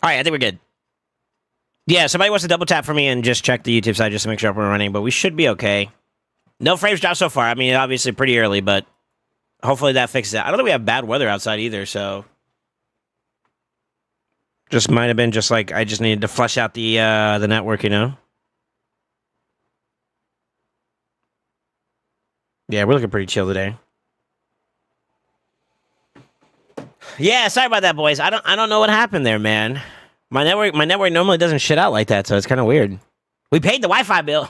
All right, I think we're good. Yeah, somebody wants to double tap for me and just check the YouTube side just to make sure we're running, but we should be okay. No frames dropped so far. I mean, obviously pretty early, but hopefully that fixes it. I don't think we have bad weather outside either, so just might have been just like I just needed to flush out the network, you know. Yeah, we're looking pretty chill today. Yeah, sorry about that, boys. I don't know what happened there, man. My network normally doesn't shit out like that, so it's kind of weird. We paid the Wi-Fi bill.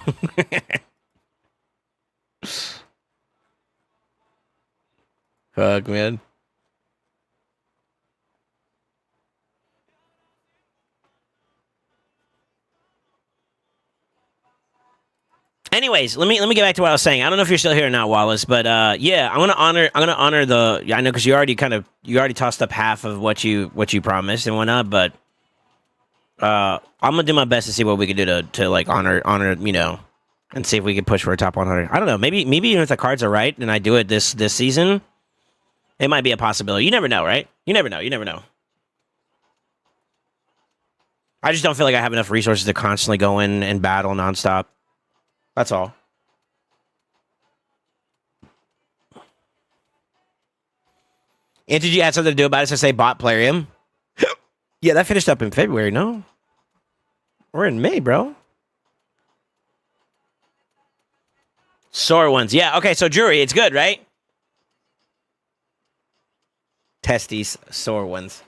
Fuck, man. Anyways, let me get back to what I was saying. I don't know if you're still here or not, Wallace, but yeah, I'm gonna honor the. I know because you already tossed up half of what you promised and whatnot, but I'm gonna do my best to see what we can do to like honor you know, and see if we can push for a top 100. I don't know, maybe even if the cards are right and I do it this season, it might be a possibility. You never know, right? You never know. You never know. I just don't feel like I have enough resources to constantly go in and battle nonstop. That's all. And did you have something to do about it to say bot Plarium? Yeah, that finished up in February, no? We're in May, bro. Sore ones. Yeah, okay, so jury, it's good, right? Testes, sore ones.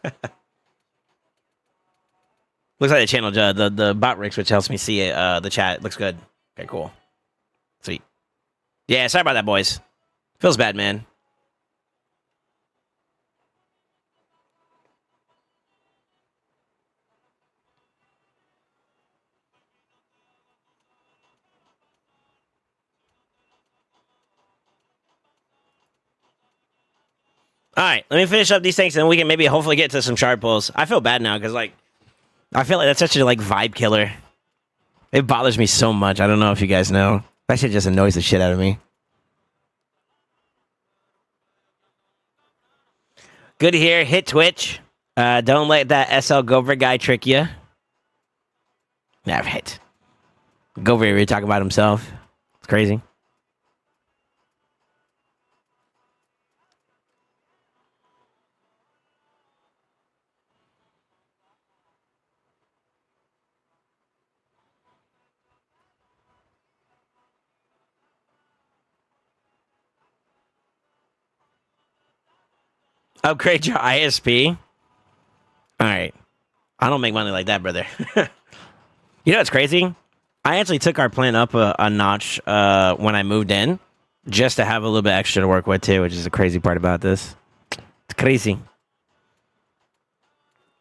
Looks like the channel, the bot rigs, which helps me see it, the chat. Looks good. Okay, cool. Sweet. Yeah, sorry about that, boys. Feels bad, man. All right, let me finish up these things, and then we can maybe hopefully get to some shard pulls. I feel bad now, because, like, I feel like that's such a, like, vibe killer. It bothers me so much. I don't know if you guys know. That shit just annoys the shit out of me. Good to hear. Hit Twitch. Don't let that SL Gover guy trick you. Never hit. Gover really talk about himself. It's crazy. Upgrade your ISP. All right. I don't make money like that, brother. You know what's crazy? I actually took our plan up a notch when I moved in, just to have a little bit extra to work with too, which is the crazy part about this. It's crazy.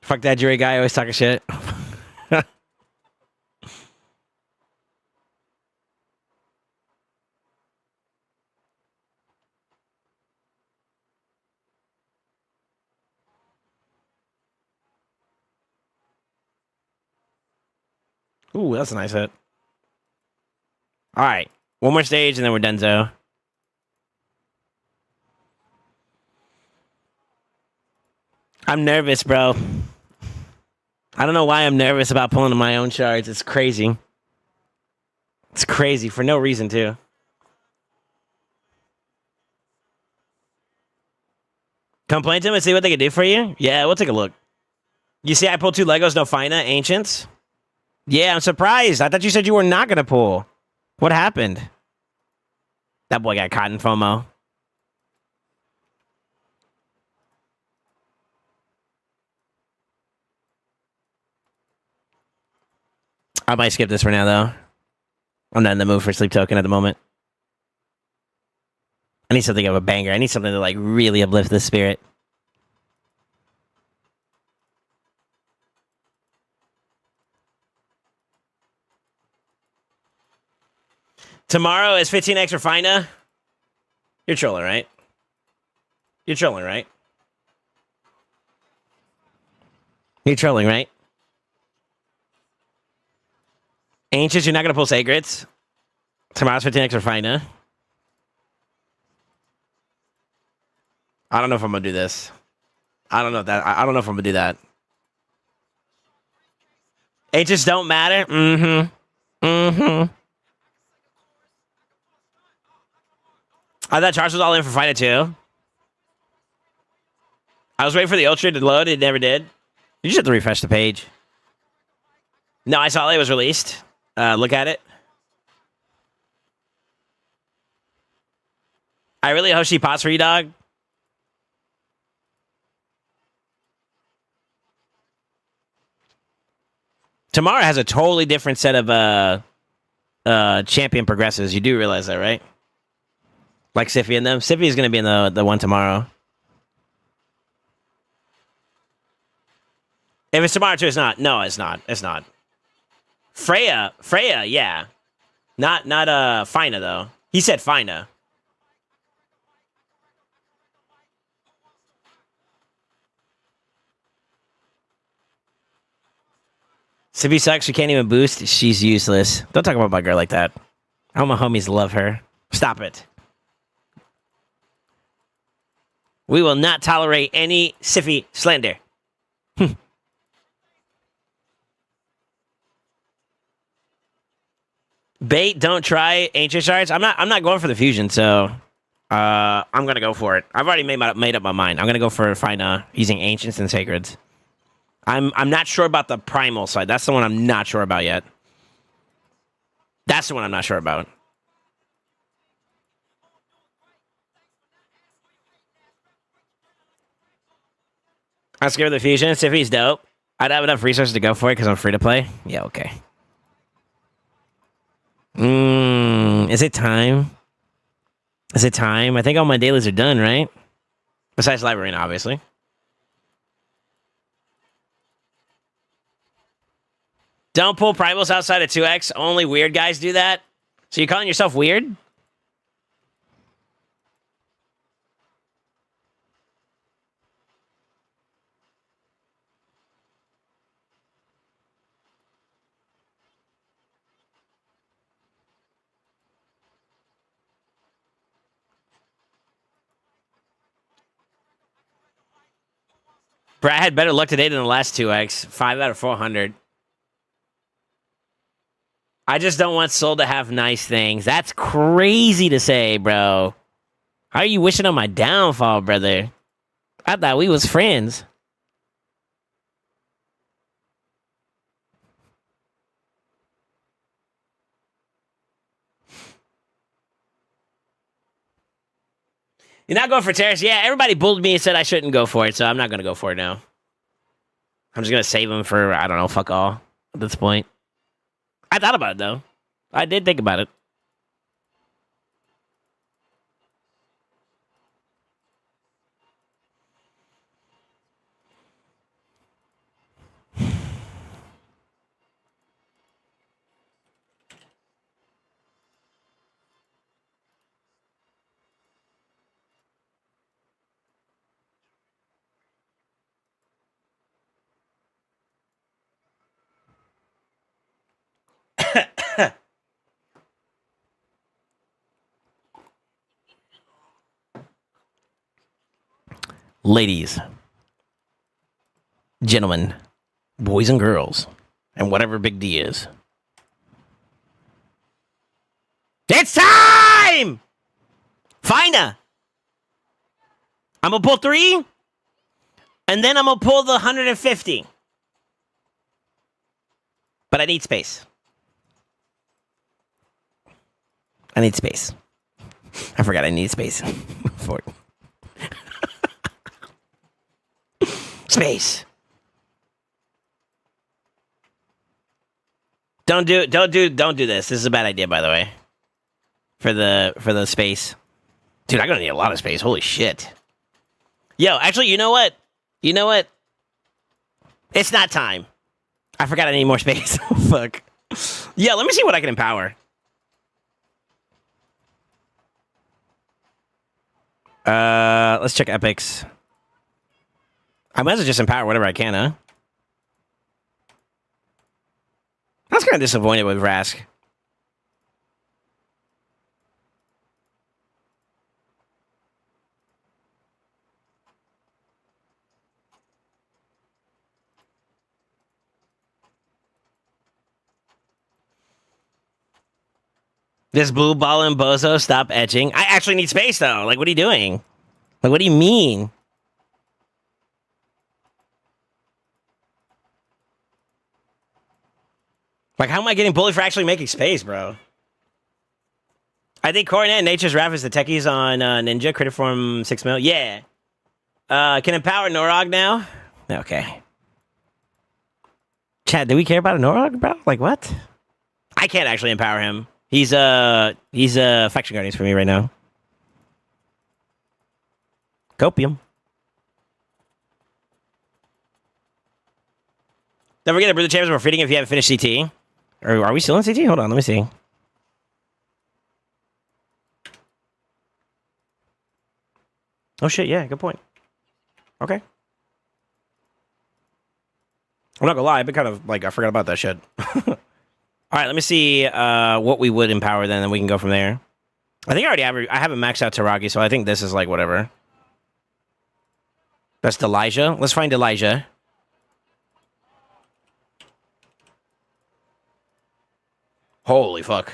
Fuck that jury guy, always talking shit. Ooh, that's a nice hit. All right. One more stage and then we're done, Zo. I'm nervous, bro. I don't know why I'm nervous about pulling my own shards. It's crazy. It's crazy for no reason, too. Complain to them and see what they can do for you? Yeah, we'll take a look. You see I pulled 2 Legos, no Fina, Ancients? Yeah, I'm surprised. I thought you said you were not going to pull. What happened? That boy got caught in FOMO. I might skip this for now, though. I'm not in the mood for Sleep Token at the moment. I need something of a banger. I need something to, like, really uplift the spirit. Tomorrow is 15x for Fina. You're trolling, right? You're trolling, right? You're trolling, right? Ancients, you're not going to pull Sacreds. Tomorrow's 15x for Fina. I don't know if I'm going to do this. I don't know if I'm going to do that. It just don't matter. Mm-hmm. Mm-hmm. I thought Charles was all in for Fight It too. I was waiting for the Ultra to load. It never did. You just have to refresh the page. No, I saw it was released. Look at it. I really hope she pots for you, dog. Tomorrow has a totally different set of champion progresses. You do realize that, right? Like Siffy and them. Siffy is going to be in the one tomorrow. If it's tomorrow too, it's not. No, it's not. It's not. Freya, yeah. Not Fina though. He said Fina. Siffy sucks. She can't even boost. She's useless. Don't talk about my girl like that. I hope my homies love her. Stop it. We will not tolerate any Siffy slander. Bait, don't try ancient shards. I'm not going for the fusion, so I'm gonna go for it. I've already made up my mind. I'm gonna go for using ancients and sacreds. I'm not sure about the primal side. That's the one I'm not sure about yet. That's the one I'm not sure about. I'm scared of the fusion. If he's dope, I'd have enough resources to go for it because I'm free to play. Yeah, okay. Is it time? Is it time? I think all my dailies are done, right? Besides Live Arena, obviously. Don't pull primals outside of 2x. Only weird guys do that. So you're calling yourself weird? Brad had better luck today than the last 2x. 5 out of 400. I just don't want Soul to have nice things. That's crazy to say, bro. How are you wishing on my downfall, brother? I thought we was friends. You're not going for Terrace? Yeah, everybody bullied me and said I shouldn't go for it, so I'm not going to go for it now. I'm just going to save him for, I don't know, fuck all at this point. I thought about it, though. I did think about it. Ladies, gentlemen, boys and girls, and whatever Big D is. It's time! Fina! I'm going to pull 3, and then I'm going to pull the 150. But I need space. I need space. I forgot I need space for it. Space. Don't do this. This is a bad idea, by the way. For the space. Dude, I'm gonna need a lot of space. Holy shit. Yo, actually, you know what? You know what? It's not time. I forgot I need more space. Fuck. Yeah, let me see what I can empower. Let's check epics. I might as well just empower whatever I can, huh? I was kind of disappointed with Rask. This blue ball and bozo, stop etching. I actually need space though. Like, what are you doing? Like, what do you mean? Like, how am I getting bullied for actually making space, bro? I think Coronet Nature's Wrath is the techies on Ninja. Critter Form 6 mil. Yeah. Can empower Norog now? Okay. Chad, do we care about a Norog, bro? Like, what? I can't actually empower him. He's Faction Guardians for me right now. Copium. Don't forget the Brother Chambers we're feeding if you haven't finished CT. Or are we still in CT? Hold on, let me see. Oh shit, yeah, good point. Okay. I'm not gonna lie, I've been kind of like I forgot about that shit. All right, let me see what we would empower then, and we can go from there. I think I haven't maxed out Taragi, so I think this is like whatever. That's Elijah. Let's find Elijah. Holy fuck.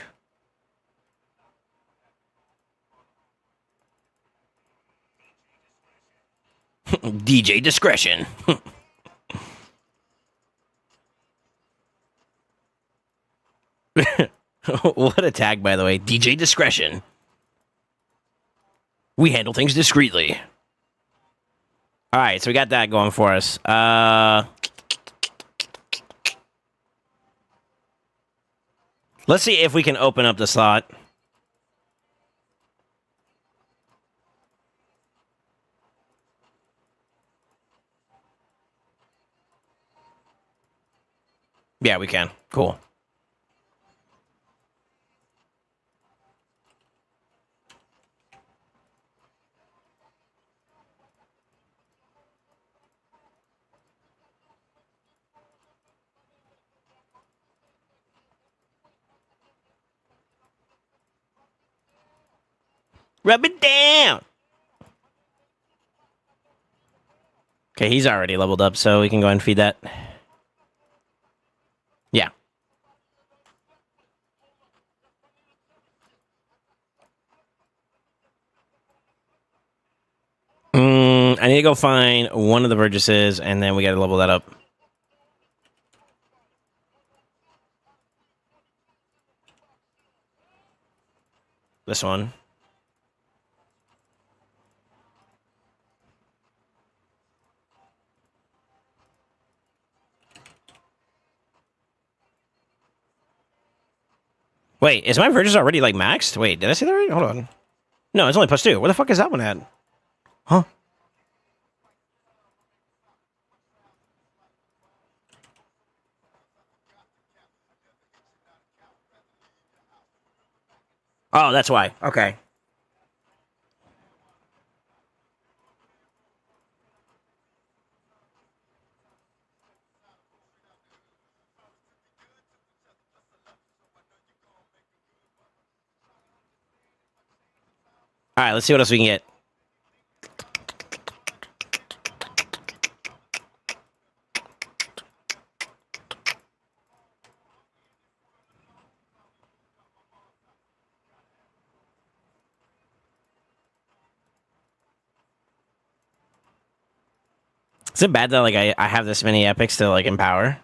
DJ discretion. What a tag, by the way. DJ discretion. We handle things discreetly. All right, so we got that going for us. Let's see if we can open up the slot. Yeah, we can. Cool. Rub it down. Okay, he's already leveled up, so we can go ahead and feed that. Yeah. I need to go find one of the Burgesses, and then we got to level that up. This one. Wait, is my Burgess already, like, maxed? Wait, did I say that right? Hold on. No, it's only +2. Where the fuck is that one at? Huh? Oh, that's why. Okay. All right, let's see what else we can get. Is it bad that, like, I have this many epics to, like, empower?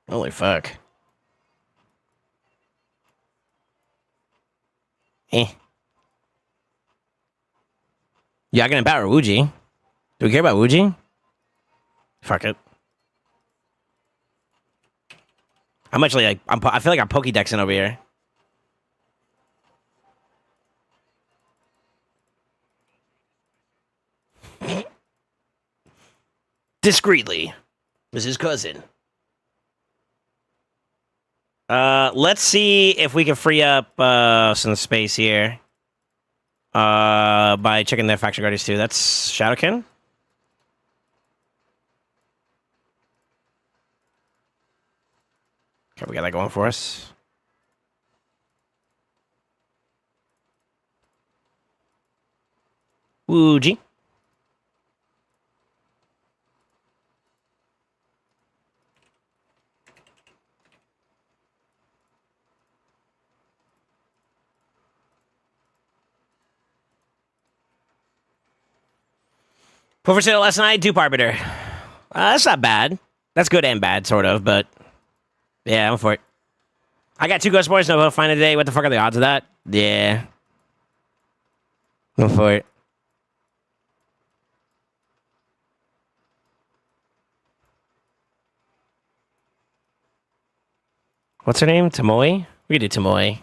Holy fuck. Eh. Yeah, I can empower Wuji. Do we care about Wuji? Fuck it. I'm actually, like, I feel like I'm Pokédexing over here. Discreetly. This is his cousin. Let's see if we can free up some space here. By checking their faction guardians too. That's Shadowkin. Okay, we got that going for us. Wuji. Put for sale last night, Dupe Arbiter. That's not bad. That's good and bad, sort of, but yeah, I'm for it. I got 2 Ghost Boys, no find it today. What the fuck are the odds of that? Yeah. Go for it. What's her name? Tamoy? We could do Tamoy.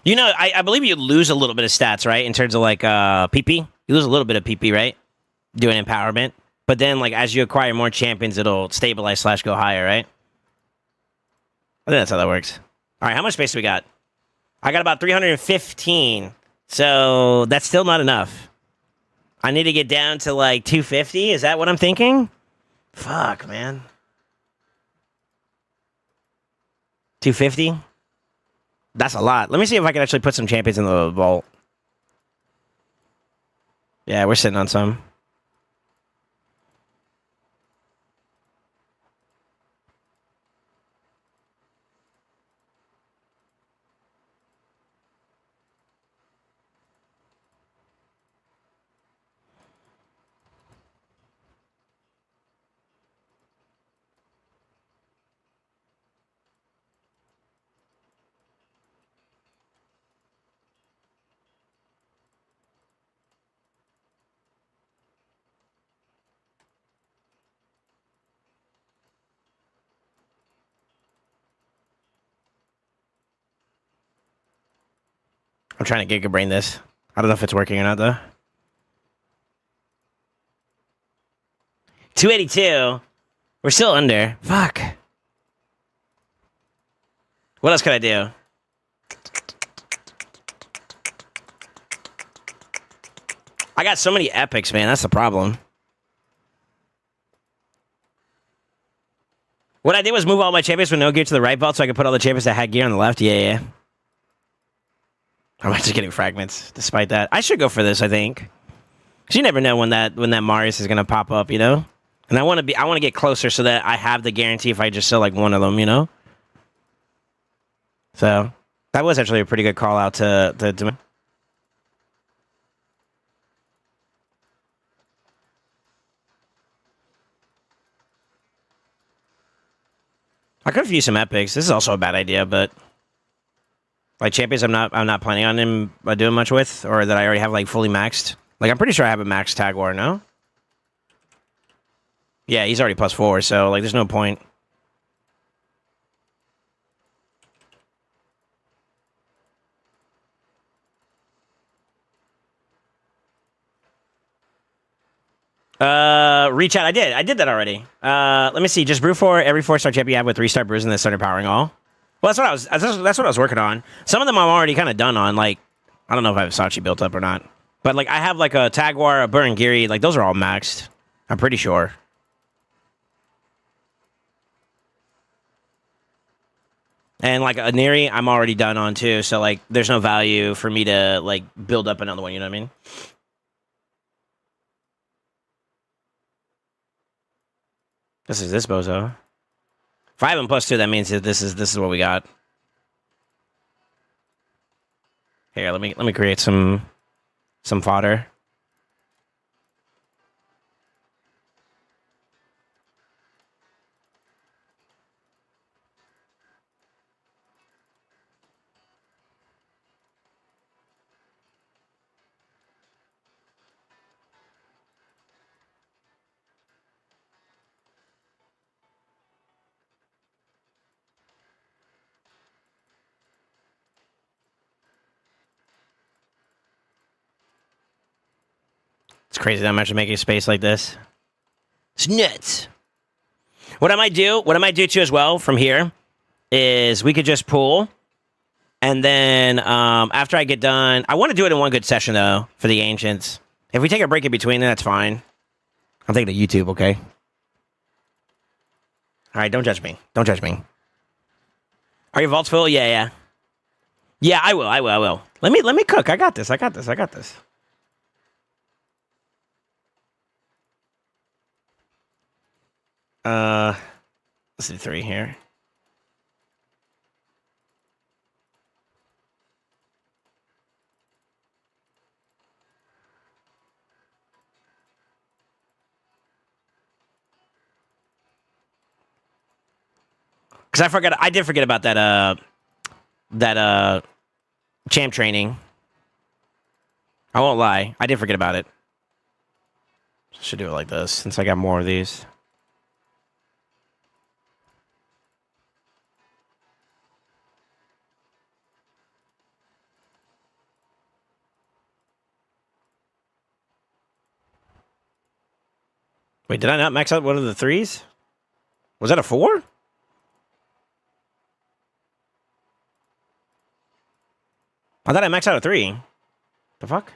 You know, I believe you lose a little bit of stats, right? In terms of like PP. You lose a little bit of PP, right? Doing empowerment. But then like as you acquire more champions, it'll stabilize / go higher, right? I think that's how that works. Alright, how much space do we got? I got about 315. So that's still not enough. I need to get down to like 250. Is that what I'm thinking? Fuck, man. 250? That's a lot. Let me see if I can actually put some champions in the vault. Yeah, we're sitting on some. I'm trying to gigabrain this. I don't know if it's working or not, though. 282. We're still under. Fuck. What else could I do? I got so many epics, man. That's the problem. What I did was move all my champions with no gear to the right vault so I could put all the champions that had gear on the left. Yeah. I'm just getting fragments, despite that. I should go for this, I think. Because you never know when that Marius is going to pop up, you know? And I want to get closer so that I have the guarantee if I just sell like one of them, you know? So, that was actually a pretty good call out to I could have used some epics. This is also a bad idea, but like champions I'm not planning on him doing much with, or that I already have like fully maxed. Like I'm pretty sure I have a max tag war, no? Yeah, he's already +4, so like there's no point. Reach out. I did that already. Let me see. Just brew for every 4-star champion you have with 3-star brews and then start empowering all. Well, that's what I was working on. Some of them I'm already kind of done on. Like, I don't know if I have Sachi built up or not. But like, I have like a Tagwar, a Burengiri. Like, those are all maxed. I'm pretty sure. And like a Neri, I'm already done on too. So like, there's no value for me to like build up another one. You know what I mean? This is this bozo. If I have him +2, that means that this is what we got. Here, let me create some fodder. It's crazy that I'm actually making space like this. It's nuts. What I might do too as well from here is we could just pool. And then after I get done, I want to do it in one good session though for the ancients. If we take a break in between, then that's fine. I'm thinking of YouTube, okay? All right, don't judge me. Don't judge me. Are your vaults full? Yeah, yeah. Yeah, I will. I will. I will. Let me cook. I got this. I got this. I got this. Let's do 3 here. Because I did forget about that champ training. I won't lie. I did forget about it. Should do it like this, since I got more of these. Wait, did I not max out one of the 3s? Was that a 4? I thought I maxed out a 3. The fuck?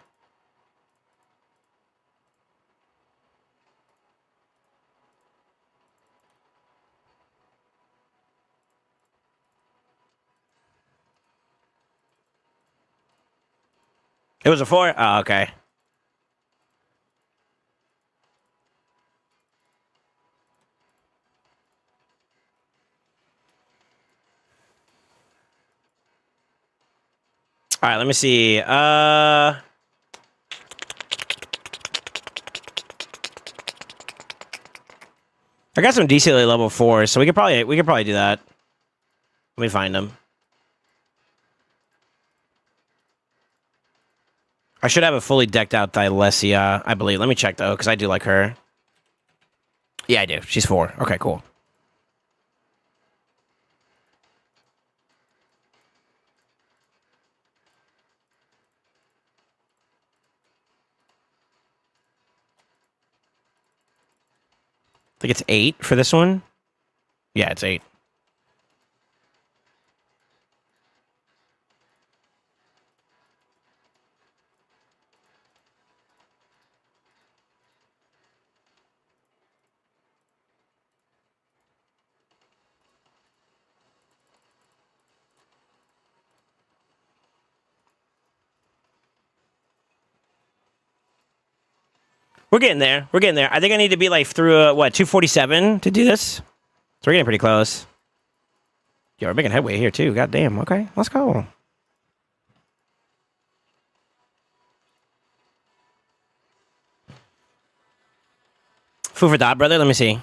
It was a 4? Oh, okay. All right, let me see. I got some decently level 4s, so we could probably do that. Let me find them. I should have a fully decked out Thylesia, I believe. Let me check though, because I do like her. Yeah, I do. She's 4. Okay, cool. I think it's 8 for this one. Yeah, it's 8. We're getting there. We're getting there. I think I need to be like through, what, 247 to do this? So we're getting pretty close. Yo, we're making headway here too. God damn. Okay, let's go. Food for thought, brother. Let me see.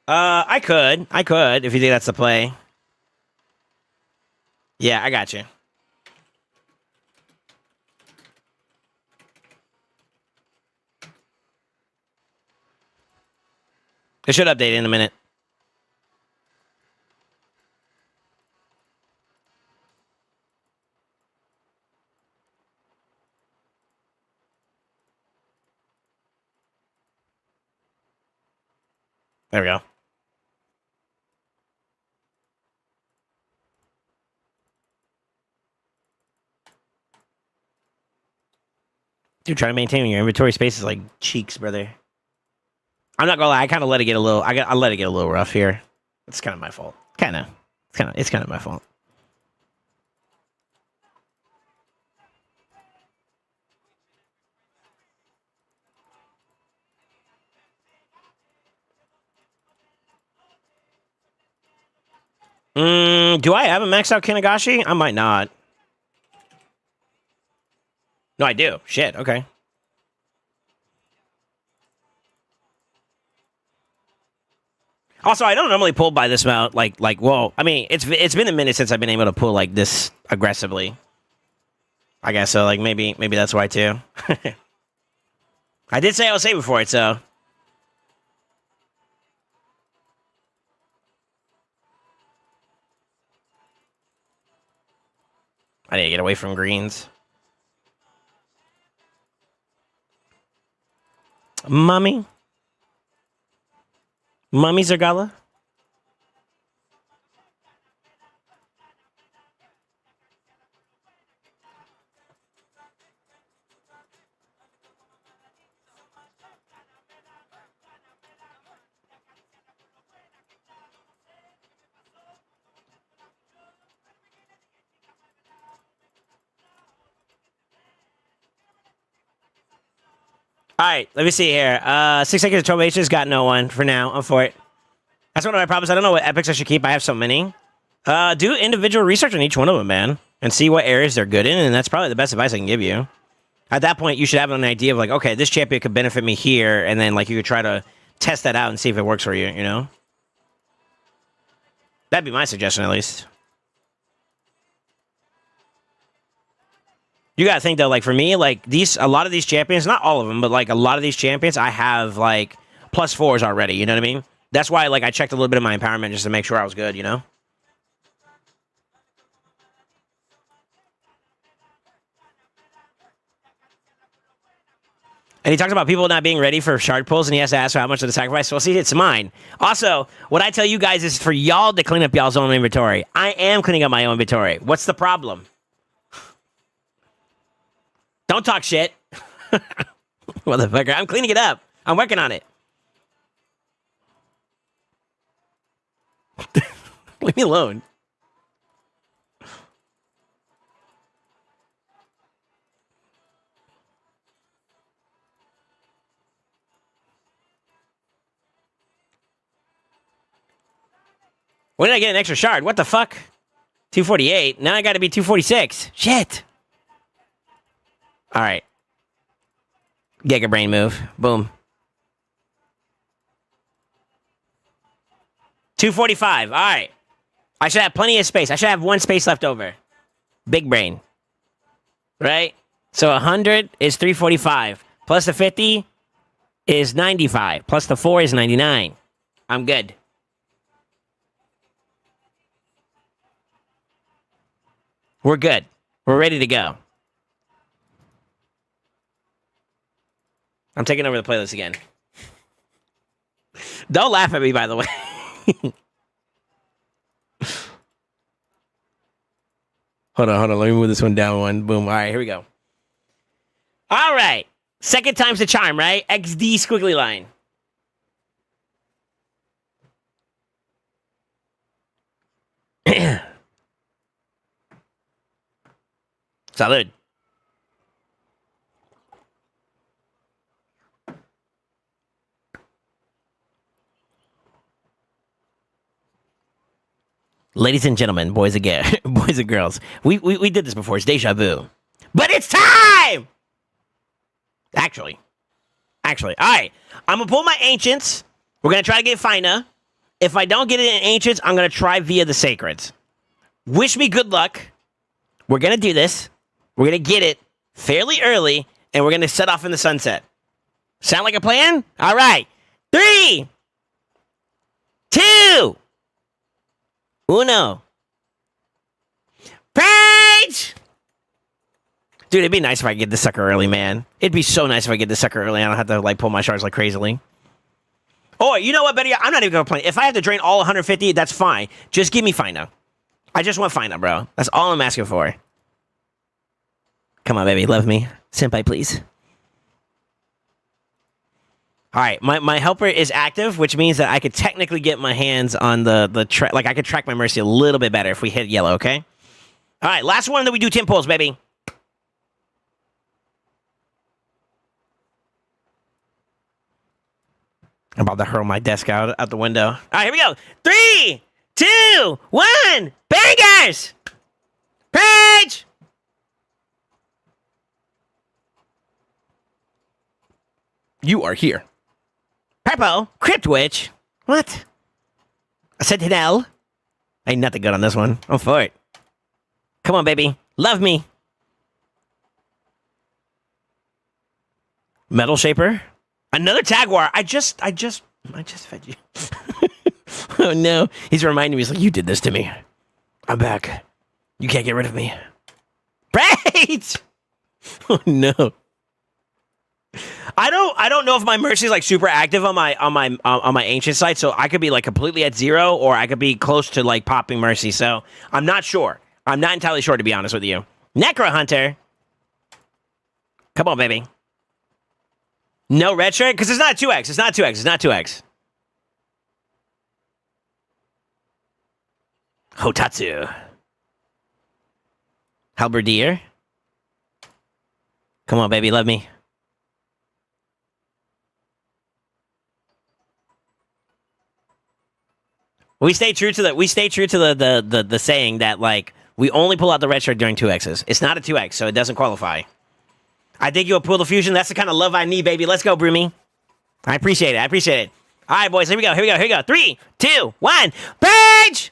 I could, if you think that's the play. Yeah, I got you. It should update in a minute. There we go. Dude, trying to maintain your inventory space is like cheeks, brother. I'm not gonna lie, I kind of let it get a little. I let it get a little rough here. It's kind of my fault. It's kind of my fault. Do I have a maxed out Kinagashi? I might not. No, I do. Shit. Okay. Also, I don't normally pull by this amount. Well, I mean, it's been a minute since I've been able to pull like this aggressively. I guess so. Like maybe that's why too. I did say I was saving for it, so. I need to get away from greens. Mummy Zergala? All right, let me see here. 6 seconds of 12 H's, got no one for now. I'm for it. That's one of my problems. I don't know what epics I should keep. I have so many. Do individual research on each one of them, man, and see what areas they're good in, and that's probably the best advice I can give you. At that point, you should have an idea of like, okay, this champion could benefit me here, and then like you could try to test that out and see if it works for you, you know? That'd be my suggestion, at least. You gotta think though, like for me, like a lot of these champions, not all of them, but like a lot of these champions, I have like +4s already. You know what I mean? That's why like I checked a little bit of my empowerment just to make sure I was good. You know? And he talks about people not being ready for shard pulls, and he has to ask for how much of the sacrifice. Well, see, it's mine. Also, what I tell you guys is for y'all to clean up y'all's own inventory. I am cleaning up my own inventory. What's the problem? Don't talk shit. Motherfucker, I'm cleaning it up. I'm working on it. Leave me alone. When did I get an extra shard? What the fuck? 248. Now I gotta be 246. Shit. All right. Giga brain move. Boom. 245. All right. I should have plenty of space. I should have one space left over. Big brain. Right? So 100 is 345. Plus the 50 is 95. Plus the 4 is 99. I'm good. We're good. We're ready to go. I'm taking over the playlist again. Don't laugh at me, by the way. Hold on. Let me move this one down one. Boom. All right, here we go. All right. Second time's the charm, right? XD squiggly line. Salud. Ladies and gentlemen, boys and girls, we did this before. It's deja vu, but it's time. Actually, all right. I'm gonna pull my ancients. We're gonna try to get Fina. If I don't get it in ancients, I'm gonna try via the sacreds. Wish me good luck. We're gonna do this. We're gonna get it fairly early, and we're gonna set off in the sunset. Sound like a plan? All right. 3, 2, 1. Page! Dude, it'd be nice if I could get this sucker early, man. It'd be so nice if I get this sucker early. I don't have to like pull my shards like crazily. Or, you know what, Betty? I'm not even gonna play. If I have to drain all 150, that's fine. Just give me Fina. I just want Fina, bro. That's all I'm asking for. Come on, baby. Love me. Senpai, please. All right. My helper is active, which means that I could technically get my hands on the track. Like, I could track my mercy a little bit better if we hit yellow, okay? All right. Last one that we do 10 pulls, baby. I'm about to hurl my desk out the window. All right. Here we go. 3, 2, 1. Bangers! Page! You are here. Purple, Crypt Witch. What? A Sentinel. Ain't nothing good on this one. I'm for it. Come on, baby. Love me. Metal Shaper. Another Taguar. I just fed you. Oh no. He's reminding me. He's like, you did this to me. I'm back. You can't get rid of me. Right. Oh no. I don't know if my mercy is like super active on my ancient site, so I could be like completely at 0, or I could be close to like popping mercy. So I'm not sure. I'm not entirely sure, to be honest with you. Necro Hunter. Come on, baby. No red shirt? Because it's not 2x. It's not 2x. It's not 2x. Hotatsu. Halberdier. Come on, baby. Love me. We stay true to the saying that like we only pull out the red shirt during 2Xs. It's not a 2X, so it doesn't qualify. I think you'll pull the fusion. That's the kind of love I need, baby. Let's go, Broomy. I appreciate it. I appreciate it. All right, boys. Here we go. Here we go. Here we go. 3, 2, 1. Page!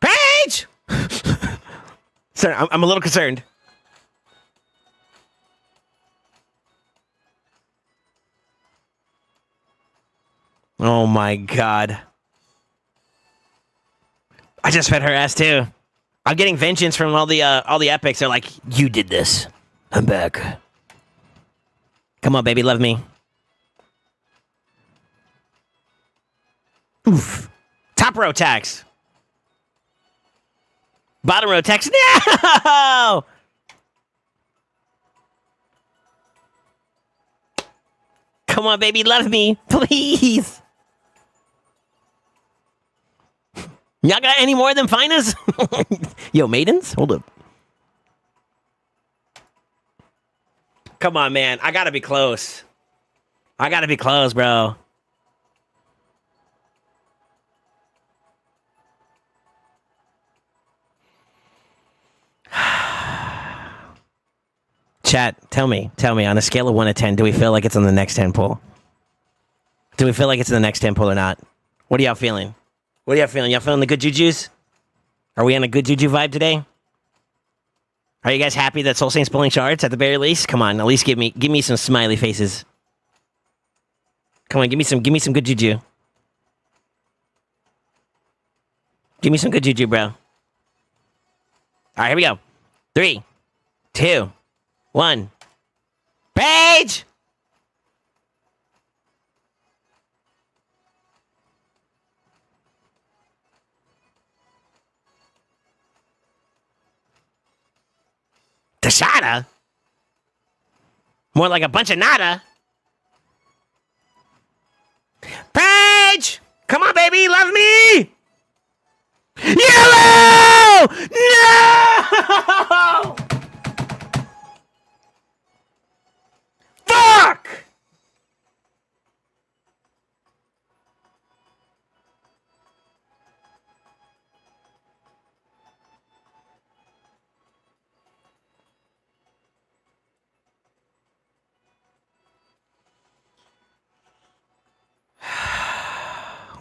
Page! Sorry, I'm a little concerned. Oh my god. I just fed her ass too. I'm getting vengeance from all the epics. They're like, you did this. I'm back. Come on, baby, love me. Oof. Top row tax. Bottom row tax. No! Come on, baby, love me. Please. Y'all got any more than finest? Yo, maidens? Hold up. Come on, man. I gotta be close. I gotta be close, bro. Chat, tell me, on a scale of 1 to 10, do we feel like it's on the next 10 pull? Do we feel like it's in the next 10 pull or not? What are y'all feeling? What are y'all feeling? Y'all feeling the good jujus? Are we on a good juju vibe today? Are you guys happy that SoulSaint's pulling shards at the very least? Come on, at least give me some smiley faces. Come on, give me some good juju. Give me some good juju, bro. All right, here we go. 3, 2, 1. Page! Tashada? More like a bunch of nada. Page! Come on, baby, love me! Yellow! No! Fuck!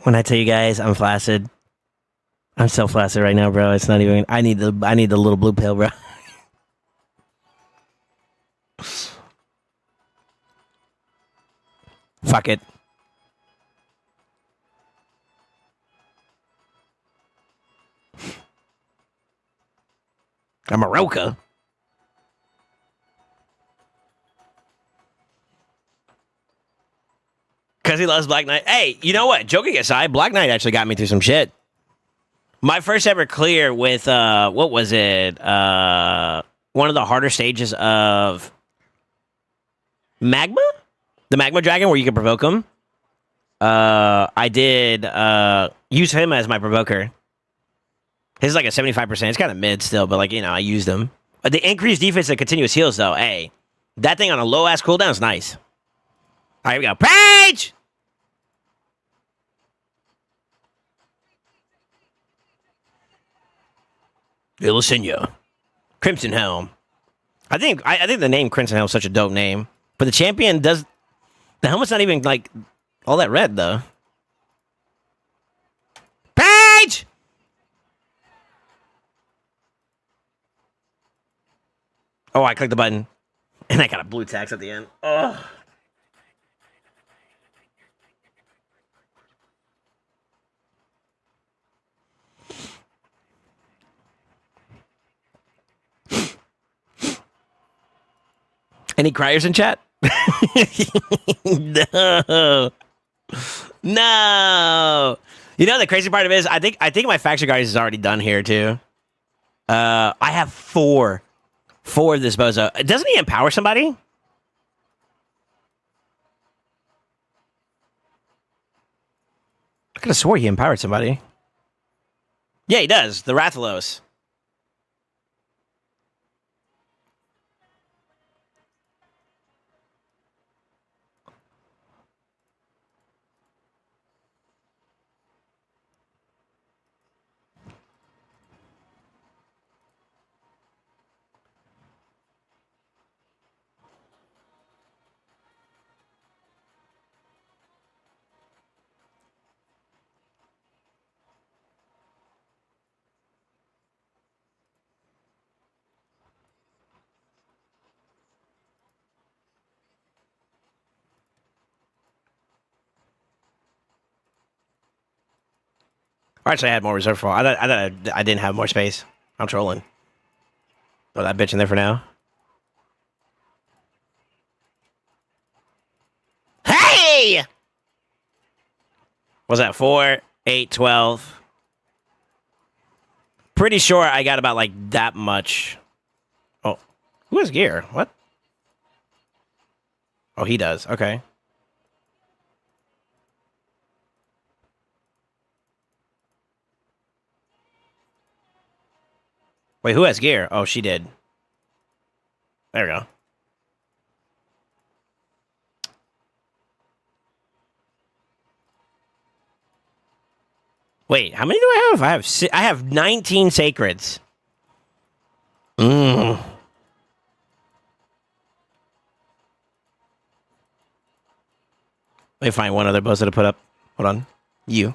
When I tell you guys I'm flaccid, I'm so flaccid right now, bro. It's not even. I need the little blue pill, bro. Fuck it. I'm a Roka. Because he loves Black Knight. Hey, you know what? Joking aside, Black Knight actually got me through some shit. My first ever clear with, what was it? One of the harder stages of Magma? The Magma Dragon, where you can provoke him. I did use him as my provoker. His is like a 75%. It's kind of mid still, but like, you know, I used him. The increased defense and continuous heals, though, hey, that thing on a low-ass cooldown is nice. All right, here we go. Page! Illusinia. Crimson Helm. I think the name Crimson Helm is such a dope name. But the champion does... The helmet's not even, like, all that red, though. Page! Oh, I clicked the button. And I got a blue tax at the end. Ugh. Any criers in chat? No. No. You know the crazy part of it is I think my faction guys is already done here too. I have 4 of this bozo. Doesn't he empower somebody? I could have swore he empowered somebody. Yeah, he does. The Rathalos. Actually, I had more reserved for. I didn't have more space. I'm trolling. Throw that bitch in there for now. Hey! Was that 4, 8, 12? Pretty sure I got about like that much. Oh, who has gear? What? Oh, he does. Okay. Wait, who has gear? Oh, she did. There we go. Wait, how many do I have? I have 19 sacreds. Let me find one other buzzer to put up. Hold on. You,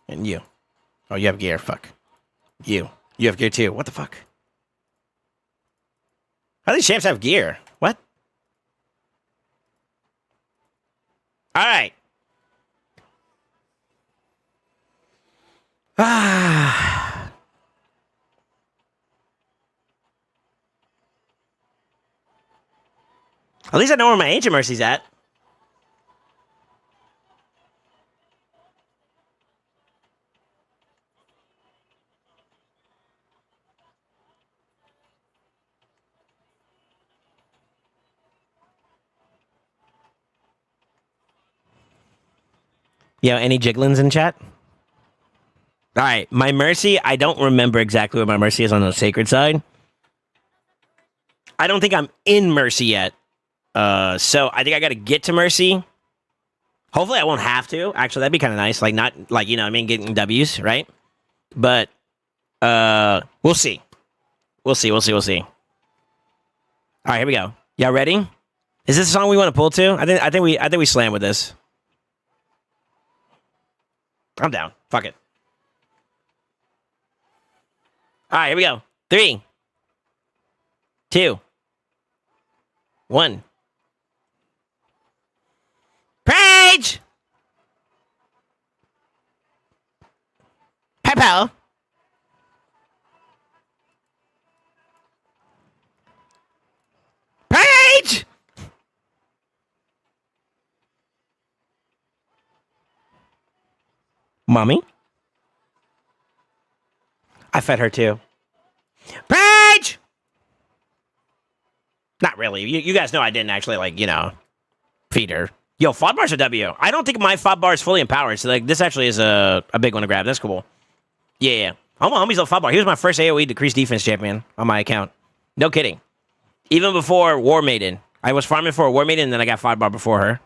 and you. Oh, you have gear. Fuck. You have gear too. What the fuck? How do these champs have gear? What? All right. Ah. At least I know where my Ancient Mercy's at. Yo, any Jiglins in chat? All right, my Mercy, I don't remember exactly where my Mercy is on the Sacred side. I don't think I'm in Mercy yet. So I think I got to get to Mercy. Hopefully I won't have to. Actually, that'd be kind of nice. Like, not, like, you know what I mean, getting W's, right? But, we'll see. We'll see. All right, here we go. Y'all ready? Is this a song we want to pull to? I think we slam with this. I'm down. Fuck it. All right, here we go. 3, 2, 1. Page! Peppo! Page! Mommy? I fed her too. Page! Not really. You guys know I didn't actually, like, you know, feed her. Yo, FOD bars are W. I don't think my FOD bar is fully empowered, so, like, this actually is a big one to grab. That's cool. Yeah. I'm a homie's little FOD bar. He was my first AoE decreased defense champion on my account. No kidding. Even before War Maiden. I was farming for a War Maiden, and then I got FOD bar before her.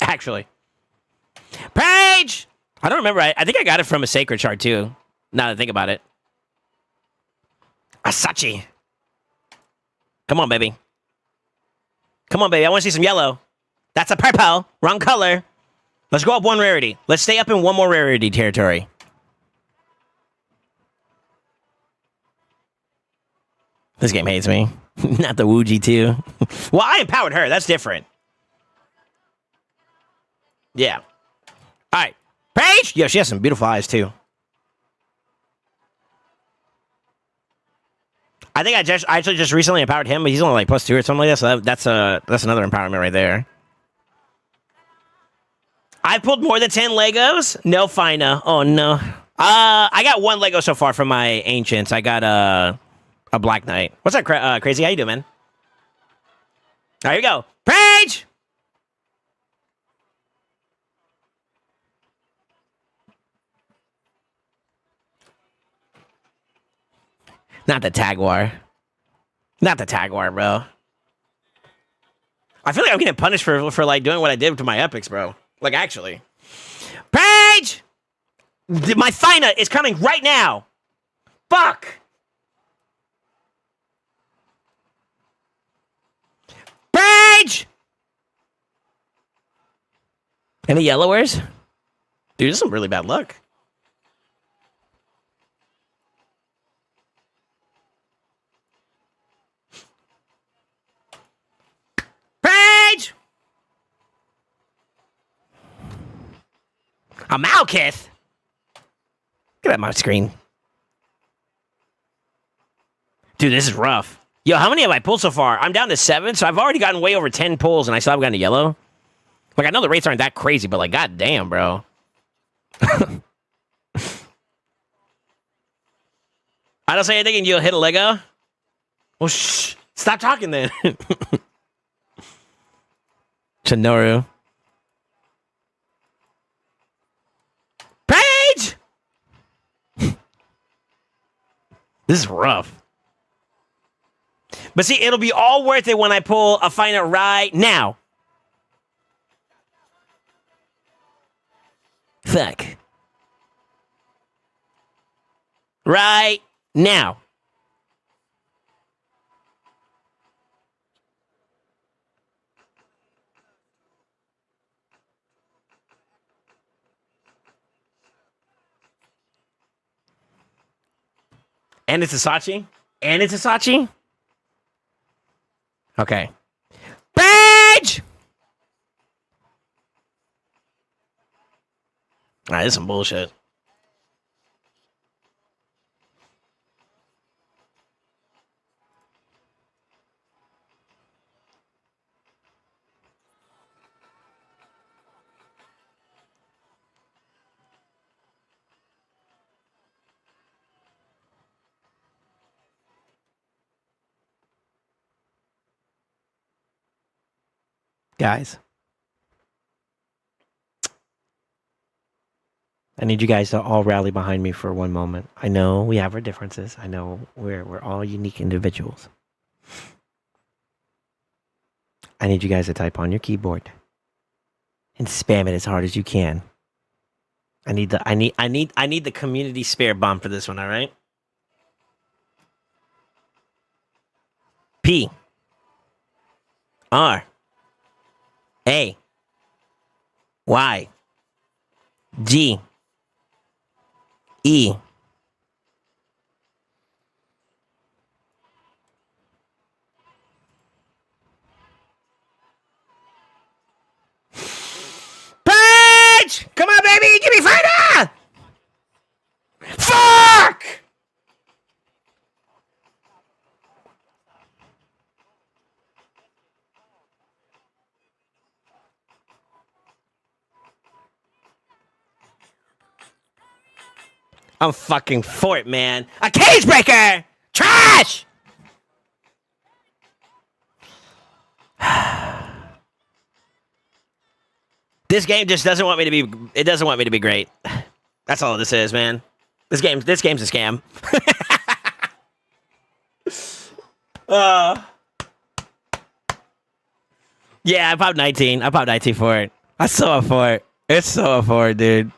Actually. Page! I don't remember. I think I got it from a Sacred Shard, too. Now that I think about it. Asachi. Come on, baby. Come on, baby. I want to see some yellow. That's a purple. Wrong color. Let's go up one rarity. Let's stay up in one more rarity territory. This game hates me. Not the Woogie, too. Well, I empowered her. That's different. Yeah. All right. Paige! Yo, she has some beautiful eyes, too. I think I actually just recently empowered him, but he's only like +2 or something like that. So that's another empowerment right there. I pulled more than 10 Legos. No, Fina. Oh no. I got 1 Lego so far from my ancients. I got a Black Knight. What's up, Crazy? How you doing, man? All right, here we go. Page. Not the tag war. Not the tag war, bro. I feel like I'm getting punished for like doing what I did to my epics, bro. Like actually. Paige! My Fina is coming right now. Fuck! Paige! Any yellowers? Dude, this is some really bad luck. Paige! A Malkith? Get out my screen. Dude, this is rough. Yo, how many have I pulled so far? I'm down to 7, so I've already gotten way over 10 pulls, and I still haven't gotten a yellow. Like, I know the rates aren't that crazy, but, like, goddamn, bro. I don't say anything, and you'll hit a Lego? Well, shh. Stop talking, then. Chinoru. Paige! This is rough. But see, it'll be all worth it when I pull a Fina right now. Fuck. Right now. And it's a Sachi? And it's a Sachi? Okay. Paige! Alright, this is some bullshit. Guys. I need you guys to all rally behind me for one moment. I know we have our differences. I know we're all unique individuals. I need you guys to type on your keyboard and spam it as hard as you can. I need the community spare bomb for this one, all right? P R A Y G E Paige! Come on, baby! Give me Fina! Fuck! I'm fucking for it, man. A cage breaker! Trash! This game just doesn't want me to be. It doesn't want me to be great. That's all this is, man. This game's a scam. Yeah, I popped 19. I popped 19 for it. I so up for it. It's so up for it, dude.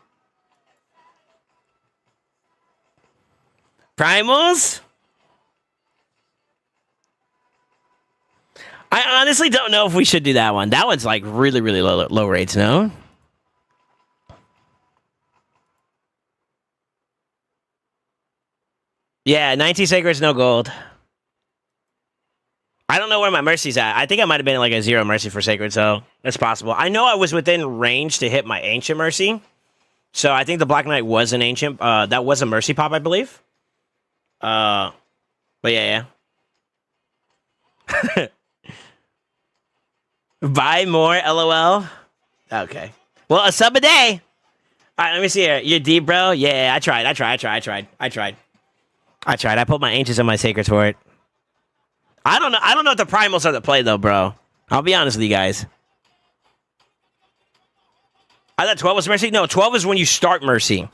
Primals? I honestly don't know if we should do that one. That one's like really, really low rates, no? Yeah, 19 sacreds, no gold. I don't know where my mercy's at. I think I might have been like a 0 mercy for sacred, so that's possible. I know I was within range to hit my ancient mercy. So I think the Black Knight was an ancient. That was a mercy pop, I believe. But yeah. Buy more, LOL. Okay. Well, a sub a day. All right, let me see here. You're deep, bro? Yeah, I tried. I put my ancients and my sacreds for it. I don't know if the primals are the play, though, bro. I'll be honest with you guys. I thought 12 was mercy. No, 12 is when you start mercy.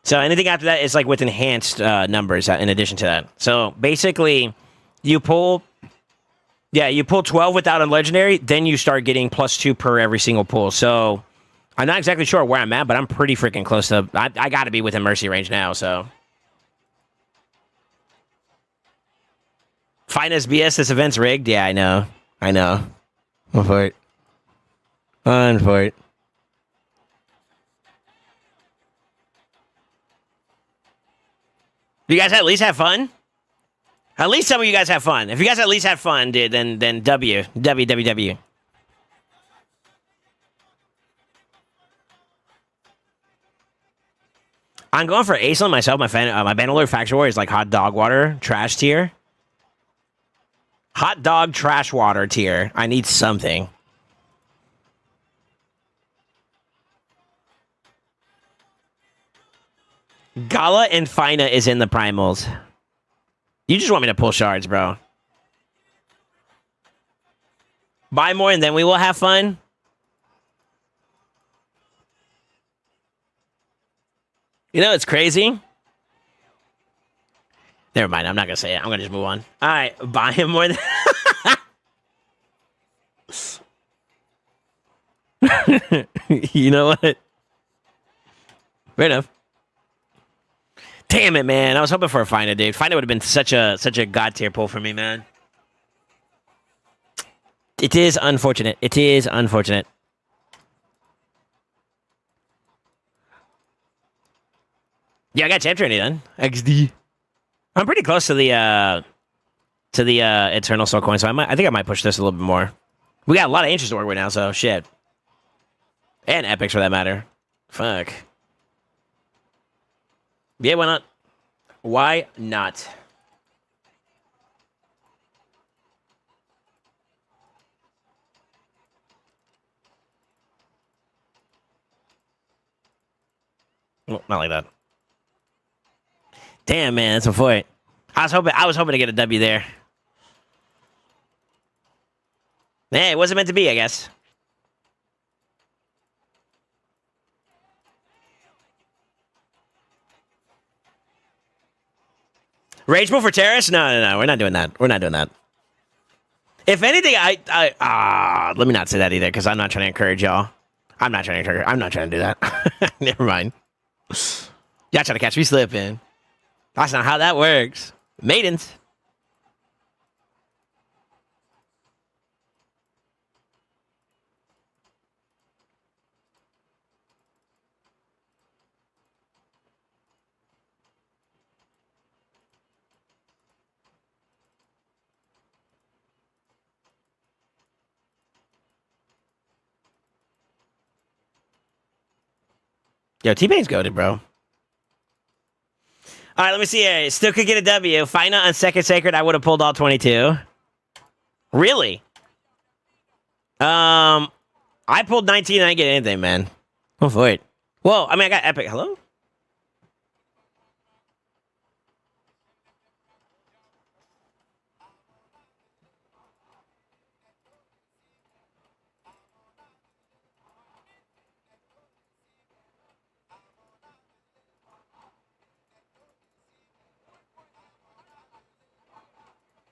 So anything after that is like with enhanced numbers in addition to that. So basically, you pull, yeah, you pull 12 without a legendary, then you start getting +2 per every single pull. So I'm not exactly sure where I'm at, but I'm pretty freaking close to. I got to be within mercy range now. So finest BS. This event's rigged. Yeah, I know. I know. One for it. One for it. You guys at least have fun? At least some of you guys have fun. If you guys at least have fun, dude, then W. W, W, W. I'm going for Ace myself. My Bannerlord Faction Warrior is like hot dog water, trash tier. Hot dog trash water tier. I need something. Gala and Fina is in the primals. You just want me to pull shards, bro. Buy more and then we will have fun. You know, it's crazy. Never mind. I'm not going to say it. I'm going to just move on. All right. Buy him more than... You know what? Fair enough. Damn it, man. I was hoping for a Fina, dude. Fina would have been such a god tier pull for me, man. It is unfortunate. It is unfortunate. Yeah, I got champ training done. XD. I'm pretty close to the Eternal Soul coin, so I think I might push this a little bit more. We got a lot of interest to work with now, so shit. And epics for that matter. Fuck. Yeah, why not? Why not? Well, not like that. Damn, man, that's a fight. I was hoping to get a W there. Hey, it wasn't meant to be, I guess. Rage Bull for Terrace? No, we're not doing that. We're not doing that. If anything, let me not say that either, because I'm not trying to encourage y'all. I'm not trying to do that. Never mind. Y'all trying to catch me slipping. That's not how that works. Maidens. Yo, T-Pain's goated, bro. All right, let me see here. Still could get a W. Fina on second sacred, I would have pulled all 22. Really? I pulled 19 and I didn't get anything, man. Oh, for it. Whoa, I mean, I got epic. Hello?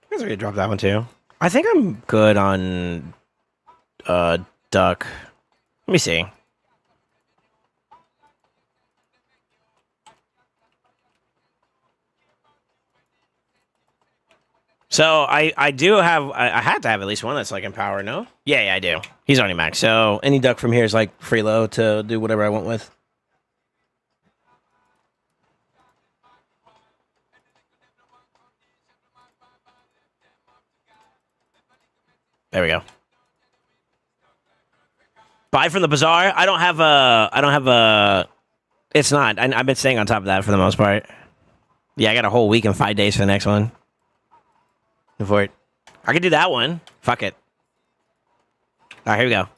I guess we could drop that one too. I think I'm good on duck. Let me see. So I do have I had to have at least one that's like in power, no? Yeah, I do. He's already max. So any duck from here is like free low to do whatever I want with. There we go. Buy from the bazaar. I don't have a. It's not. I've been staying on top of that for the most part. Yeah, I got a whole week and 5 days for the next one. Before it, I could do that one. Fuck it. All right, here we go.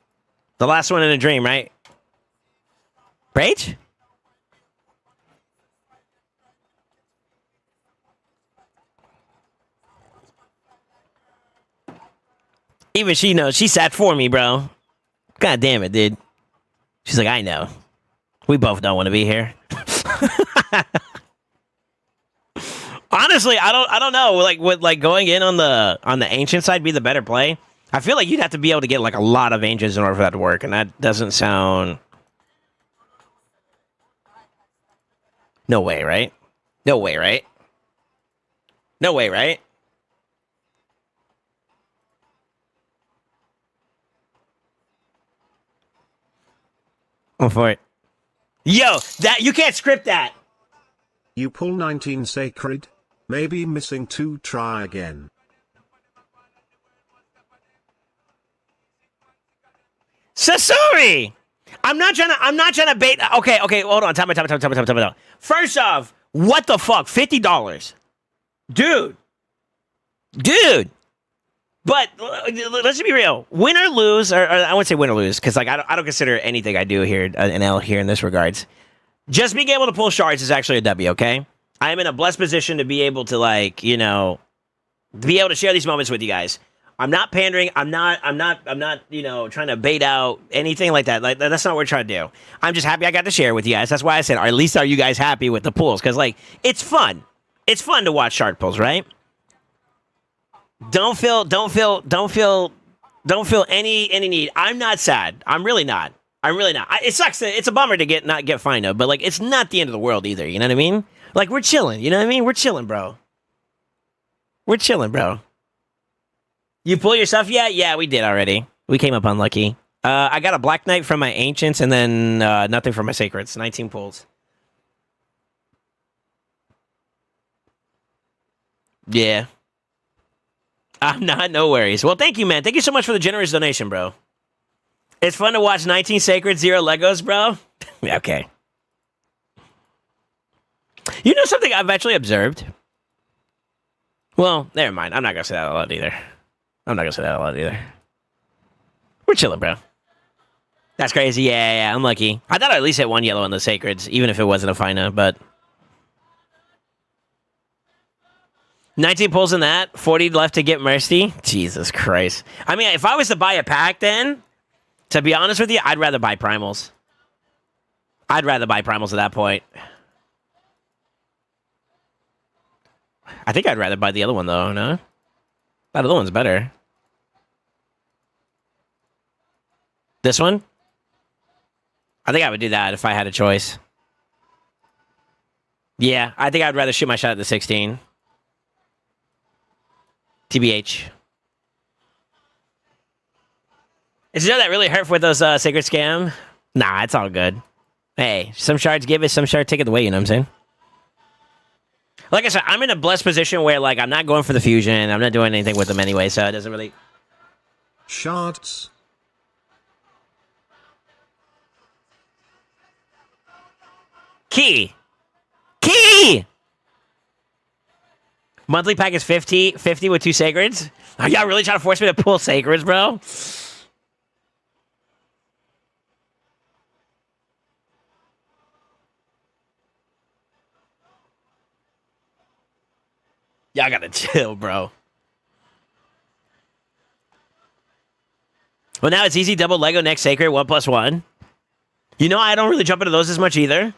The last one in a dream, right? Rage? Even she knows. She sat for me, bro. God damn it, dude. She's like, I know. We both don't want to be here. Honestly, I don't know. Like, would like going in on the ancient side be the better play? I feel like you'd have to be able to get like a lot of ancients in order for that to work, and that doesn't sound. No way, right? No way, right? No way, right? I'm for it. Yo, that you can't script that. You pull 19 sacred? Maybe missing 2, try again. Sasori! I'm not trying to bait. Okay, hold on. Time out. First off, what the fuck? $50. Dude. But let's be real. Win or lose, or I wouldn't say win or lose, because like I don't consider anything I do here an L here in this regards. Just being able to pull shards is actually a W, okay? I am in a blessed position to be able to, like, you know, be able to share these moments with you guys. I'm not pandering. I'm not, you know, trying to bait out anything like that. Like, that's not what we're trying to do. I'm just happy I got to share with you guys. That's why I said, or at least are you guys happy with the pulls? Because, like, it's fun. It's fun to watch shard pulls, right? Don't feel any need. I'm not sad. I'm really not. It sucks. It's a bummer to not get fined of, but like it's not the end of the world either. You know what I mean? Like we're chilling. You know what I mean? We're chilling, bro. You pull your stuff yet? Yeah, we did already. We came up unlucky. I got a Black Knight from my ancients and then nothing from my sacreds. 19 pulls. Yeah. I'm not. No worries. Well, thank you, man. Thank you so much for the generous donation, bro. It's fun to watch 19 sacred, 0 Legos, bro. Okay. You know something I've actually observed? Well, never mind. I'm not going to say that out loud either. We're chilling, bro. That's crazy. Yeah. I'm lucky. I thought I'd at least hit 1 yellow on the sacreds, even if it wasn't a fina, but 19 pulls in that, 40 left to get Mercy. Jesus Christ. I mean, if I was to buy a pack then, to be honest with you, I'd rather buy primals. At that point. I think I'd rather buy the other one, though, no? That other one's better. This one? I think I would do that if I had a choice. Yeah, I think I'd rather shoot my shot at the 16. TBH. Is you know that really hurt with those sacred scam? Nah, it's all good. Hey, some shards give it, some shards take it away, you know what I'm saying? Like I said, I'm in a blessed position where, like, I'm not going for the fusion. I'm not doing anything with them anyway, so it doesn't really... Shards. Key! Monthly pack is 50 with 2 sacreds? Are y'all really trying to force me to pull sacreds, bro? Y'all gotta chill, bro. Well, now it's easy. Double Lego next sacred, 1+1. You know, I don't really jump into those as much either.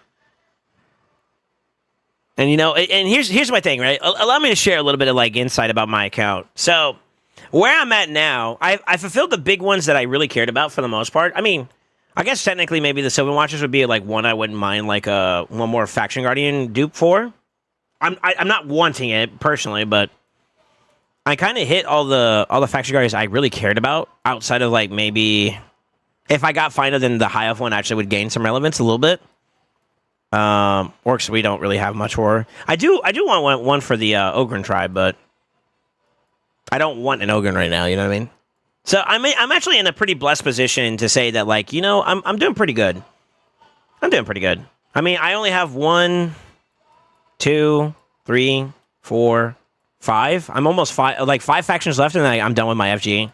And, you know, and here's my thing, right? Allow me to share a little bit of, like, insight about my account. So, where I'm at now, I fulfilled the big ones that I really cared about for the most part. I mean, I guess technically maybe the Sylvan Watchers would be, like, one I wouldn't mind, like, one more Faction Guardian dupe for. I'm not wanting it, personally, but I kind of hit all the Faction Guardians I really cared about, outside of, like, maybe... If I got finer, then the high elf one actually would gain some relevance a little bit. Orcs we don't really have much for. I do want one for the Ogren tribe, but I don't want an Ogren right now, you know what I mean? So I'm actually in a pretty blessed position to say that, like, you know, I'm doing pretty good. I mean, I only have 1, 2, 3, 4, 5. I'm almost 5, like 5 factions left, and then I'm done with my FG.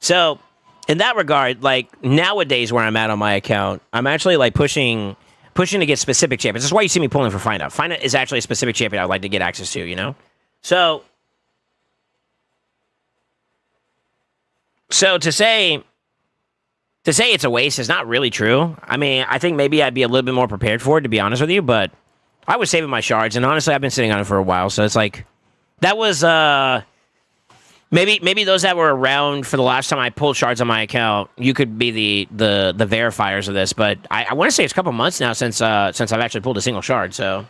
So, in that regard, like, nowadays where I'm at on my account, I'm actually, like, pushing to get specific champions. That's why you see me pulling for Find Out. Find Out is actually a specific champion I'd like to get access to, you know? So to say it's a waste is not really true. I mean, I think maybe I'd be a little bit more prepared for it, to be honest with you, but I was saving my shards, and honestly, I've been sitting on it for a while, so it's like that was maybe those that were around for the last time I pulled shards on my account, you could be the verifiers of this, but I want to say it's a couple months now since I've actually pulled a single shard, so.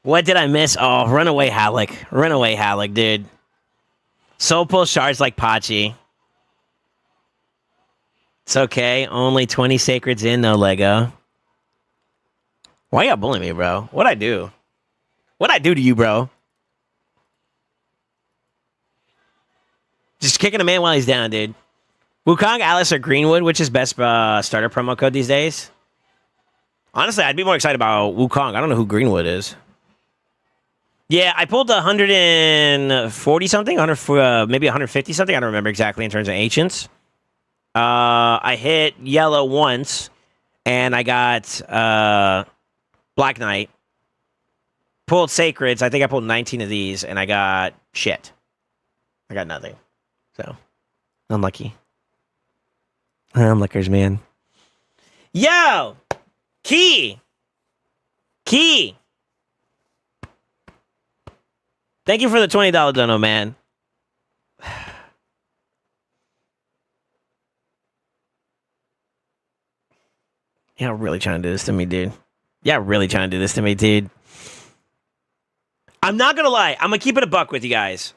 What did I miss? Oh, Runaway Halleck. Runaway Halleck, dude. Soul pull shards like Pachi. It's okay. Only 20 sacreds in, no Lego. Why y'all bullying me, bro? What'd I do? What'd I do to you, bro? Just kicking a man while he's down, dude. Wukong, Alice, or Greenwood, which is best starter promo code these days? Honestly, I'd be more excited about Wukong. I don't know who Greenwood is. Yeah, I pulled 140 something, maybe 150 something. I don't remember exactly in terms of ancients. I hit yellow once, and I got Black Knight. Pulled sacreds. I think I pulled 19 of these, and I got shit. I got nothing. So, unlucky. Unluckers, man. Yo! Key! Thank you for the $20 dono, man. Y'all really trying to do this to me, dude. Y'all really trying to do this to me, dude. I'm not gonna lie. I'm gonna keep it a buck with you guys.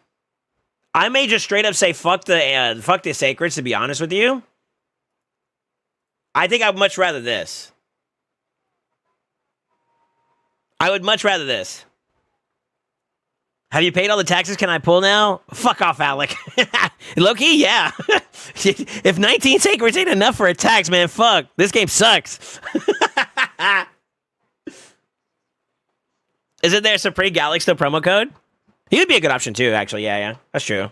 I may just straight up say fuck the sacreds, to be honest with you. I think I'd much rather this. I would much rather this. Have you paid all the taxes? Can I pull now? Fuck off, Alec. Low-key, yeah. If 19 sacreds ain't enough for a tax, man, fuck. This game sucks. Isn't there a Supreme Galaxy still promo code? He would be a good option, too, actually. Yeah. That's true.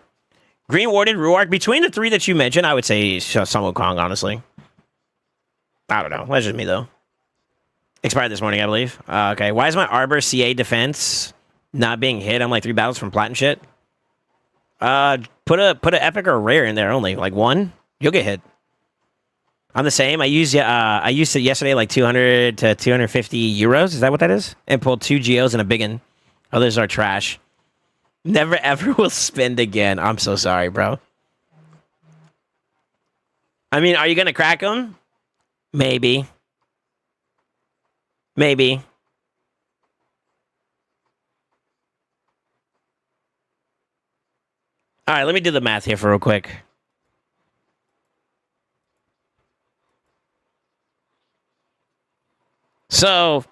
Green Warden, Ruark. Between the three that you mentioned, I would say Sun Wukong, honestly. I don't know. That's just me, though. Expired this morning, I believe. Okay. Why is my Arbor CA defense not being hit? I'm like 3 battles from plat and shit. Put an epic or a rare in there only. Like 1. You'll get hit. I'm the same. I used it yesterday like 200 to 250 euros. Is that what that is? And pulled 2 geos and a big one. Others are trash. Never ever will spend again. I'm so sorry, bro. I mean, are you gonna crack them? Maybe. Maybe. All right, let me do the math here for real quick. So,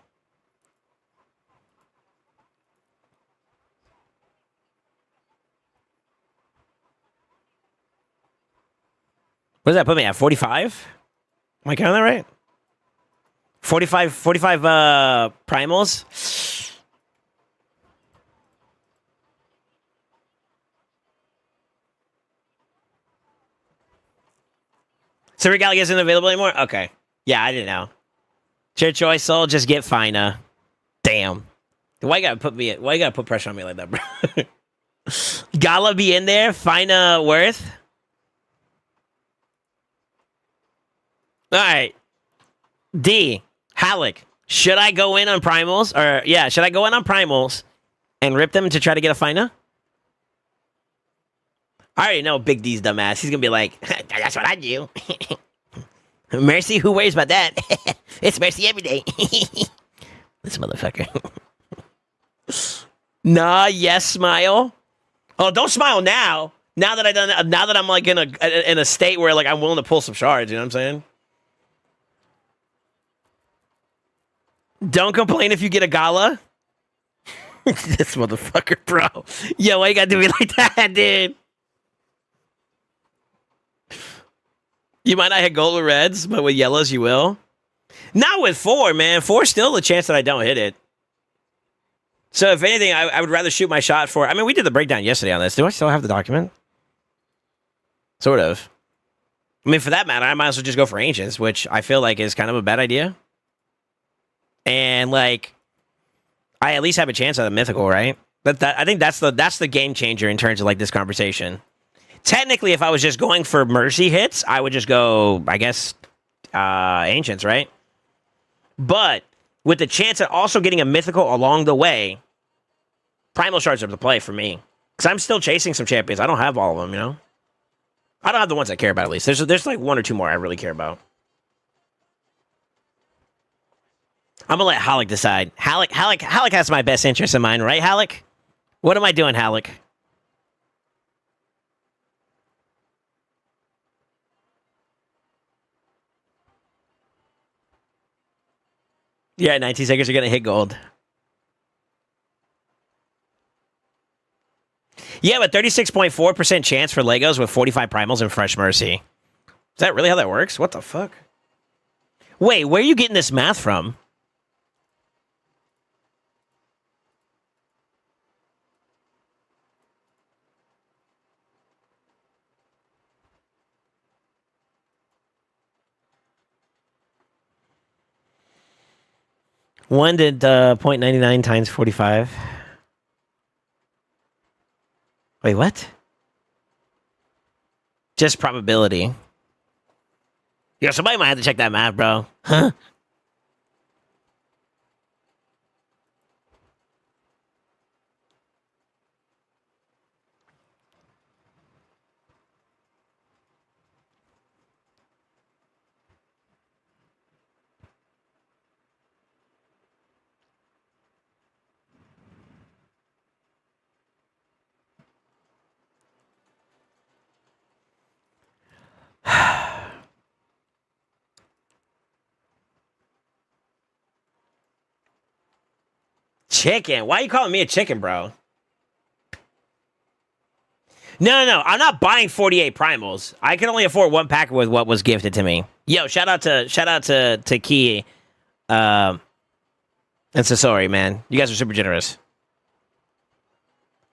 what does that put me at? 45? Am I counting that right? 45 primals. Silver Galaxy isn't available anymore? Okay. Yeah, I didn't know. It's your choice, Soul. Just get Fina. Damn. Why you gotta put pressure on me like that, bro? Gala be in there? Fina worth? Alright. D. Halleck. Should I go in on primals? Or, yeah, should I go in on primals and rip them to try to get a Fina? I already know Big D's dumbass. He's gonna be like, that's what I do. Mercy, who worries about that? It's Mercy every day. This motherfucker. Nah, yes, smile. Oh, don't smile now. Now that I'm like in a state where like I'm willing to pull some shards, you know what I'm saying? Don't complain if you get a gala. This motherfucker, bro. Yo, why you gotta do me like that, dude? You might not hit gold with reds, but with yellows you will. Not with 4, man. 4's still a chance that I don't hit it. So if anything, I would rather shoot my shot for... I mean, we did the breakdown yesterday on this. Do I still have the document? Sort of. I mean, for that matter, I might as well just go for Ancients, which I feel like is kind of a bad idea. And, like, I at least have a chance at a Mythical, right? I think that's the game changer in terms of, like, this conversation. Technically, if I was just going for mercy hits, I would just go, I guess, ancients, right? But with the chance of also getting a mythical along the way, primal shards are the play for me. Because I'm still chasing some champions. I don't have all of them, you know? I don't have the ones I care about, at least. There's like one or two more I really care about. I'm gonna let Halleck decide. Halleck has my best interest in mind, right, Halleck? What am I doing, Halleck? Yeah, 19 seconds are gonna hit gold. Yeah, but 36.4% chance for Legos with 45 primals and fresh mercy. Is that really how that works? What the fuck? Wait, where are you getting this math from? One did 0.99 times 45. Wait, what? Just probability. Yeah, somebody might have to check that math, bro. Huh? Chicken? Why are you calling me a chicken, bro? No. I'm not buying 48 primals. I can only afford one pack with what was gifted to me. Yo, shout out to Key, and Sasori, man. You guys are super generous.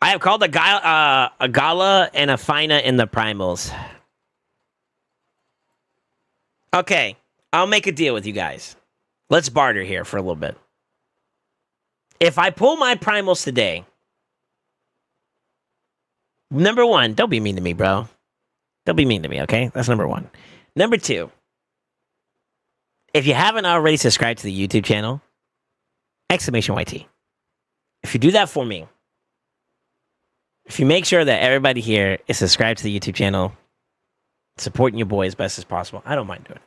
I have called a Gala and a Fina in the primals. Okay, I'll make a deal with you guys. Let's barter here for a little bit. If I pull my primals today, number one, don't be mean to me, bro. Don't be mean to me, okay? That's number one. Number two, if you haven't already subscribed to the YouTube channel, exclamation YT. If you do that for me, if you make sure that everybody here is subscribed to the YouTube channel, supporting your boy as best as possible, I don't mind doing it.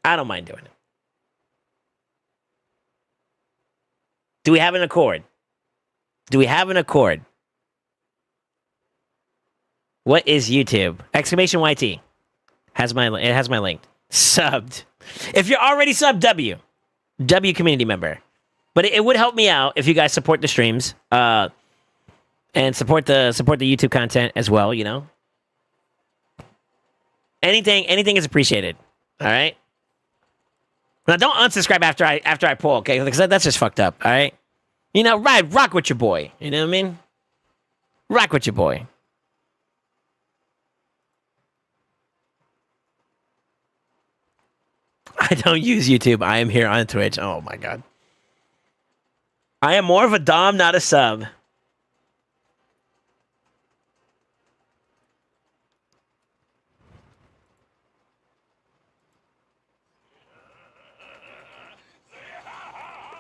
I don't mind doing it. Do we have an accord? Do we have an accord? What is YouTube? Exclamation YT. It has my link. Subbed. If you're already subbed, W community member. But it would help me out if you guys support the streams, and support the YouTube content as well. You know, anything is appreciated. All right. Now don't unsubscribe after I pull, okay? Because that's just fucked up. All right. You know, rock with your boy. You know what I mean? Rock with your boy. I don't use YouTube. I am here on Twitch. Oh my god. I am more of a dom, not a sub.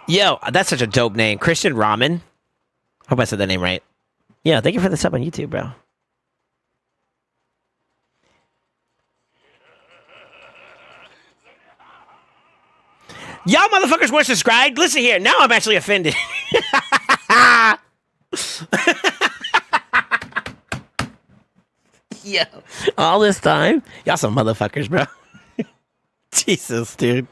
Yo, that's such a dope name. Christian Ramen. Hope I said that name right. Yeah, thank you for the sub on YouTube, bro. Y'all motherfuckers weren't subscribed? Listen here, now I'm actually offended. Yo, all this time? Y'all some motherfuckers, bro. Jesus, dude.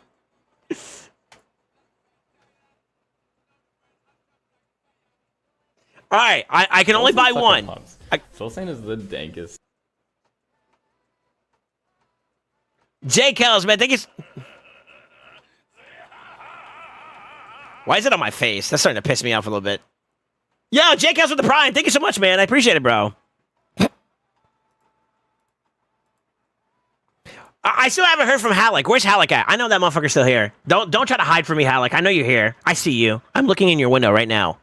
Alright, I can only buy one. SoulSaint is the dankest. Jay Kells, man, thank you. Why is it on my face? That's starting to piss me off a little bit. Yo, Jay Kells with the Prime. Thank you so much, man. I appreciate it, bro. I still haven't heard from Halleck. Where's Halleck at? I know that motherfucker's still here. Don't try to hide from me, Halleck. I know you're here. I see you. I'm looking in your window right now.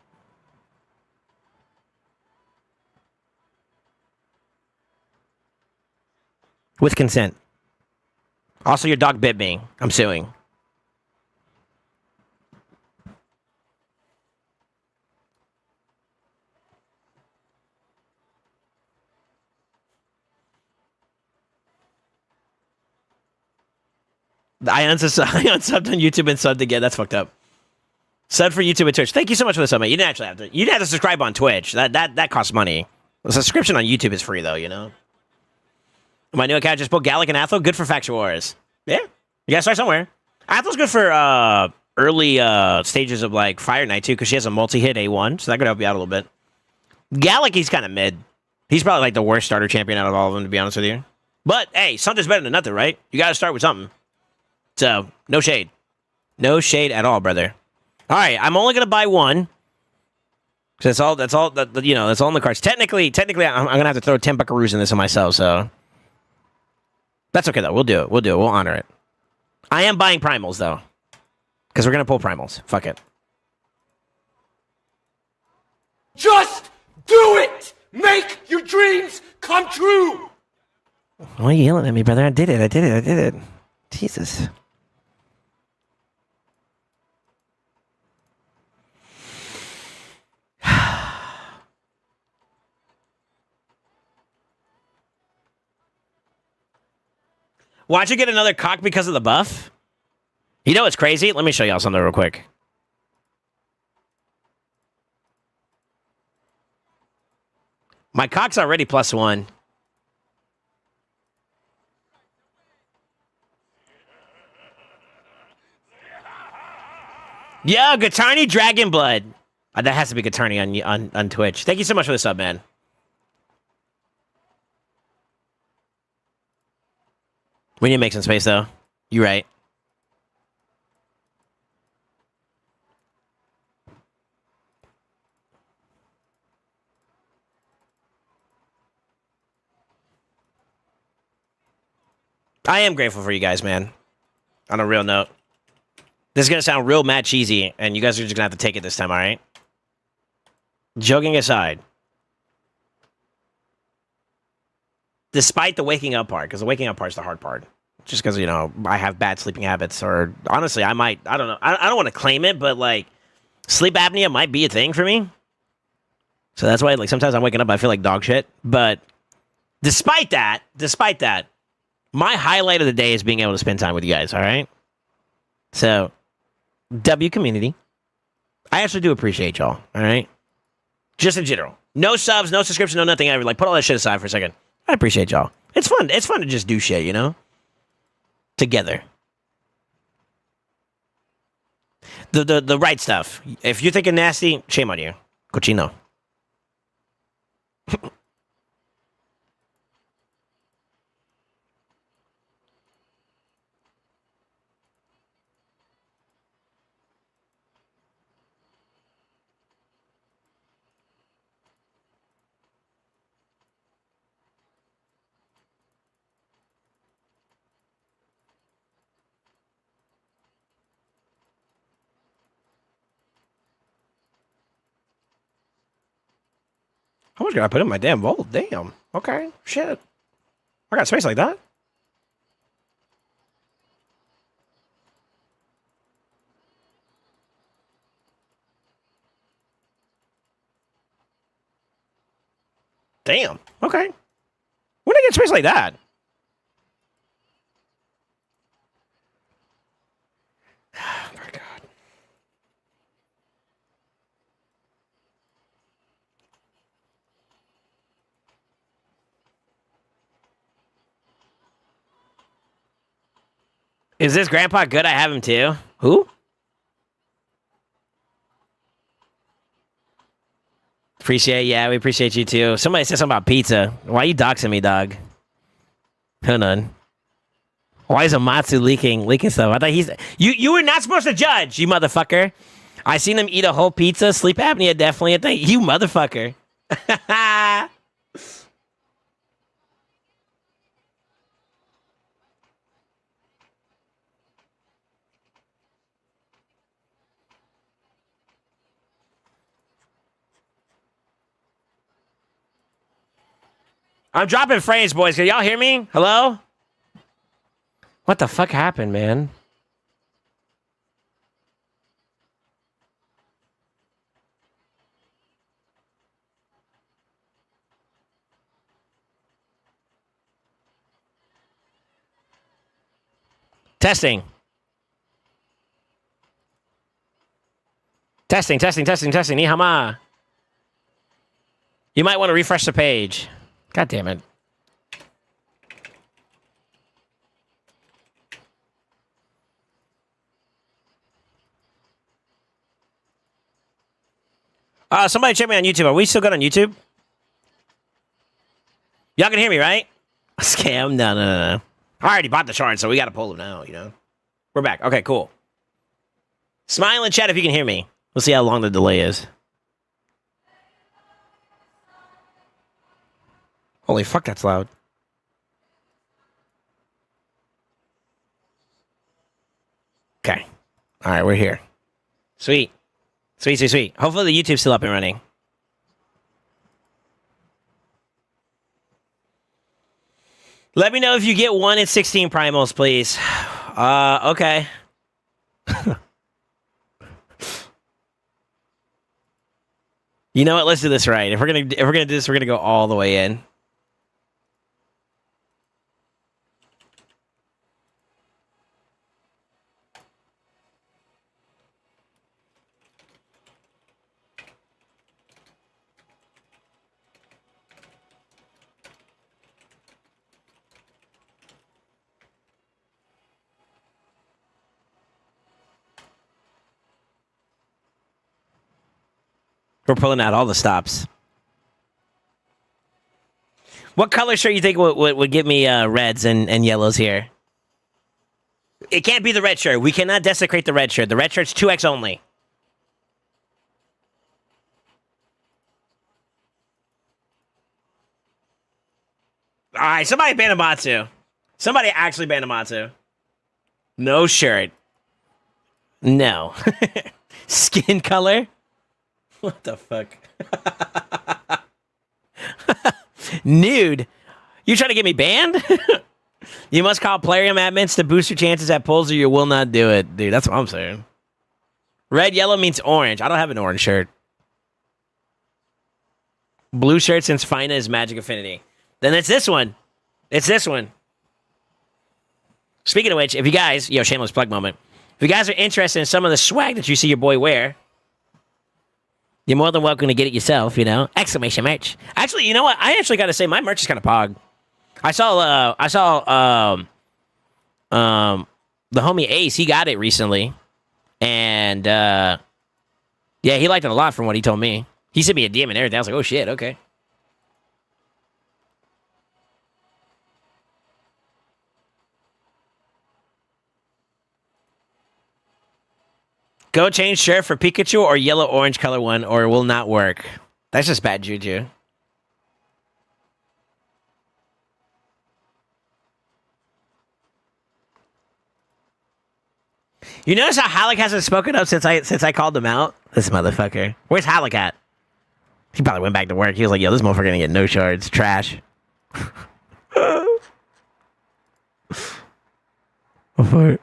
With consent. Also, your dog bit me. I'm suing. I unsubbed on YouTube and subbed again. That's fucked up. Sub for YouTube and Twitch. Thank you so much for the sub, mate. You didn't actually have to. You didn't have to subscribe on Twitch. That costs money. The subscription on YouTube is free though. You know. My new account just booked Gallic and Athel. Good for Faction Wars. Yeah, you gotta start somewhere. Athel's good for early stages of like Fire Knight too, because she has a multi-hit A1, so that could help you out a little bit. Gallic, he's kind of mid. He's probably like the worst starter champion out of all of them, to be honest with you. But hey, something's better than nothing, right? You gotta start with something. So no shade, no shade at all, brother. All right, I'm only gonna buy one. Cause that's all you know. That's all in the cards. Technically, I'm gonna have to throw 10 buckaroos in this on myself. So that's okay though. We'll do it. We'll honor it. I am buying primals though, because we're gonna pull primals. Fuck it. Just do it! Make your dreams come true! Why are you yelling at me, brother? I did it. Jesus. Why'd you get another cock because of the buff? You know what's crazy? Let me show y'all something real quick. My cock's already +1. Yo, Gatarni Dragon Blood. That has to be Gatarni on Twitch. Thank you so much for the sub, man. We need to make some space, though. You're right. I am grateful for you guys, man. On a real note. This is going to sound real mad cheesy, and you guys are just going to have to take it this time, all right? Joking aside. Despite the waking up part, because the waking up part's the hard part. Just because, you know, I have bad sleeping habits, or honestly, I don't know. I don't want to claim it, but, like, sleep apnea might be a thing for me. So that's why, like, sometimes I'm waking up, I feel like dog shit. But despite that, my highlight of the day is being able to spend time with you guys, all right? So, W community. I actually do appreciate y'all, all right? Just in general. No subs, no subscription, no nothing ever. Like, put all that shit aside for a second. I appreciate y'all. It's fun. It's fun to just do shit, you know? Together. The right stuff. If you're thinking nasty, shame on you. Cochino. How much can I put in my damn vault? Damn. Okay. Shit. I got space like that. Damn. Okay. When did I get space like that? Oh my God. Is this grandpa good? I have him too. Who? Appreciate, yeah, we appreciate you too. Somebody said something about pizza. Why are you doxing me, dog? Hold on. Why is Amatsu leaking stuff? I thought you were not supposed to judge, you motherfucker. I seen him eat a whole pizza. Sleep apnea definitely a thing. You motherfucker. I'm dropping frames, boys. Can y'all hear me? Hello? What the fuck happened, man? Testing. Testing. Ni hama. You might want to refresh the page. God damn it. Somebody check me on YouTube. Are we still good on YouTube? Y'all can hear me, right? Scam? No. I already bought the shard, so we got to pull them now, you know? We're back. Okay, cool. Smile in chat if you can hear me. We'll see how long the delay is. Holy fuck, that's loud. Okay. All right, we're here. Sweet. Sweet. Hopefully the YouTube's still up and running. Let me know if you get 1 in 16 primals, please. Okay. You know what? Let's do this right. If we're gonna do this, we're gonna go all the way in. We're pulling out all the stops. What color shirt you think would give me reds and yellows here? It can't be the red shirt. We cannot desecrate the red shirt. The red shirt's 2X only. All right, somebody ban Amatsu. Somebody actually ban Amatsu. No shirt. No. Skin color? What the fuck? Nude? You trying to get me banned? You must call Plarium admins to boost your chances at pulls or you will not do it. Dude, that's what I'm saying. Red, yellow means orange. I don't have an orange shirt. Blue shirt since Fina is Magic Affinity. Then it's this one. It's this one. Speaking of which, if you guys... Yo, shameless plug moment. If you guys are interested in some of the swag that you see your boy wear... You're more than welcome to get it yourself, you know? Exclamation merch. Actually, you know what? I actually got to say, my merch is kind of pog. I saw the homie Ace, he got it recently. And, yeah, he liked it a lot from what he told me. He sent me a DM and everything. I was like, oh, shit, okay. Go change shirt for Pikachu or yellow-orange color one, or it will not work. That's just bad juju. You notice how Halleck hasn't spoken up since I called him out? This motherfucker. Where's Halleck at? He probably went back to work. He was like, yo, this motherfucker gonna get no shards. Trash. What?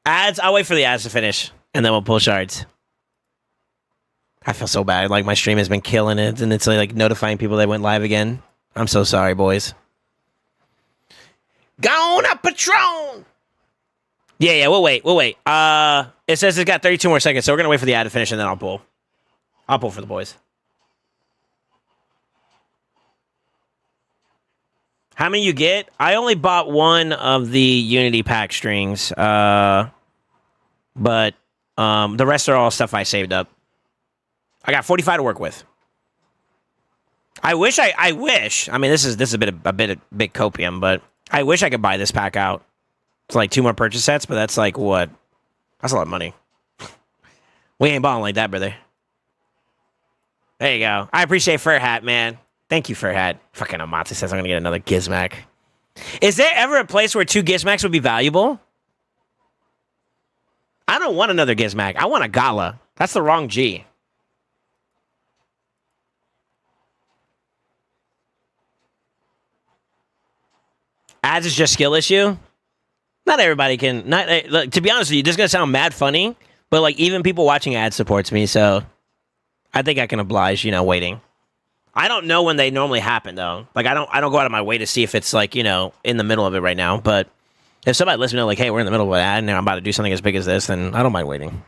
Ads, I'll wait for the ads to finish, and then we'll pull shards. I feel so bad. Like, my stream has been killing it, and it's like notifying people that went live again. I'm so sorry, boys. Gone up, Patron! Yeah, we'll wait. It says it's got 32 more seconds, so we're going to wait for the ad to finish, and then I'll pull. I'll pull for the boys. How many you get? I only bought one of the Unity pack strings, but the rest are all stuff I saved up. I got 45 to work with. I wish. I mean, this is a bit of big copium, but I wish I could buy this pack out. It's like 2 more purchase sets, but that's like what? That's a lot of money. We ain't balling like that, brother. There you go. I appreciate Fur Hat, man. Thank you, Fur Hat. Fucking Amatsu says I'm gonna get another Gizmac. Is there ever a place where 2 Gizmacs would be valuable? I don't want another Gizmac. I want a Gala. That's the wrong G. Ads is just skill issue. Not everybody can. Not look, to be honest with you, this is gonna sound mad funny, but like even people watching ads supports me, so I think I can oblige. Waiting. I don't know when they normally happen though. Like I don't go out of my way to see if it's like in the middle of it right now. But if somebody lets me know like, hey, we're in the middle of an ad and I'm about to do something as big as this, then I don't mind waiting.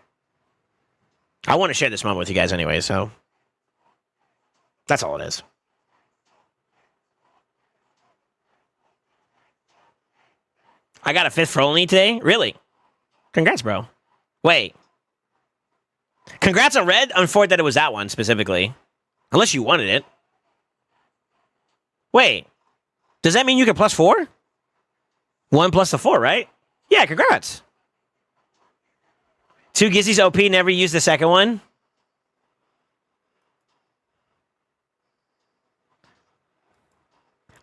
I want to share this moment with you guys anyway, so that's all it is. I got a 5th for only today? Really? Congrats, bro. Wait. Congrats on Red. I'm for that it was that one specifically. Unless you wanted it. Wait. Does that mean you get +4? 1 plus the 4, right? Yeah, congrats. 2 Gizzy's OP, never used the second one.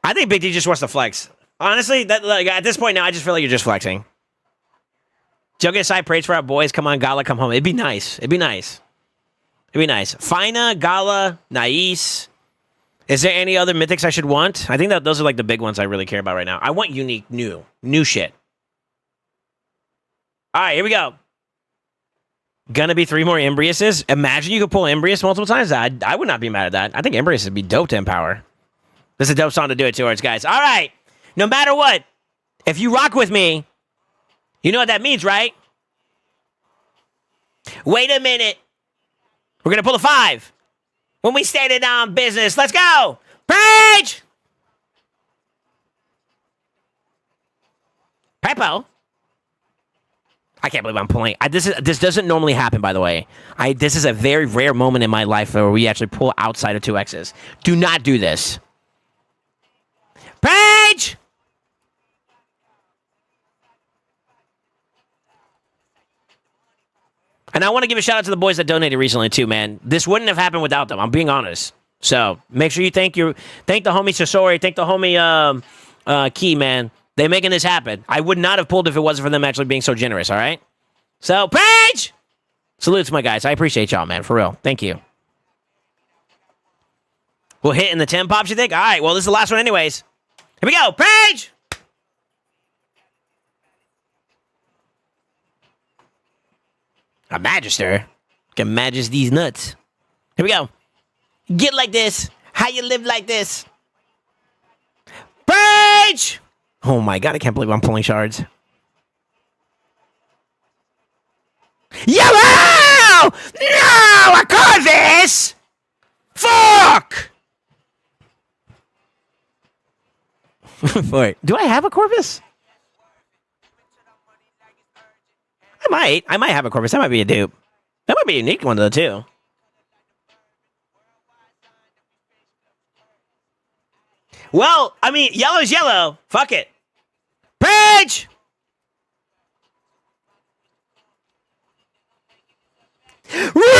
I think Big D just wants to flex. Honestly, at this point now, I just feel like you're just flexing. Joke aside, praise for our boys. Come on, Gala, come home. It'd be nice. Fina, Gala, Nais. Is there any other mythics I should want? I think that those are like the big ones I really care about right now. I want unique, new shit. All right, here we go. Gonna be 3 more Embriuses. Imagine you could pull Embrius multiple times. I would not be mad at that. I think Embrius would be dope to empower. This is a dope song to do it towards, guys. All right. No matter what, if you rock with me, you know what that means, right? Wait a minute. We're going to pull a 5. When we stated on business, let's go. Page! Pepo. I can't believe I'm pulling. This doesn't normally happen, by the way. This is a very rare moment in my life where we actually pull outside of 2Xs. Do not do this. Page! And I want to give a shout out to the boys that donated recently too, man. This wouldn't have happened without them. I'm being honest. So make sure you thank the homie Sasori, thank the homie Key, man. They making this happen. I would not have pulled if it wasn't for them actually being so generous. All right. So Paige, salutes my guys. I appreciate y'all, man. For real. Thank you. We'll hit in the 10 pops. You think? All right. Well, this is the last one, anyways. Here we go, Paige. A Magister can magis these nuts. Here we go. Get like this. How you live like this? Page! Oh my god, I can't believe I'm pulling shards. Yellow! No! A Corvus! Fuck! Wait, do I have a Corvus? I might have a Corvus. That might be a dupe. That might be a unique one, though, too. Well, I mean, yellow's yellow. Fuck it. Page! Theodosha!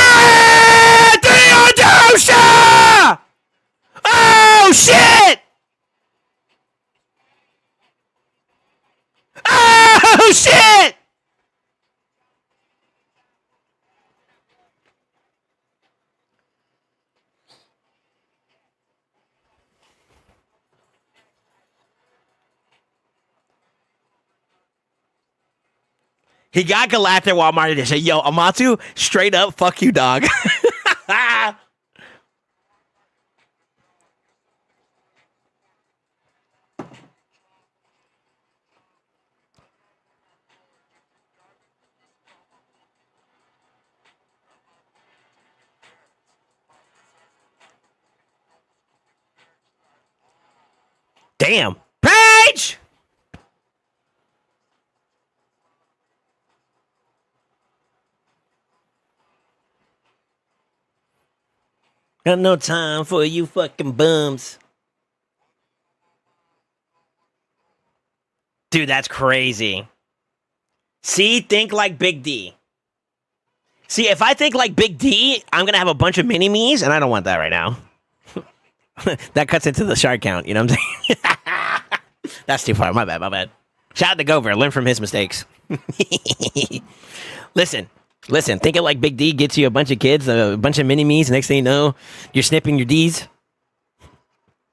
Oh, shit! Oh, shit! He got Galactic while Marty did say, yo, Amatu, straight up, fuck you, dog. Damn. Page! Got no time for you fucking bums. Dude, that's crazy. See, think like Big D. See, if I think like Big D, I'm going to have a bunch of mini-me's, and I don't want that right now. That cuts into the shark count, you know what I'm saying? That's too far. My bad. Shout out to Gover. Learn from his mistakes. Listen, thinking like Big D gets you a bunch of kids, a bunch of mini-me's. Next thing you know, you're snipping your D's.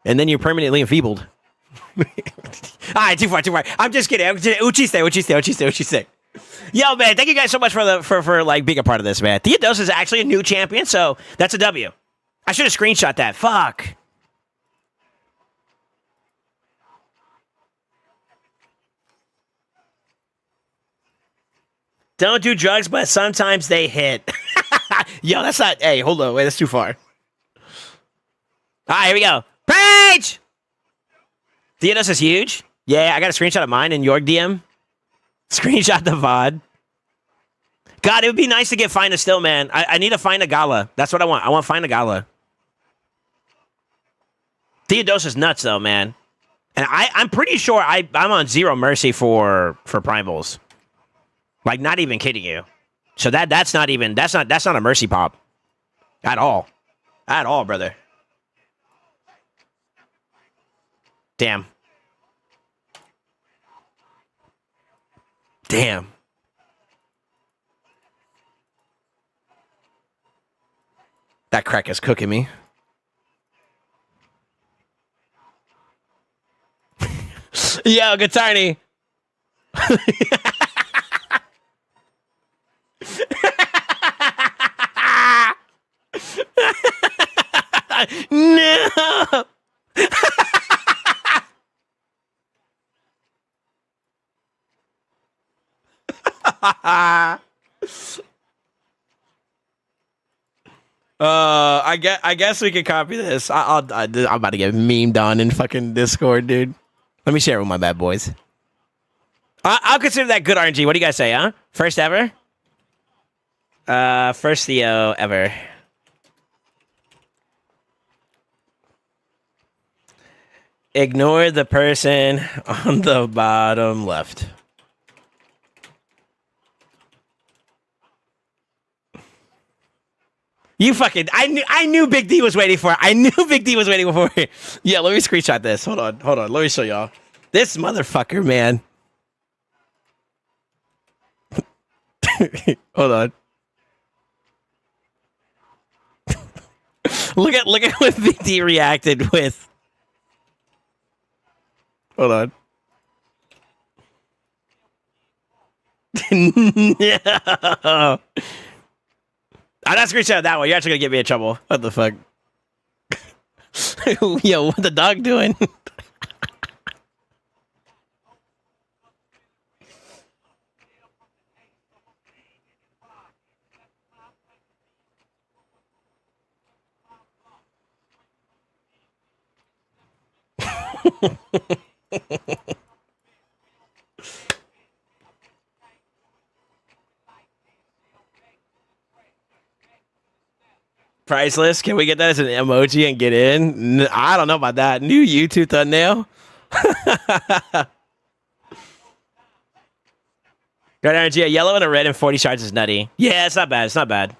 And then you're permanently enfeebled. All right, too far, too far. I'm just kidding. Uchiste. Yo, man, thank you guys so much for like being a part of this, man. Theodos is actually a new champion, so that's a W. I should have screenshot that. Fuck. Don't do drugs, but sometimes they hit. Yo, that's not. Hey, hold on. Wait, that's too far. All right, here we go. Page! Theodos is huge. Yeah, I got a screenshot of mine in your DM. Screenshot the VOD. God, it would be nice to get Find a Still, man. I need to find a gala. That's what I want. I want to find a gala. Theodos is nuts, though, man. And I'm pretty sure I'm on zero mercy for primals. Like, not even kidding you. So that's not a mercy pop. At all. At all, brother. Damn. Damn. That crack is cooking me. Yo, Guitarny. No. I guess we can copy this. I'm about to get memed on in fucking Discord, dude. Let me share it with my bad boys. I'll consider that good RNG. What do you guys say, huh? First ever? First Theo ever. Ignore the person on the bottom left. You fucking, I knew Big D was waiting for it. I knew Big D was waiting for it. Yeah, let me screenshot this. Hold on. Let me show y'all. This motherfucker, man. Hold on. Look at what Big D reacted with. Hold on. No. I'm not screenshotting that one. You're actually gonna get me in trouble. What the fuck? Yo, what the dog doing? Priceless. Can we get that as an emoji and get in? I don't know about that. New YouTube thumbnail. Red energy, a yellow and a red and 40 shards is nutty. Yeah, it's not bad. It's not bad.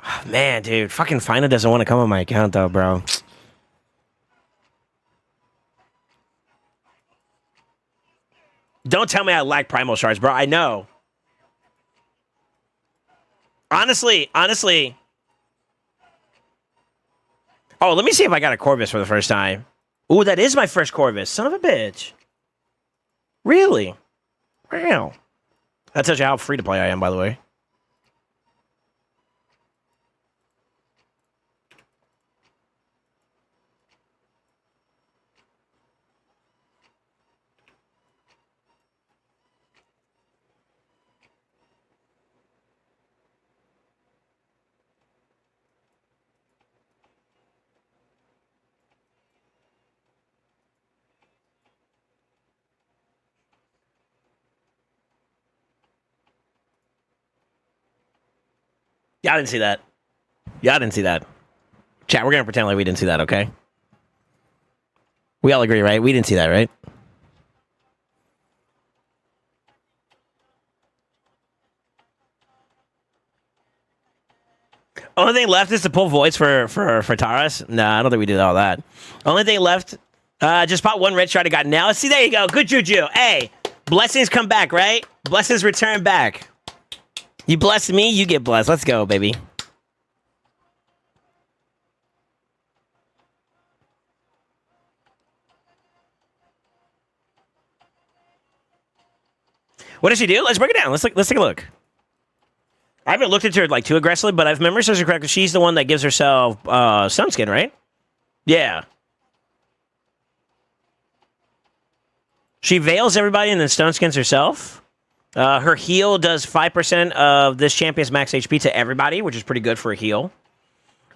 Oh, man, dude. Fucking Final doesn't want to come on my account, though, bro. Don't tell me I lack primal shards, bro. I know. Honestly. Oh, let me see if I got a Corvus for the first time. Ooh, that is my first Corvus. Son of a bitch. Really? Wow. That tells you how free to play I am, by the way. Y'all didn't see that. Y'all didn't see that. Chat, we're going to pretend like we didn't see that, okay? We all agree, right? We didn't see that, right? Only thing left is to pull voids for Taras. Nah, I don't think we did all that. Only thing left, just pop one red shard. I got now. See, there you go. Good juju. Hey, blessings come back, right? Blessings return back. You bless me, you get blessed. Let's go, baby. What does she do? Let's break it down. Let's take a look. I haven't looked into her like too aggressively, but if memory serves her correctly, she's the one that gives herself sun skin, right? Yeah. She veils everybody and then stone skins herself. Her heal does 5% of this champion's max HP to everybody, which is pretty good for a heal.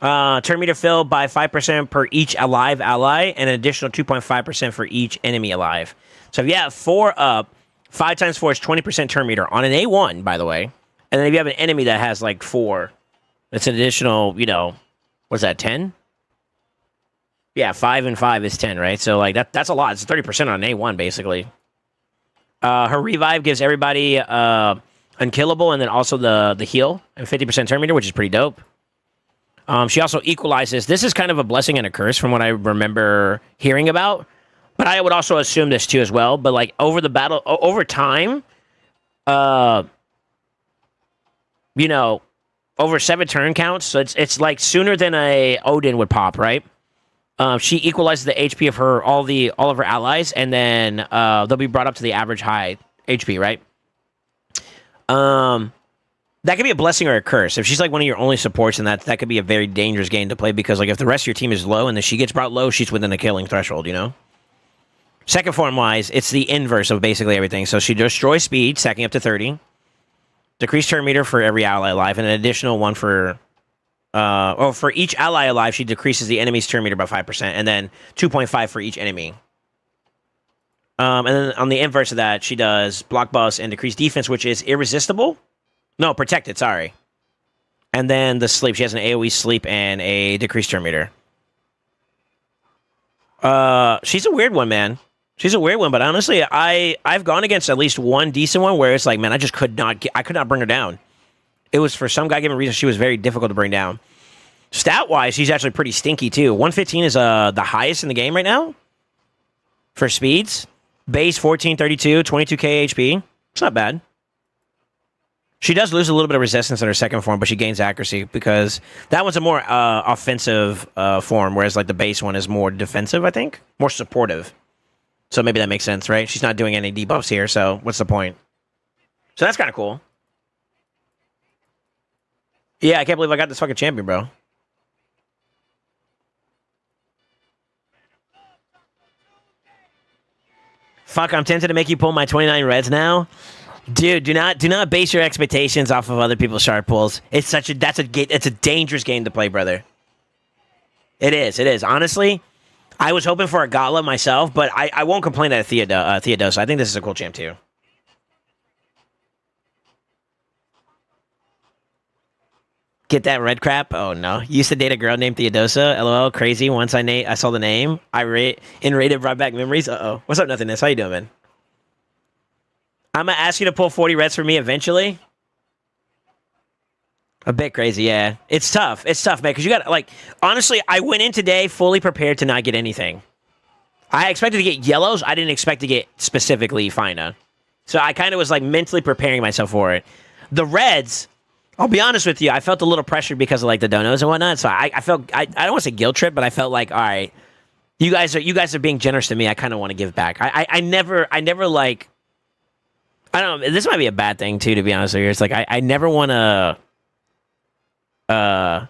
Turn meter filled by 5% per each alive ally, and an additional 2.5% for each enemy alive. So if you have 4 up, 5 times 4 is 20% turn meter on an A1, by the way. And then if you have an enemy that has like 4, it's an additional, you know, what's that, 10? Yeah, 5 and 5 is 10, right? So like that's a lot. It's 30% on an A1, basically. Her revive gives everybody unkillable and then also the heal and 50% turn meter, which is pretty dope. She also equalizes. This is kind of a blessing and a curse from what I remember hearing about. But I would also assume this too as well. But like over the battle, over time, you know, over 7 turn counts. So it's like sooner than a Odin would pop, right? She equalizes the HP of all of her allies, and then they'll be brought up to the average high HP, right? That could be a blessing or a curse. If she's like one of your only supports, and that could be a very dangerous game to play, because like if the rest of your team is low and then she gets brought low, she's within the killing threshold, you know? Second form wise, it's the inverse of basically everything. So she destroys speed, stacking up to 30. Decrease turn meter for every ally alive, and an additional one for for each ally alive, she decreases the enemy's turn meter by 5%, and then 2.5 for each enemy. And then on the inverse of that, she does block buffs and decrease defense, which is irresistible. No, protected, sorry. And then the sleep. She has an AoE sleep and a decreased turn meter. She's a weird one, man. She's a weird one, but honestly, I've gone against at least one decent one where it's like, man, I could not bring her down. It was for some goddamn reason she was very difficult to bring down. Stat-wise, she's actually pretty stinky, too. 115 is the highest in the game right now for speeds. Base 1432, 22k HP. It's not bad. She does lose a little bit of resistance in her second form, but she gains accuracy because that one's a more offensive form, whereas like the base one is more defensive, I think. More supportive. So maybe that makes sense, right? She's not doing any debuffs here, so what's the point? So that's kind of cool. Yeah, I can't believe I got this fucking champion, bro. Fuck, I'm tempted to make you pull my 29 reds now. Dude, do not base your expectations off of other people's shard pulls. It's a dangerous game to play, brother. It is. Honestly, I was hoping for a Gala myself, but I won't complain at Theodosa. I think this is a cool champ too. Get that red crap? Oh no. Used to date a girl named Theodosa. LOL, crazy. Once I saw the name, enrated, brought back memories. Uh-oh. What's up, Nothingness? How you doing, man? I'm gonna ask you to pull 40 reds for me eventually. A bit crazy, yeah. It's tough, man, because you got, like, honestly, I went in today fully prepared to not get anything. I expected to get yellows. I didn't expect to get specifically Fina. So I kind of was, like, mentally preparing myself for it. The reds, I'll be honest with you, I felt a little pressured because of, like, the donos and whatnot. So I felt, I don't want to say guilt trip, but I felt like, all right, you guys are being generous to me. I kind of want to give back. I never, like, I don't know, this might be a bad thing, too, to be honest with you. It's like, I never want to have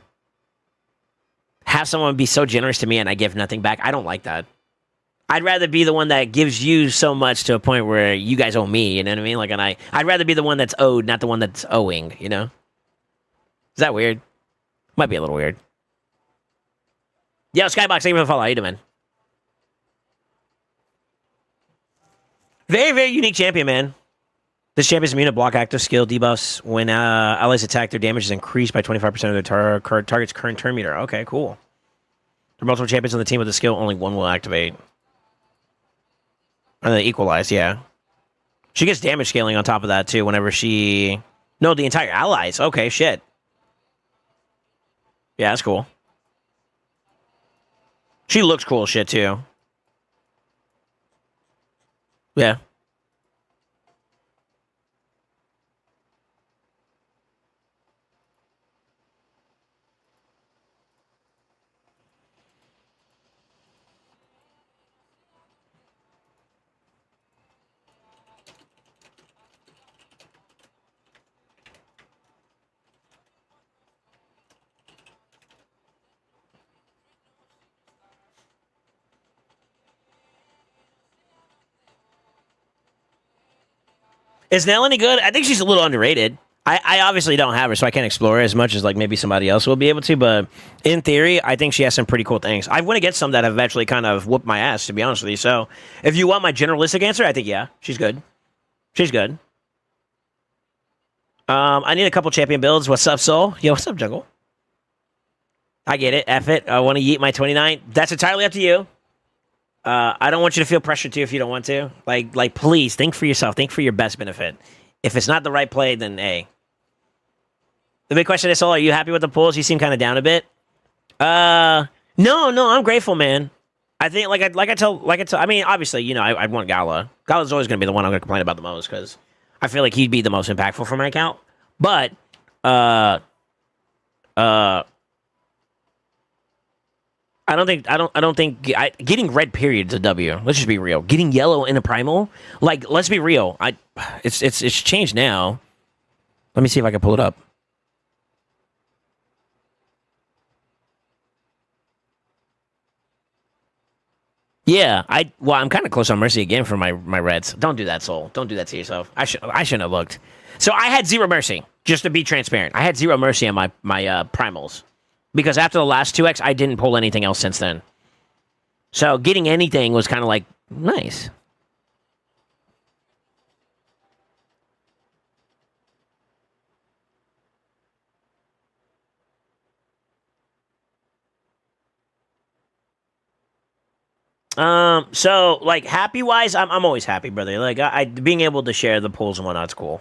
someone be so generous to me and I give nothing back. I don't like that. I'd rather be the one that gives you so much to a point where you guys owe me, you know what I mean? Like, and I'd rather be the one that's owed, not the one that's owing, you know? Is that weird? Might be a little weird. Yo, Skybox, thank you for the follow. How you doing, man? Very, very unique champion, man. This champion's immune to block active skill debuffs. When allies attack, their damage is increased by 25% of their target's current turn meter. Okay, cool. There are multiple champions on the team with the skill. Only one will activate. And then equalize, yeah. She gets damage scaling on top of that, too, whenever she... No, the entire allies. Okay, shit. Yeah, that's cool. She looks cool as shit, too. Yeah. Is Nell any good? I think she's a little underrated. I obviously don't have her, so I can't explore her as much as like maybe somebody else will be able to. But in theory, I think she has some pretty cool things. I've went against some that have actually kind of whooped my ass, to be honest with you. So if you want my generalistic answer, I think yeah, she's good. She's good. I need a couple champion builds. What's up, Soul? Yo, what's up, Jungle? I get it. F it. I want to yeet my 29. That's entirely up to you. I don't want you to feel pressured to if you don't want to. Like, please think for yourself. Think for your best benefit. If it's not the right play, then A. The big question is, Soul, are you happy with the pulls? You seem kind of down a bit. No, I'm grateful, man. I think, I mean, obviously, you know, I want Gala. Gala's always going to be the one I'm going to complain about the most because I feel like he'd be the most impactful for my account. But, I don't think getting red period is a W. Let's just be real. Getting yellow in a primal, like, let's be real. It's changed now. Let me see if I can pull it up. Yeah, I'm kind of close on Mercy again for my reds. Don't do that, Soul. Don't do that to yourself. I shouldn't have looked. So I had 0 Mercy, just to be transparent. I had 0 Mercy on my primals. Because after the last 2x, I didn't pull anything else since then. So getting anything was kind of like, nice. So like happy wise, I'm always happy, brother. Like I being able to share the pulls and whatnot's cool.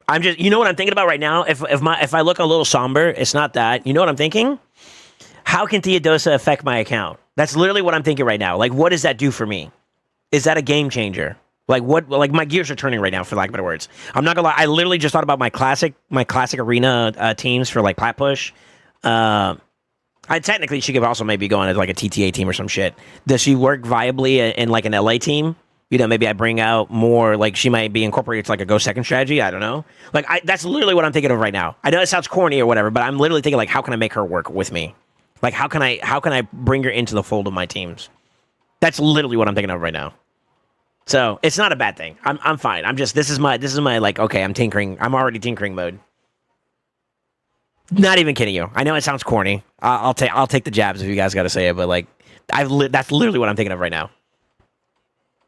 I'm just, you know what I'm thinking about right now? If I look a little somber, it's not that. You know what I'm thinking? How can Theodosa affect my account? That's literally what I'm thinking right now. Like, what does that do for me? Is that a game changer? Like what? Like my gears are turning right now, for lack of better words. I'm not gonna lie. I literally just thought about my classic arena teams for like plat push. She could also maybe go on as like a TTA team or some shit. Does she work viably in like an LA team? You know, maybe I bring out more, like she might be incorporated to like a go second strategy. I don't know. Like that's literally what I'm thinking of right now. I know it sounds corny or whatever, but I'm literally thinking like, how can I make her work with me? Like how can I bring her into the fold of my teams? That's literally what I'm thinking of right now. So it's not a bad thing. I'm fine. I'm just, this is my like, okay, I'm tinkering. I'm already tinkering mode. Not even kidding you. I know it sounds corny. I'll take the jabs if you guys got to say it, but like, that's literally what I'm thinking of right now.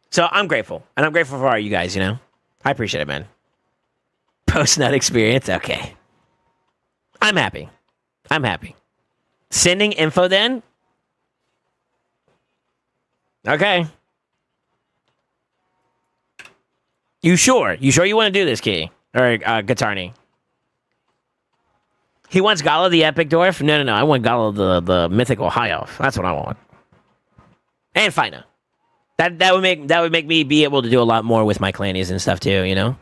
So I'm grateful, and I'm grateful for all you guys. You know, I appreciate it, man. Post nut experience. Okay, I'm happy. I'm happy. Sending info then. Okay. You sure? You sure you want to do this, Key or Gatarni? He wants Gala the Epic Dwarf? No. I want Gala the Mythical High Elf. That's what I want. And Fina. That would make me be able to do a lot more with my clannies and stuff too, you know?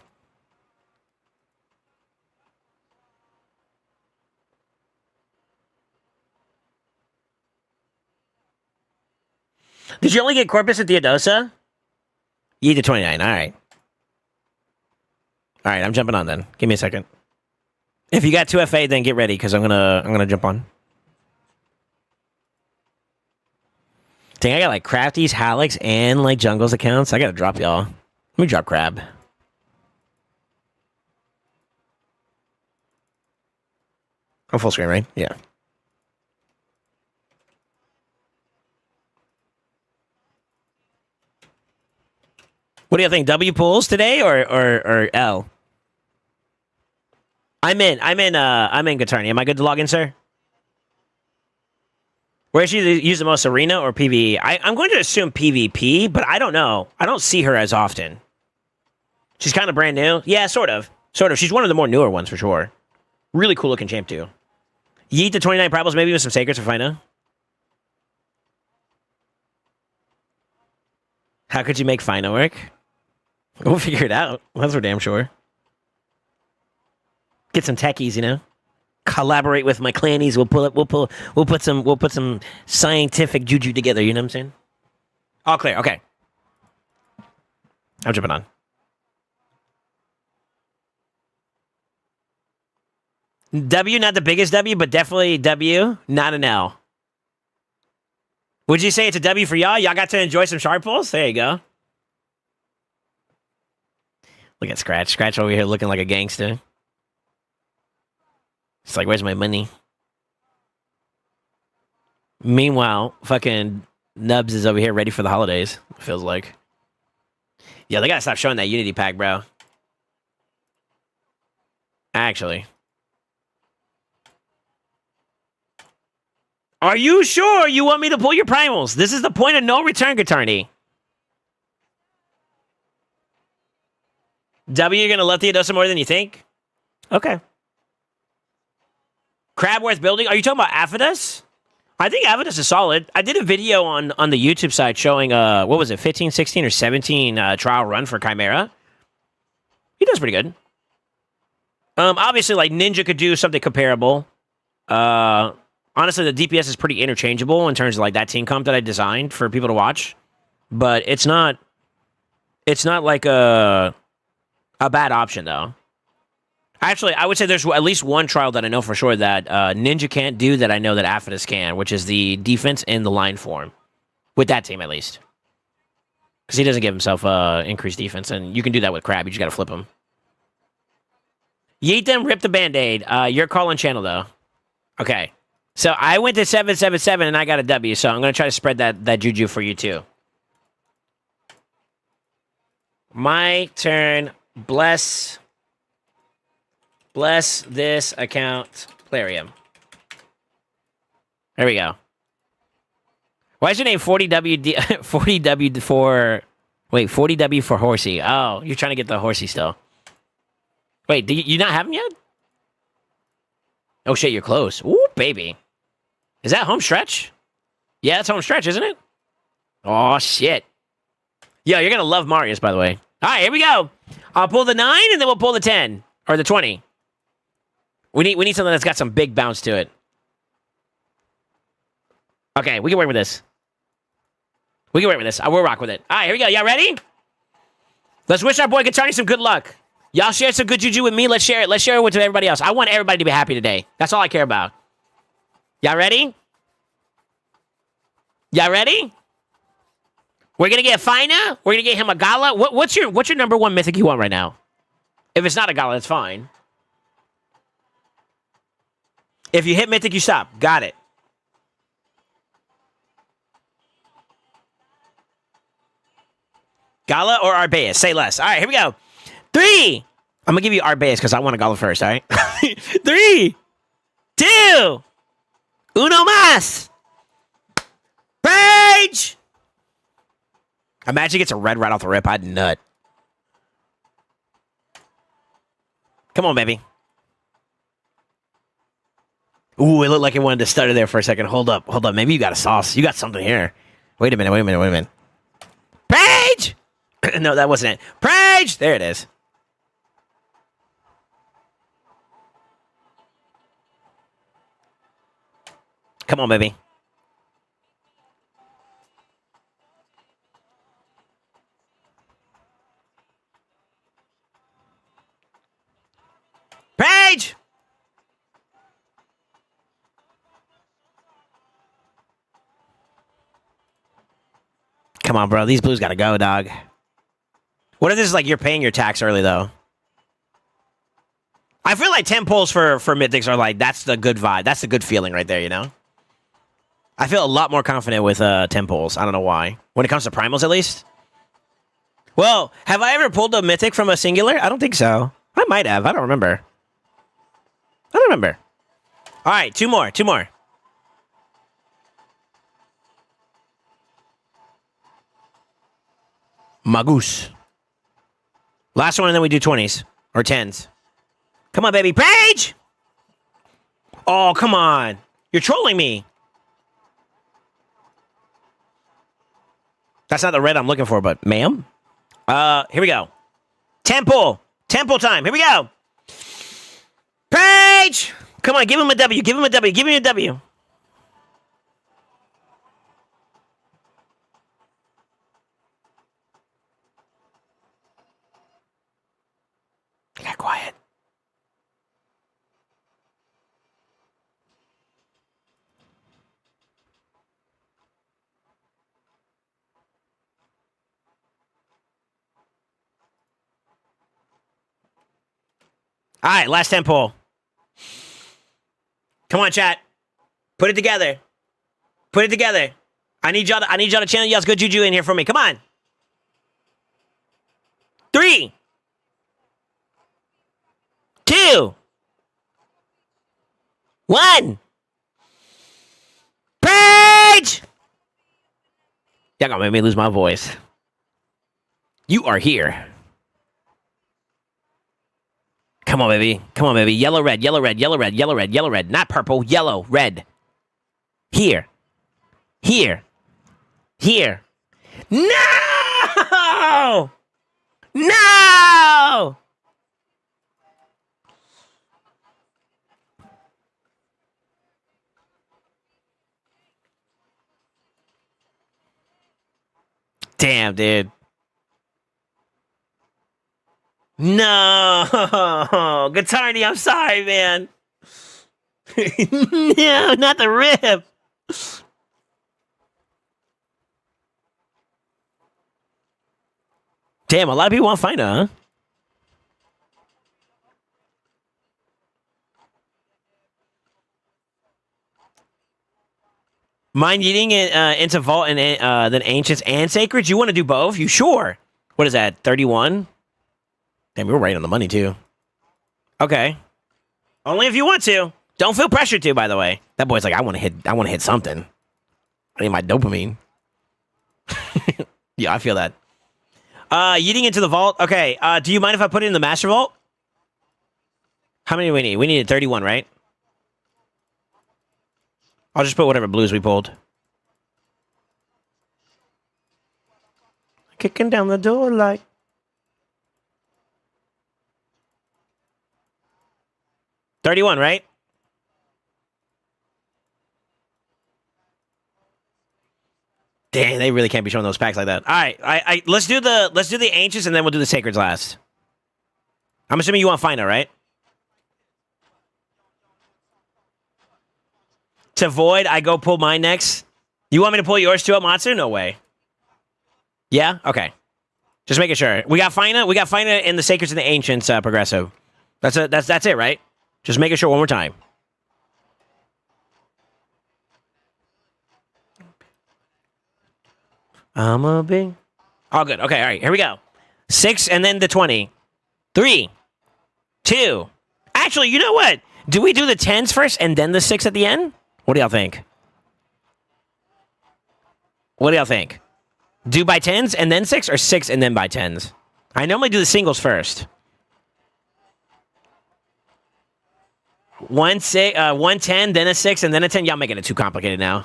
Did you only get Corpus at Theodosa? You eat the 29, alright. Alright, I'm jumping on then. Give me a second. If you got 2FA, then get ready, because I'm gonna jump on. Dang, I got like Crafty's, Halleck's, and like Jungle's accounts. I gotta drop y'all. Let me drop Crab. I'm full screen, right? Yeah. What do you think? W pulls today or L? I'm in Gatarni. Am I good to log in, sir? Where she use the most, arena or PvE? I'm going to assume PvP, but I don't know. I don't see her as often. She's kind of brand new. Yeah, sort of. She's one of the more newer ones for sure. Really cool looking champ too. Yeet the 29 Problems, maybe with some Sacreds for Fina. How could you make Fina work? We'll figure it out. That's for damn sure. Get some techies, you know. Collaborate with my clannies. We'll put some scientific juju together. You know what I'm saying? All clear. Okay. I'm jumping on. W, not the biggest W, but definitely W, not an L. Would you say it's a W for y'all? Y'all got to enjoy some sharp pulls? There you go. Look at Scratch. Scratch over here looking like a gangster. It's like, where's my money? Meanwhile, fucking Nubs is over here ready for the holidays, it feels like. Yeah, they gotta stop showing that Unity pack, bro. Actually. Are you sure you want me to pull your primals? This is the point of no return, Guitarny. W, you're gonna love Theodosa more than you think? Okay. Crab worth building? Are you talking about Aphodus? I think Aphodus is solid. I did a video on the YouTube side showing, what was it, 15, 16, or 17 trial run for Chimera. He does pretty good. Obviously, like, Ninja could do something comparable. Honestly, the DPS is pretty interchangeable in terms of, like, that team comp that I designed for people to watch. But it's not like a bad option, though. Actually, I would say there's at least one trial that I know for sure that Ninja can't do that I know that Aphodus can, which is the defense in the line form. With that team, at least. Because he doesn't give himself increased defense, and you can do that with Crab. You just got to flip him. Yeet them, rip the Band-Aid. You're calling channel, though. Okay. So I went to 777, and I got a W, so I'm going to try to spread that juju for you, too. My turn. Bless this account, Plarium. There we go. Why is your name 40W 40W for... Wait, 40W for Horsey. Oh, you're trying to get the Horsey still. Wait, do you not have him yet? Oh, shit, you're close. Ooh, baby. Is that home stretch? Yeah, that's home stretch, isn't it? Oh, shit. Yo, you're going to love Marius, by the way. All right, here we go. I'll pull the 9, and then we'll pull the 10. Or the 20. We need something that's got some big bounce to it. Okay, we can work with this. We can work with this. I will rock with it. All right, here we go. Y'all ready? Let's wish our boy Guitarny some good luck. Y'all share some good juju with me. Let's share it. Let's share it with everybody else. I want everybody to be happy today. That's all I care about. Y'all ready? Y'all ready? We're gonna get Fina. We're gonna get him a Gala. What's your number one mythic you want right now? If it's not a Gala, that's fine. If you hit mythic, you stop. Got it. Gala or Arbaeus? Say less. All right, here we go. 3. I'm going to give you Arbaeus because I want a Gala first, all right? 3, 2, uno más. Page! Imagine he gets a red right off the rip. I'd nut. Come on, baby. Ooh, it looked like it wanted to stutter there for a second. Hold up. Maybe you got a sauce. You got something here. Wait a minute. Page! No, that wasn't it. Page! There it is. Come on, baby. Page! Come on, bro. These blues gotta go, dog. What if this is like you're paying your tax early, though? I feel like 10 pulls for mythics are like, that's the good vibe. That's the good feeling right there, you know? I feel a lot more confident with 10 pulls. I don't know why. When it comes to primals, at least. Well, have I ever pulled a mythic from a singular? I don't think so. I might have. I don't remember. All right, two more. Magus. Last one, and then we do 20s. Or 10s. Come on, baby. Page! Oh, come on. You're trolling me. That's not the red I'm looking for, but ma'am? Here we go. Temple time. Here we go. Page! Come on, give him a W. Give me a W. I got quiet. All right, last 10 pull. Come on, chat. Put it together. Put it together. I need y'all to channel y'all's good juju in here for me. Come on. 3, 2, 1. Page! Y'all gonna make me lose my voice. You are here. Come on, baby. Come on, baby. Yellow, red, yellow, red, yellow, red, yellow, red, yellow, red. Not purple. Yellow, red. Here. Here. Here. No! No! Damn, dude. No, Guitarny, I'm sorry, man. No, not the rip. Damn, a lot of people want to find her, huh? Mind eating it into Vault and then Ancients and Sacred? You want to do both? You sure? What is that, 31? Damn, we were right on the money, too. Okay. Only if you want to. Don't feel pressured to, by the way. That boy's like, I want to hit something. I need my dopamine. Yeah, I feel that. Yeeting into the vault. Okay, do you mind if I put it in the Master Vault? How many do we need? We needed 31, right? I'll just put whatever blues we pulled. Kicking down the door like... $31, right? Dang, they really can't be showing those packs like that. All right, let's do the Ancients and then we'll do the Sacreds last. I'm assuming you want Final, right? To Void, I go pull mine next. You want me to pull yours too, Matsu? No way. Yeah? Okay. Just making sure. We got Fina in the Sacreds and the Ancients progressive. That's it, right? Just making sure one more time. I'm a big... All good. Okay, all right. Here we go. 6 and then the 20. 3, 2. Actually, you know what? Do we do the 10s first and then the 6 at the end? What do y'all think? What do y'all think? Do by 10s and then 6 or 6 and then by 10s? I normally do the singles first. 1 10, then a 6, and then a 10. Y'all making it too complicated now.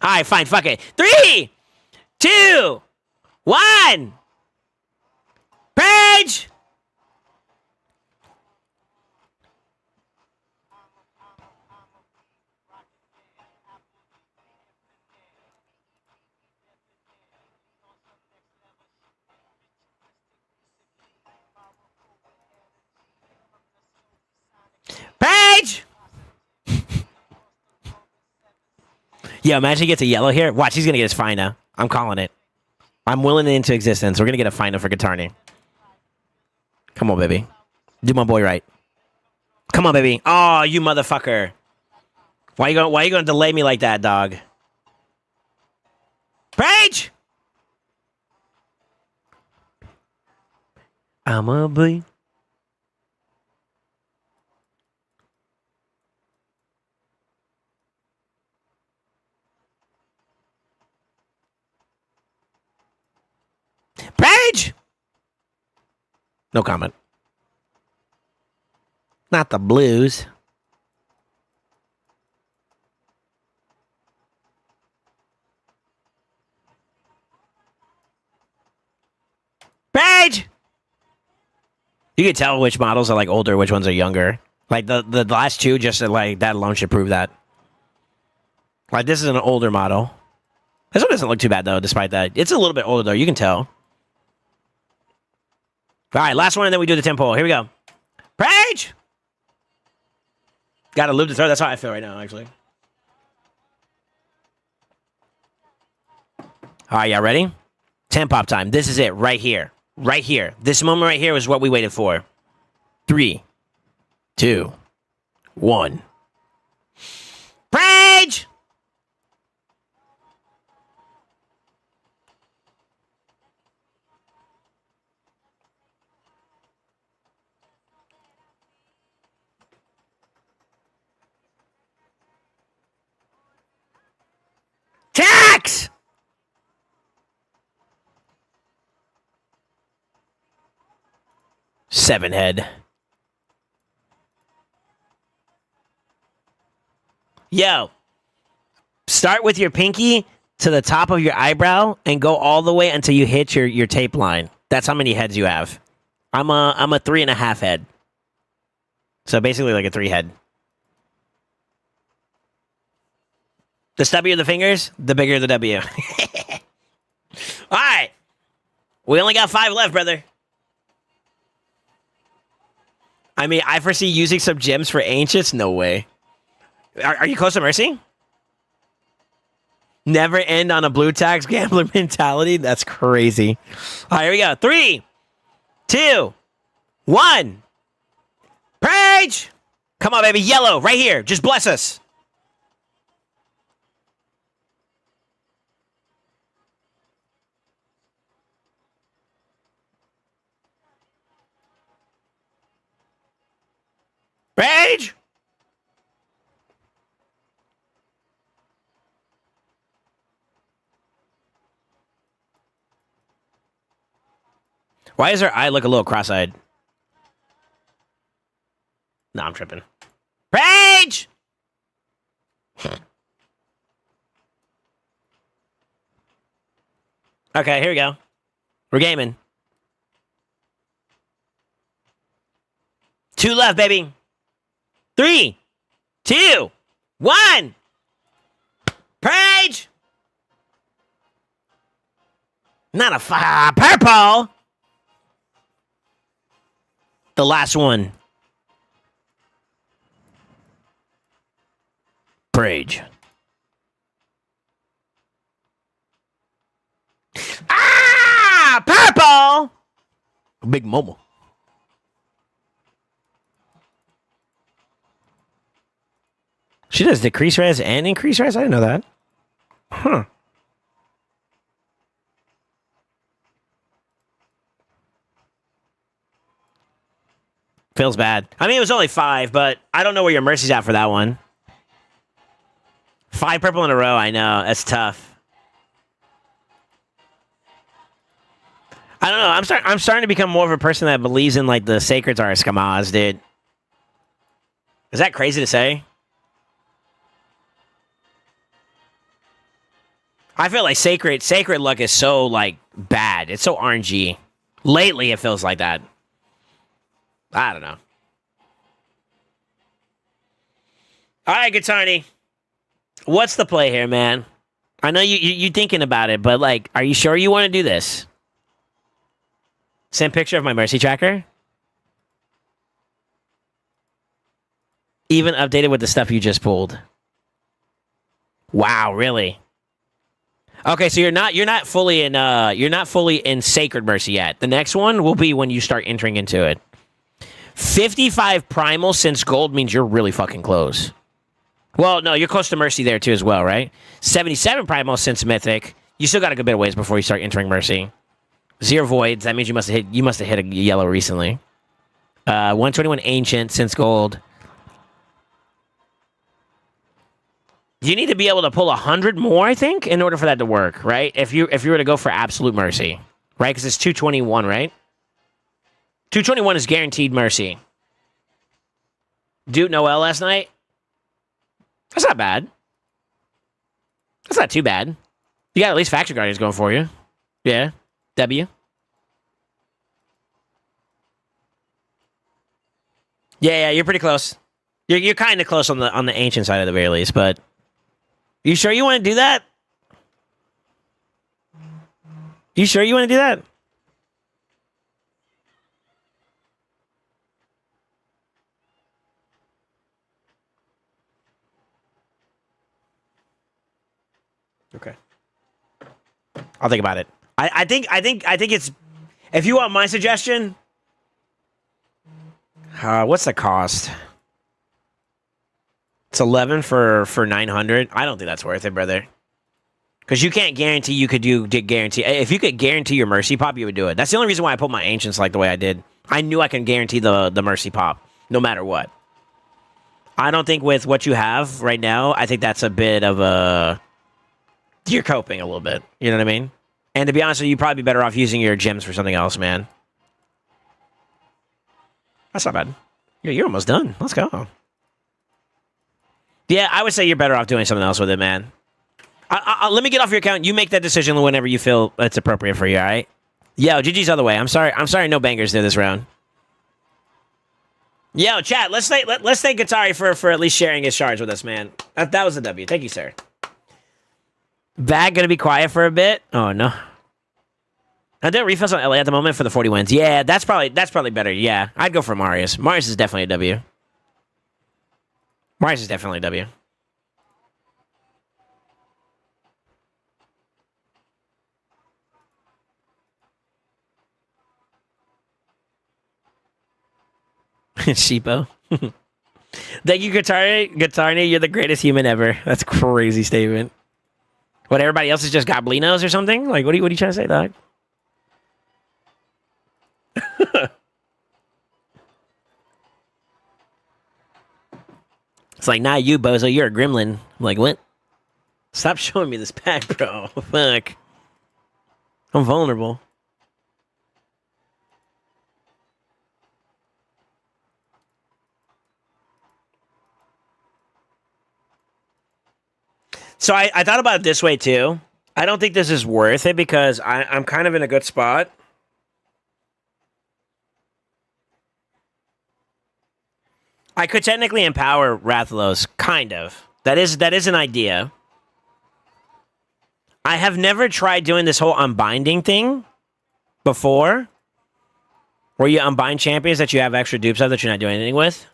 All right, fine. Fuck it. 3, 2, 1. Page! Page! Yeah, imagine he gets a yellow here. Watch, he's going to get his Fina. I'm calling it. I'm willing it into existence. We're going to get a Fina for Guitarny. Come on, baby. Do my boy right. Come on, baby. Oh, you motherfucker. Why you going to delay me like that, dog? Page! I'm a boy. Page! No comment. Not the blues. Page! You can tell which models are like older, which ones are younger. Like the last two, just like that alone should prove that. Like this is an older model. This one doesn't look too bad though, despite that. It's a little bit older though, you can tell. All right, last one, and then we do the 10 pull. Here we go. Page! Got to loop the throat. That's how I feel right now, actually. All right, y'all ready? 10 pop time. This is it right here. Right here. This moment right here is what we waited for. 3, 2, 1. Rage! Tax! Seven head. Yo, start with your pinky to the top of your eyebrow and go all the way until you hit your tape line. That's how many heads you have. I'm a 3.5 head. So basically like a 3 head. The stubbier the fingers, the bigger the W. All right. We only got 5 left, brother. I mean, I foresee using some gems for ancients. No way. Are you close to mercy? Never end on a blue tax gambler mentality. That's crazy. All right, here we go. 3, 2, 1. Page! Come on, baby. Yellow, right here. Just bless us. Rage! Why does her eye look a little cross-eyed? No, I'm tripping. Rage! Okay, here we go. We're gaming. 2 left, baby. 3, 2, 1. Page! Not a purple. The last one. Page. Ah! Purple! Big Momo. She does decrease res and increase res? I didn't know that. Huh. Feels bad. I mean, it was only 5, but I don't know where your mercy's at for that one. 5 purple in a row, I know. That's tough. I don't know. I'm starting to become more of a person that believes in, like, the sacreds are escamas, dude. Is that crazy to say? I feel like sacred luck is so, like, bad. It's so RNG. Lately, it feels like that. I don't know. All right, Guitarni. What's the play here, man? I know you thinking about it, but, like, are you sure you want to do this? Send picture of my mercy tracker. Even updated with the stuff you just pulled. Wow, really? Okay, so you're not fully in Sacred Mercy yet. The next one will be when you start entering into it. 55 primal since gold means you're really fucking close. Well, no, you're close to Mercy there too as well, right? 77 primal since mythic. You still got a good bit of ways before you start entering Mercy. 0 voids. That means you must have hit a yellow recently. 121 ancient since gold. You need to be able to pull 100 more, I think, in order for that to work, right? If you were to go for absolute mercy, right? Because it's 221, right? 221 is guaranteed mercy. Duke Noel last night. That's not bad. That's not too bad. You got at least Faction Guardians going for you. Yeah. W. Yeah, you're pretty close. You're kind of close on the ancient side at the very least, but you sure you want to do that? You sure you want to do that? Okay. I'll think about it. I think it's, if you want my suggestion, What's the cost? It's 11 for 900. I don't think that's worth it, brother. Because you can't guarantee you could guarantee. If you could guarantee your Mercy Pop, you would do it. That's the only reason why I put my Ancients like the way I did. I knew I can guarantee the Mercy Pop, no matter what. I don't think with what you have right now, I think that's a bit of a... You're coping a little bit. You know what I mean? And to be honest with you, you'd probably be better off using your gems for something else, man. That's not bad. Yeah, you're almost done. Let's go. Yeah, I would say you're better off doing something else with it, man. Let me get off your account. You make that decision whenever you feel it's appropriate for you, all right? Yo, GG's other way. I'm sorry no bangers there this round. Yo, chat, let's thank Guitari for at least sharing his shards with us, man. That was a W. Thank you, sir. Bag gonna be quiet for a bit? Oh, no. I did refills on LA at the moment for the 40 wins. Yeah, that's probably better. Yeah, I'd go for Marius. Marius is definitely a W. Marius is definitely a W. Sheepo. Thank you, Guitarni. You're the greatest human ever. That's a crazy statement. What, everybody else is just goblinos or something? Like, what are you trying to say, dog? It's like, nah, you, bozo, you're a gremlin. I'm like, what? Stop showing me this pack, bro. Fuck. I'm vulnerable. So I thought about it this way, too. I don't think this is worth it because I'm kind of in a good spot. I could technically empower Rathalos, kind of. That is an idea. I have never tried doing this whole unbinding thing before, where you unbind champions that you have extra dupes of that you're not doing anything with.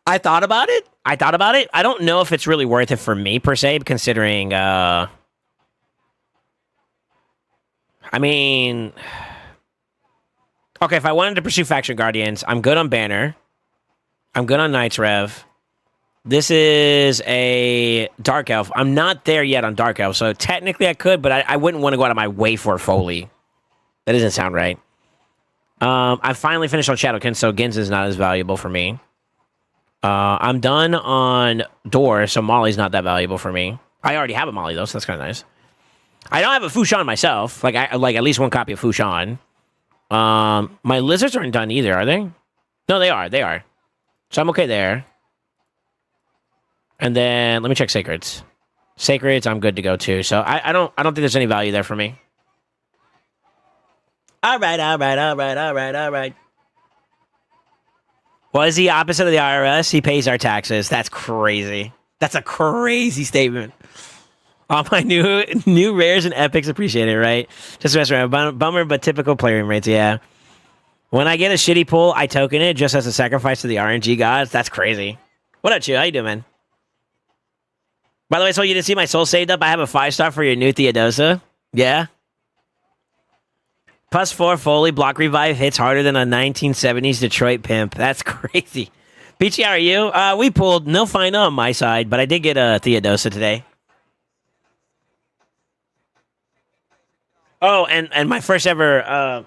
I thought about it. I don't know if it's really worth it for me, per se, considering, I mean... Okay, if I wanted to pursue Faction Guardians, I'm good on Banner. I'm good on Knights Rev. This is a Dark Elf. I'm not there yet on Dark Elf, so technically I could, but I wouldn't want to go out of my way for Foley. That doesn't sound right. I finally finished on Shadowkin, so Gins is not as valuable for me. I'm done on Door, so Molly's not that valuable for me. I already have a Molly, though, so that's kind of nice. I don't have a Fushan myself. Like at least one copy of Fushan. My Lizards aren't done either, are they? No, they are. So I'm okay there. And then, let me check Sacreds. Sacreds, I'm good to go, too. So I don't think there's any value there for me. All right. Well, is he opposite of the IRS? He pays our taxes. That's crazy. That's a crazy statement. All my new rares and epics appreciate it, right? Just mess around. Bummer, but typical playing rates, yeah. When I get a shitty pull, I token it just as a sacrifice to the RNG gods. That's crazy. What up, Chew? How you doing, man? By the way, so you didn't see my soul saved up? I have a 5-star for your new Theodosa. Yeah? +4 Foley block revive hits harder than a 1970s Detroit pimp. That's crazy. Peachy, how are you? We pulled no final on my side, but I did get a Theodosa today. Oh, and my first ever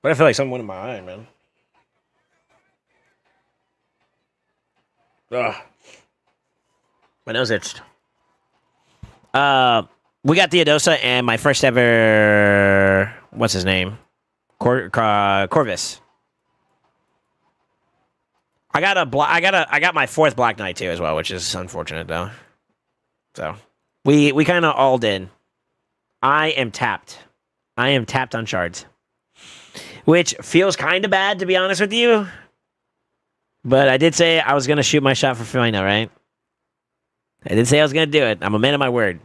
but I feel like something went in my eye, man. Ugh. My nose itched. We got Theodosa and my first ever, what's his name? Corvus. I got my 4th Black Knight too as well, which is unfortunate though. So we kind of all did. I am tapped on shards, which feels kind of bad to be honest with you. But I did say I was gonna shoot my shot for final, right? I did say I was going to do it. I'm a man of my word.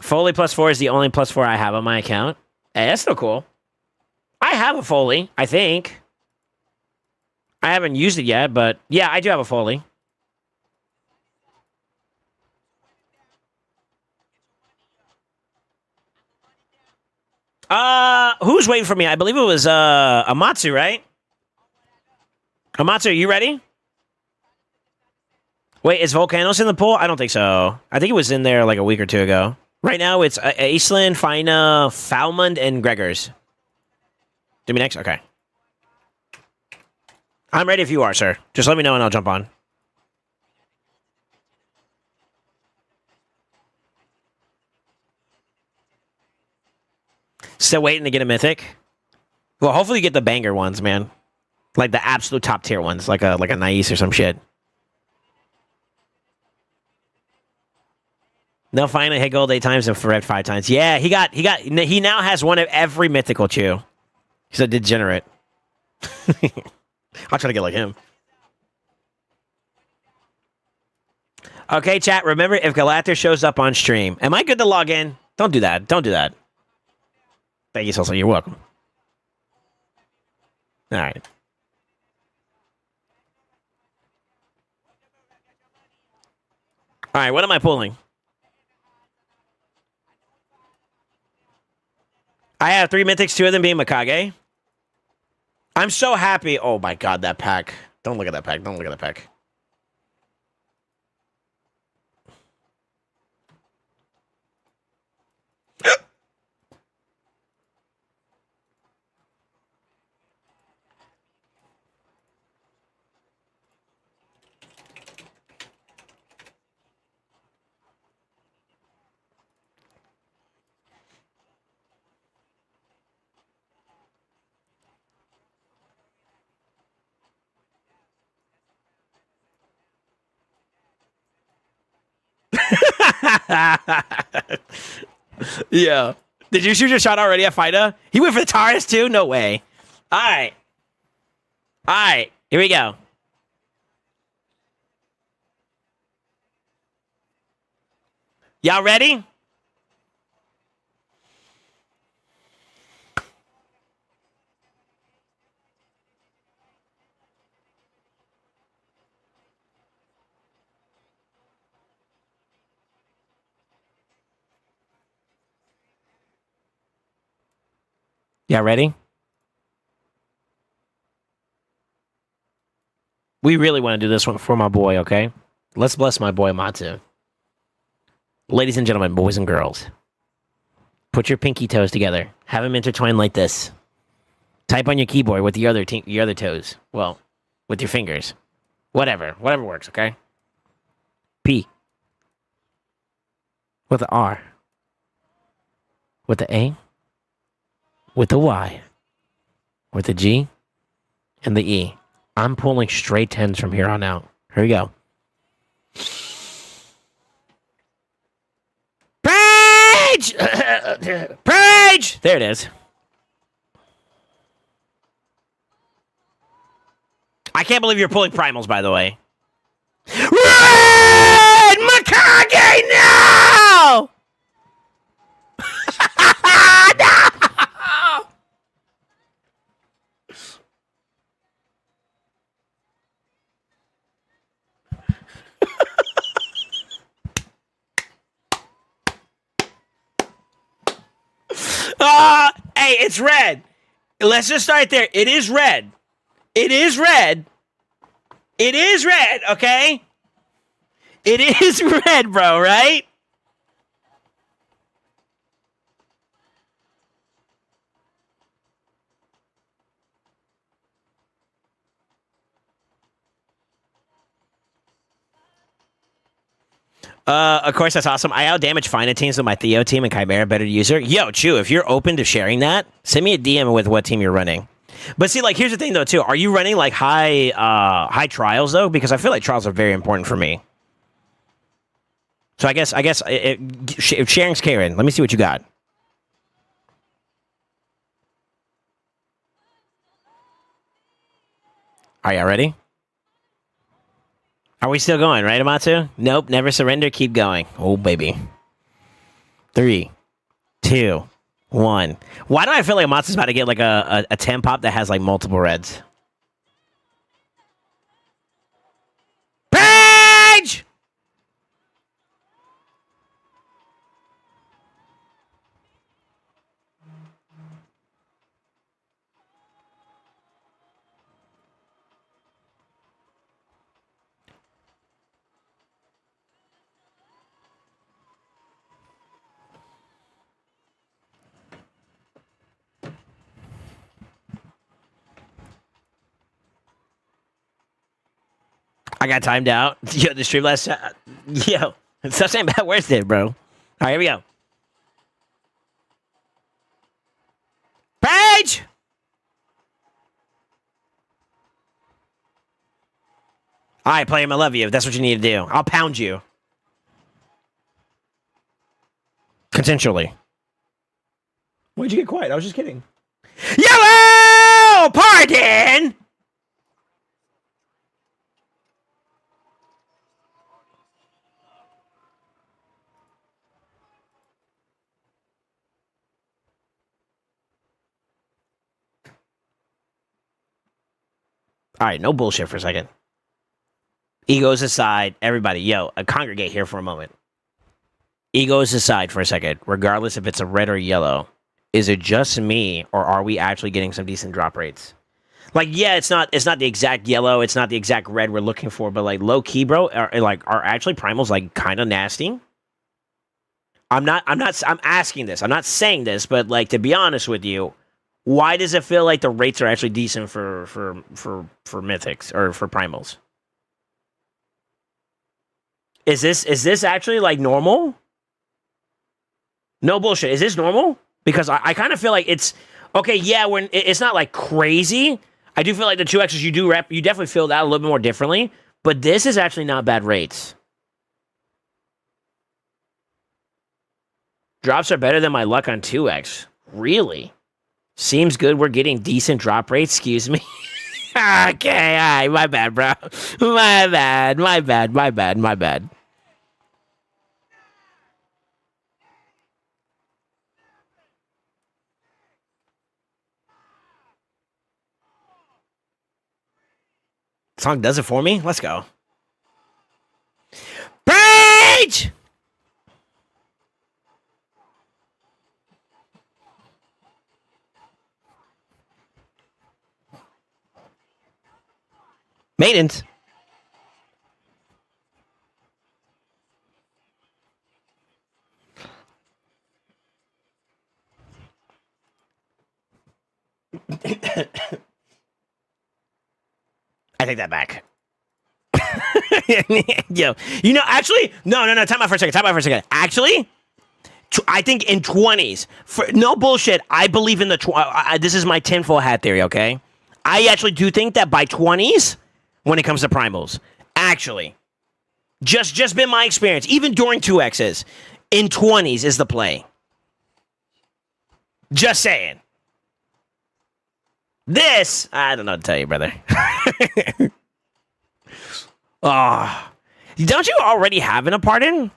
Foley +4 is the only +4 I have on my account. Hey, that's still cool. I have a Foley, I think. I haven't used it yet, but yeah, I do have a Foley. Who's waiting for me? I believe it was Amatsu, right? Amatsu, are you ready? Wait, is Volcanos in the pool? I don't think so. I think it was in there like a week or two ago. Right now, it's Aislinn, Fina, Falmund, and Gregors. Do me next? Okay. I'm ready if you are, sir. Just let me know and I'll jump on. Still waiting to get a mythic? Well, hopefully you get the banger ones, man. Like the absolute top tier ones, like a Nice or some shit. No, finally hit gold 8 times and red 5 times. Yeah, he now has one of every mythical chew. He's a degenerate. I'll try to get like him. Okay, chat, remember if Galactor shows up on stream. Am I good to log in? Don't do that. Don't do that. Thank you, SoulSaint. You're welcome. All right. All right, what am I pulling? I have 3 mythics, 2 of them being Mikage. I'm so happy. Oh my god, that pack. Don't look at that pack. Don't look at that pack. Yeah. Did you shoot your shot already at FIDA? He went for the Taurus too? No way. All right. All right. Here we go. Y'all ready? Y'all ready? We really want to do this one for my boy, okay? Let's bless my boy Matsu. Ladies and gentlemen, boys and girls, put your pinky toes together. Have them intertwined like this. Type on your keyboard with your other toes. Well, with your fingers. Whatever works, okay? P. With the R. With the A. With the Y. With the G. And the E. I'm pulling straight 10s from here on out. Here we go. Page! Page! There it is. I can't believe you're pulling primals, by the way. Red Mikage, no! No! Hey, it's red. Let's just start there. It is red. It is red. It is red, okay? It is red, bro, right? Of course, that's awesome. I outdamage Fina teams with my Theo team and Chimera better user. Yo, Chew, if you're open to sharing that, send me a DM with what team you're running. But see, like, here's the thing, though, too. Are you running, like, high trials, though? Because I feel like trials are very important for me. So I guess if sharing's Karen, let me see what you got. Are y'all ready? Are we still going, right, Amatsu? Nope, never surrender, keep going. Oh, baby. 3, 2, 1. Why do I feel like Amatsu's about to get like a 10 pop that has like multiple reds? I got timed out. Yo, the stream last time. Yo, SoulSaint bad words did, bro. All right, here we go. Page! All right, play him. I love you. If that's what you need to do, I'll pound you. Consensually. Why'd you get quiet? I was just kidding. Yellow! Pardon! All right, no bullshit for a second. Egos aside, everybody, yo, congregate here for a moment. Egos aside for a second, regardless if it's a red or yellow, is it just me or are we actually getting some decent drop rates? Like, yeah, it's not the exact yellow, it's not the exact red we're looking for, but like low key, bro, are actually primals like kind of nasty? I'm asking this. I'm not saying this, but like to be honest with you, why does it feel like the rates are actually decent for mythics or for primals? Is this actually like normal? No bullshit. Is this normal? Because I kind of feel like it's okay. Yeah, it's not like crazy. I do feel like the 2Xs you definitely feel that a little bit more differently. But this is actually not bad rates. Drops are better than my luck on 2X. Really? Seems good. We're getting decent drop rates. Excuse me. Okay, all right. My bad, bro. My bad. Song does it for me. Let's go. Page! Maidens. I take that back. Yo, actually, no. Time out for a second. Actually, I think in 20s, for no bullshit, I believe in the, this is my tinfoil hat theory, okay? I actually do think that by 20s, when it comes to primals, actually, just been my experience, even during 2Xs, in 20s is the play. Just saying. This, I don't know what to tell you, brother. Oh, don't you already have an pardon?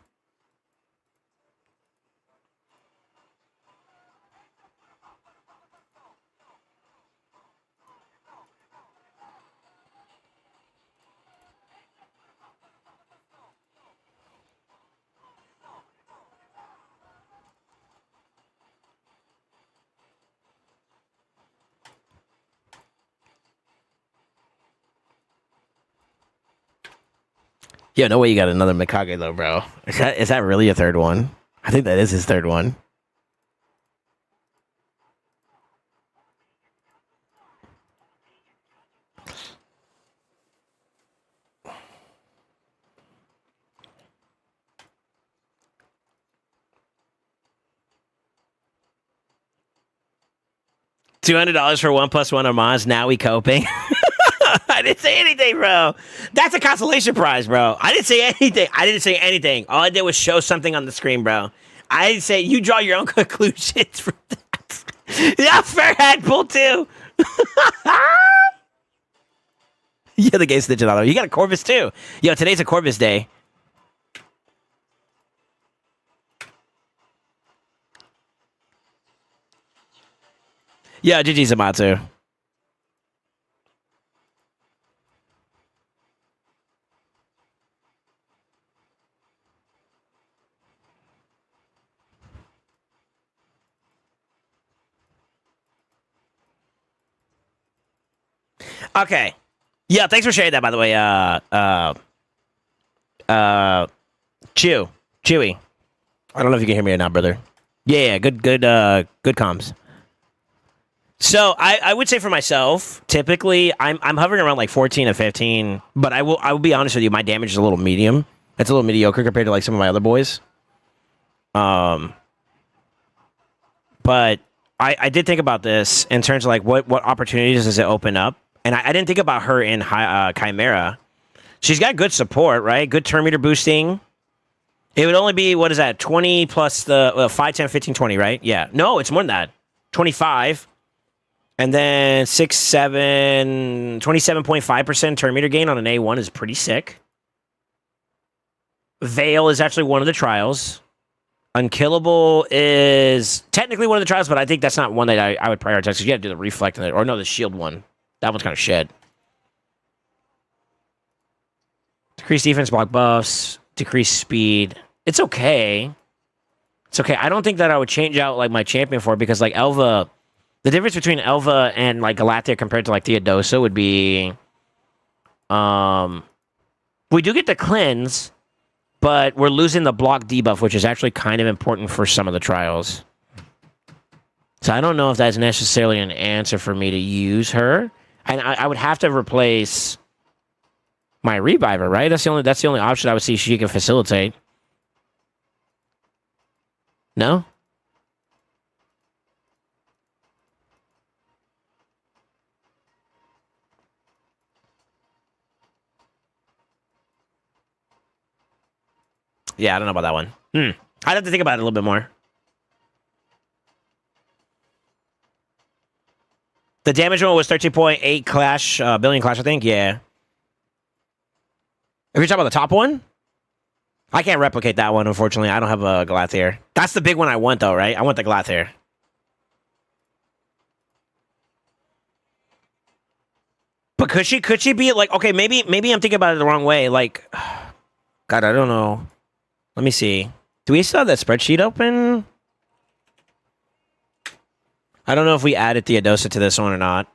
Yo, no way you got another Mikage though, bro. Is that really a third one? I think that is his third one. $200 for 1+1 Armaz. Now we coping. I didn't say anything, bro. That's a consolation prize, bro. I didn't say anything. All I did was show something on the screen, bro. I didn't say you draw your own conclusions from that. Yeah, fair head pull too. Yeah, the gay snitching on him. You got a Corvus too. Yo, today's a Corvus day. Yeah, GG Zamatsu. Okay. Yeah, thanks for sharing that, by the way. Chewy. I don't know if you can hear me or not, brother. Yeah, good comms. So I would say for myself, typically I'm hovering around like 14 to 15, but I will be honest with you, my damage is a little medium. It's a little mediocre compared to like some of my other boys. But I did think about this in terms of like what opportunities does it open up, and I didn't think about her in Chimera. She's got good support, right? Good turn meter boosting. It would only be, what is that, 20 plus the 5, 10, 15, 20, right? Yeah. No, it's more than that. 25. And then 6, 7, 27.5% turn meter gain on an A1 is pretty sick. Veil is actually one of the trials. Unkillable is technically one of the trials, but I think that's not one that I would prioritize because you got to do the reflect on it. Or no, the shield one. That one's kind of shit. Decrease defense, block buffs, decrease speed. It's okay. It's okay. I don't think that I would change out like my champion for it because like Elva, the difference between Elva and like Galathea compared to like Theodosa would be, we do get the cleanse, but we're losing the block debuff, which is actually kind of important for some of the trials. So I don't know if that's necessarily an answer for me to use her. And I would have to replace my Reviver, right? That's the only option I would see she can facilitate. No? Yeah, I don't know about that one. I'd have to think about it a little bit more. The damage roll was 13.8 clash, billion clash, I think. Yeah. If you're talking about the top one, I can't replicate that one, unfortunately. I don't have a Galathea. That's the big one I want, though, right? I want the Galathea. But could she be like, okay, maybe I'm thinking about it the wrong way. Like, God, I don't know. Let me see. Do we still have that spreadsheet open? I don't know if we added Theodosa to this one or not.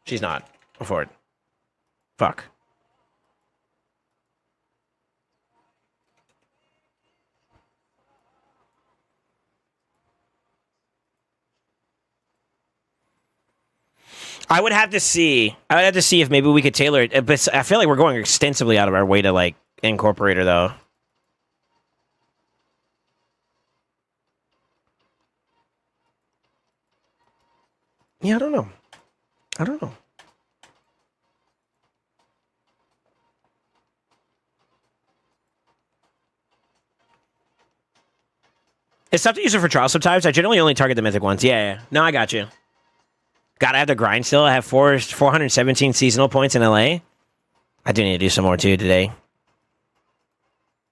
She's not. Go for it. Fuck. I would have to see. I would have to see if maybe we could tailor it. But I feel like we're going extensively out of our way to like incorporate her, though. Yeah, I don't know. I don't know. It's tough to use it for trials sometimes. I generally only target the mythic ones. Yeah. No, I got you. God, I have to grind still. I have 417 seasonal points in LA. I do need to do some more too today.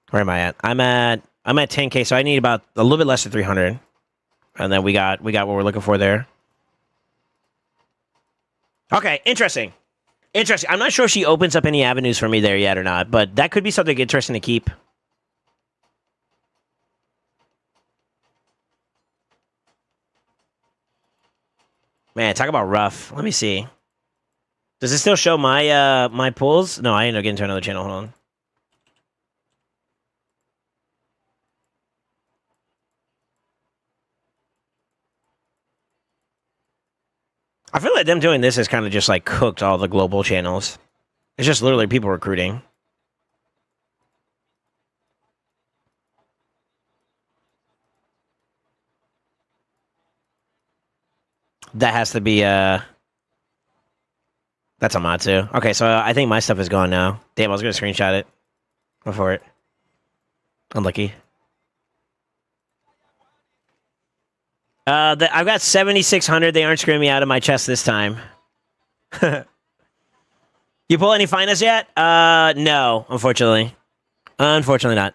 Where am I at? I'm at 10K, so I need about a little bit less than 300. And then we got what we're looking for there. Okay, interesting. Interesting. I'm not sure if she opens up any avenues for me there yet or not, but that could be something interesting to keep. Man, talk about rough. Let me see. Does it still show my my pulls? No, I ended up getting to another channel. Hold on. I feel like them doing this has kind of just like cooked all the global channels. It's just literally people recruiting. That has to be that's a mod too. Okay, so I think my stuff is gone now. Damn, I was gonna screenshot it. Go for it. Unlucky. I've got 7,600. They aren't screwing me out of my chest this time. You pull any finest yet? No, unfortunately. Unfortunately not.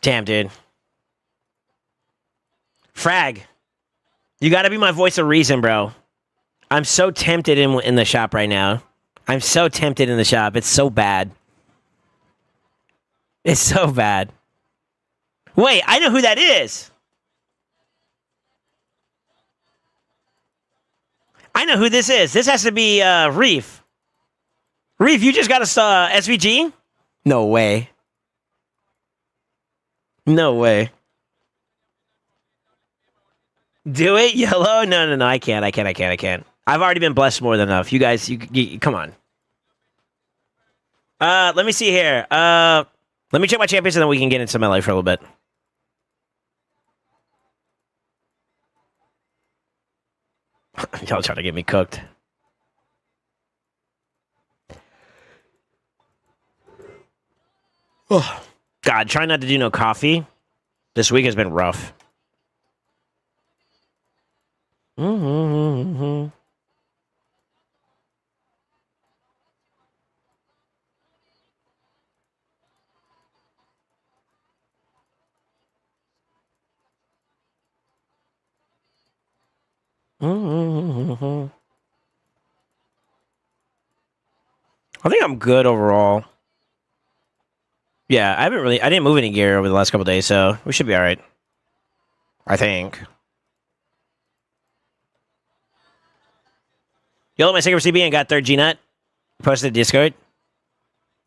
Damn, dude. Frag. You gotta be my voice of reason, bro. I'm so tempted in the shop right now. I'm so tempted in the shop. It's so bad. It's so bad. Wait, I know who that is. I know who this is. This has to be Reef. Reef, you just got us SVG? No way. No way. Do it, yellow? No. I can't. I've already been blessed more than enough. You guys, you come on. Let me see here. Let me check my champions and then we can get into my life for a little bit. Y'all trying to get me cooked. Oh, God, try not to do no coffee. This week has been rough. Mm-hmm. Mm-hmm. I think I'm good overall. Yeah, I didn't move any gear over the last couple days, so we should be all right. I think. Yellow my secret CB and got third G-Nut. Posted Discord.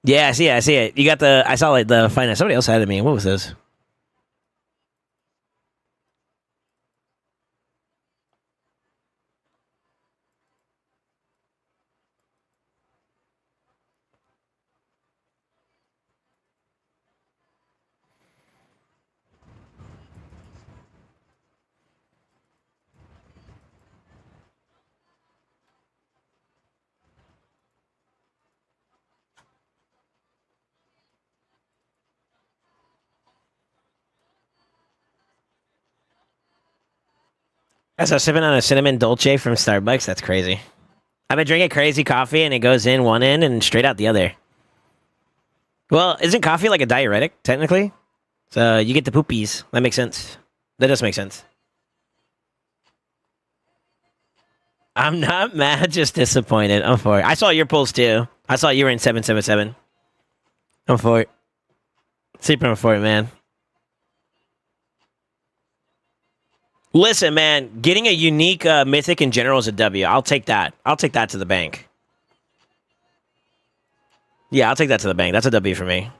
Yeah, I see it. You got I saw like the finance. Somebody else had it me. What was this? As I was sipping on a cinnamon dolce from Starbucks, that's crazy. I've been drinking crazy coffee and it goes in one end and straight out the other. Well, isn't coffee like a diuretic, technically? So you get the poopies. That makes sense. That does make sense. I'm not mad, just disappointed. I'm for it. I saw your polls too. I saw you were in 777. I'm for it. Super for it, man. Listen, man, getting a unique mythic in general is a W. I'll take that. I'll take that to the bank. Yeah, I'll take that to the bank. That's a W for me.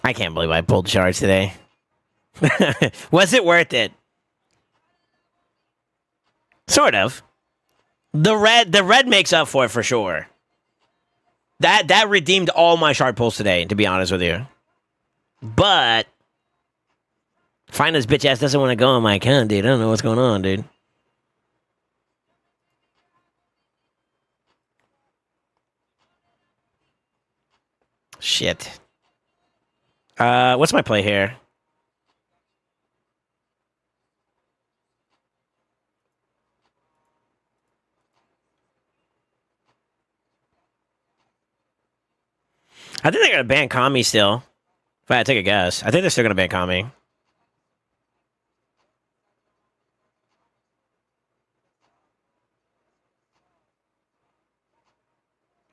I can't believe I pulled shards today. Was it worth it? Sort of. The red makes up for it for sure. That redeemed all my shard pulls today, to be honest with you. But find this bitch ass doesn't want to go on my account, dude. I don't know what's going on, dude. Shit. What's my play here? I think they're gonna ban Kami still. If I had to take a guess, I think they're still gonna ban Kami.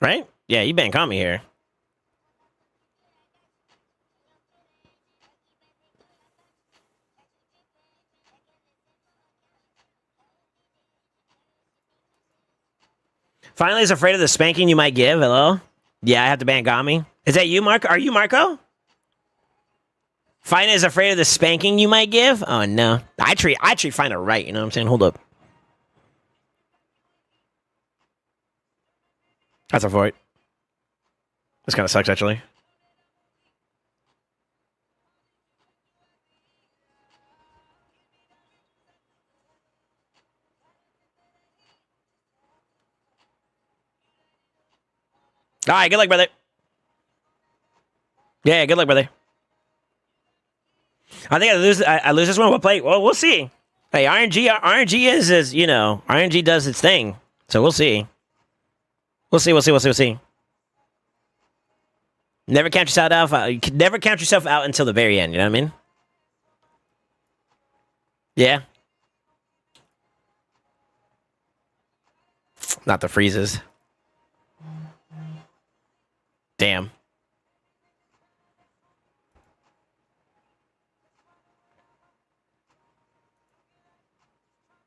Right? Yeah, you ban Kami here. Finally is afraid of the spanking you might give. Hello? Yeah, I have to ban Kami. Is that you, Mark? Are you Marco? Fina is afraid of the spanking you might give? Oh, no. I treat Fina right, you know what I'm saying? Hold up. That's a void. This kind of sucks, actually. All right, good luck, brother. Yeah, good luck, brother. I think I lose this one. We'll play. Well, we'll see. Hey, RNG is you know, RNG does its thing. So we'll see. We'll see. Never count yourself out. You can never count yourself out until the very end. You know what I mean? Yeah. Not the freezes. Damn.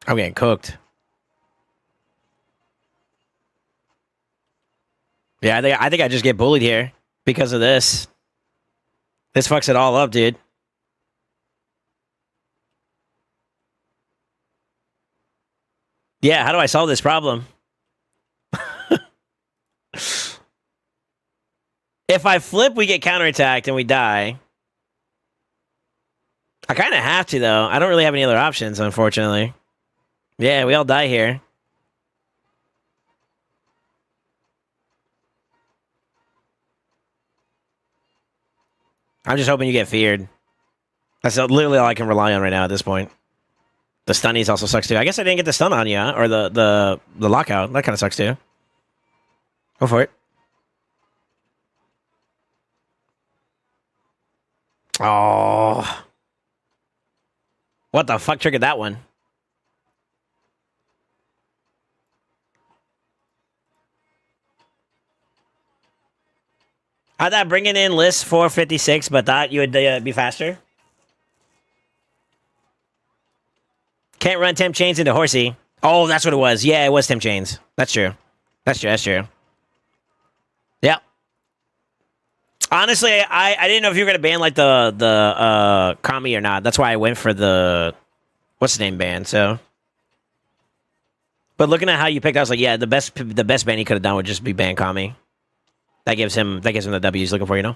I'm getting cooked. Yeah, I think I just get bullied here because of this. This fucks it all up, dude. Yeah, how do I solve this problem? If I flip, we get counterattacked and we die. I kind of have to, though. I don't really have any other options, unfortunately. Yeah, we all die here. I'm just hoping you get feared. That's literally all I can rely on right now at this point. The stunnies also sucks too. I guess I didn't get the stun on you, huh? Or the lockout. That kind of sucks too. Go for it. Oh. What the fuck triggered that one? I thought bringing in list 456, but thought you would be faster. Can't run temp chains into horsey. Oh, that's what it was. Yeah, it was temp chains. That's true. That's true. That's true. Yep. Honestly, I didn't know if you were gonna ban like the Kami or not. That's why I went for the what's the name ban. So, but looking at how you picked, I was like, yeah, the best ban he could have done would just be ban Kami. That gives him the W he's looking for, you know.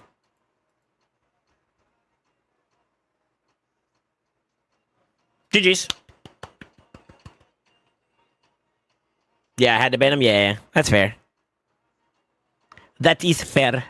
GG's. Yeah, I had to ban him. Yeah, that's fair. That is fair.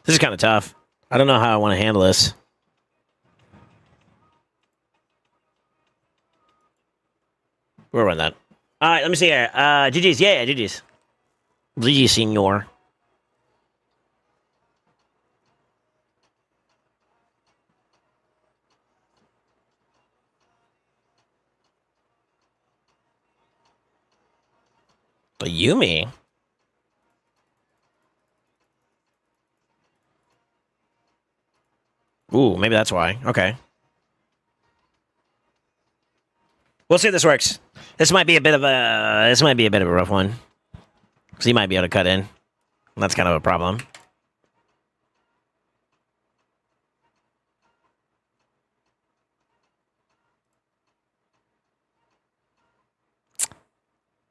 This is kind of tough. I don't know how I want to handle this. We'll run that. All right, let me see here. GG's. Yeah, GG's. GG, senor. But Yumi? Ooh, maybe that's why. Okay. We'll see if this works. This might be a bit of a rough one. Because he might be able to cut in. That's kind of a problem.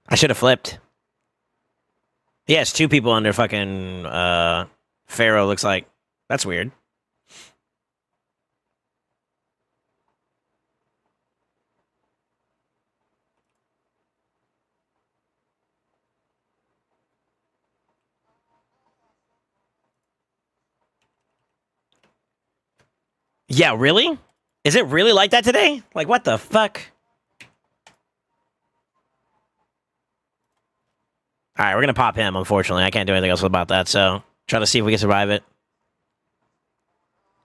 I should have flipped. Yeah, it's two people under fucking Pharaoh, looks like. That's weird. Yeah, really? Is it really like that today? Like, what the fuck? All right, we're going to pop him, unfortunately. I can't do anything else about that, so try to see if we can survive it.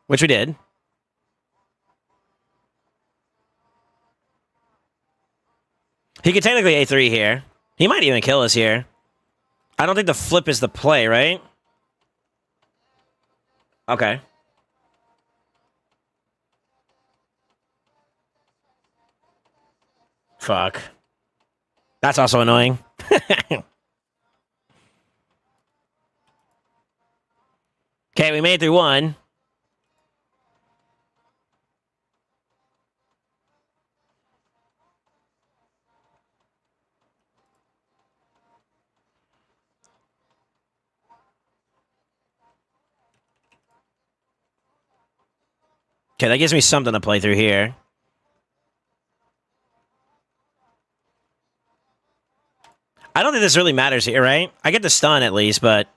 Which we did. He could technically A3 here. He might even kill us here. I don't think the flip is the play, right? Okay. Fuck. That's also annoying. Okay, we made it through one. Okay, that gives me something to play through here. I don't think this really matters here, right? I get the stun at least, but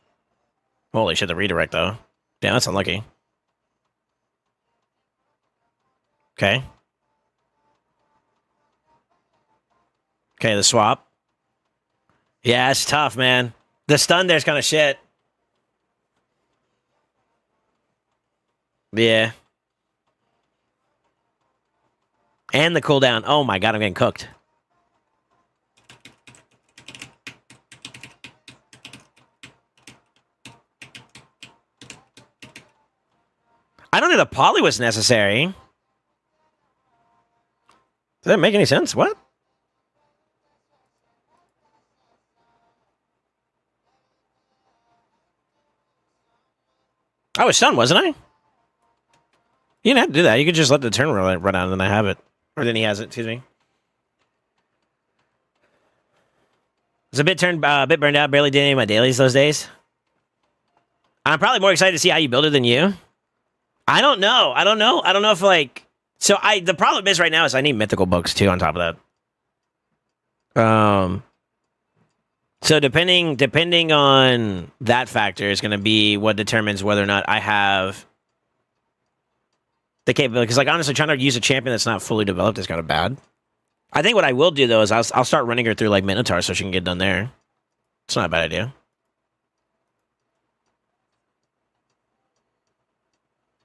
Holy shit, the redirect, though. Damn, that's unlucky. Okay. Okay, the swap. Yeah, it's tough, man. The stun there's kind of shit. Yeah. And the cooldown. Oh my god, I'm getting cooked. I don't think the poly was necessary. Does that make any sense? What? I was stunned, wasn't I? You didn't have to do that. You could just let the turn run out and then I have it. Or then he has it, excuse me. It's a bit burned out. Barely did any of my dailies those days. I'm probably more excited to see how you build it than you. I don't know. I don't know if like... So the problem is right now is I need mythical books too on top of that. So depending on that factor is going to be what determines whether or not I have the capability. Because like honestly, trying to use a champion that's not fully developed is kind of bad. I think what I will do though is I'll start running her through like Minotaur so she can get done there. It's not a bad idea.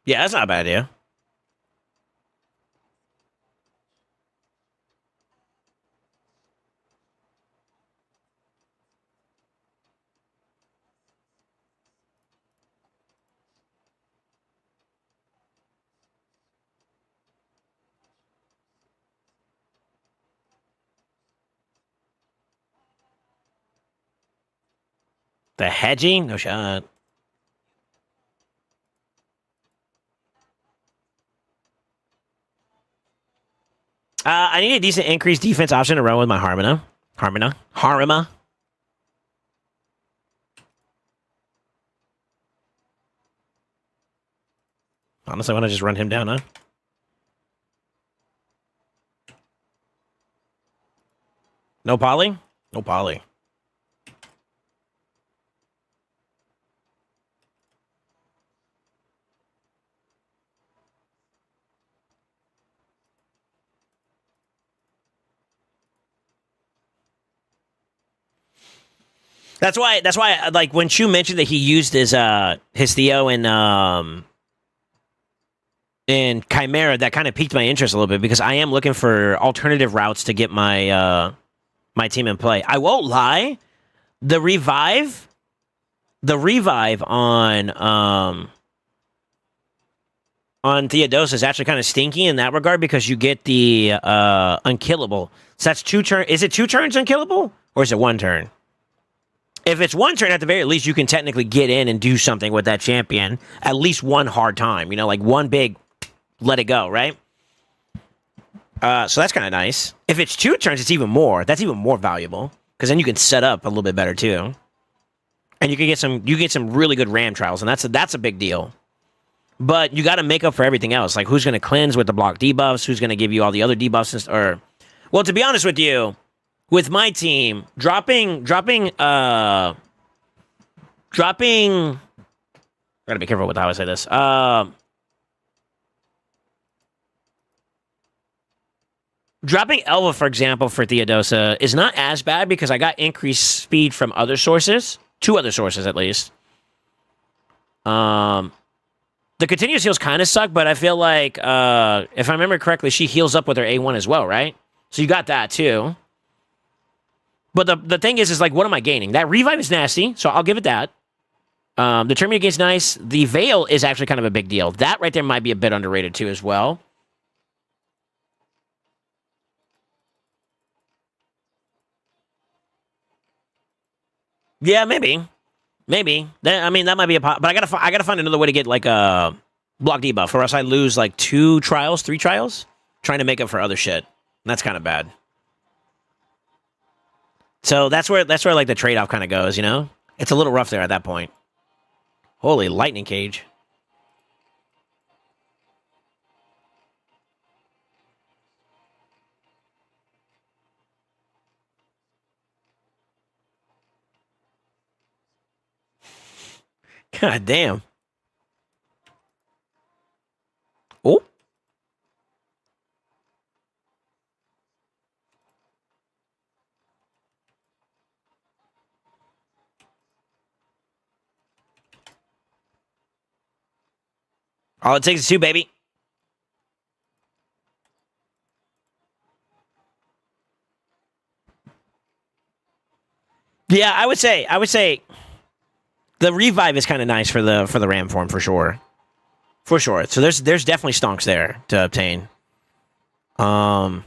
Yeah, that's not a bad idea. The hedging? No shot. I need a decent increased defense option to run with my Harima. Honestly, I want to just run him down, huh? No poly? No poly. That's why like when Chu mentioned that he used his Theo in Chimera, that kind of piqued my interest a little bit because I am looking for alternative routes to get my my team in play. I won't lie, the revive on Theodosa is actually kind of stinky in that regard because you get the unkillable. So that's 2 turns. Is it 2 turns unkillable or is it 1 turn? If it's 1 turn, at the very least, you can technically get in and do something with that champion at least one hard time. You know, like one big let it go, right? So that's kind of nice. If it's 2 turns, it's even more. That's even more valuable because then you can set up a little bit better too, and you can get some really good ram trials, and that's a big deal. But you got to make up for everything else. Like who's going to cleanse with the block debuffs? Who's going to give you all the other debuffs? Well, to be honest with you, with my team, dropping. Gotta be careful with how I say this. Dropping Elva, for example, for Theodosa is not as bad because I got increased speed from other sources. 2 other sources, at least. The continuous heals kind of suck, but I feel like, if I remember correctly, she heals up with her A1 as well, right? So you got that, too. But the thing is like, what am I gaining? That revive is nasty, so I'll give it that. The Terminator gain's nice. The Veil is actually kind of a big deal. That right there might be a bit underrated, too, as well. Yeah, maybe. I mean, that might be a but I gotta find another way to get like a block debuff, or else I lose like 3 trials, trying to make up for other shit. And that's kind of bad. So that's where like the trade off kind of goes, you know. It's a little rough there at that point. Holy lightning cage. God damn. Oh. All it takes is two, baby. Yeah, I would say the revive is kind of nice for the ram form for sure. For sure. So there's definitely stonks there to obtain. What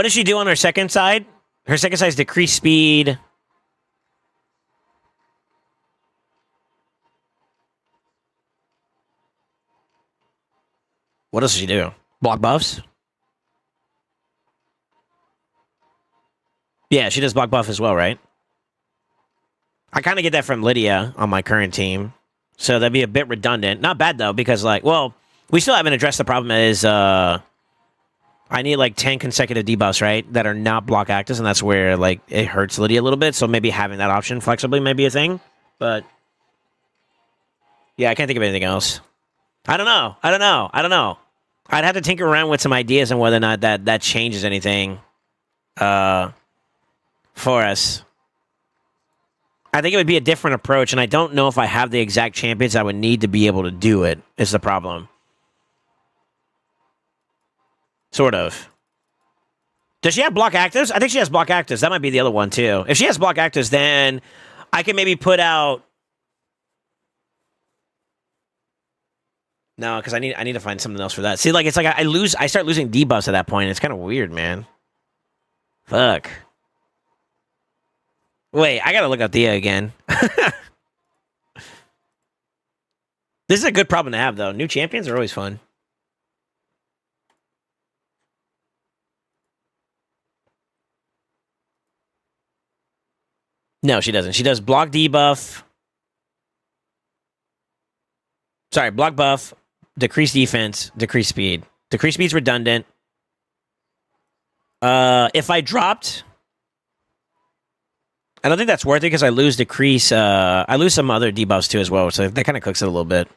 does she do on her second side? Her second side is decrease speed. What else does she do? Block buffs? Yeah, she does block buff as well, right? I kind of get that from Lydia on my current team. So that'd be a bit redundant. Not bad though, because like, well, we still haven't addressed the problem is I need like 10 consecutive debuffs, right? That are not block actives, and that's where like it hurts Lydia a little bit. So maybe having that option flexibly may be a thing. But yeah, I can't think of anything else. I don't know. I'd have to tinker around with some ideas on whether or not that changes anything for us. I think it would be a different approach, and I don't know if I have the exact champions I would need to be able to do it, is the problem. Sort of. Does she have block actives? I think she has block actives. That might be the other one, too. If she has block actives, then I can maybe put out... No, because I need to find something else for that. See, like, it's like I start losing debuffs at that point. It's kind of weird, man. Fuck. Wait, I gotta look up Thea again. This is a good problem to have, though. New champions are always fun. No, she doesn't. She does block debuff. Sorry, block buff, decrease defense, decrease speed. Decrease speed's redundant. If I dropped... I don't think that's worth it because I lose decrease. I lose some other debuffs too as well, so that kind of cooks it a little bit.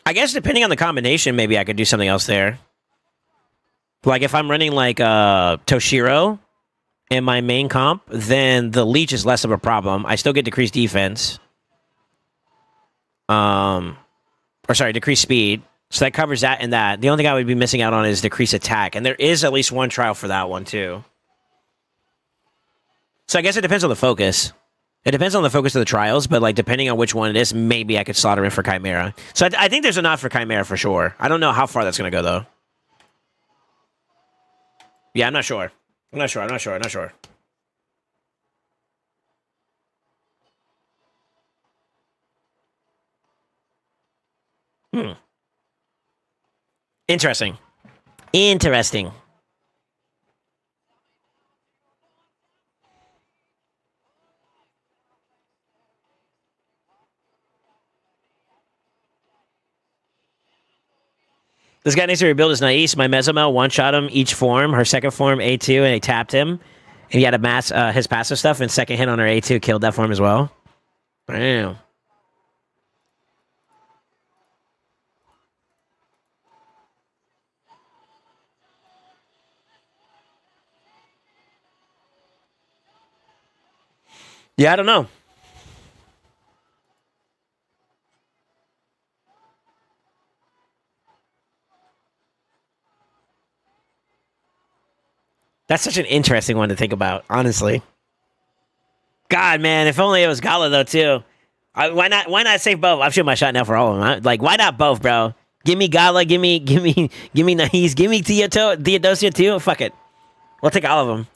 I guess depending on the combination, maybe I could do something else there. Like if I'm running like Toshiro in my main comp, then the leech is less of a problem. I still get decreased defense. Or sorry, decreased speed. So that covers that and that. The only thing I would be missing out on is decreased attack, and there is at least one trial for that one too. So I guess it depends on the focus. It depends on the focus of the trials, but like depending on which one it is, maybe I could slaughter in for Chimera. So I think there's enough for Chimera for sure. I don't know how far that's going to go though. Yeah, I'm not sure. I'm not sure. Interesting. This guy needs to rebuild his Nais. My Mesomel one-shot him each form. Her second form, A2, and he tapped him. And he had a mass his passive stuff, and second hit on her A2 killed that form as well. Damn. Yeah, I don't know. That's such an interesting one to think about, honestly. God, man, if only it was Gala though too. Why not? Why not save both? I'm shooting my shot now for all of them. Like, why not both, bro? Give me Gala, give me Nahis, give me Theodosia too. Fuck it, we'll take all of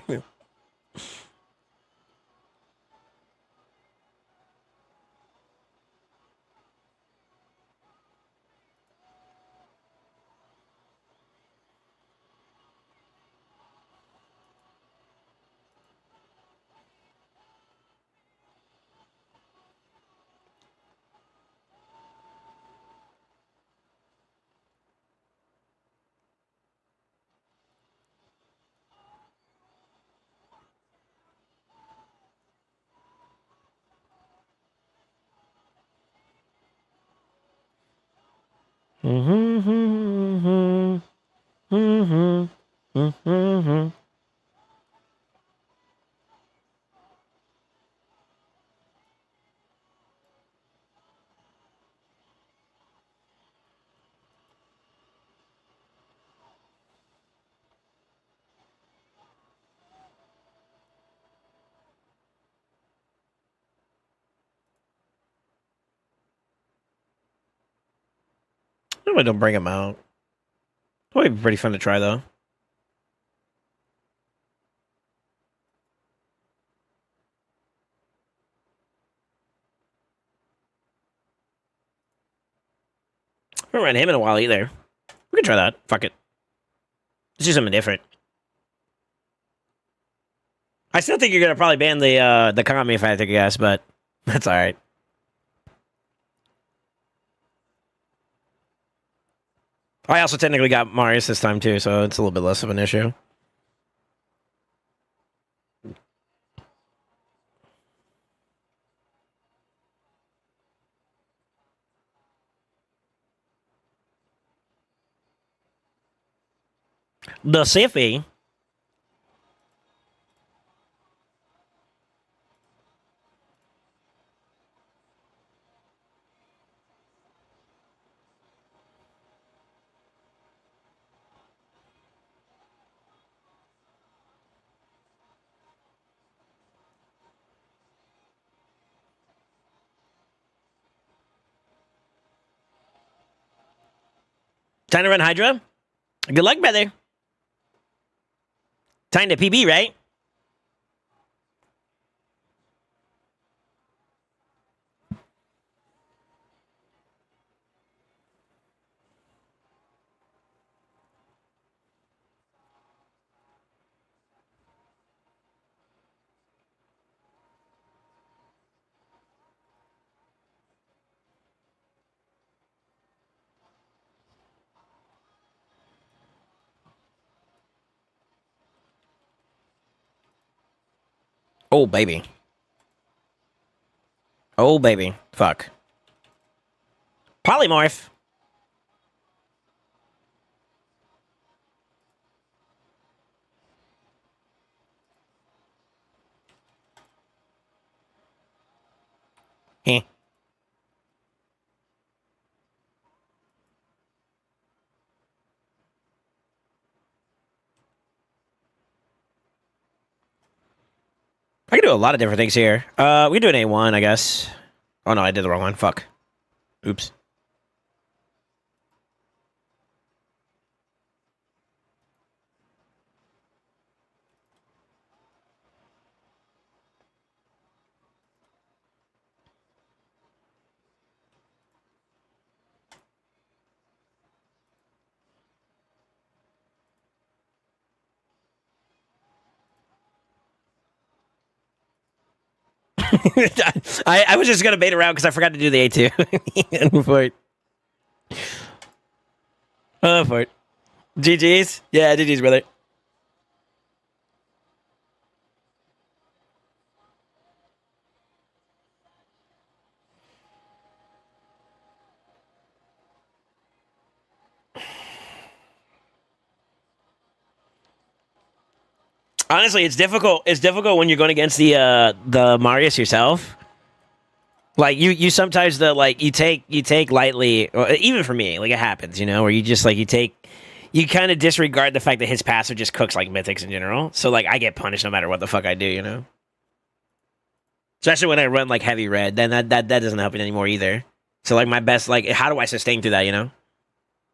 them. I don't bring him out. It'll be pretty fun to try though. I haven't run him in a while either. We can try that. Fuck it. Let's do something different. I still think you're gonna probably ban the Kami if I had to guess, but that's all right. I also technically got Marius this time too, so it's a little bit less of an issue. The Siffy. Time to run Hydra. Good luck, brother. Time to PB, right? Oh, baby. Oh, baby. Fuck. Polymorph. Heh. I can do a lot of different things here. We can do an A1, I guess. Oh, no, I did the wrong one. Fuck. Oops. I was just gonna bait around because I forgot to do the A2. For it. Oh, for it. GG's? Yeah, GG's, brother. Honestly, it's difficult. It's difficult when you're going against the Marius yourself. Like you sometimes you take lightly, or even for me, like it happens, where you just you kind of disregard the fact that his passive just cooks like mythics in general. So like I get punished no matter what the fuck I do. Especially when I run like heavy red, then that doesn't help it anymore either. So like my best, like how do I sustain through that?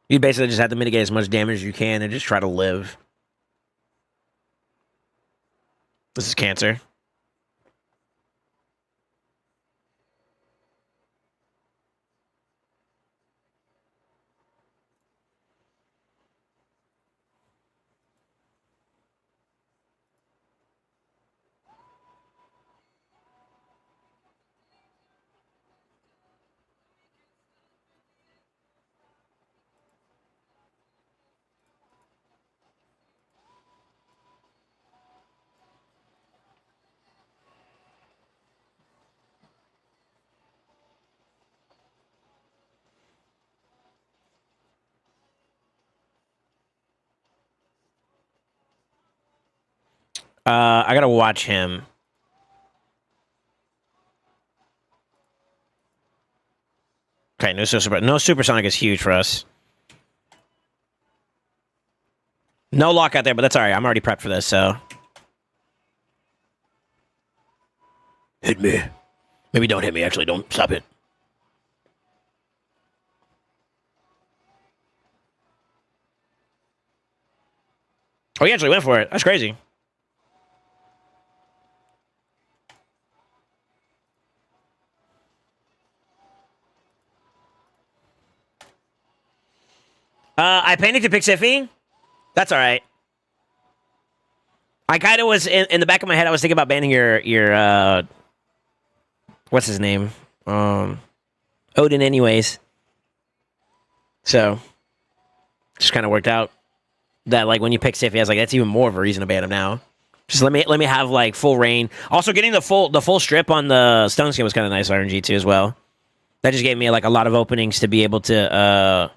You basically just have to mitigate as much damage as you can and just try to live. This is cancer. I gotta watch him. Okay, no supersonic is huge for us. No lockout there, but that's all right. I'm already prepped for this, so. Hit me. Maybe don't hit me, actually. Don't. Stop it. Oh, he actually went for it. That's crazy. I panicked to pick Siffy. That's all right. I kind of was in the back of my head. I was thinking about banning your what's his name? Odin, anyways. So, just kind of worked out that like when you pick Siffy, I was like, that's even more of a reason to ban him now. Just let me have like full reign. Also, getting the full strip on the stone skin was kind of nice RNG too as well. That just gave me like a lot of openings to be able to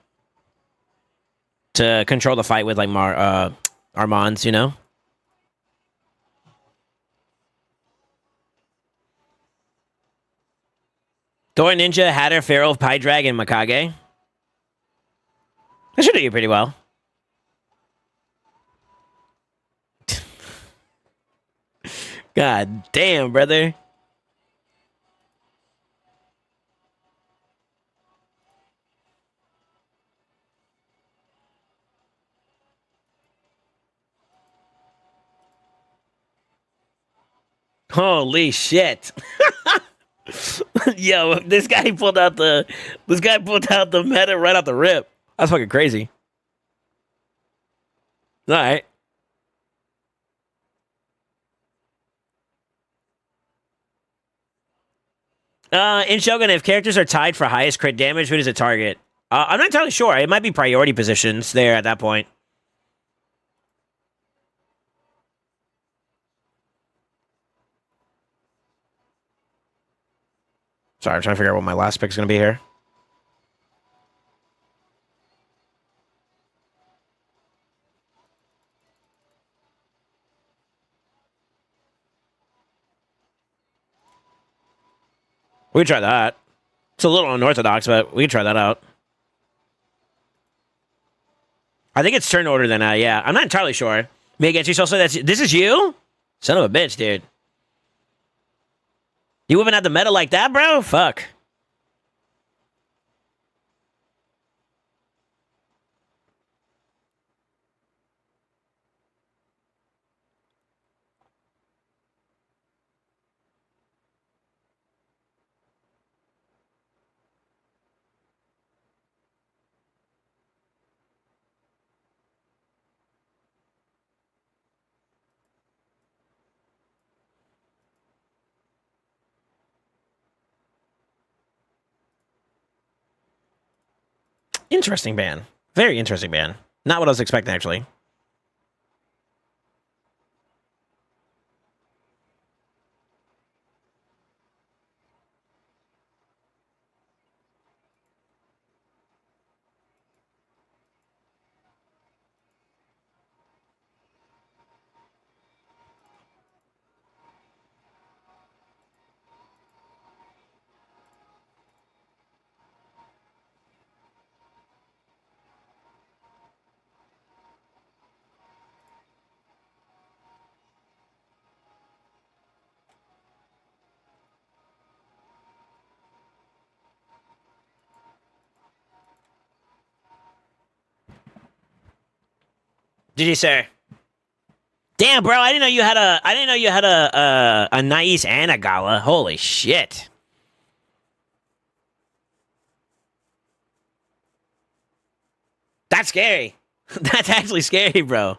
control the fight with like Armands, you know. Thor, Ninja, Hatter, Feral, Pydrag, and Mikage. That should do you pretty well. God damn, brother. Holy shit. Yo, this guy pulled out the meta right out the rip. That's fucking crazy. All right. In Shogun, if characters are tied for highest crit damage, who does it target? I'm not entirely sure. It might be priority positions there at that point. Sorry, I'm trying to figure out what my last pick is going to be here. We can try that. It's a little unorthodox, but we can try that out. I think it's turn order then, yeah. I'm not entirely sure. Me against you, SoulSaint, this is you? Son of a bitch, dude. You haven't had the meta like that, bro? Fuck. Interesting ban. Very interesting ban. Not what I was expecting, actually. GG, sir. Damn, bro, I didn't know you had a nice and a Gala. Holy shit. That's scary. That's actually scary, bro.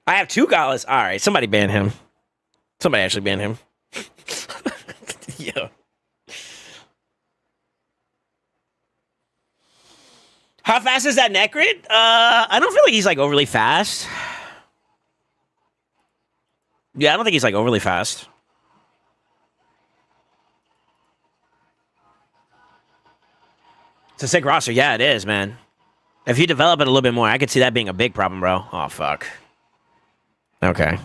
I have 2 Galas. All right, somebody ban him. Somebody actually ban him. Yo. How fast is that Necrid? I don't feel like he's like overly fast. Yeah, I don't think he's like overly fast. It's a sick roster. Yeah, it is, man. If you develop it a little bit more, I could see that being a big problem, bro. Oh, fuck. Okay.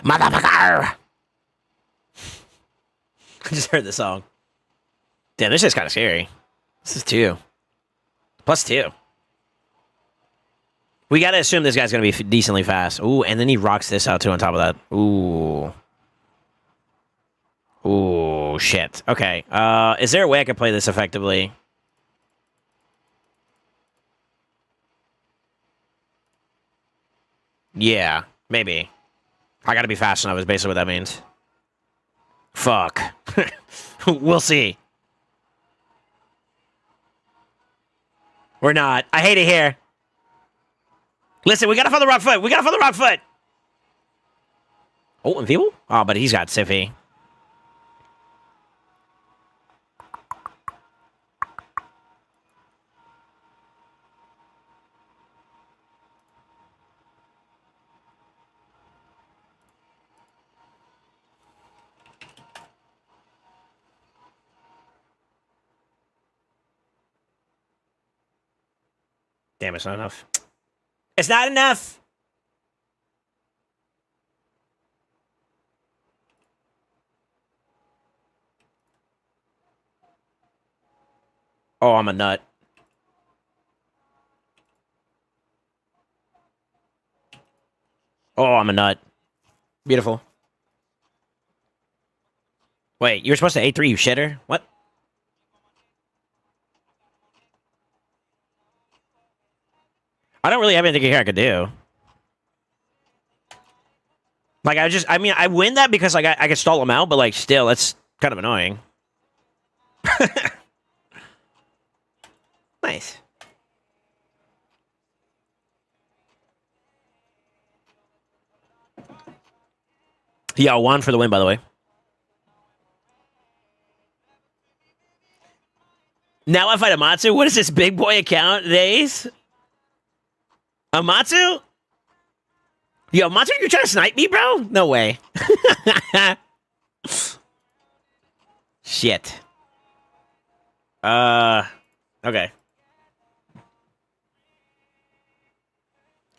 Motherfucker! I just heard the song. Damn, this is kind of scary. This is 2. Plus 2. We gotta assume this guy's gonna be decently fast. Ooh, and then he rocks this out too on top of that. Ooh. Ooh, shit. Okay. Is there a way I could play this effectively? Yeah, maybe. I gotta be fast enough is basically what that means. Fuck. We'll see. We're not. I hate it here. Listen, we gotta find the wrong foot. We gotta find the wrong foot. Oh, enfeeble? Oh, but he's got Siffy. Damn, it's not enough. It's not enough. Oh, I'm a nut. Oh, I'm a nut. Beautiful. Wait, you were supposed to A3, you shitter? What? I don't really have anything here I could do. Like, I mean, I win that because, like, I could stall him out, but, like, still, that's kind of annoying. Nice. Yeah, 1 for the win, by the way. Now I fight Amatsu? What is this big boy account days? Amatsu? Yo, Amatsu, you trying to snipe me, bro? No way. Shit. Okay.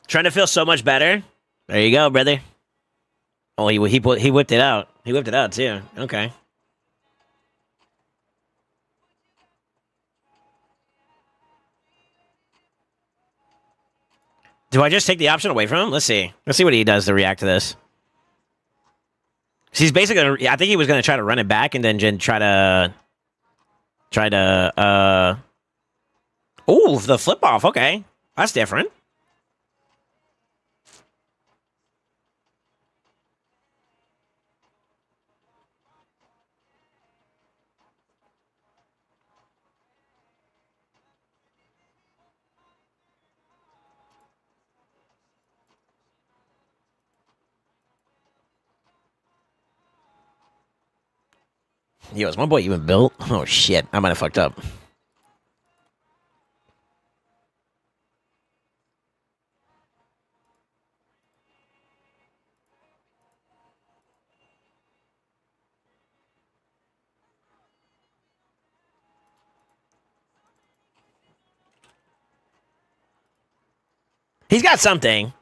Trying to feel so much better. There you go, brother. Oh, he whipped it out. He whipped it out, too. Okay. Do I just take the option away from him? Let's see. Let's see what he does to react to this. He's basically gonna, I think he was gonna try to run it back and then try to oh, the flip off. Okay, that's different. Yo, is my boy even built? Oh shit, I might have fucked up. He's got something.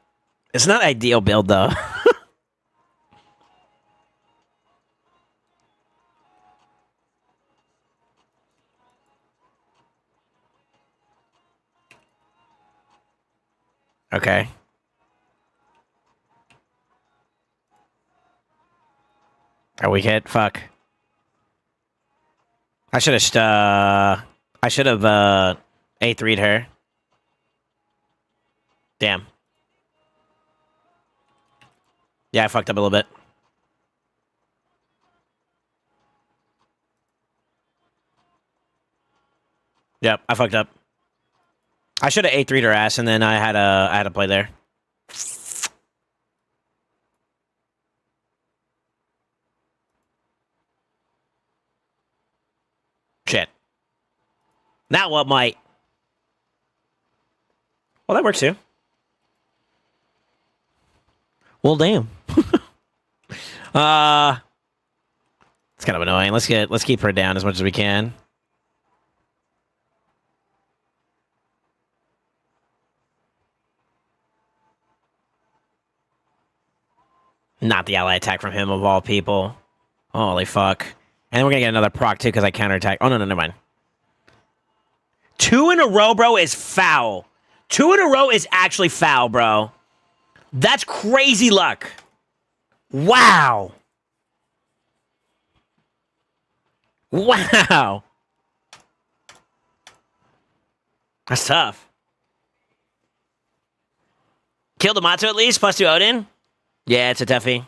It's not ideal build though. Okay. Are we hit? Fuck. I should have A3'd her. Damn. Yeah, I fucked up a little bit. Yep, I fucked up. I should have A3'd her ass, and then I had to play there. Now what might? Well, that works too. Well, damn. It's kind of annoying. Let's keep her down as much as we can. Not the ally attack from him of all people. Holy fuck. And we're gonna get another proc too because I counterattack. Oh no, never mind. 2 in a row, bro, is foul. 2 in a row is actually foul, bro. That's crazy luck. Wow. Wow. That's tough. Kill the Matsu at least, +2 Odin. Yeah, it's a toughie.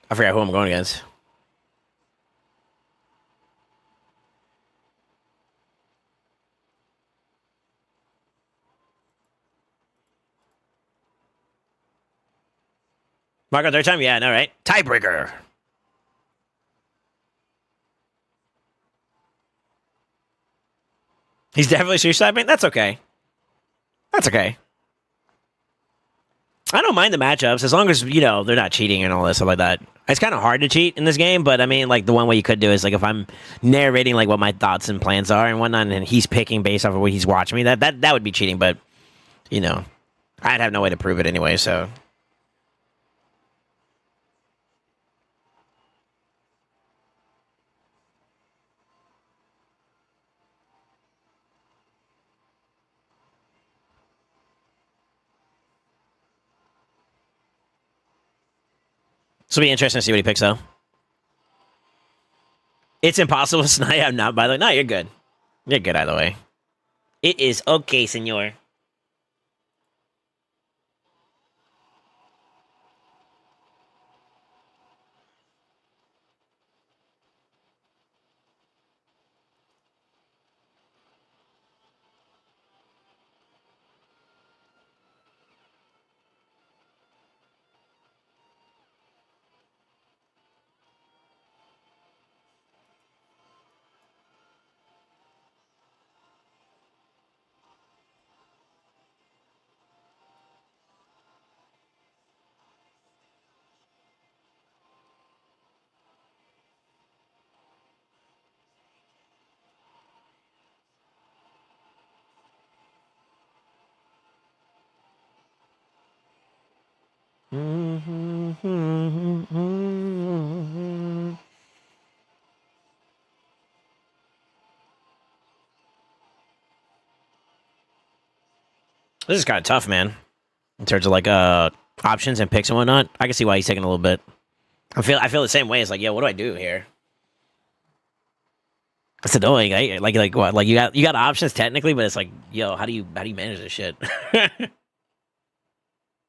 I forgot who I'm going against. Marco, third time? Yeah, I know, right? Tiebreaker. He's definitely suicide. That's okay. That's okay. I don't mind the matchups as long as, you know, they're not cheating and all this stuff like that. It's kind of hard to cheat in this game, but I mean, like, the one way you could do is, like, if I'm narrating, like, what my thoughts and plans are and whatnot, and he's picking based off of what he's watching me, that would be cheating, but, you know, I'd have no way to prove it anyway, so. This will be interesting to see what he picks, though. It's impossible to snipe. I'm not, by the way. No, you're good. You're good either way. It is okay, senor. This is kind of tough, man. In terms of like options and picks and whatnot. I can see why he's taking a little bit. I feel the same way. It's like, yo, what do I do here? It's annoying. Like what? Like you got options technically, but it's like, yo, how do you manage this shit?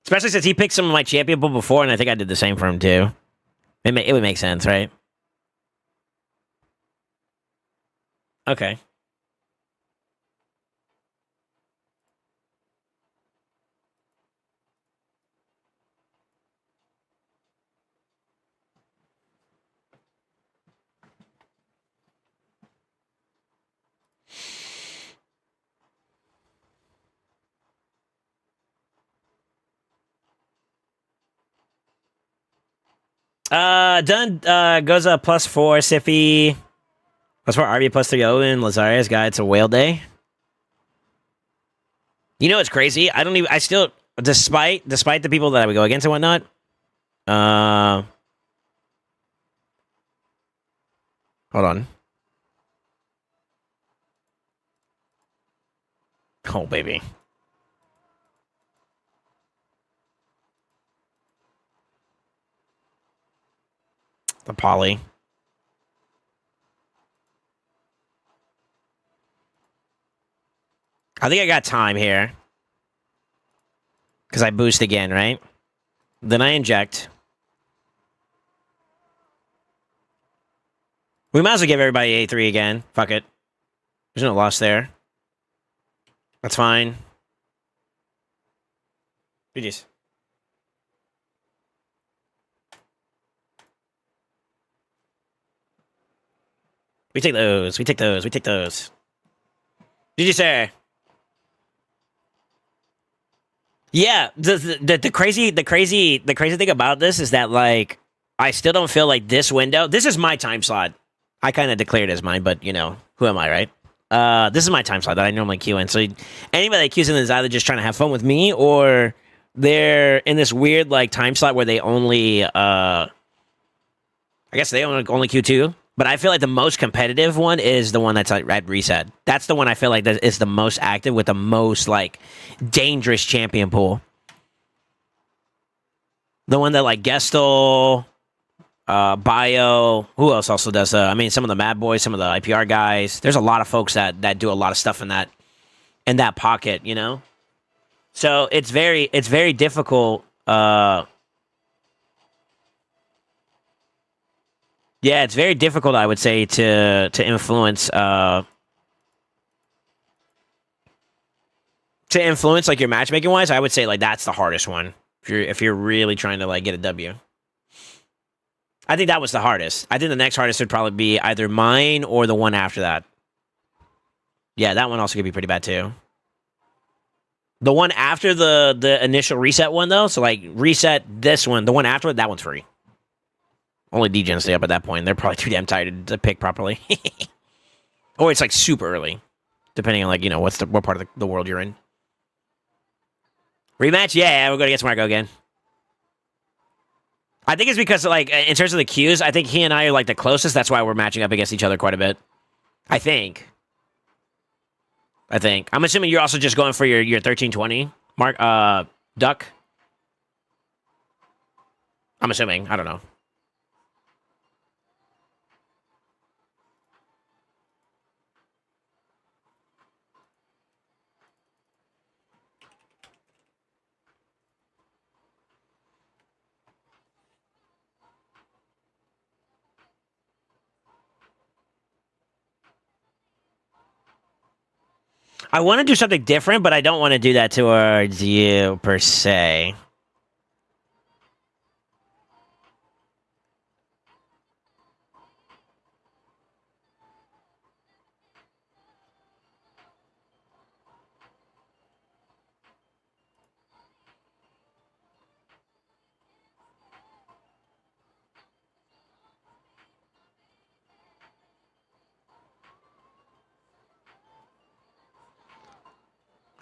Especially since he picked some of my champion people before, and I think I did the same for him too. It would make sense, right? Okay. Done. Goes up +4. Siffy. +4. RB +3. Owen. Lazarius guy. It's a whale day. You know what's crazy? I still, despite the people that I would go against and whatnot. Hold on. Oh baby. The poly. I think I got time here. Because I boost again, right? Then I inject. We might as well give everybody A3 again. Fuck it. There's no loss there. That's fine. GG's. We take those. We take those. We take those. GG, sir. Yeah, the crazy thing about this is that like I still don't feel like this window. This is my time slot. I kind of declared it as mine, but you know who am I, right? This is my time slot that I normally queue in. So anybody that queues in is either just trying to have fun with me or they're in this weird like time slot where they only I guess they only queue two. But I feel like the most competitive one is the one that's like at reset. That's the one I feel like that is the most active with the most like dangerous champion pool. The one that like Gestel, Bio, who else also does? I mean, some of the Mad Boys, some of the IPR guys. There's a lot of folks that do a lot of stuff in that pocket, you know. So it's very difficult. Yeah, it's very difficult, I would say, to influence like your matchmaking wise. I would say like that's the hardest one if you're really trying to like get a W. I think that was the hardest. I think the next hardest would probably be either mine or the one after that. Yeah, that one also could be pretty bad too. The one after the initial reset one though, so like reset this one, the one after it, that one's free. Only DGens stay up at that point. They're probably too damn tired to pick properly. Or it's like super early. Depending on like, you know, what part of the world you're in. Rematch? Yeah, we're going to get Smargo again. I think it's because like in terms of the queues, I think he and I are like the closest. That's why we're matching up against each other quite a bit. I think. I'm assuming you're also just going for your 1320 mark duck. I'm assuming. I don't know. I want to do something different, but I don't want to do that towards you, per se.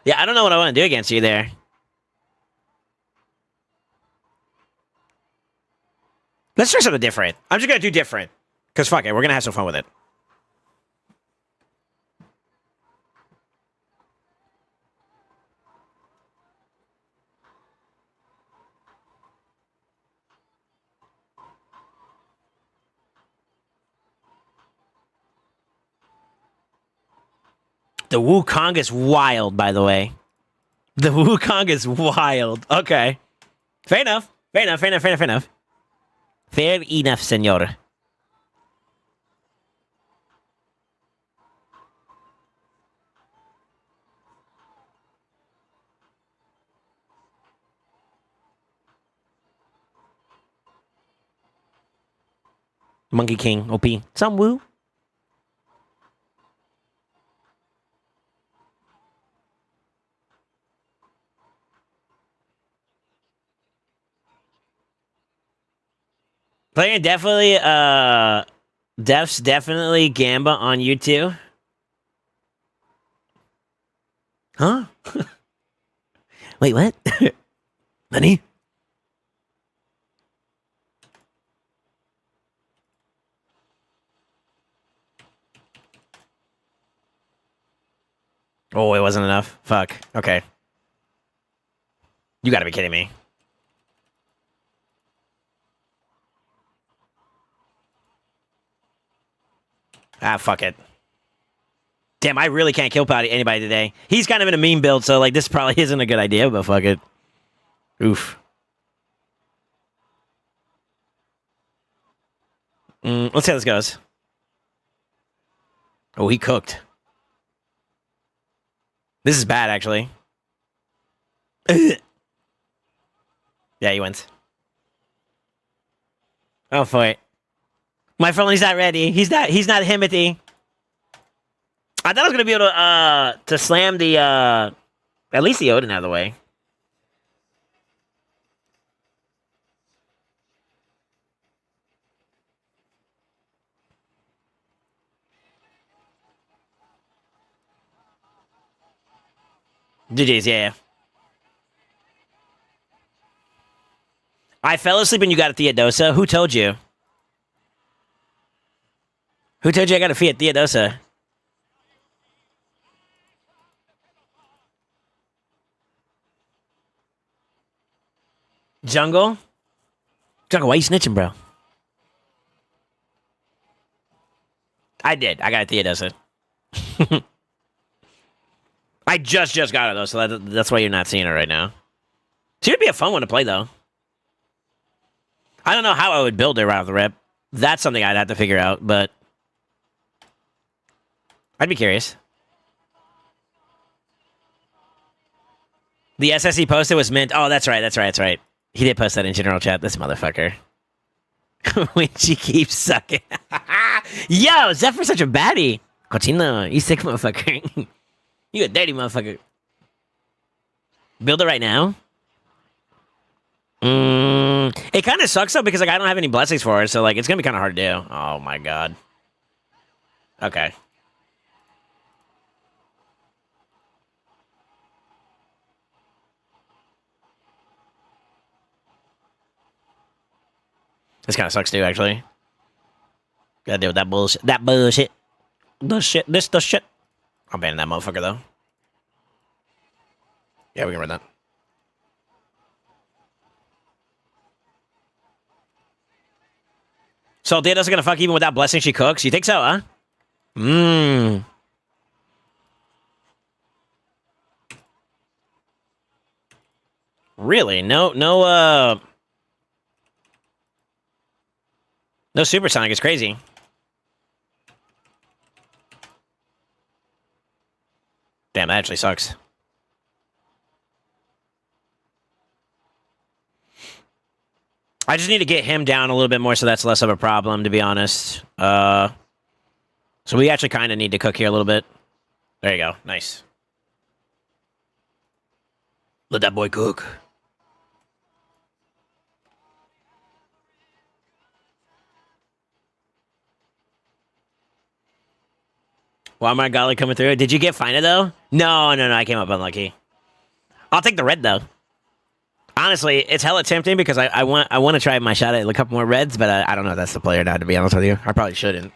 Yeah, I don't know what I want to do against you there. Let's try something different. I'm just going to do different. Because fuck it, we're going to have some fun with it. The Wukong is wild, by the way. The Wukong is wild. Okay. Fair enough. Fair enough, senor. Monkey King, OP. Some woo. Playing definitely, Def's definitely Gamba on you too. Huh? Wait, what? Honey? Oh, it wasn't enough. Fuck. Okay. You gotta be kidding me. Ah, fuck it. Damn, I really can't kill anybody today. He's kind of in a meme build, so like this probably isn't a good idea, but fuck it. Oof. Let's see how this goes. Oh, he cooked. This is bad, actually. Yeah, he wins. Oh, for it. My phone, he's not ready. He's not Himothy. I thought I was gonna be able to slam the at least the Odin out of the way. GG's, yeah. I fell asleep and you got a Theodosa. Who told you? Who told you I got a Fiat Theodosa? Jungle? Jungle, why you snitching, bro? I did. I got a Theodosa. I just got it, though, so that's why you're not seeing it right now. She would be a fun one to play, though. I don't know how I would build it right off the rip. That's something I'd have to figure out, but I'd be curious. The SSE posted was mint. Oh, that's right. He did post that in general chat. This motherfucker. When she keeps sucking. Yo, Zephyr's such a baddie. Cochino, you sick motherfucker. You a dirty motherfucker. Build it right now? It kind of sucks, though, because like I don't have any blessings for her, so like it's going to be kind of hard to do. Oh, my God. Okay. This kind of sucks, too, actually. Gotta deal with that bullshit. That bullshit. The shit. I'm banning that motherfucker, though. Yeah, we can run that. So Data's gonna fuck even without blessing she cooks? You think so, huh? Really? No supersonic is crazy. Damn, that actually sucks. I just need to get him down a little bit more so that's less of a problem, to be honest. So we actually kind of need to cook here a little bit. There you go. Nice. Let that boy cook. Why am I golly coming through? Did you get Find It, though? No, I came up unlucky. I'll take the red, though. Honestly, it's hella tempting because I want to try my shot at a couple more reds, but I don't know if that's the play or not, to be honest with you. I probably shouldn't.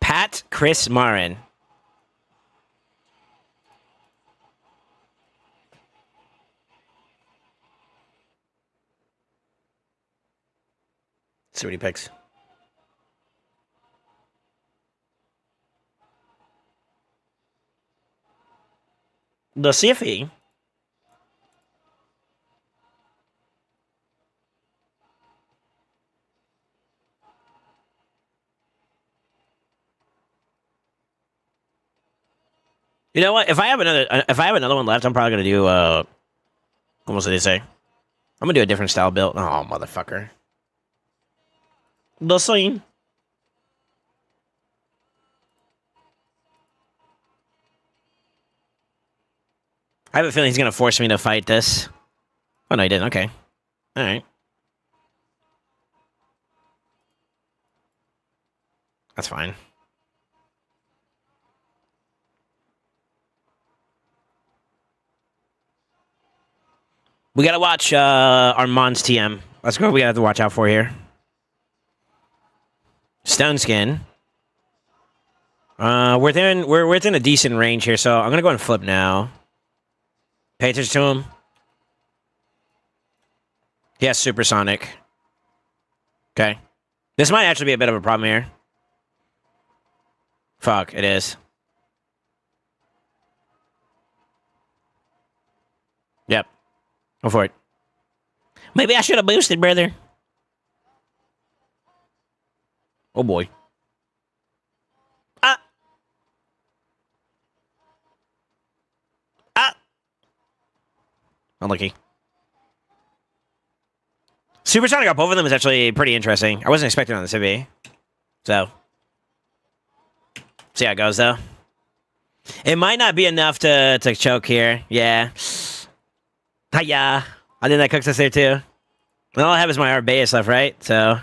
Pat Chris Marin. See what he picks. The CFE. You know what? If I have another one left, I'm probably gonna do what did they say? I'm gonna do a different style build. Oh, motherfucker. The same. I have a feeling he's gonna force me to fight this. Oh no, he didn't. Okay. All right. That's fine. We gotta watch Armand's TM. Let's go. We gotta have to watch out for here. Stone Skin. We're within a decent range here, so I'm gonna go and flip now. Pay attention to him. He has Supersonic. Okay. This might actually be a bit of a problem here. Fuck, it is. Yep. Go for it. Maybe I should have boosted, brother. Oh boy. Ah. Ah. Unlucky. Supersonic up over them is actually pretty interesting. I wasn't expecting it on the Civvy. So. See how it goes, though. It might not be enough to choke here. Yeah. Hiya. I think that cooks us there, too. And all I have is my Arbeus stuff, right? So.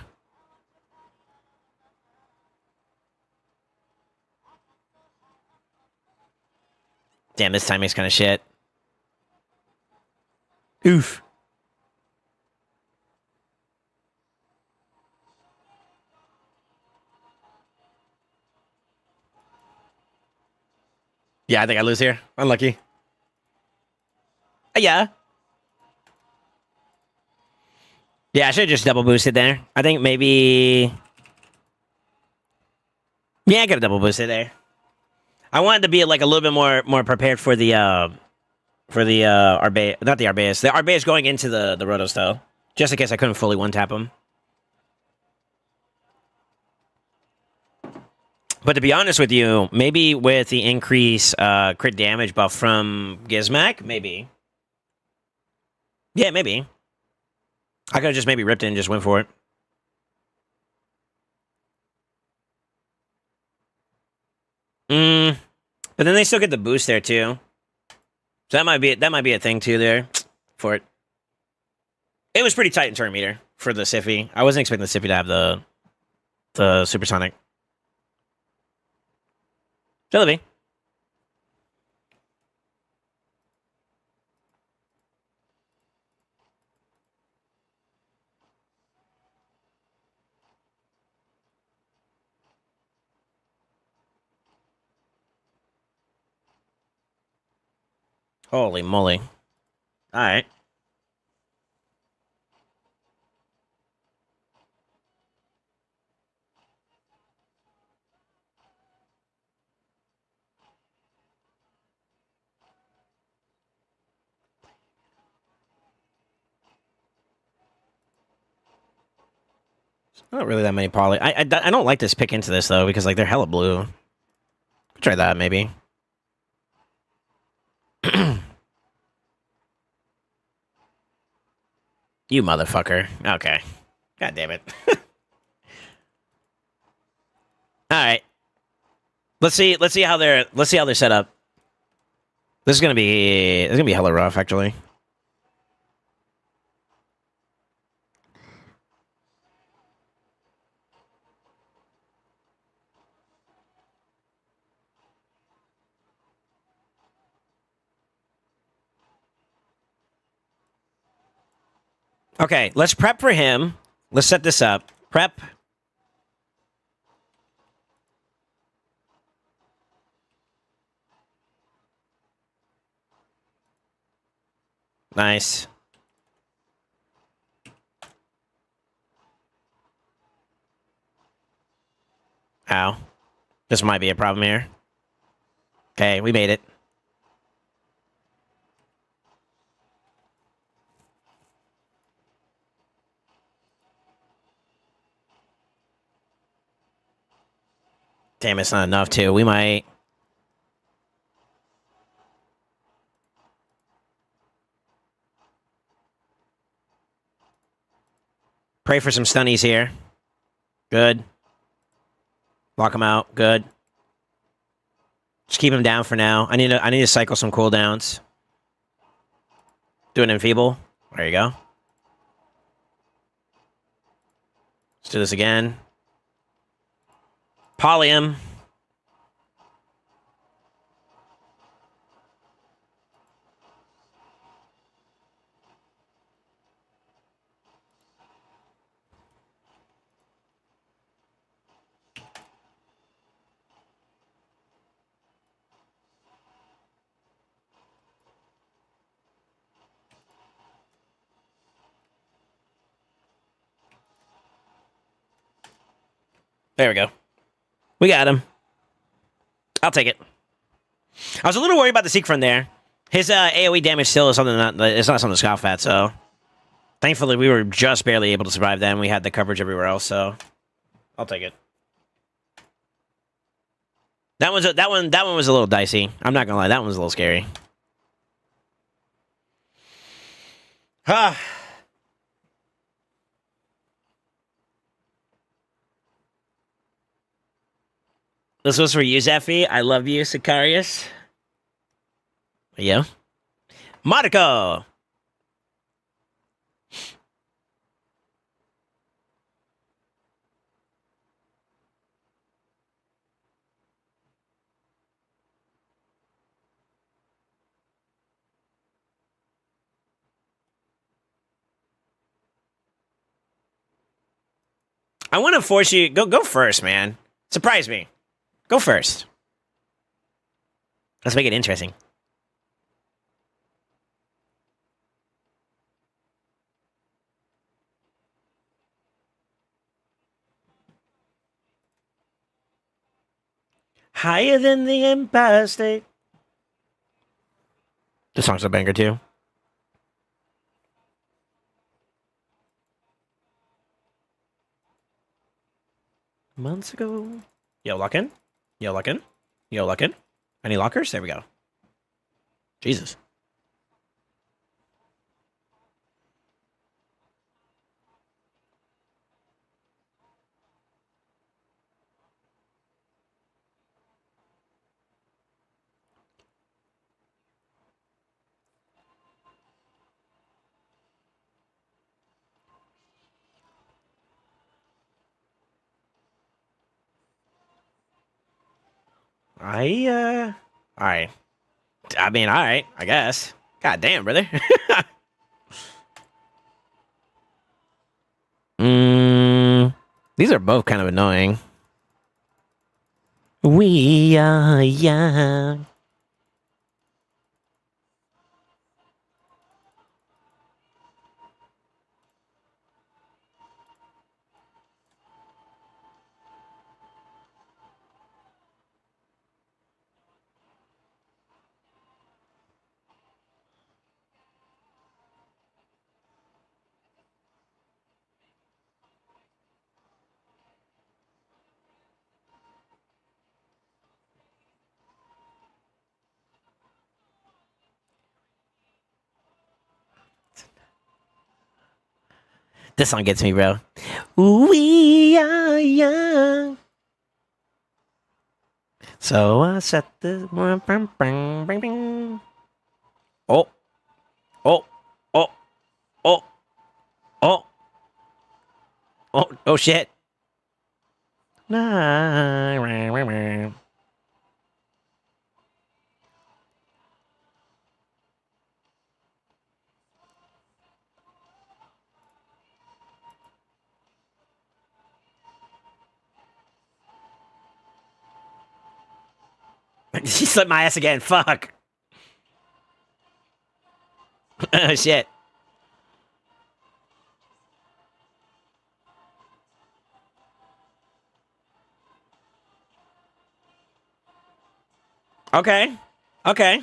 Damn, this timing's kind of shit. Oof. Yeah, I think I lose here. Unlucky. Yeah. Yeah, I should have just double boosted there. I think maybe... Yeah, I could have double boosted there. I wanted to be like a little bit more prepared for the Arbeus, not the Arbeus. The Arbeus going into the Roto style. Just in case I couldn't fully one-tap him. But to be honest with you, maybe with the increase crit damage buff from Gizmak, maybe. Yeah, maybe. I could have just maybe ripped it and just went for it. But then they still get the boost there too. So that might be a thing too there for it. It was pretty tight in turn meter for the Siffy. I wasn't expecting the Siffy to have the supersonic. Jellyby. Holy moly. Alright. Not really that many poly. I don't like this pick into this though because like they're hella blue. Try that maybe. You motherfucker. Okay. God damn it. Alright. Let's see how they're set up. This is gonna be hella rough actually. Okay, let's prep for him. Let's set this up. Prep. Nice. Ow. This might be a problem here. Okay, we made it. Damn, it's not enough, too. We might... Pray for some stunnies here. Good. Lock him out. Good. Just keep him down for now. I need to cycle some cooldowns. Do an enfeeble. There you go. Let's do this again. Poly him. There we go. We got him. I'll take it. I was a little worried about the Seek Friend there. His AoE damage still is something it's not something to scoff at, so Thankfully, we were just barely able to survive that, and we had the coverage everywhere else, so I'll take it. That one was a little dicey. I'm not gonna lie, that one was a little scary. Ah. This was for you, Zeffy. I love you, Sicarius. Yeah. Monaco. I want to force you go first, man. Surprise me. Go first. Let's make it interesting. Higher than the Empire State. The song's a banger too. Months ago. Yo, lock in. Yo, lock in. Yo, lock in. Any lockers? There we go. Jesus. Alright. I mean, alright, I guess. God damn, brother. These are both kind of annoying. We are young. This song gets me, bro. We are young. So I set the... Oh. Oh. Oh. Oh. Oh. Oh. Oh, shit. She slipped my ass again. Fuck. Oh, shit. Okay. Okay.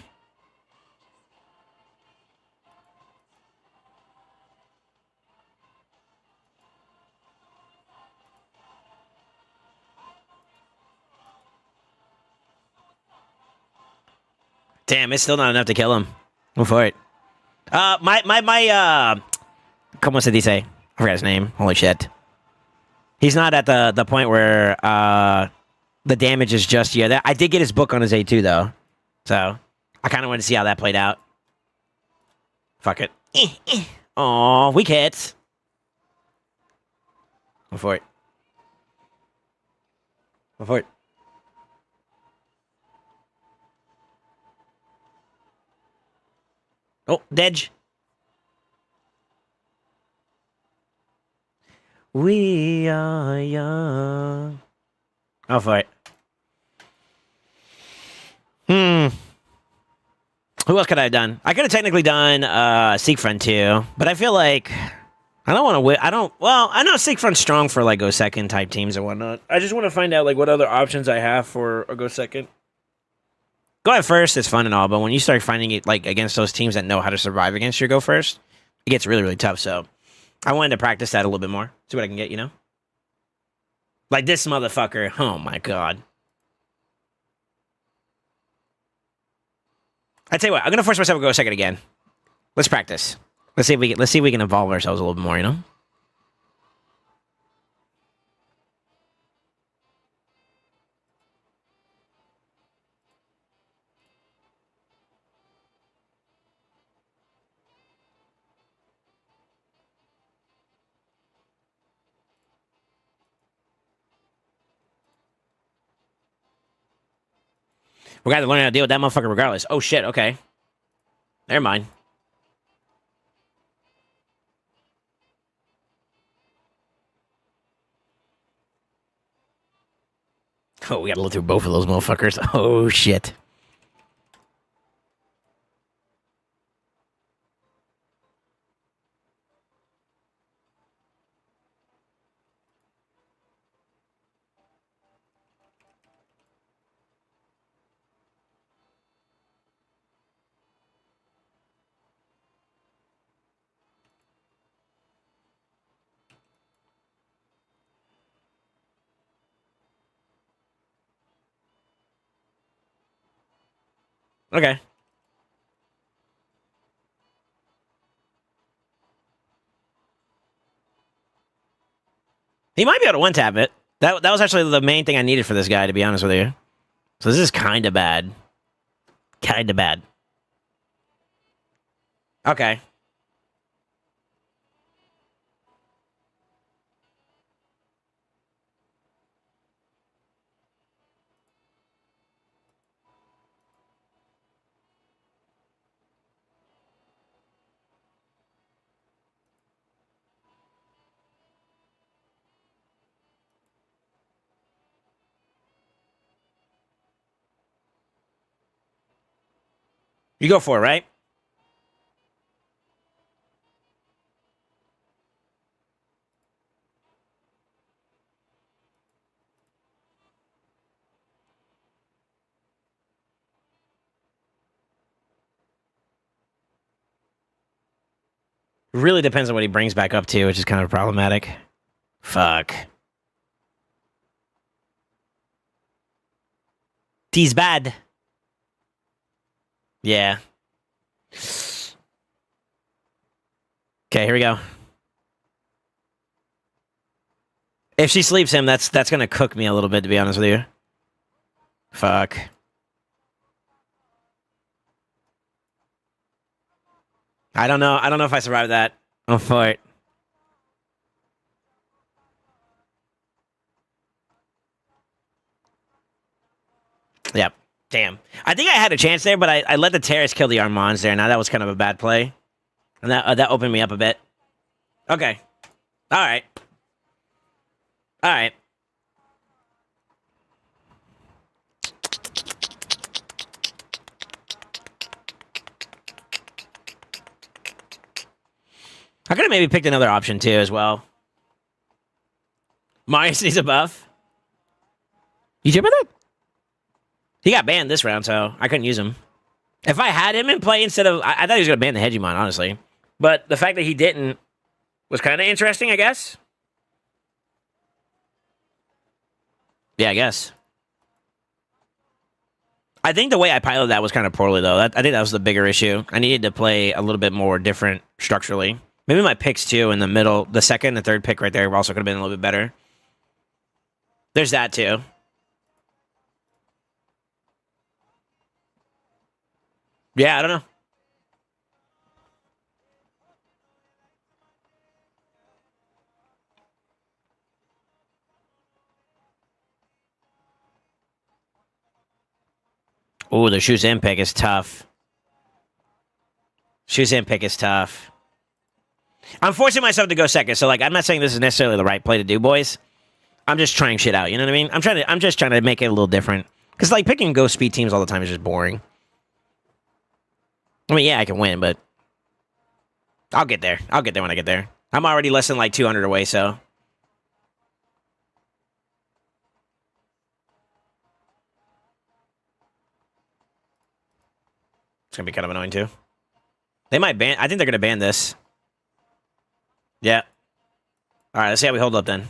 Damn, it's still not enough to kill him. Go for it. Como se dice? I forgot his name. Holy shit. He's not at the point where, the damage is just yet. I did get his book on his A2, though. So, I kind of wanted to see how that played out. Fuck it. Aw, weak hits. Go for it. Go for it. Oh, Dedge. We are young. Oh, for it. Who else could I have done? I could have technically done Siegfried too, but I feel like I don't want to win. I know Siegfried's strong for like go second type teams and whatnot. I just want to find out like what other options I have for a go second. Go at first is fun and all, but when you start finding it like against those teams that know how to survive against your go first, it gets really, really tough. So I wanted to practice that a little bit more. See what I can get, you know? Like this motherfucker. Oh my god. I tell you what, I'm gonna force myself to go second again. Let's practice. Let's see if we can evolve ourselves a little bit more, you know? We're gonna have to learn how to deal with that motherfucker regardless. Oh shit, okay. Never mind. Oh, we gotta look through both of those motherfuckers. Oh shit. Okay. He might be able to one tap it. That was actually the main thing I needed for this guy, to be honest with you. So this is kind of bad. Kind of bad. Okay. You go for it, right? Really depends on what he brings back up to, which is kind of problematic. Fuck. He's bad. Yeah. Okay, here we go. If she sleeps him, that's gonna cook me a little bit, to be honest with you. Fuck. I don't know. I don't know if I survived that. Oh, for it. Yep. Damn. I think I had a chance there, but I let the terrorist kill the Armands there. Now that was kind of a bad play. And that opened me up a bit. Okay. All right. All right. I could have maybe picked another option too as well. Marius needs a buff. You sure about that? He got banned this round, so I couldn't use him. If I had him in play instead of... I thought he was going to ban the Hegemon, honestly. But the fact that he didn't was kind of interesting, I guess. Yeah, I guess. I think the way I piloted that was kind of poorly, though. I think that was the bigger issue. I needed to play a little bit more different structurally. Maybe my picks, too, in the middle. The second and third pick right there also could have been a little bit better. There's that, too. Yeah, I don't know. Ooh, the Shuzan pick is tough. Shuzan pick is tough. I'm forcing myself to go second, so like I'm not saying this is necessarily the right play to do, boys. I'm just trying shit out. You know what I mean? I'm just trying to make it a little different. Because like picking ghost speed teams all the time is just boring. I mean, yeah, I can win, but I'll get there. I'll get there when I get there. I'm already less than like 200 away, so. It's gonna be kind of annoying too. They might ban. I think they're gonna ban this. Yeah, All right, let's see how we hold up then.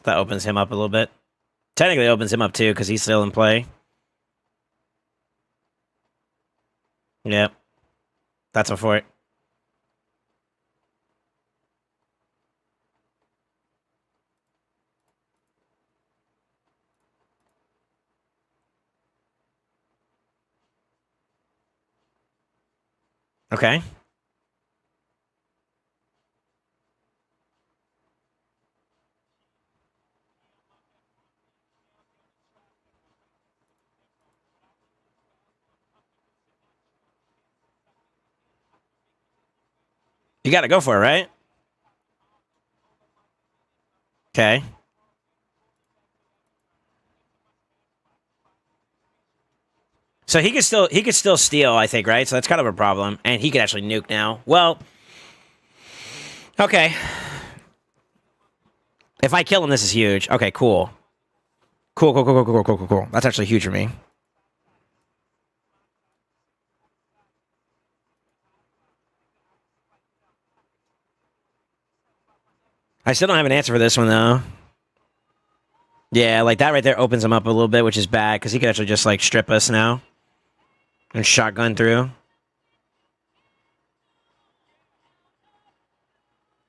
That opens him up a little bit. Technically opens him up too, because he's still in play. Yep. That's before it. Okay. You got to go for it, right? Okay. So he could still steal, I think, right? So that's kind of a problem, and he could actually nuke now. Well, okay. If I kill him, this is huge. Okay, cool. Cool. That's actually huge for me. I still don't have an answer for this one though. Yeah, like that right there opens him up a little bit, which is bad because he could actually just like strip us now and shotgun through.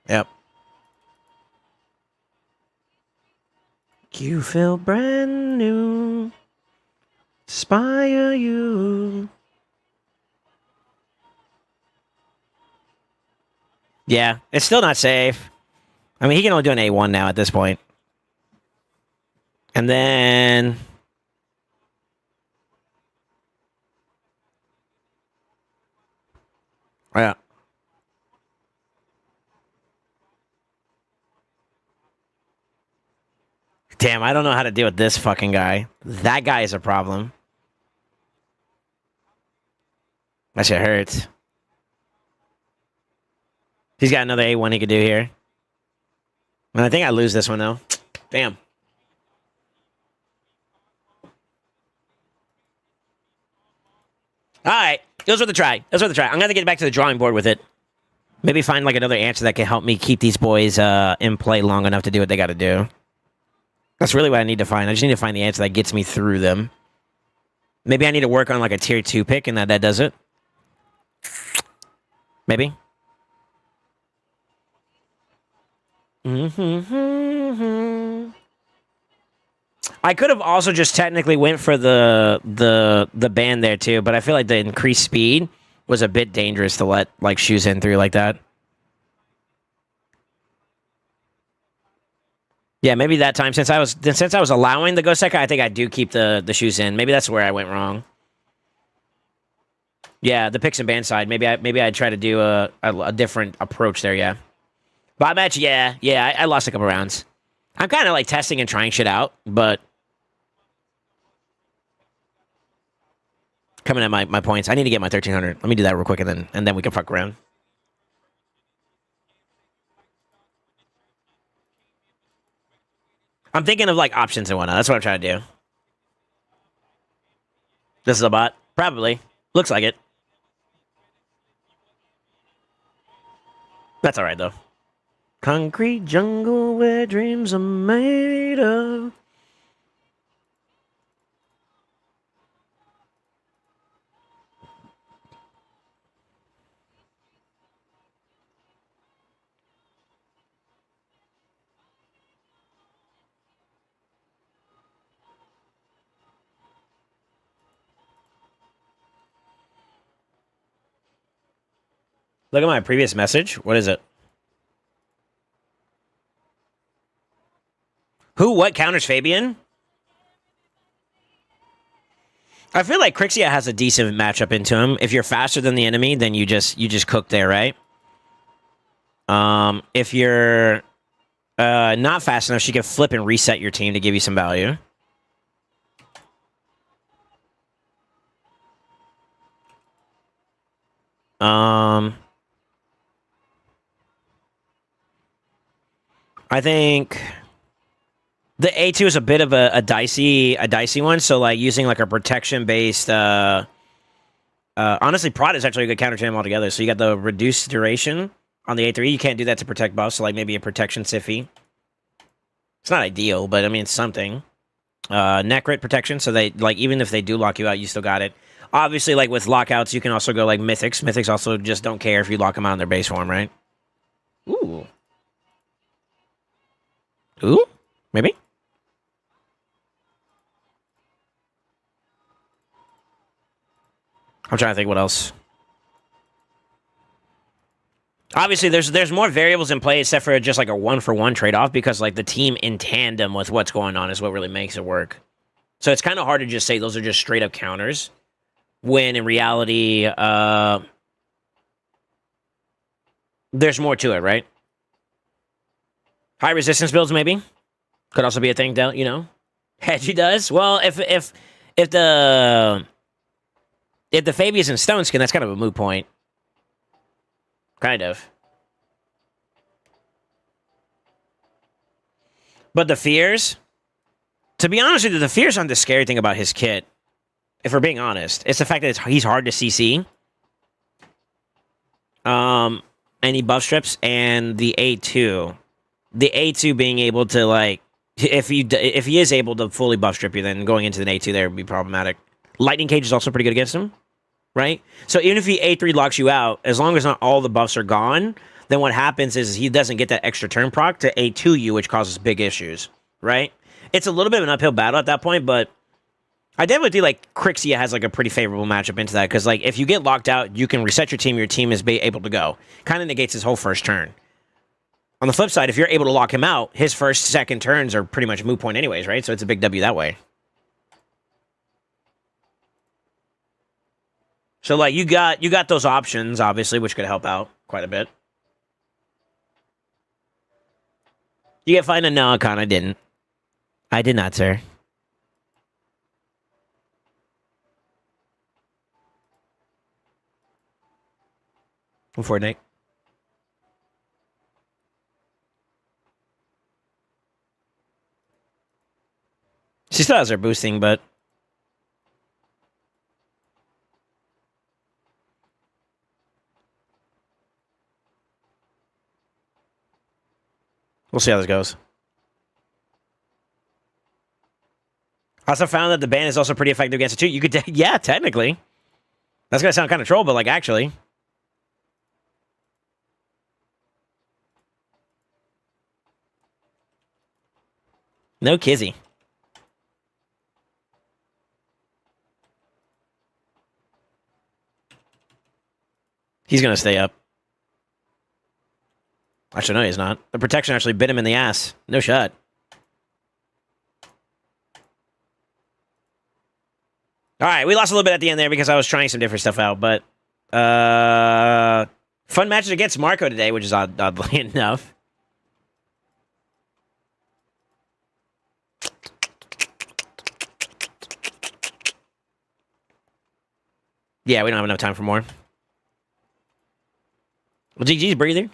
Yep. You feel brand new. Inspire you. Yeah, it's still not safe. I mean, he can only do an A1 now at this point. And then... Yeah. Damn, I don't know how to deal with this fucking guy. That guy is a problem. That shit hurts. He's got another A1 he could do here. And I think I lose this one, though. Damn. All right. Those were the try. I'm going to get back to the drawing board with it. Maybe find like another answer that can help me keep these boys in play long enough to do what they got to do. That's really what I need to find. I just need to find the answer that gets me through them. Maybe I need to work on like a tier 2 pick and that does it. Maybe. I could have also just technically went for the band there too, but I feel like the increased speed was a bit dangerous to let like shoes in through like that. Yeah, maybe that time since I was allowing the Ghost Second, I think I do keep the shoes in. Maybe that's where I went wrong. Yeah, the picks and ban side. Maybe I'd try to do a different approach there. Yeah, bot match. Yeah. I lost a couple rounds. I'm kind of like testing and trying shit out, but coming at my points. I need to get my 1300. Let me do that real quick, and then we can fuck around. I'm thinking of like options and whatnot. That's what I'm trying to do. This is a bot. Probably. Looks like it. That's alright, though. Concrete jungle where dreams are made of. Look at my previous message. What is it? Who what counters Fabian? I feel like Crixia has a decent matchup into him. If you're faster than the enemy, then you just cook there, right? If you're not fast enough, she can flip and reset your team to give you some value. I think the A2 is a bit of a dicey one. So like using like a protection based. Honestly, Prod is actually a good counter to him altogether. So you got the reduced duration on the A3. You can't do that to protect buffs. So like maybe a protection Siffy. It's not ideal, but I mean it's something. Neck crit protection. So they like even if they do lock you out, you still got it. Obviously, like with lockouts, you can also go like Mythics. Mythics also just don't care if you lock them out in their base form, right? Ooh. Ooh? Maybe? I'm trying to think what else. Obviously, there's more variables in play except for just like a 1-for-1 trade-off because like the team in tandem with what's going on is what really makes it work. So it's kind of hard to just say those are just straight-up counters when in reality, there's more to it, right? High resistance builds, maybe. Could also be a thing, you know? Hedgie does. Well, if the Fabian's in Stone Skin, that's kind of a moot point. Kind of. But the fears, to be honest with you, the fears aren't the scary thing about his kit. If we're being honest, it's the fact that he's hard to CC. And he buff strips, and the A2. The A2 being able to, like, if he is able to fully buff strip you, then going into the A2 there would be problematic. Lightning Cage is also pretty good against him, right? So even if he A3 locks you out, as long as not all the buffs are gone, then what happens is he doesn't get that extra turn proc to A2 you, which causes big issues, right? It's a little bit of an uphill battle at that point, but I definitely think like Crixia has like a pretty favorable matchup into that because like if you get locked out, you can reset your team is able to go. Kind of negates his whole first turn. On the flip side, if you're able to lock him out, his first, second turns are pretty much a moot point anyways, right? So it's a big W that way. So like you got those options, obviously, which could help out quite a bit. You get fine? No, Con, I didn't. I did not, sir. Fortnite. She still has her boosting, but we'll see how this goes. I also found that the ban is also pretty effective against it too. You could, yeah, technically. That's gonna sound kind of troll, but like actually. No Kizzy. He's going to stay up. Actually, no, he's not. The protection actually bit him in the ass. No shot. All right, we lost a little bit at the end there because I was trying some different stuff out, but fun matches against Marco today, which is oddly enough. Yeah, we don't have enough time for more. Well, GG's breather.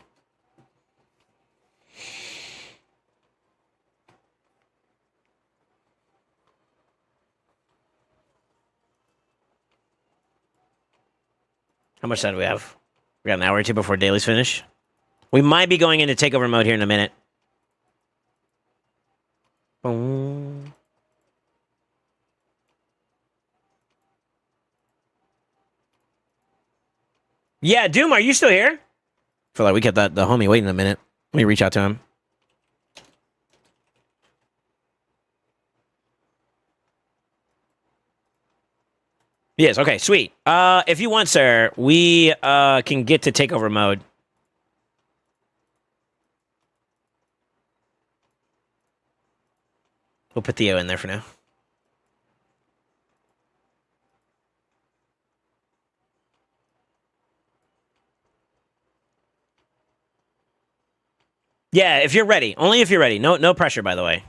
How much time do we have? We got an hour or two before dailies finish. We might be going into takeover mode here in a minute. Boom. Yeah, Doom, are you still here? I feel like we kept the homie waiting a minute. Let me reach out to him. Yes, okay, sweet. If you want, sir, we can get to takeover mode. We'll put Theo in there for now. Yeah, if you're ready. Only if you're ready. No pressure, by the way.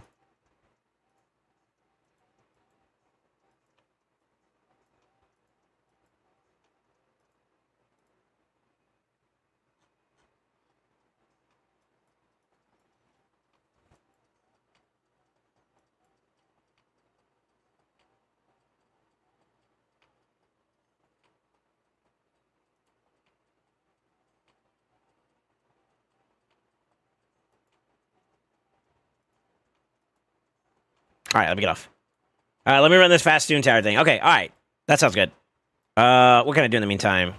All right, let me get off. Let me run this fast student tower thing. Okay, all right. That sounds good. What can I do in the meantime?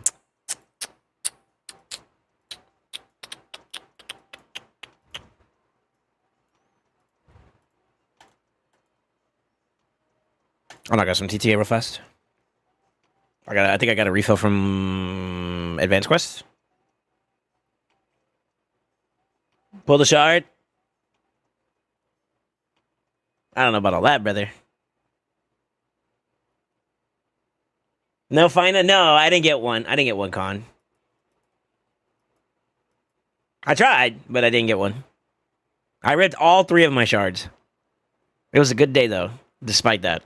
Oh, no, I got some TTA real fast. I think I got a refill from Advanced Quest. Pull the shard. I don't know about all that, brother. No final? No, I didn't get one. I didn't get one con. I tried, but I didn't get one. I ripped all 3 of my shards. It was a good day, though, despite that.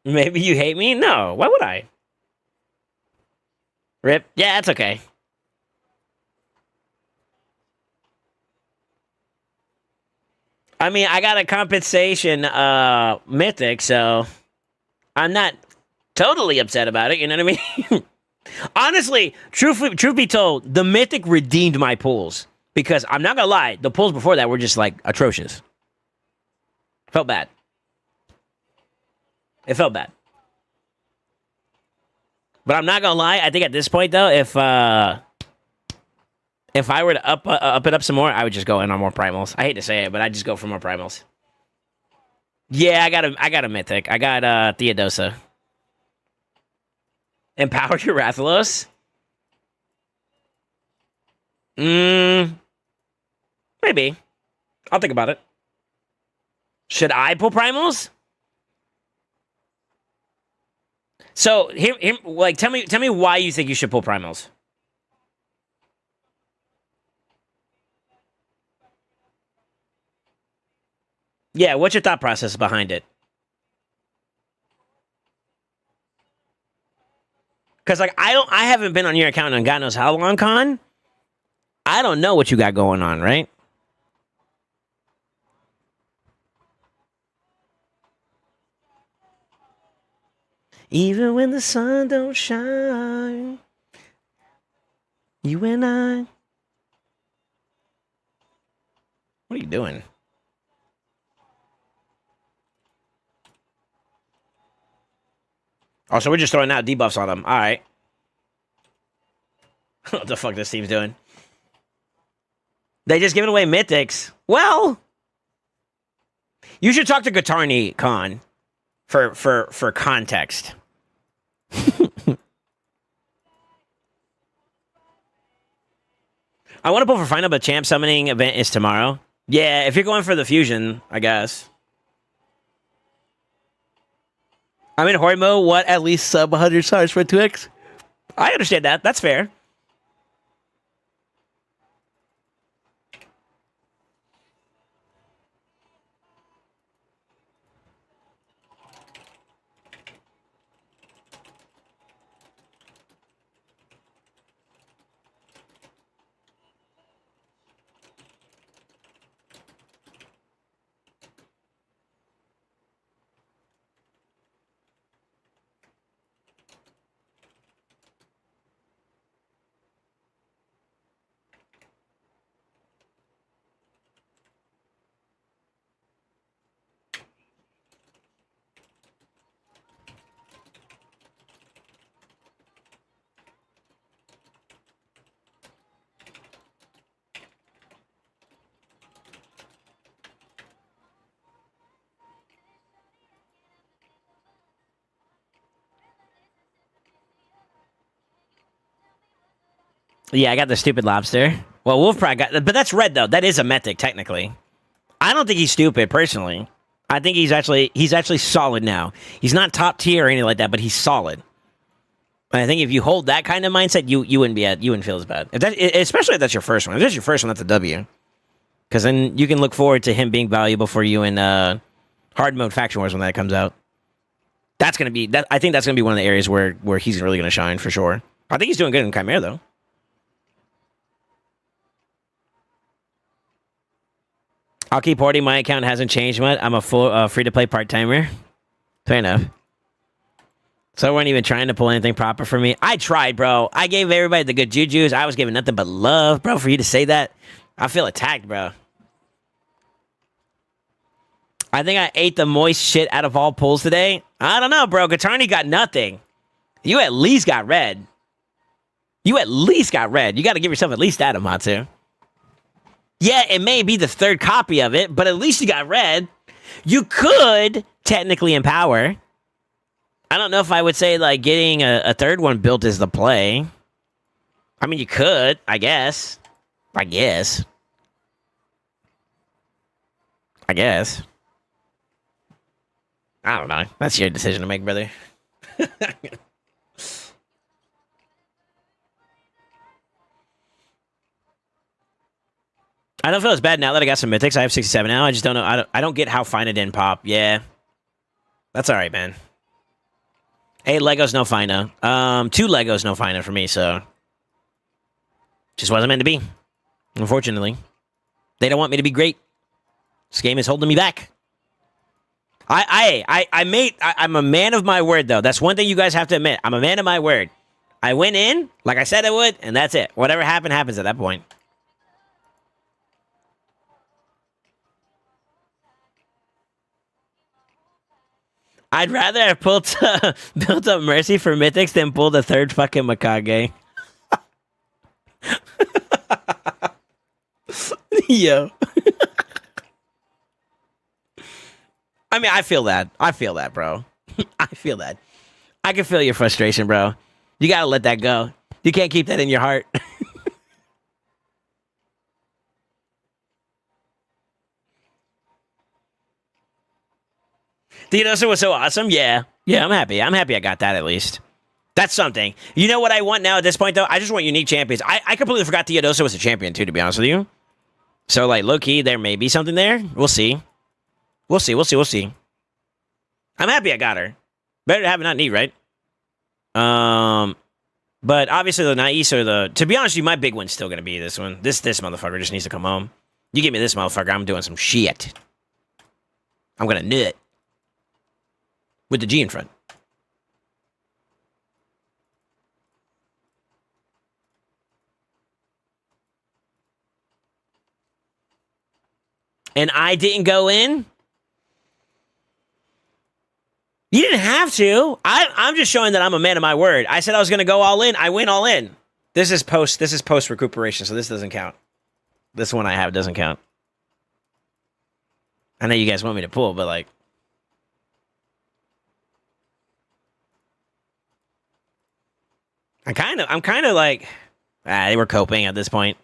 Maybe you hate me? No, why would I? Rip? Yeah, that's okay. I mean, I got a compensation mythic, so I'm not totally upset about it, you know what I mean? Honestly, truth be told, the mythic redeemed my pulls. Because I'm not gonna lie, the pulls before that were just like atrocious. Felt bad. It felt bad. But I'm not gonna lie, I think at this point though, if I were to up it up some more, I would just go in on more primals. I hate to say it, but I'd just go for more primals. Yeah, I got a mythic. I got Theodosa. Empower your Rathalos? Maybe. I'll think about it. Should I pull primals? So like tell me why you think you should pull primals. Yeah, what's your thought process behind it? Because like I haven't been on your account in God knows how long, Con. I don't know what you got going on, right? Even when the sun don't shine, you and I. What are you doing? Oh, so we're just throwing out debuffs on them. All right. What the fuck this team's doing? They just giving away mythics. Well, you should talk to Guitarni, Con, for context. I want to pull for final, but champ summoning event is tomorrow. Yeah, if you're going for the fusion, I guess. I'm in horde mode. What? At least sub 100 stars for 2x? I understand that. That's fair. Yeah, I got the stupid lobster. Well, Wolf probably got, but that's red though. That is a mythic technically. I don't think he's stupid personally. I think he's actually solid now. He's not top tier or anything like that, but he's solid. And I think if you hold that kind of mindset, you wouldn't feel as bad. Especially if that's your first one. If that's your first one, that's a W. Because then you can look forward to him being valuable for you in hard mode faction wars when that comes out. That's gonna be that. I think that's gonna be one of the areas where he's really gonna shine for sure. I think he's doing good in Chimera though. I'll keep hoarding. My account hasn't changed much. I'm a full free-to-play part-timer. Fair enough. So weren't even trying to pull anything proper for me. I tried, bro. I gave everybody the good jujus. I was giving nothing but love, bro. For you to say that, I feel attacked, bro. I think I ate the moist shit out of all pulls today. I don't know, bro. Gatarni got nothing. You at least got red. You at least got red. You got to give yourself at least that, Amatsu. Yeah, it may be the third copy of it, but at least you got red. You could technically empower. I don't know if I would say, like, getting a third one built is the play. I mean, you could, I guess. I guess. I don't know. That's your decision to make, brother. I don't feel as bad now that I got some mythics. I have 67 now. I just don't know. I don't get how fine it didn't pop. Yeah. That's all right, man. 8 Legos, no fina. 2 Legos, no fina for me, so. Just wasn't meant to be. Unfortunately. They don't want me to be great. This game is holding me back. I'm a man of my word, though. That's one thing you guys have to admit. I'm a man of my word. I went in, like I said I would, and that's it. Whatever happened, happens at that point. I'd rather have built up Mercy for Mythics than pull the third fucking Mikage. Yo. I mean, I feel that. I feel that, bro. I feel that. I can feel your frustration, bro. You gotta let that go. You can't keep that in your heart. Theodosia was so awesome. Yeah. Yeah, I'm happy. I'm happy I got that at least. That's something. You know what I want now at this point, though? I just want unique champions. I completely forgot Theodosia was a champion, too, to be honest with you. So, like, low-key, there may be something there. We'll see. We'll see. I'm happy I got her. Better to have it, not need, right? But obviously the Nais or the... To be honest with you, my big one's still going to be this one. This motherfucker just needs to come home. You give me this motherfucker, I'm doing some shit. I'm going to nut. With the G in front. And I didn't go in? You didn't have to. I'm just showing that I'm a man of my word. I said I was going to go all in. I went all in. This is post recuperation, so this doesn't count. This one I have doesn't count. I know you guys want me to pull, but like... I'm kind of like, they were coping at this point.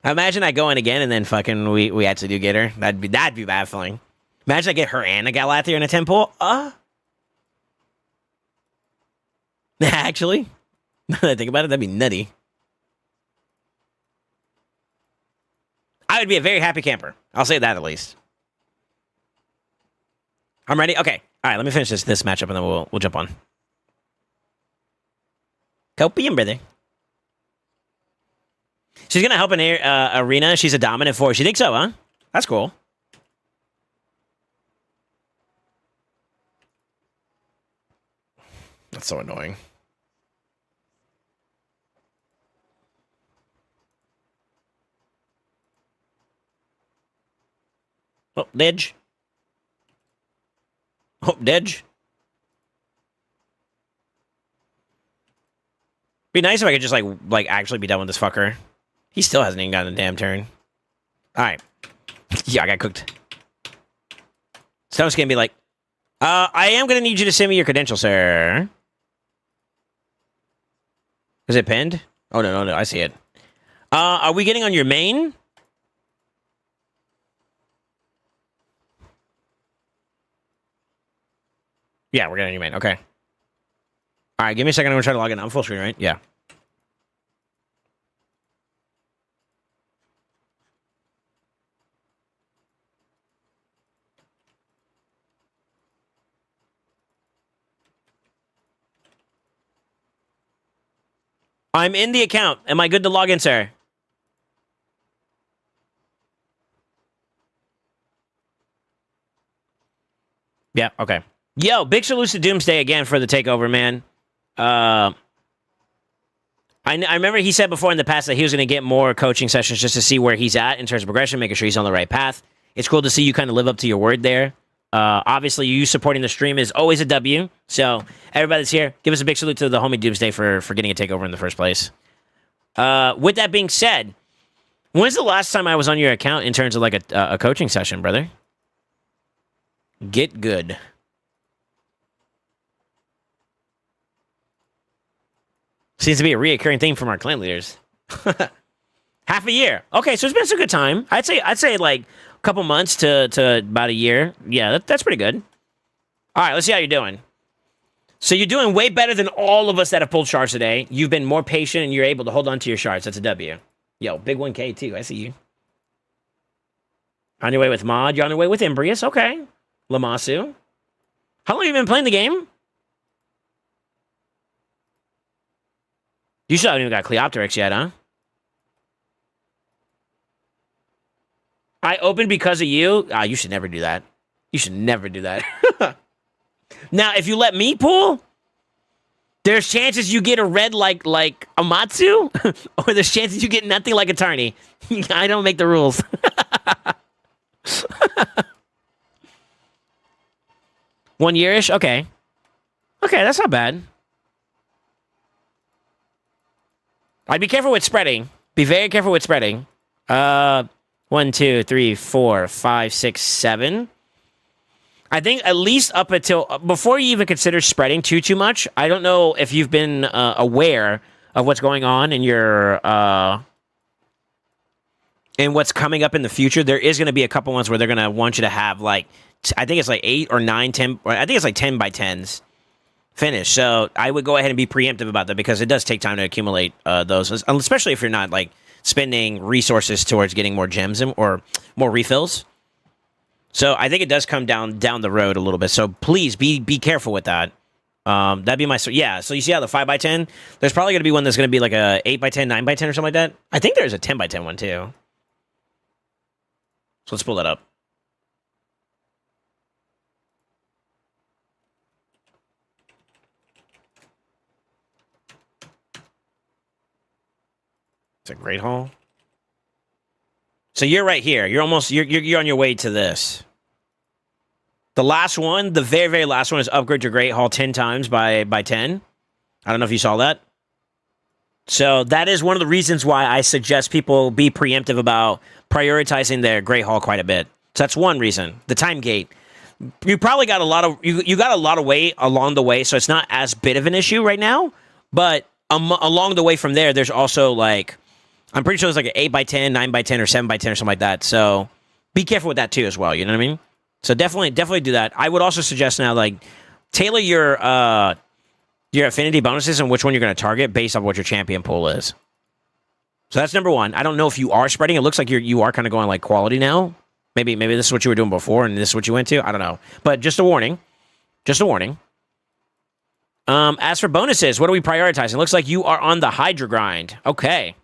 Imagine I go in again and then fucking we actually do get her. That'd be baffling. Imagine I get her and a Galathea in a 10 pull. Actually, now that I think about it, that'd be nutty. I would be a very happy camper. I'll say that at least. I'm ready. Okay. All right. Let me finish this matchup and then we'll jump on. Copium, brother. She's going to help in arena. She's a dominant force. You think so, huh? That's cool. That's so annoying. Oh, Dedge. Oh, Dedge. Be nice if I could just, like actually be done with this fucker. He still hasn't even gotten a damn turn. Alright. Yeah, I got cooked. Stone's gonna be like, I am gonna need you to send me your credentials, sir. Is it pinned? Oh, no, I see it. Are we getting on your main? Yeah, we're getting on your main. Okay. All right, give me a second. I'm going to try to log in. I'm full screen, right? Yeah. I'm in the account. Am I good to log in, sir? Yeah, okay. Yo, big salute to Doomsday again for the takeover, man. I remember he said before in the past that he was going to get more coaching sessions just to see where he's at in terms of progression, making sure he's on the right path. It's cool to see you kind of live up to your word there. Obviously, you supporting the stream is always a W. So, everybody that's here, give us a big salute to the homie Doomsday for getting a takeover in the first place. With that being said, when's the last time I was on your account in terms of like a coaching session, brother? Get good. Seems to be a reoccurring theme from our clan leaders. Half a year. Okay, so it's been some good time. I'd say like a couple months to about a year. Yeah, that's pretty good. All right, let's see how you're doing. So you're doing way better than all of us that have pulled shards today. You've been more patient and you're able to hold on to your shards. That's a W. Yo, big 1K too. I see you. On your way with Mod. You're on your way with Embrius. Okay. Lamasu. How long have you been playing the game? You still haven't even got Cleopteryx yet, huh? I opened because of you? Ah, you should never do that. You should never do that. Now, if you let me pull, there's chances you get a red like Amatsu, or there's chances you get nothing like a Tarny. I don't make the rules. One year-ish? Okay. Okay, that's not bad. I'd be careful with spreading. Be very careful with spreading. 1, 2, 3, 4, 5, 6, 7. I think at least up until before you even consider spreading too much. I don't know if you've been aware of what's going on in your and what's coming up in the future. There is going to be a couple ones where they're going to want you to have like I think it's like 8 or 9, 10. Or I think it's like 10 by 10s finish. So I would go ahead and be preemptive about that because it does take time to accumulate those, especially if you're not like spending resources towards getting more gems or more refills. So I think it does come down the road a little bit. So please be careful with that. That'd be my yeah. So you see how the 5 by 10? There's probably gonna be one that's gonna be like a 8 by 10, 9 by 10 or something like that. I think there's a 10 by 10 one too. So let's pull that up. It's a Great Hall. So you're right here. You're almost you're on your way to this. The last one, the very, very last one is upgrade your Great Hall 10 times by 10. I don't know if you saw that. So that is one of the reasons why I suggest people be preemptive about prioritizing their Great Hall quite a bit. So that's one reason. The time gate. You probably got a lot of you got a lot of weight along the way, so it's not as big of an issue right now. But along the way from there, there's also like I'm pretty sure it's like an 8 by 10, 9 by 10, or 7 by 10 or something like that. So be careful with that too as well. You know what I mean? So definitely do that. I would also suggest now like tailor your affinity bonuses and which one you're going to target based on what your champion pool is. So that's number one. I don't know if you are spreading. It looks like you are kind of going like quality now. Maybe this is what you were doing before and this is what you went to. I don't know. But just a warning. Just a warning. As for bonuses, what are we prioritizing? It looks like you are on the Hydra grind. Okay.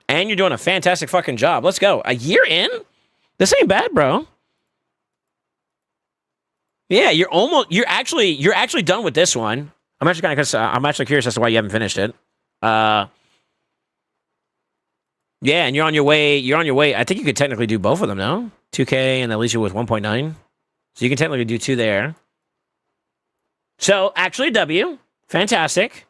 And you're doing a fantastic fucking job. Let's go. A year in? This ain't bad, bro. Yeah, you're actually done with this one. I'm actually curious as to why you haven't finished it. Yeah, and you're on your way. I think you could technically do both of them now. 2K and that leaves you with 1.9. So you can technically do 2 there. So actually W. Fantastic.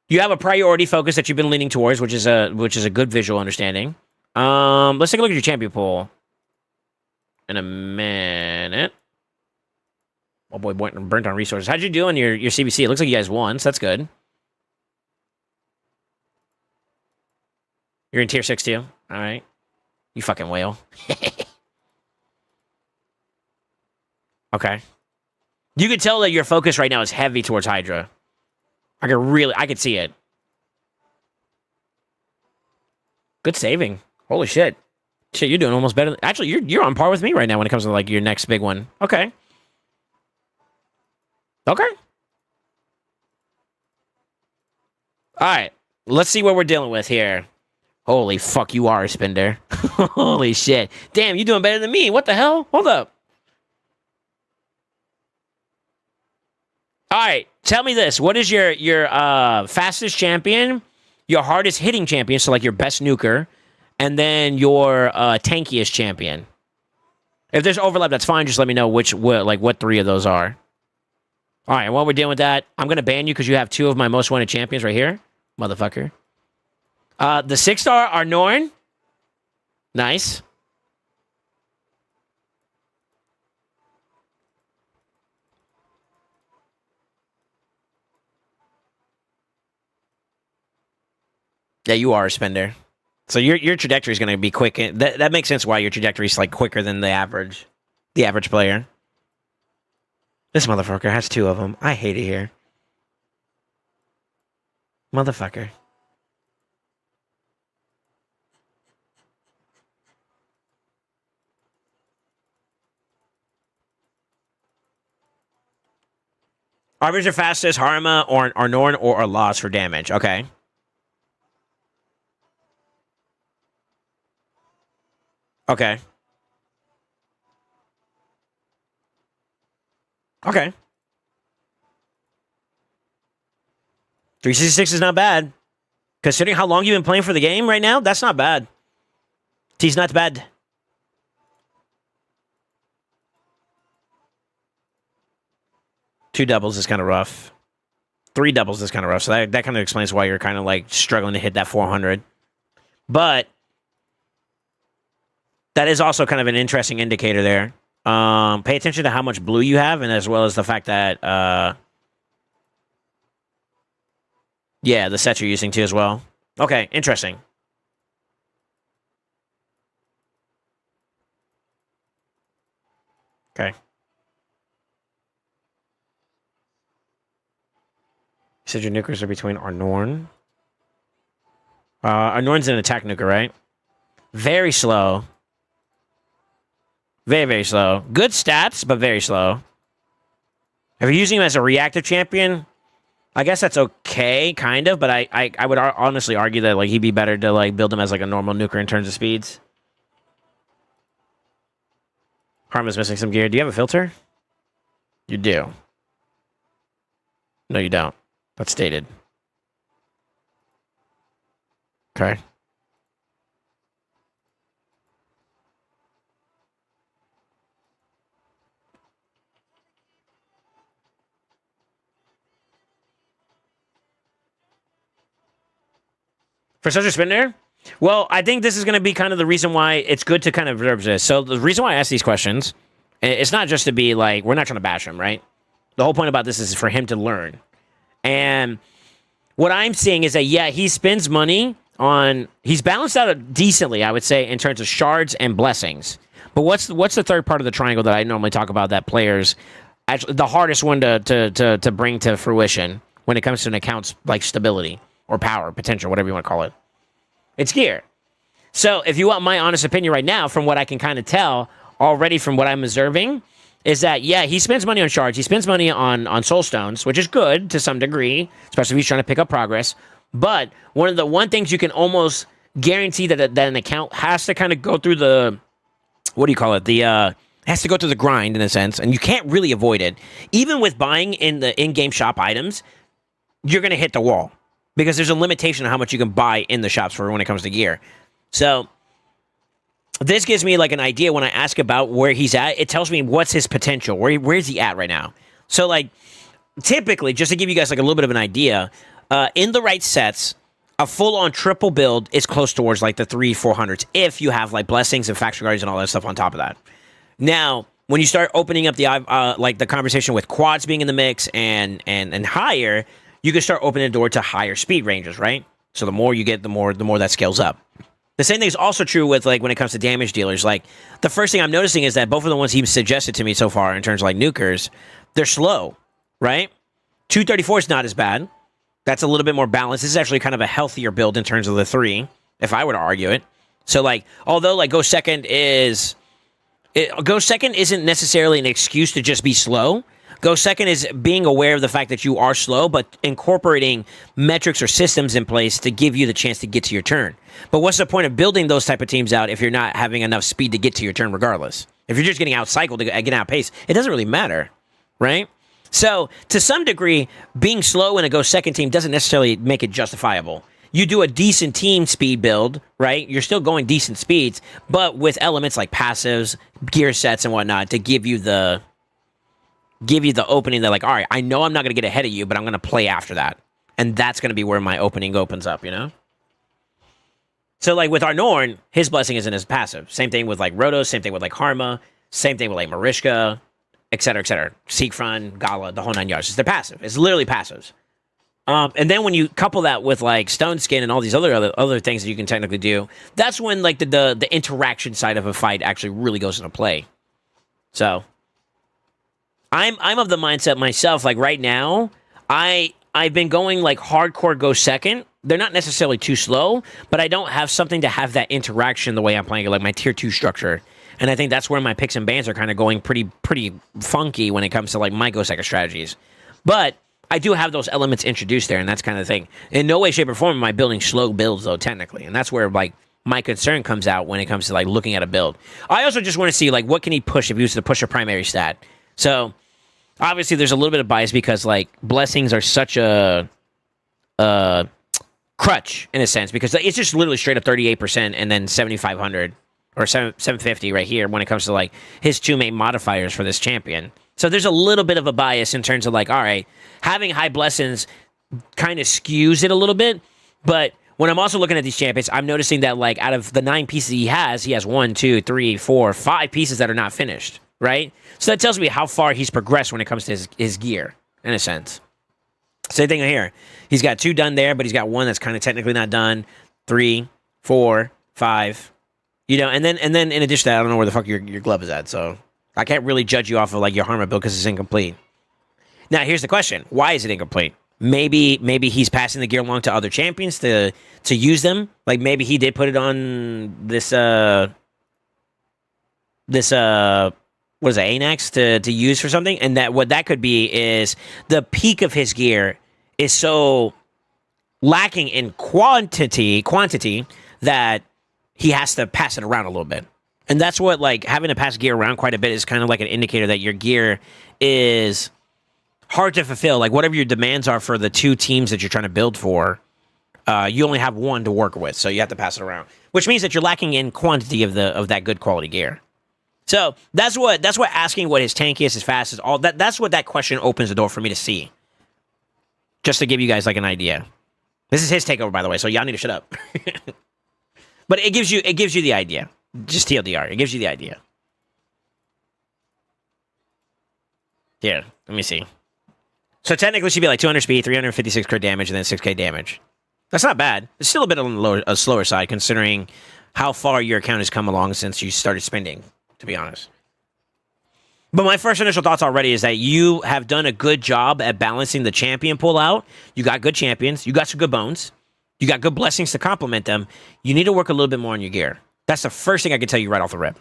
You have a priority focus that you've been leaning towards, which is a good visual understanding. Let's take a look at your champion pool in a minute. Oh boy, burnt on resources. How'd you do in your CVC? It looks like you guys won, so that's good. You're in tier 6 too? All right. You fucking whale. Okay. You can tell that your focus right now is heavy towards Hydra. I could see it. Good saving. Holy shit. Shit, you're doing almost better. Actually, you're on par with me right now when it comes to like your next big one. Okay. Okay. All right. Let's see what we're dealing with here. Holy fuck, you are a spender. Holy shit. Damn, you doing better than me. What the hell? Hold up. All right. Tell me this. What is your fastest champion, your hardest hitting champion, so like your best nuker, and then your tankiest champion? If there's overlap, that's fine. Just let me know what 3 of those are. All right, while we're dealing with that, I'm going to ban you because you have 2 of my most wanted champions right here. Motherfucker. The 6-star are Norn. Nice. Yeah, you are a spender. So your trajectory is going to be quick. That makes sense why your trajectory is like quicker than the average player. This motherfucker has 2 of them. I hate it here. Motherfucker. Arbiters are fastest, Harma or Norn or Loss for damage. Okay. Okay. Okay. 366 is not bad. Considering how long you've been playing for the game right now, that's not bad. T's not bad. Two doubles is kind of rough. 3 doubles is kind of rough. So that kind of explains why you're kind of like struggling to hit that 400. But that is also kind of an interesting indicator there. Pay attention to how much blue you have, and as well as the fact that, yeah, the sets you're using too as well. Okay, interesting. Okay. You said your nukers are between Arnorn. Arnorn's an attack nuker, right? Very slow. Very, very slow. Good stats, but very slow. If you're using him as a reactive champion, I guess that's okay, kind of, but I would honestly argue that like he'd be better to like build him as like a normal nuker in terms of speeds. Harma's missing some gear. Do you have a filter? You do. No, you don't. That's stated. Okay. For such a spinner? Well, I think this is going to be kind of the reason why it's good to kind of observe this. So the reason why I ask these questions, it's not just to be like, we're not trying to bash him, right? The whole point about this is for him to learn. And what I'm seeing is that, yeah, he spends money on... He's balanced out decently, I would say, in terms of shards and blessings. But what's the third part of the triangle that I normally talk about that players... Actually, the hardest one to bring to fruition when it comes to an account's like stability or power, potential, whatever you want to call it. It's gear. So if you want my honest opinion right now, from what I can kind of tell already from what I'm observing, is that, yeah, he spends money on shards. He spends money on soul stones, which is good to some degree, especially if he's trying to pick up progress. But one things you can almost guarantee that an account has to kind of go through the, what do you call it? Has to go through the grind in a sense, and you can't really avoid it. Even with buying in the in-game shop items, you're going to hit the wall because there's a limitation on how much you can buy in the shops for when it comes to gear. So this gives me like an idea when I ask about where he's at. It tells me what's his potential. Where's he at right now? So like typically, just to give you guys like a little bit of an idea, in the right sets, a full-on triple build is close towards like the 300-400s if you have like blessings and faction guardians and all that stuff on top of that. Now, when you start opening up the like the conversation with quads being in the mix and higher, you can start opening the door to higher speed ranges, right? So the more you get, the more that scales up. The same thing is also true with like when it comes to damage dealers. Like the first thing I'm noticing is that both of the ones he suggested to me so far in terms of like nukers, they're slow, right? 234 is not as bad. That's a little bit more balanced. This is actually kind of a healthier build in terms of the 3, if I were to argue it. So like, although like Go Second isn't necessarily an excuse to just be slow. Go Second is being aware of the fact that you are slow, but incorporating metrics or systems in place to give you the chance to get to your turn. But what's the point of building those type of teams out if you're not having enough speed to get to your turn regardless? If you're just getting out-cycled to get out-paced, it doesn't really matter, right? So, to some degree, being slow in a Go Second team doesn't necessarily make it justifiable. You do a decent team speed build, right? You're still going decent speeds, but with elements like passives, gear sets, and whatnot to give you the opening that like, all right, I know I'm not going to get ahead of you, but I'm going to play after that. And that's going to be where my opening opens up, you know? So like with Arnorn, his blessing isn't as passive. Same thing with like Rotos, same thing with like Harma, same thing with like Marishka, et cetera, et cetera. Siegfried, Gala, the whole 9 yards. They're passive. It's literally passives. And then when you couple that with like Stone Skin and all these other things that you can technically do, that's when like the interaction side of a fight actually really goes into play. So I'm of the mindset myself, like right now, I've been going like hardcore Go Second. They're not necessarily too slow, but I don't have something to have that interaction the way I'm playing it, like my tier 2 structure. And I think that's where my picks and bans are kind of going pretty funky when it comes to like my Go Second strategies. But I do have those elements introduced there, and that's kind of the thing. In no way, shape, or form am I building slow builds, though, technically. And that's where like my concern comes out when it comes to like looking at a build. I also just want to see like what can he push if he was to push a primary stat. So obviously, there's a little bit of bias because like blessings are such a crutch in a sense because it's just literally straight up 38% and then 7,500 or 750 right here when it comes to like his 2 main modifiers for this champion. So there's a little bit of a bias in terms of like, all right, having high blessings kind of skews it a little bit. But when I'm also looking at these champions, I'm noticing that like out of the 9 pieces he has 1, 2, 3, 4, 5 pieces that are not finished, right? So that tells me how far he's progressed when it comes to his gear, in a sense. Same thing here. He's got 2 done there, but he's got 1 that's kind of technically not done. 3, 4, 5. You know, and then in addition to that, I don't know where the fuck your glove is at, so I can't really judge you off of like your Harma build because it's incomplete. Now, here's the question. Why is it incomplete? Maybe he's passing the gear along to other champions to use them. Like maybe he did put it on this what is it, Anax to use for something, and that what that could be is the peak of his gear is so lacking in quantity that he has to pass it around a little bit. And that's what like having to pass gear around quite a bit is kind of like an indicator that your gear is hard to fulfill. Like whatever your demands are for the 2 teams that you're trying to build for, you only have 1 to work with, so you have to pass it around, which means that you're lacking in quantity of that good quality gear. So that's what asking what his tank is, his fast is, all that's what that question opens the door for me to see. Just to give you guys like an idea. This is his takeover, by the way, so y'all need to shut up. But it gives you the idea. Just TLDR, it gives you the idea. Here, let me see. So technically, it should be like 200 speed, 356 crit damage, and then 6k damage. That's not bad. It's still a bit on the slower side, considering how far your account has come along since you started spending, to be honest. But my first initial thoughts already is that you have done a good job at balancing the champion pull out. You got good champions. You got some good bones. You got good blessings to complement them. You need to work a little bit more on your gear. That's the first thing I can tell you right off the rip.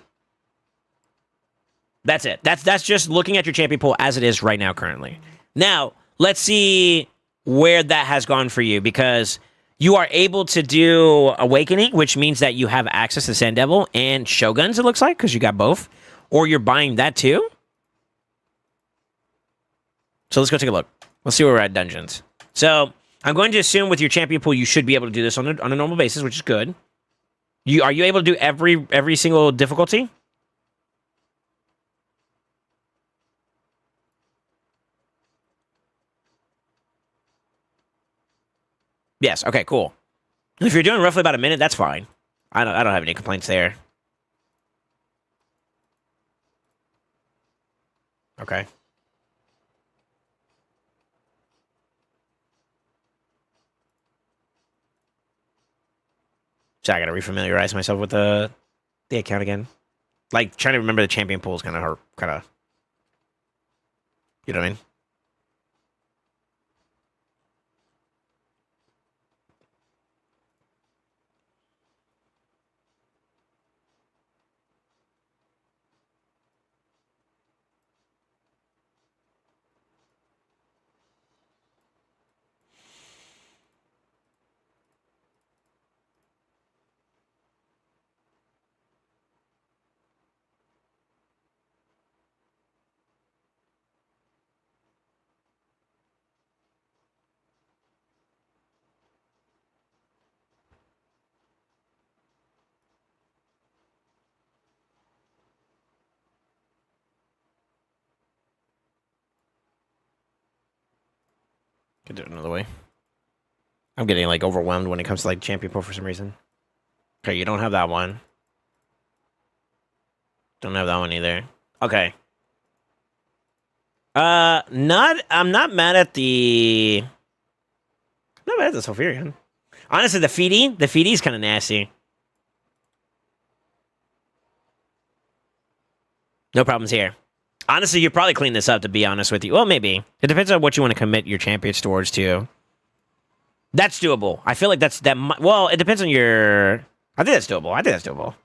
That's it. That's just looking at your champion pool as it is right now currently. Now, let's see where that has gone for you, because you are able to do Awakening, which means that you have access to Sand Devil and Shoguns, it looks like, because you got both. Or you're buying that too. So let's go take a look. Let's see where we're at dungeons. So I'm going to assume with your champion pool, you should be able to do this on a normal basis, which is good. Are you able to do every single difficulty? Yes. Okay. Cool. If you're doing roughly about a minute, that's fine. I don't have any complaints there. Okay. So I gotta refamiliarize myself with the account again. Like trying to remember the champion pool is kind of hard. Kind of, you know what I mean? Could do it another way. I'm getting like overwhelmed when it comes to like champion pool for some reason. Okay, you don't have that one. Don't have that one either. Okay. I'm not mad at the. I'm not mad at the Sulfurion. Honestly, the Feedy is kind of nasty. No problems here. Honestly, you probably clean this up, to be honest with you. Well, maybe. It depends on what you want to commit your champions towards, too. That's doable. I feel like well, it depends on your... I think that's doable.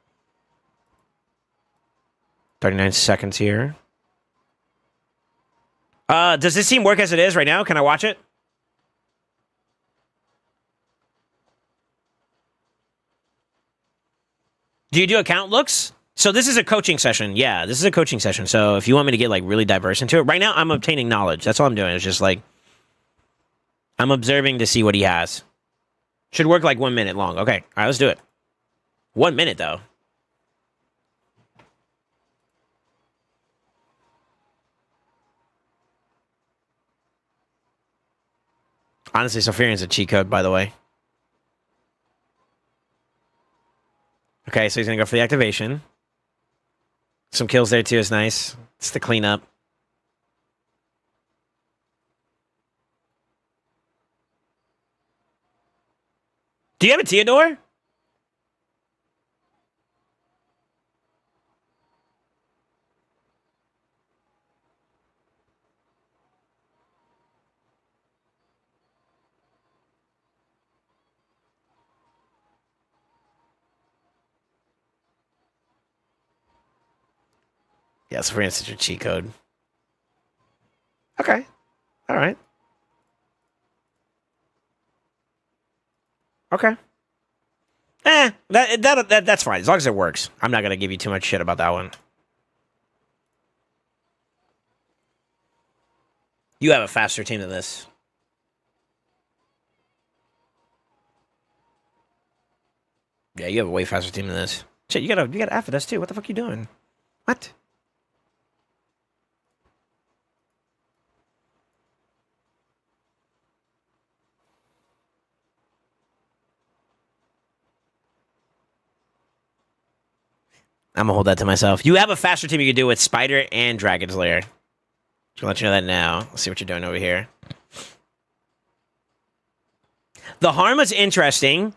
39 seconds here. Does this team work as it is right now? Can I watch it? Do you do account looks? So this is a coaching session. Yeah, this is a coaching session. So if you want me to get like really diverse into it, right now I'm obtaining knowledge. That's all I'm doing. It's just like I'm observing to see what he has. Should work like 1 minute long. Okay, all right, let's do it. 1 minute though. Honestly, Sulfurion's a cheat code, by the way. Okay, so he's gonna go for the activation. Some kills there too is nice. It's the cleanup. Do you have a Theodore? Yeah, Sulfurion's such a cheat code. Okay. All right. Okay. That's fine. As long as it works. I'm not gonna give you too much shit about that one. You have a faster team than this. Yeah, you have a way faster team than this. Shit, you got F with us too. What the fuck are you doing? What? I'm gonna hold that to myself. You have a faster team you can do with Spider and Dragon's Lair. I'll let you know that now. Let's see what you're doing over here. The Harma's interesting.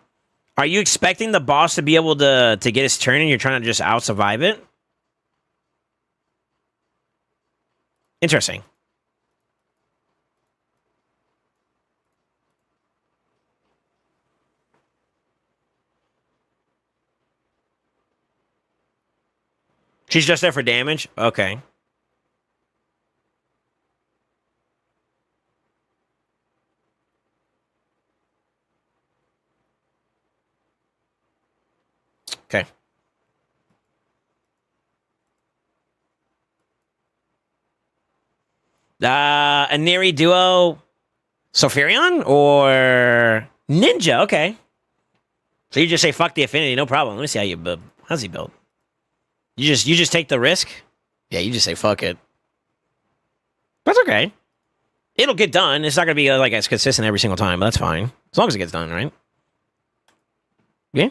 Are you expecting the boss to be able to get his turn and you're trying to just out-survive it? Interesting. She's just there for damage? Okay. Okay. A Neri duo Sulfurion or Ninja? Okay. So you just say fuck the affinity, no problem. Let me see how you build. How's he build? You just take the risk? Yeah, you just say fuck it. That's okay. It'll get done. It's not gonna be like as consistent every single time, but that's fine. As long as it gets done, right? Yeah.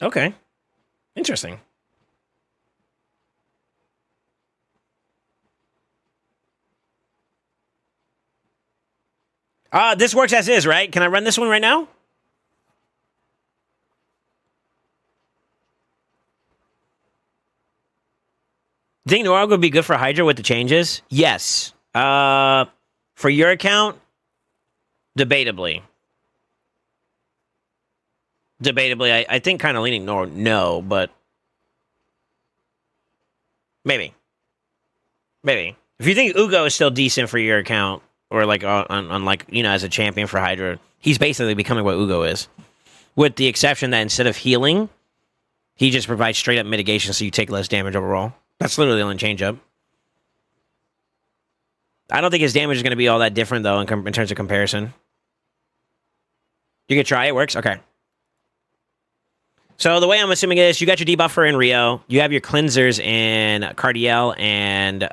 Okay. Interesting. This works as is, right? Can I run this one right now? Think Noir would be good for Hydra with the changes? Yes. For your account, debatably. I think kind of leaning no, but maybe. If you think Ugo is still decent for your account, or like on like, you know, as a champion for Hydra, he's basically becoming what Ugo is, with the exception that instead of healing, he just provides straight up mitigation, so you take less damage overall. That's literally the only change up. I don't think his damage is going to be all that different though in terms of comparison. You can try it. Works. Okay. So the way I'm assuming is you got your debuffer in Rio, you have your cleansers in Cardiel and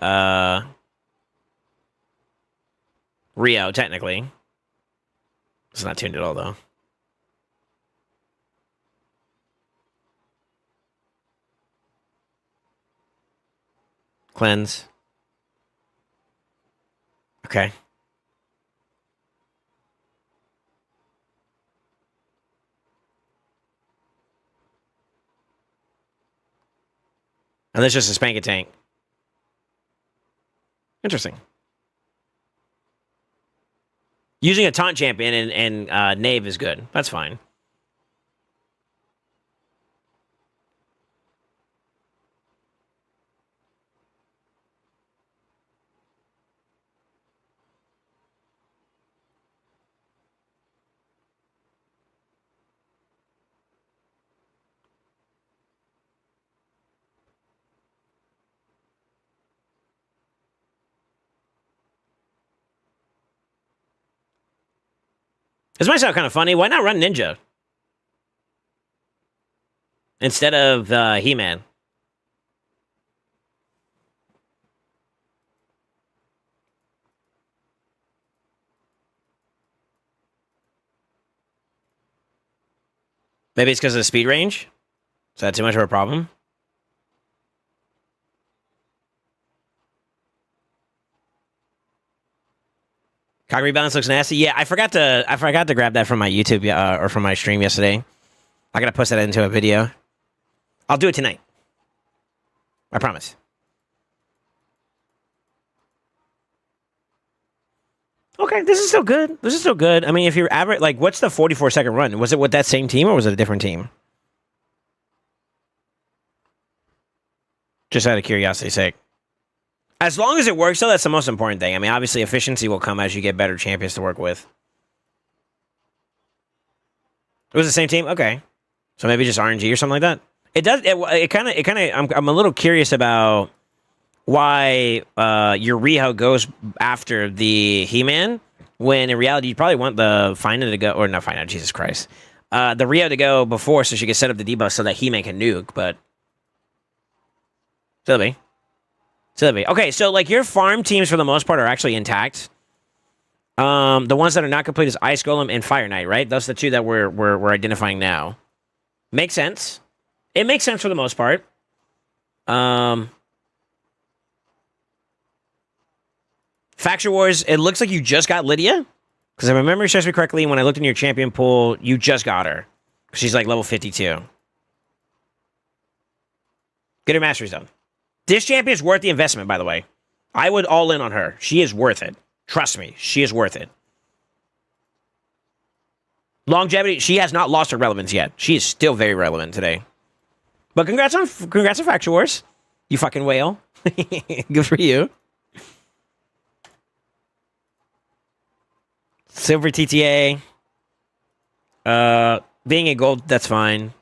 Rio, technically. It's not tuned at all, though. Cleanse. Okay. And that's just a spank a tank. Interesting. Using a taunt champion and Knave is good. That's fine. This might sound kind of funny. Why not run Ninja instead of He-Man? Maybe it's because of the speed range? Is that too much of a problem? Cog rebalance looks nasty. Yeah, I forgot to grab that from my YouTube or from my stream yesterday. I gotta post that into a video. I'll do it tonight. I promise. Okay, this is still good. This is still good. I mean, if you're average, like, what's the 44-second run? Was it with that same team or was it a different team? Just out of curiosity's sake. As long as it works, though, that's the most important thing. I mean, obviously, efficiency will come as you get better champions to work with. It was the same team? Okay. So maybe just RNG or something like that? It does. It kind of. I'm a little curious about why your Riho goes after the He-Man, when in reality you probably want the Final to go, or not Final, Jesus Christ, the Rio to go before, so she can set up the debuff so that He-Man can nuke. But Sylvie. Okay, so like your farm teams for the most part are actually intact. The ones that are not complete is Ice Golem and Fire Knight, right? Those are the two that we're identifying now. Makes sense. It makes sense for the most part. Faction Wars, it looks like you just got Lydia. Because if I remember correctly, when I looked in your champion pool, you just got her. She's like level 52. Get her mastery zone. This champion is worth the investment, by the way. I would all in on her. She is worth it. Trust me, she is worth it. Longevity, she has not lost her relevance yet. She is still very relevant today. But congrats on Faction Wars. You fucking whale. Good for you. Silver TTA. Being a gold, that's fine.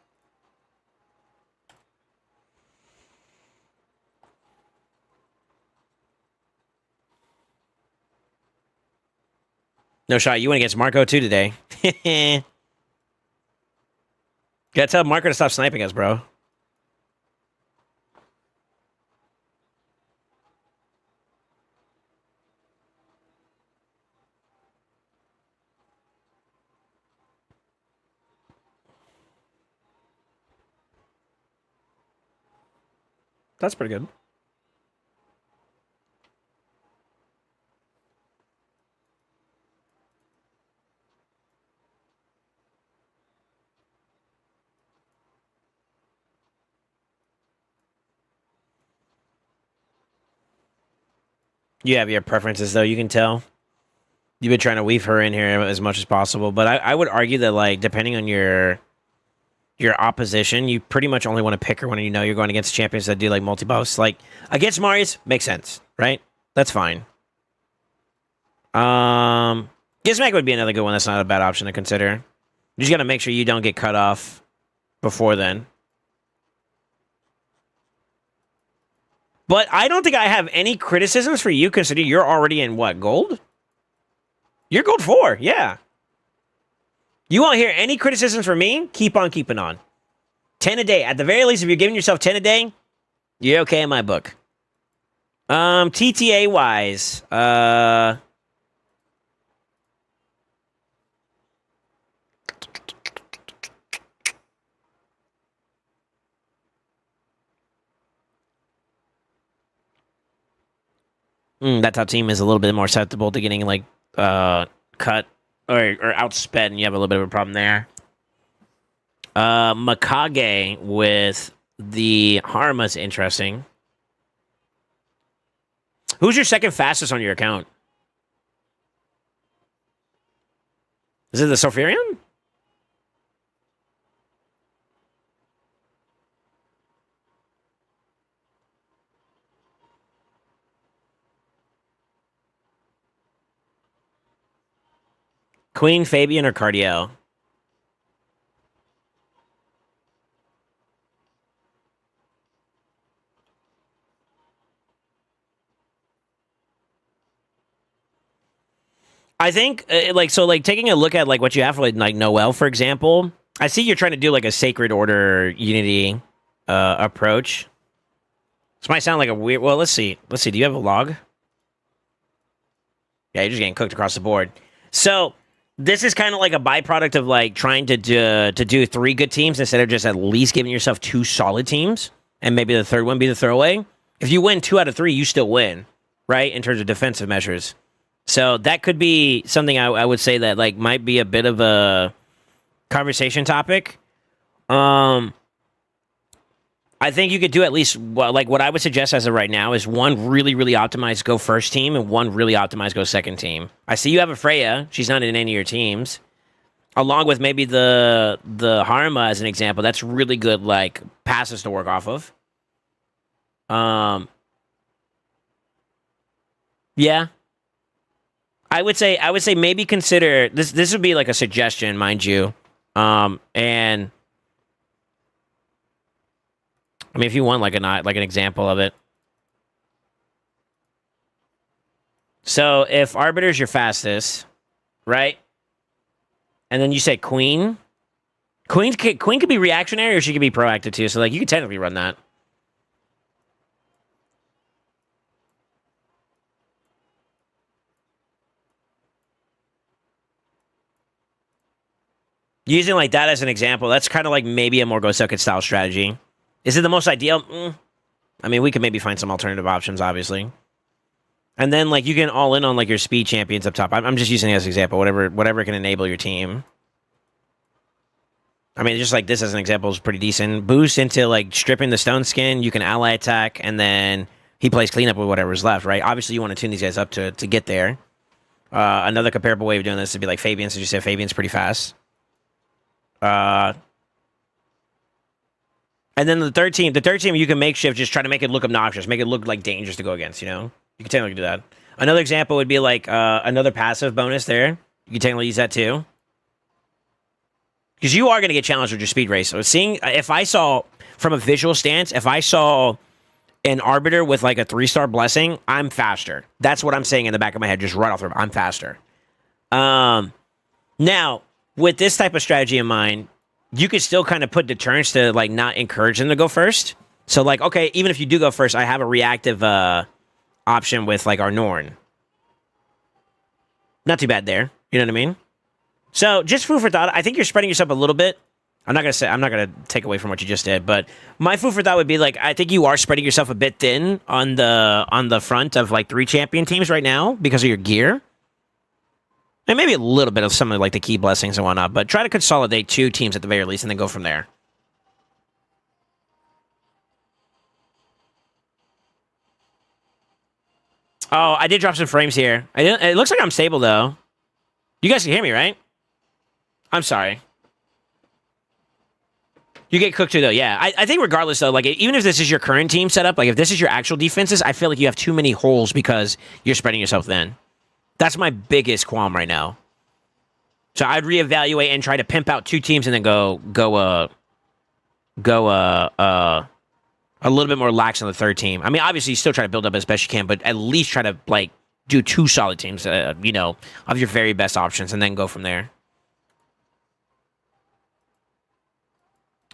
No shot. You went against Marco too today. Gotta tell Marco to stop sniping us, bro. That's pretty good. You have your preferences, though. You can tell. You've been trying to weave her in here as much as possible, but I would argue that, like, depending on your opposition, you pretty much only want to pick her when you know you're going against champions that do like multi-buffs. Like against Marius, makes sense, right? That's fine. Gizmek would be another good one. That's not a bad option to consider. You just got to make sure you don't get cut off before then. But I don't think I have any criticisms for you, considering you're already in what, gold? You're gold 4, yeah. You won't hear any criticisms from me. Keep on keeping on. 10 a day. At the very least, if you're giving yourself 10 a day, you're okay in my book. TTA wise, that top team is a little bit more susceptible to getting like cut or outsped, and you have a little bit of a problem there. Makage with the Harma is interesting. Who's your second fastest on your account? Is it the Sophirian? Queen, Fabian, or Cardiel? I think, taking a look at, like, what you have for, like Noel, for example, I see you're trying to do, like, a Sacred Order Unity approach. This might sound like a weird... Well, let's see. Let's see. Do you have a log? Yeah, you're just getting cooked across the board. So, this is kind of like a byproduct of, like, trying to do 3 good teams instead of just at least giving yourself 2 solid teams, and maybe the third one be the throwaway. If you win 2 out of 3, you still win, right, in terms of defensive measures. So that could be something I would say that, like, might be a bit of a conversation topic. I think you could do at least, like, what I would suggest as of right now is 1 really, really optimized go first team and 1 really optimized go second team. I see you have a Freya. She's not in any of your teams. Along with maybe the Harma as an example. That's really good, like, passes to work off of. Yeah. I would say maybe consider this. This would be like a suggestion, mind you. And I mean, if you want like an example of it. So if Arbiter's your fastest, right? And then you say Queen. Queen could be reactionary or she could be proactive too. So like you could technically run that. Using like that as an example, that's kind of like maybe a more go second style strategy. Is it the most ideal? I mean, we could maybe find some alternative options, obviously. And then like you can all in on like your speed champions up top. I'm just using it as an example. Whatever can enable your team. I mean, just like this as an example is pretty decent. Boost into like stripping the stone skin. You can ally attack, and then he plays cleanup with whatever's left, right? Obviously, you want to tune these guys up to get there. Another comparable way of doing this would be like Fabian. So you said Fabian's pretty fast. And then the third team, you can makeshift, just try to make it look obnoxious, make it look like dangerous to go against, you know? You can technically do that. Another example would be like another passive bonus there. You can technically use that too. Because you are going to get challenged with your speed race. So if I saw, from a visual stance, if I saw an Arbiter with like a 3-star blessing, I'm faster. That's what I'm saying in the back of my head, just right off the rip. I'm faster. Now, with this type of strategy in mind, you could still kind of put deterrence to like not encourage them to go first. So like, okay, even if you do go first, I have a reactive option with like our Norn. Not too bad there. You know what I mean? So just food for thought. I think you're spreading yourself a little bit. I'm not gonna take away from what you just did, but my food for thought would be like, I think you are spreading yourself a bit thin on the front of like 3 champion teams right now because of your gear. And maybe a little bit of some of like the key blessings and whatnot, but try to consolidate 2 teams at the very least and then go from there. Oh, I did drop some frames here. It looks like I'm stable, though. You guys can hear me, right? I'm sorry. You get cooked, too, though. Yeah, I think regardless, though, like, even if this is your current team setup, like, if this is your actual defenses, I feel like you have too many holes because you're spreading yourself thin. That's my biggest qualm right now. So I'd reevaluate and try to pimp out 2 teams and then go a little bit more lax on the 3rd team. I mean, obviously, you still try to build up as best you can, but at least try to, like, do 2 solid teams, of your very best options, and then go from there.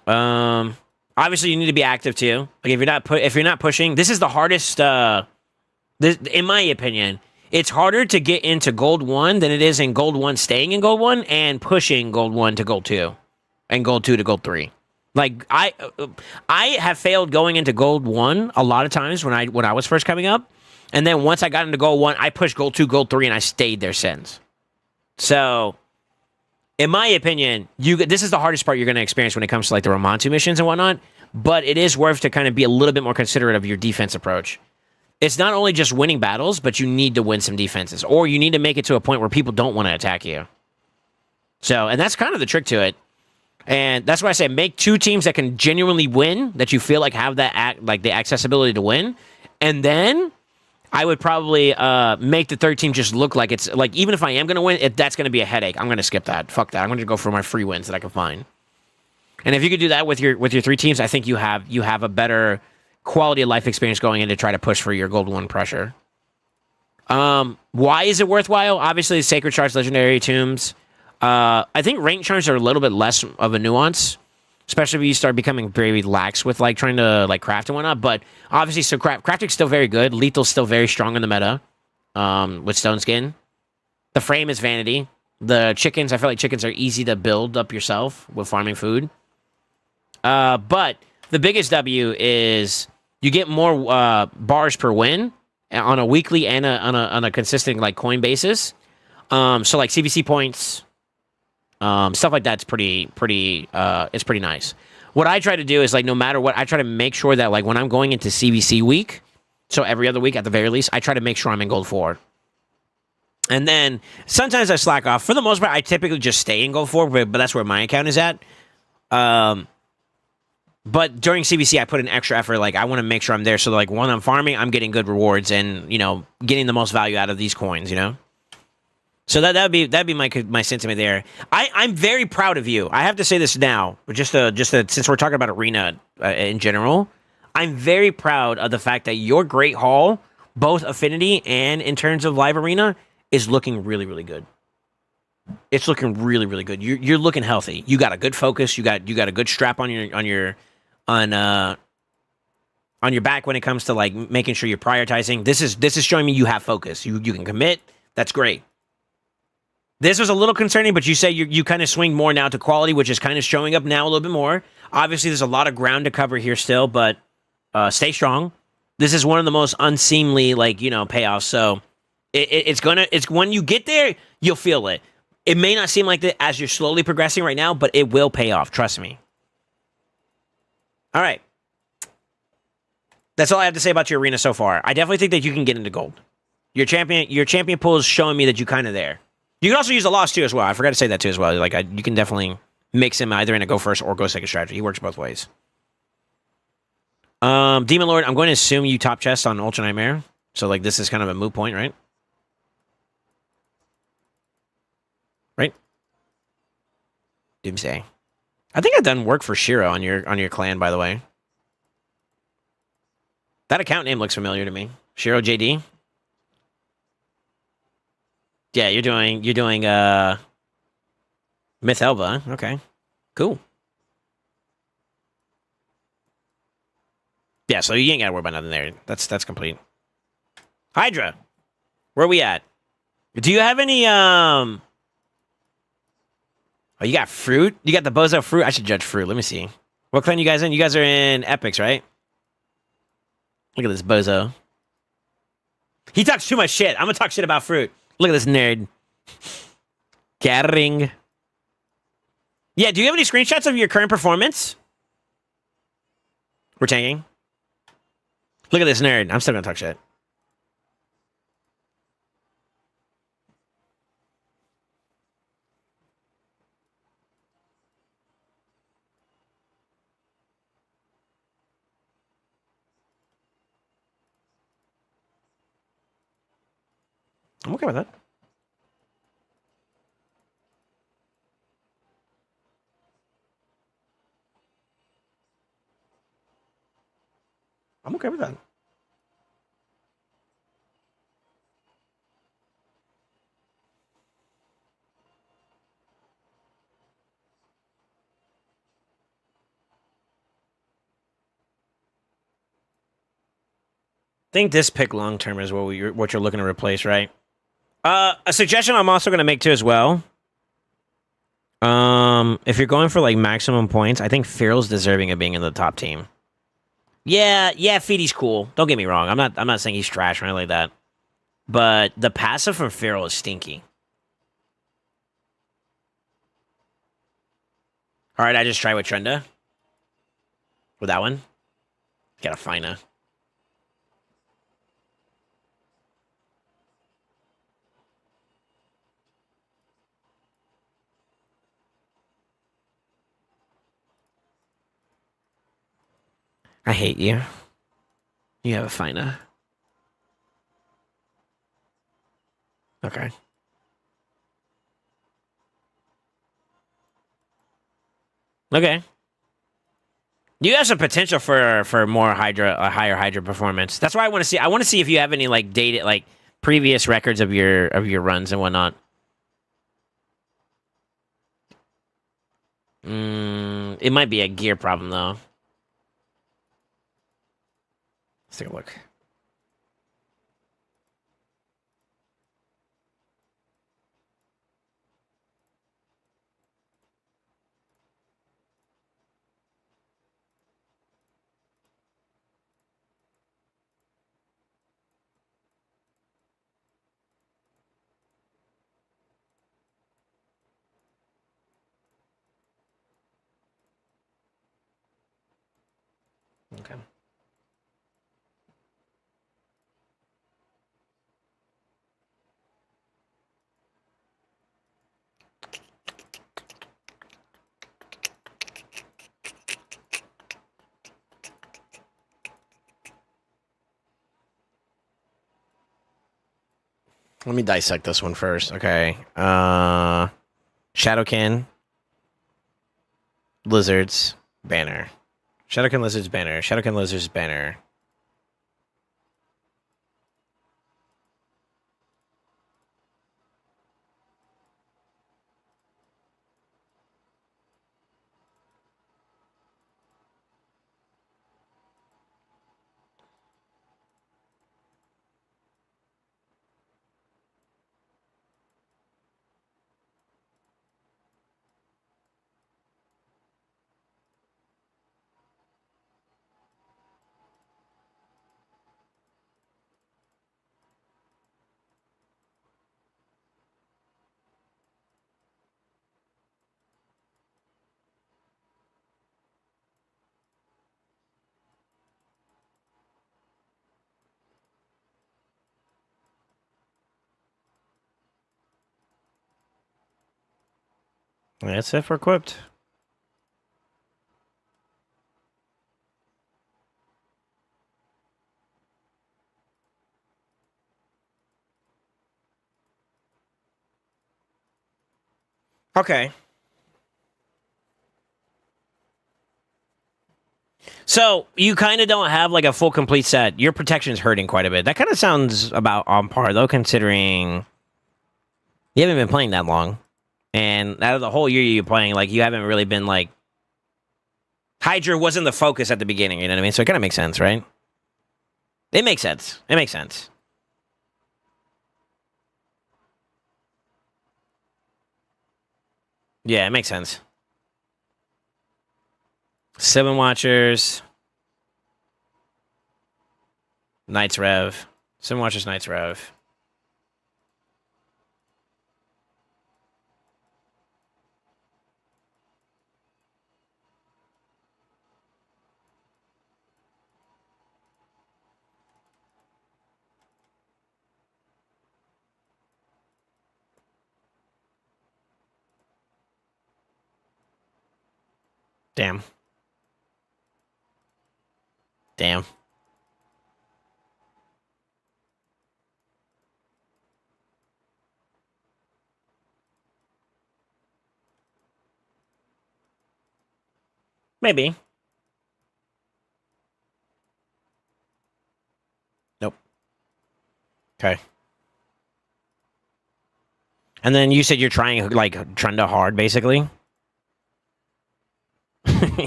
Obviously, you need to be active, too. Like, if you're not pushing, this is the hardest, in my opinion, it's harder to get into Gold 1 than it is in Gold 1 staying in Gold 1 and pushing Gold 1 to Gold 2 and Gold 2 to Gold 3. Like, I have failed going into Gold 1 a lot of times when I was first coming up. And then once I got into Gold 1, I pushed Gold 2, Gold 3, and I stayed there since. So, in my opinion, this is the hardest part you're going to experience when it comes to, like, the Romantu missions and whatnot. But it is worth to kind of be a little bit more considerate of your defense approach. It's not only just winning battles, but you need to win some defenses. Or you need to make it to a point where people don't want to attack you. So, and that's kind of the trick to it. And that's why I say make 2 teams that can genuinely win, that you feel like have that the accessibility to win. And then I would probably make the 3rd team just look like it's like, even if I am going to win, that's going to be a headache. I'm going to skip that. Fuck that. I'm going to go for my free wins that I can find. And if you could do that with your 3 teams, I think you have a better quality of life experience going in to try to push for your Gold 1 pressure. Why is it worthwhile? Obviously, Sacred Shards, Legendary Tombs. I think rank charms are a little bit less of a nuance, especially when you start becoming very lax with like trying to like craft and whatnot. But obviously, so crafting's still very good. Lethal's still very strong in the meta with Stone Skin. The frame is vanity. The chickens, I feel like chickens are easy to build up yourself with farming food. But the biggest W is you get more bars per win on a weekly and on a consistent like coin basis. So like CVC points. Stuff like that's pretty it's pretty nice. What I try to do is like no matter what, I try to make sure that like when I'm going into CVC week, so every other week at the very least, I try to make sure I'm in Gold 4. And then sometimes I slack off. For the most part, I typically just stay in Gold 4, but that's where my account is at. But during CVC, I put an extra effort. Like I want to make sure I'm there, so like when I'm farming, I'm getting good rewards and getting the most value out of these coins. So that'd be my sentiment there. I'm very proud of you. I have to say this now, just since we're talking about arena in general, I'm very proud of the fact that your Great Hall, both Affinity and in terms of live arena, is looking really really good. It's looking really really good. You're looking healthy. You got a good focus. You got a good strap on your back when it comes to like making sure you're prioritizing. This is showing me you have focus. You can commit. That's great. This was a little concerning, but you say you kind of swing more now to quality, which is kind of showing up now a little bit more. Obviously, there's a lot of ground to cover here still, but stay strong. This is one of the most unseemly, payoffs. So it's when you get there, you'll feel it. It may not seem like that as you're slowly progressing right now, but it will pay off. Trust me. All right. That's all I have to say about your arena so far. I definitely think that you can get into gold. Your champion pool is showing me that you're kind of there. You can also use the loss too as well. I forgot to say that too as well. You can definitely mix him either in a go first or go second strategy. He works both ways. Demon Lord, I'm going to assume you top chest on Ultra Nightmare. So this is kind of a moot point, right? Right? Doomsday. I think I've done work for Shiro on your clan, by the way. That account name looks familiar to me. Shiro JD. Yeah, you're doing Myth Elba, huh? Okay. Cool. Yeah, so you ain't gotta worry about nothing there. That's complete. Hydra, where we at? Do you have any Oh, you got fruit? You got the bozo fruit? I should judge fruit. Let me see. What clan you guys in? You guys are in Epics, right? Look at this bozo. He talks too much shit. I'm gonna talk shit about fruit. Look at this nerd. Gathering. Yeah, do you have any screenshots of your current performance? We're tanking. Look at this nerd. I'm still gonna talk shit. I'm okay with that. I'm okay with that. I think this pick long term is what you're looking to replace, right? A suggestion I'm also going to make too as well. If you're going for like maximum points, I think Farrell's deserving of being in the top team. Yeah, Feedy's cool. Don't get me wrong. I'm not saying he's trash or anything like that. But the passive from Farrell is stinky. All right, I just tried with Trenda. With that one. Gotta find her. I hate you. You have a finer. Okay. Okay. You have some potential for more higher Hydra performance. That's why I want to see. I want to see if you have any like dated like previous records of your runs and whatnot. It might be a gear problem though. Let's take a look. Okay. Let me dissect this one first. Okay. Shadowkin, Lizards, Banner. Shadowkin, Lizards, Banner. Shadowkin, Lizards, Banner. That's it for equipped. Okay. So you kind of don't have like a full complete set. Your protection is hurting quite a bit. That kind of sounds about on par though, considering you haven't been playing that long, and out of the whole year you're playing, like you haven't really been like Hydra wasn't the focus at the beginning. You know what I mean? So it kind of makes sense, right? It makes sense. It makes sense. Yeah, it makes sense. 7 Watchers. Knights Rev. 7 Watchers, Knights Rev. Damn. Damn. Maybe. Nope. Okay. And then you said you're trying like Trunda hard, basically.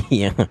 Yeah.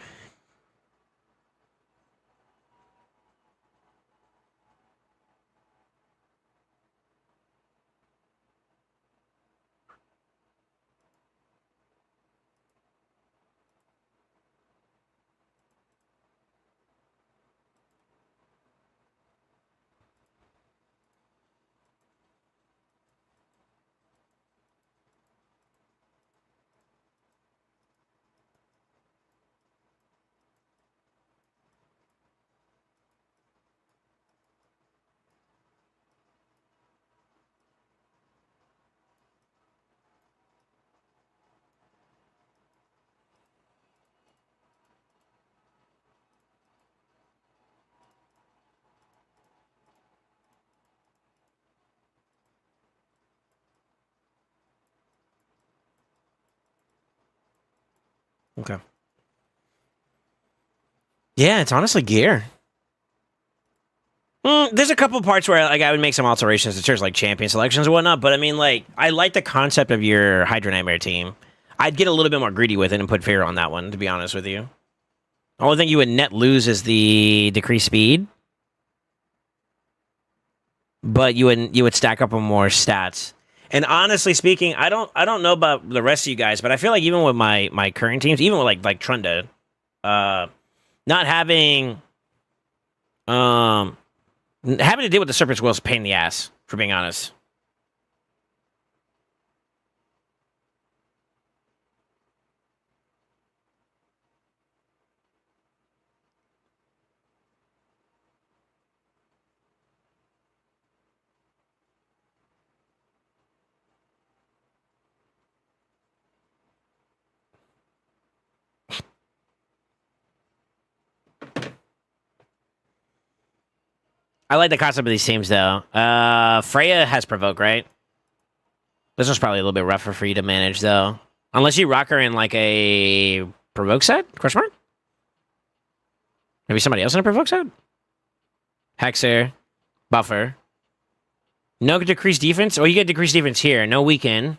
Okay. Yeah, it's honestly gear. There's a couple parts where like I would make some alterations to chairs like champion selections and whatnot, but I mean like I like the concept of your Hydra Nightmare team. I'd get a little bit more greedy with it and put fear on that one, to be honest with you. The only thing you would net lose is the decreased speed. But you would stack up on more stats. And honestly speaking, I don't know about the rest of you guys, but I feel like even with my current teams, even with like Trunda, not having having to deal with the Serpent's Will is a pain in the ass, for being honest. I like the concept of these teams, though. Freya has Provoke, right? This one's probably a little bit rougher for you to manage, though. Unless you rock her in, like, a Provoke set? Question mark? Maybe somebody else in a Provoke set? Hexer. Buffer. No decreased defense? Oh, you get decreased defense here. No weaken.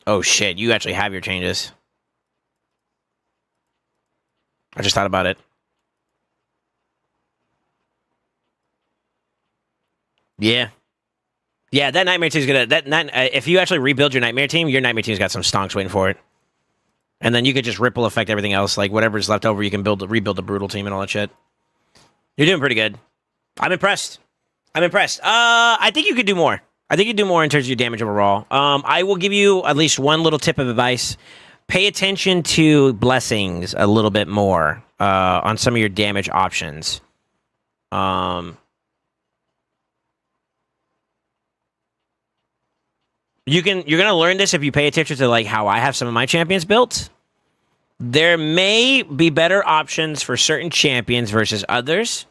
Oh, shit. You actually have your changes. I just thought about it. Yeah. Yeah, that Nightmare team's gonna... if you actually rebuild your Nightmare team's got some stonks waiting for it. And then you could just ripple effect everything else. Like, whatever's left over, you can rebuild the Brutal team and all that shit. You're doing pretty good. I'm impressed. I think you could do more. I think you do more in terms of your damage overall. I will give you at least one little tip of advice. Pay attention to blessings a little bit more on some of your damage options. You're gonna learn this if you pay attention to like how I have some of my champions built. There may be better options for certain champions versus others.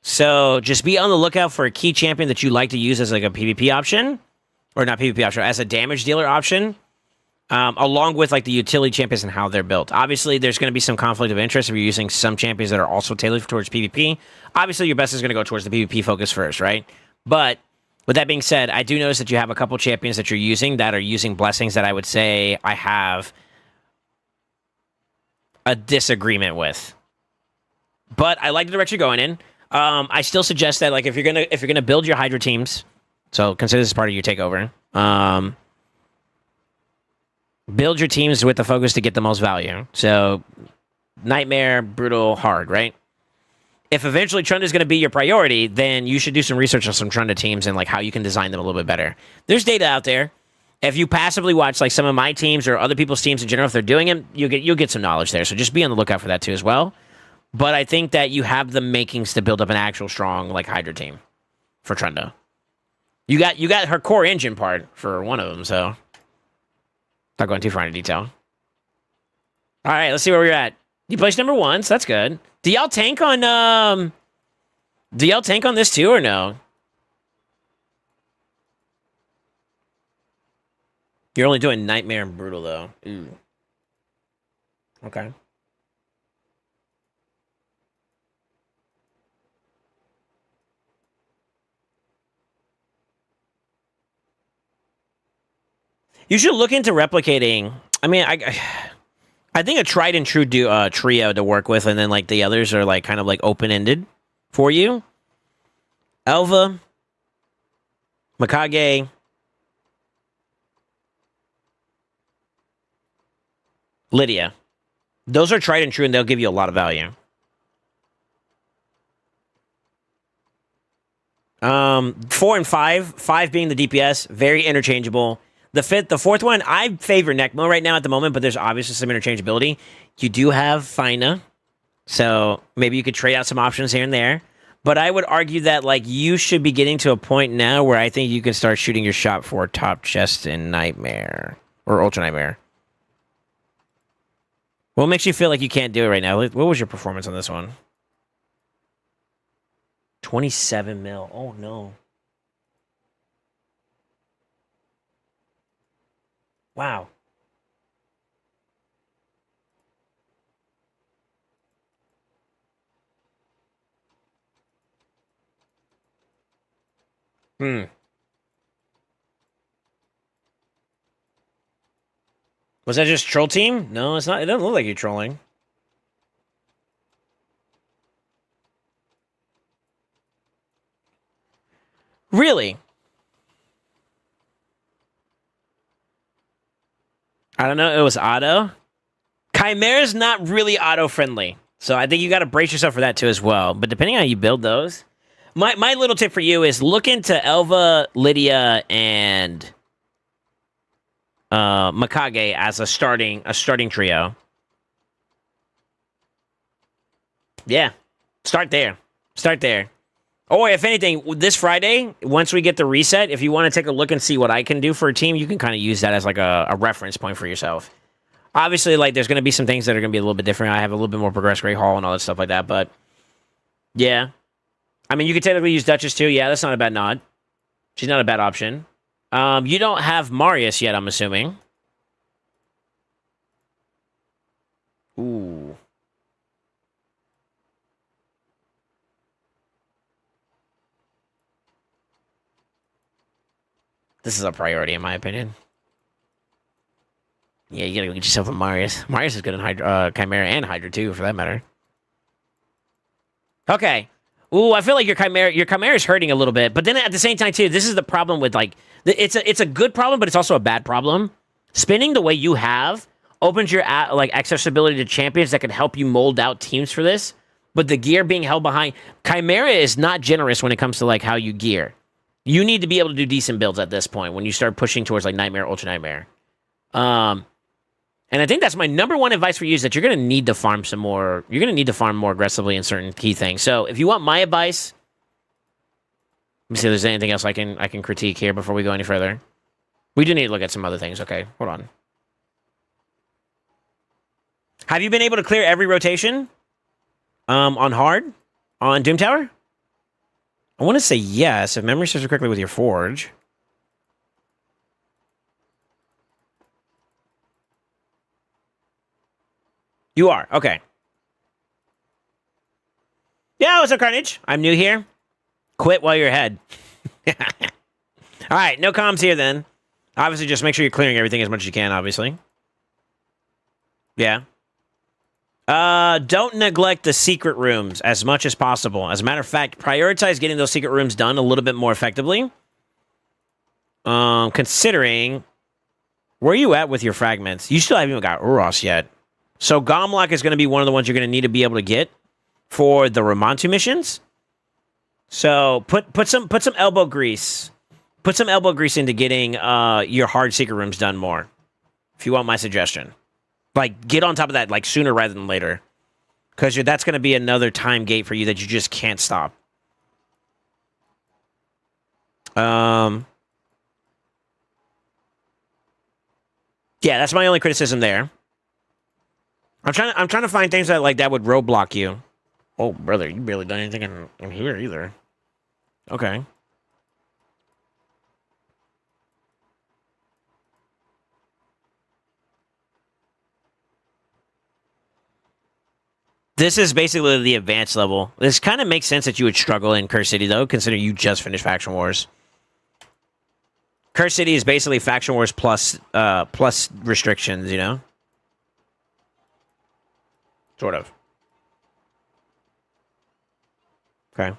So just be on the lookout for a key champion that you like to use as like a PvP option, or not PvP option, as a damage dealer option, along with like the utility champions and how they're built. Obviously, there's going to be some conflict of interest if you're using some champions that are also tailored towards PvP. Obviously, your best is going to go towards the PvP focus first, right? But with that being said, I do notice that you have a couple champions that you're using that are using blessings that I would say I have a disagreement with. But I like the direction you're going in. I still suggest that, like, if you're gonna build your Hydra teams, so consider this part of your takeover. Build your teams with the focus to get the most value. So, Nightmare, Brutal, Hard, right? If eventually Trunda is going to be your priority, then you should do some research on some Trunda teams and like how you can design them a little bit better. There's data out there. If you passively watch like some of my teams or other people's teams in general, if they're doing it, you'll get some knowledge there. So just be on the lookout for that too as well. But I think that you have the makings to build up an actual strong like Hydra team for Trunda. You got her core engine part for one of them, so not going too far into detail. All right, let's see where we're at. You placed number 1, so that's good. Do y'all tank on this too or no? You're only doing Nightmare and Brutal, though. Ooh. Okay. You should look into replicating. I mean, I think a tried and true trio to work with, and then like the others are like kind of like open ended for you. Elva, Mikage, Lydia. Those are tried and true, and they'll give you a lot of value. 4 and 5. 5 being the DPS, very interchangeable. The fourth one, I favor Necmo right now at the moment, but there's obviously some interchangeability. You do have Fina, so maybe you could trade out some options here and there. But I would argue that like you should be getting to a point now where I think you can start shooting your shot for top chest in Nightmare or Ultra Nightmare. What makes you feel like you can't do it right now? What was your performance on this one? 27 mil. Oh no. Wow. Hmm. Was that just troll team? No, it's not. It doesn't look like you're trolling. Really? I don't know. It was auto. Chimera's not really auto friendly, so I think you got to brace yourself for that too as well. But depending on how you build those, my little tip for you is look into Elva, Lydia, and Mikage as a starting trio. Yeah, start there. Start there. Or if anything, this Friday, once we get the reset, if you want to take a look and see what I can do for a team, you can kind of use that as like a reference point for yourself. Obviously, like there's going to be some things that are going to be a little bit different. I have a little bit more progressed Great Hall and all that stuff like that, but yeah. I mean, you could technically use Duchess too. Yeah, that's not a bad nod. She's not a bad option. You don't have Marius yet, I'm assuming. Ooh. This is a priority, in my opinion. Yeah, you gotta get yourself a Marius. Marius is good in Chimera and Hydra, too, for that matter. Okay. Ooh, I feel like your Chimera is hurting a little bit. But then at the same time, too, this is the problem with, like... It's a good problem, but it's also a bad problem. Spinning the way you have opens your, like, accessibility to champions that can help you mold out teams for this. But the gear being held behind... Chimera is not generous when it comes to, like, how you gear. You need to be able to do decent builds at this point when you start pushing towards like Nightmare, Ultra Nightmare. And I think that's my number one advice for you is that you're going to need to farm some more. You're going to need to farm more aggressively in certain key things. So if you want my advice, let me see if there's anything else I can critique here before we go any further. We do need to look at some other things. Okay, hold on. Have you been able to clear every rotation on hard on Doom Tower? I want to say yes, if memory serves correctly with your Forge. You are, okay. Yeah, what's up, Carnage? I'm new here. Quit while you're ahead. Alright, no comms here then. Obviously, just make sure you're clearing everything as much as you can, obviously. Yeah. Don't neglect the secret rooms as much as possible. As a matter of fact, prioritize getting those secret rooms done a little bit more effectively. Considering where are you at with your fragments? You still haven't even got Uros yet. So Gomlock is going to be one of the ones you're going to need to be able to get for the Ramontu missions. So put some elbow grease. Put some elbow grease into getting your hard secret rooms done more. If you want my suggestion. Like, get on top of that, like, sooner rather than later. Because that's going to be another time gate for you that you just can't stop. Yeah, that's my only criticism there. I'm trying to find things that, like, that would roadblock you. Oh, brother, you barely done anything in here either. Okay. This is basically the advanced level. This kind of makes sense that you would struggle in Curse City, though, considering you just finished Faction Wars. Curse City is basically Faction Wars plus restrictions, you know? Sort of. Okay.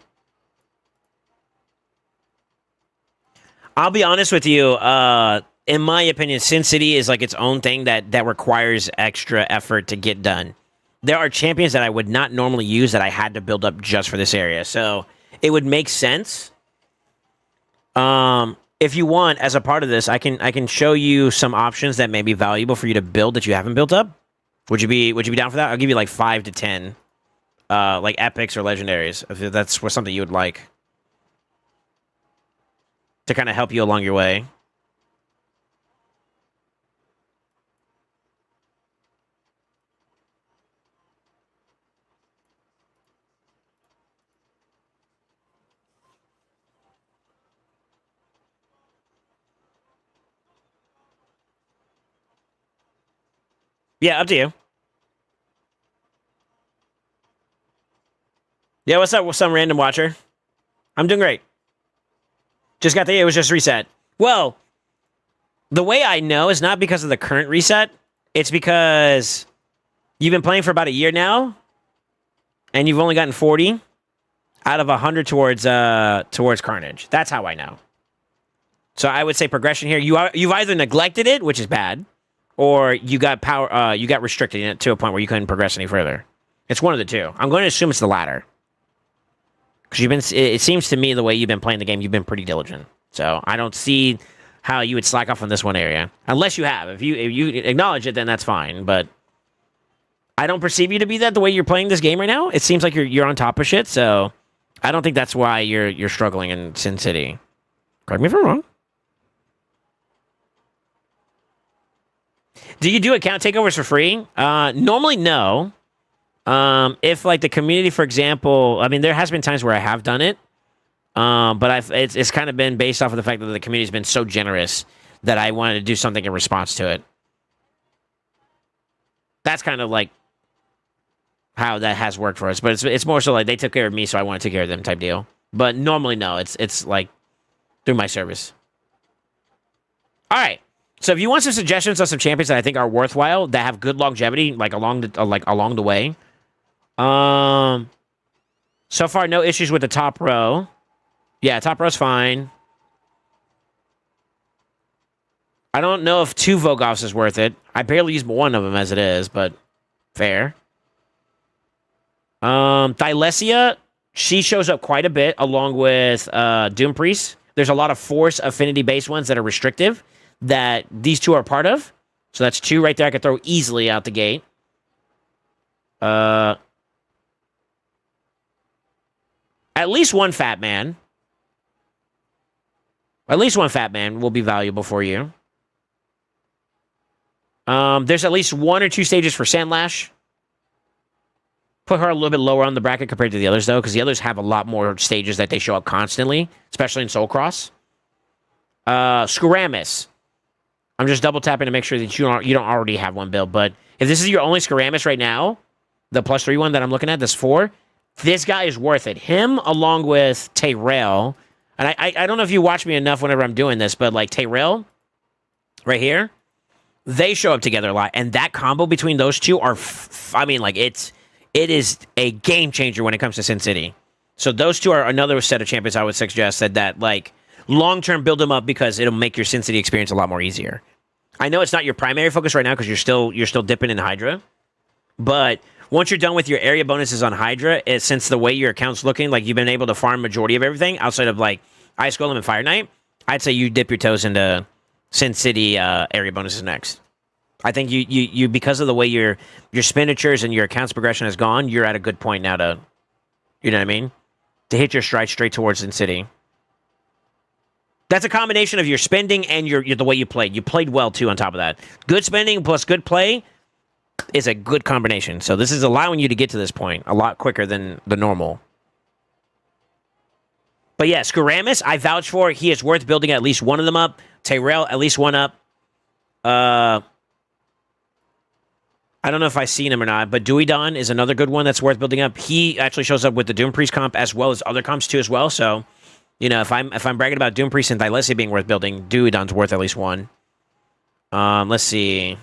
I'll be honest with you. In my opinion, Sin City is like its own thing that requires extra effort to get done. There are champions that I would not normally use that I had to build up just for this area. So it would make sense. If you want, as a part of this, I can show you some options that may be valuable for you to build that you haven't built up. Would you be down for that? I'll give you like 5 to 10, like epics or legendaries, if that's something you would like to kind of help you along your way. Yeah, up to you. Yeah, what's up with some random watcher? I'm doing great. Just got it was just reset. Well, the way I know is not because of the current reset. It's because you've been playing for about a year now, and you've only gotten 40 out of 100 towards Carnage. That's how I know. So I would say progression here. You've either neglected it, which is bad, or you got you got restricted in it to a point where you couldn't progress any further. It's one of the two. I'm going to assume it's the latter. Because it seems to me the way you've been playing the game, you've been pretty diligent. So I don't see how you would slack off on this one area. Unless you have. If you acknowledge it, then that's fine. But I don't perceive you to be that the way you're playing this game right now. It seems like you're on top of shit, so I don't think that's why you're struggling in Sin City. Correct me if I'm wrong. Do you do account takeovers for free? Normally, no. If like the community, for example, I mean, there has been times where I have done it, but it's kind of been based off of the fact that the community's been so generous that I wanted to do something in response to it. That's kind of like how that has worked for us, but it's more so like they took care of me, so I want to take care of them type deal. But normally, no, it's like through my service. All right. So if you want some suggestions on some champions that I think are worthwhile, that have good longevity, like along the way. So far, no issues with the top row. Yeah, top row's fine. I don't know if 2 Vogoffs is worth it. I barely use one of them as it is, but fair. Thylesia, she shows up quite a bit along with Doom Priest. There's a lot of Force affinity-based ones that are restrictive that these 2 are part of. So that's 2 right there I could throw easily out the gate. At least one Fat Man. At least one Fat Man will be valuable for you. There's at least 1 or 2 stages for Sandlash. Put her a little bit lower on the bracket compared to the others, though, because the others have a lot more stages that they show up constantly, especially in Soul Cross. Skaramis. I'm just double tapping to make sure that you don't already have one build. But if this is your only Skaramis right now, the +3 one that I'm looking at, this 4, this guy is worth it. Him along with Tyrell, and I don't know if you watch me enough whenever I'm doing this, but like Tyrell, right here, they show up together a lot, and that combo between those 2 are, I mean, like it is a game changer when it comes to Sin City. So those 2 are another set of champions I would suggest that like long-term build them up because it'll make your Sin City experience a lot more easier. I know it's not your primary focus right now because you're still dipping in Hydra, but once you're done with your area bonuses on Hydra, since the way your account's looking, like you've been able to farm majority of everything outside of like Ice Golem and Fire Knight, I'd say you dip your toes into Sin City area bonuses next. I think you because of the way your expenditures and your accounts progression has gone, you're at a good point now to, you know what I mean, to hit your stride straight towards Sin City. That's a combination of your spending and the way you played. You played well, too, on top of that. Good spending plus good play is a good combination. So this is allowing you to get to this point a lot quicker than the normal. But yeah, Skaramis, I vouch for. He is worth building at least one of them up. Tyrell, at least one up. I I don't know if I've seen him or not, but Dewey Don is another good one that's worth building up. He actually shows up with the Doom Priest comp as well as other comps too as well. So, you know, if I'm bragging about Doom Priest and Thylesia being worth building, Dewey Don's worth at least one. Let's see.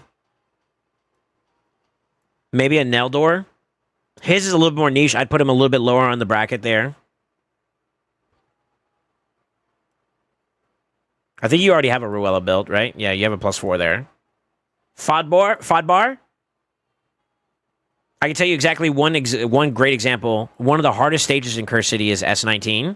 Maybe a Neldor. His is a little bit more niche. I'd put him a little bit lower on the bracket there. I think you already have a Ruella built, right? Yeah, you have a +4 there. Fodbar. I can tell you exactly one great example. One of the hardest stages in Curse City is S19.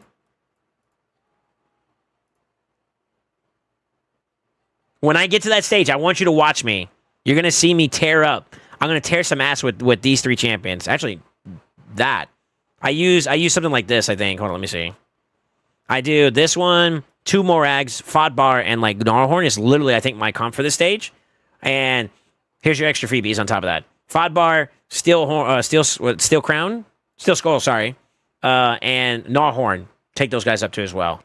When I get to that stage, I want you to watch me. You're going to see me tear up. I'm going to tear some ass with these 3 champions. Actually, that. I use something like this, I think. Hold on, let me see. I do this one, 2 Morags, Fodbar, and like Gnarlhorn is literally, I think, my comp for this stage. And here's your extra freebies on top of that. Fodbar, Steel Crown, Steel Skull, sorry, and Gnarlhorn. Take those guys up too as well.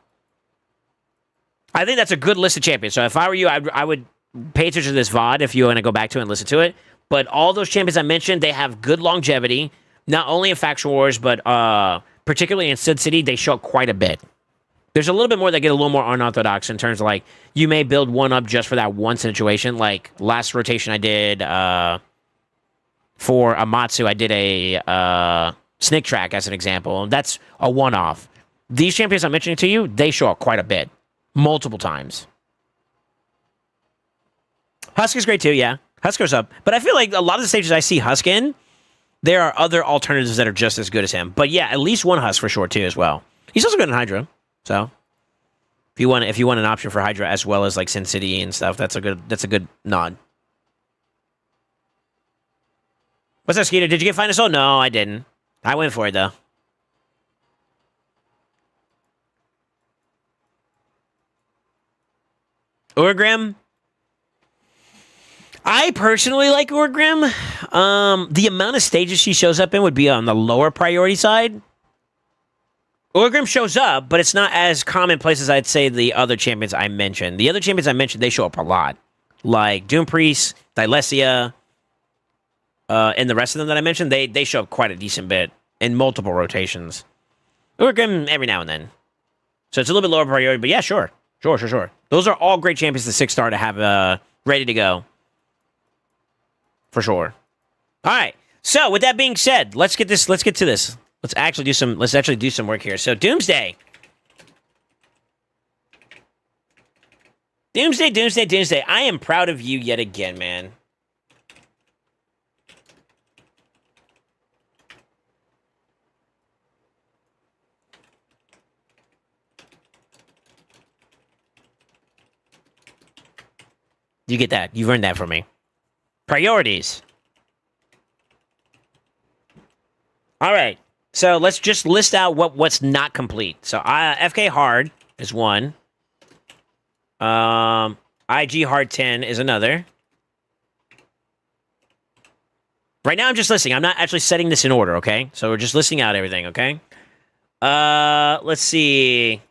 I think that's a good list of champions. So if I were you, I would pay attention to this VOD if you want to go back to it and listen to it. But all those champions I mentioned, they have good longevity, not only in Faction Wars, but particularly in Sid City, they show up quite a bit. There's a little bit more that get a little more unorthodox in terms of like, you may build one up just for that one situation. Like last rotation I did for Amatsu, I did a Snake Track as an example. That's a one-off. These champions I'm mentioning to you, they show up quite a bit. Multiple times. Husker's great too, yeah. Husker's up. But I feel like a lot of the stages I see Husk in, there are other alternatives that are just as good as him. But yeah, at least one Husk for sure too as well. He's also good in Hydra. So if you want an option for Hydra as well as like Sin City and stuff, that's a good nod. What's up, Skeeter? Did you get Final Soul? No, I didn't. I went for it though. Urgrim. I personally like Urgrim. The amount of stages she shows up in would be on the lower priority side. Urgrim shows up, but it's not as commonplace as I'd say the other champions I mentioned. The other champions I mentioned, they show up a lot. Like Doom Priest, Thylesia, and the rest of them that I mentioned, they show up quite a decent bit in multiple rotations. Urgrim every now and then. So it's a little bit lower priority, but yeah, sure. Sure. Those are all great champions to 6-star to have ready to go. For sure. All right. So with that being said, let's get to this. Let's actually do some work here. So Doomsday. Doomsday. I am proud of you yet again, man. You get that. You've earned that from me. Priorities. All right. So let's just list out what's not complete. So FK Hard is one. IG Hard 10 is another. Right now I'm just listing. I'm not actually setting this in order, okay? So we're just listing out everything, okay? Let's see.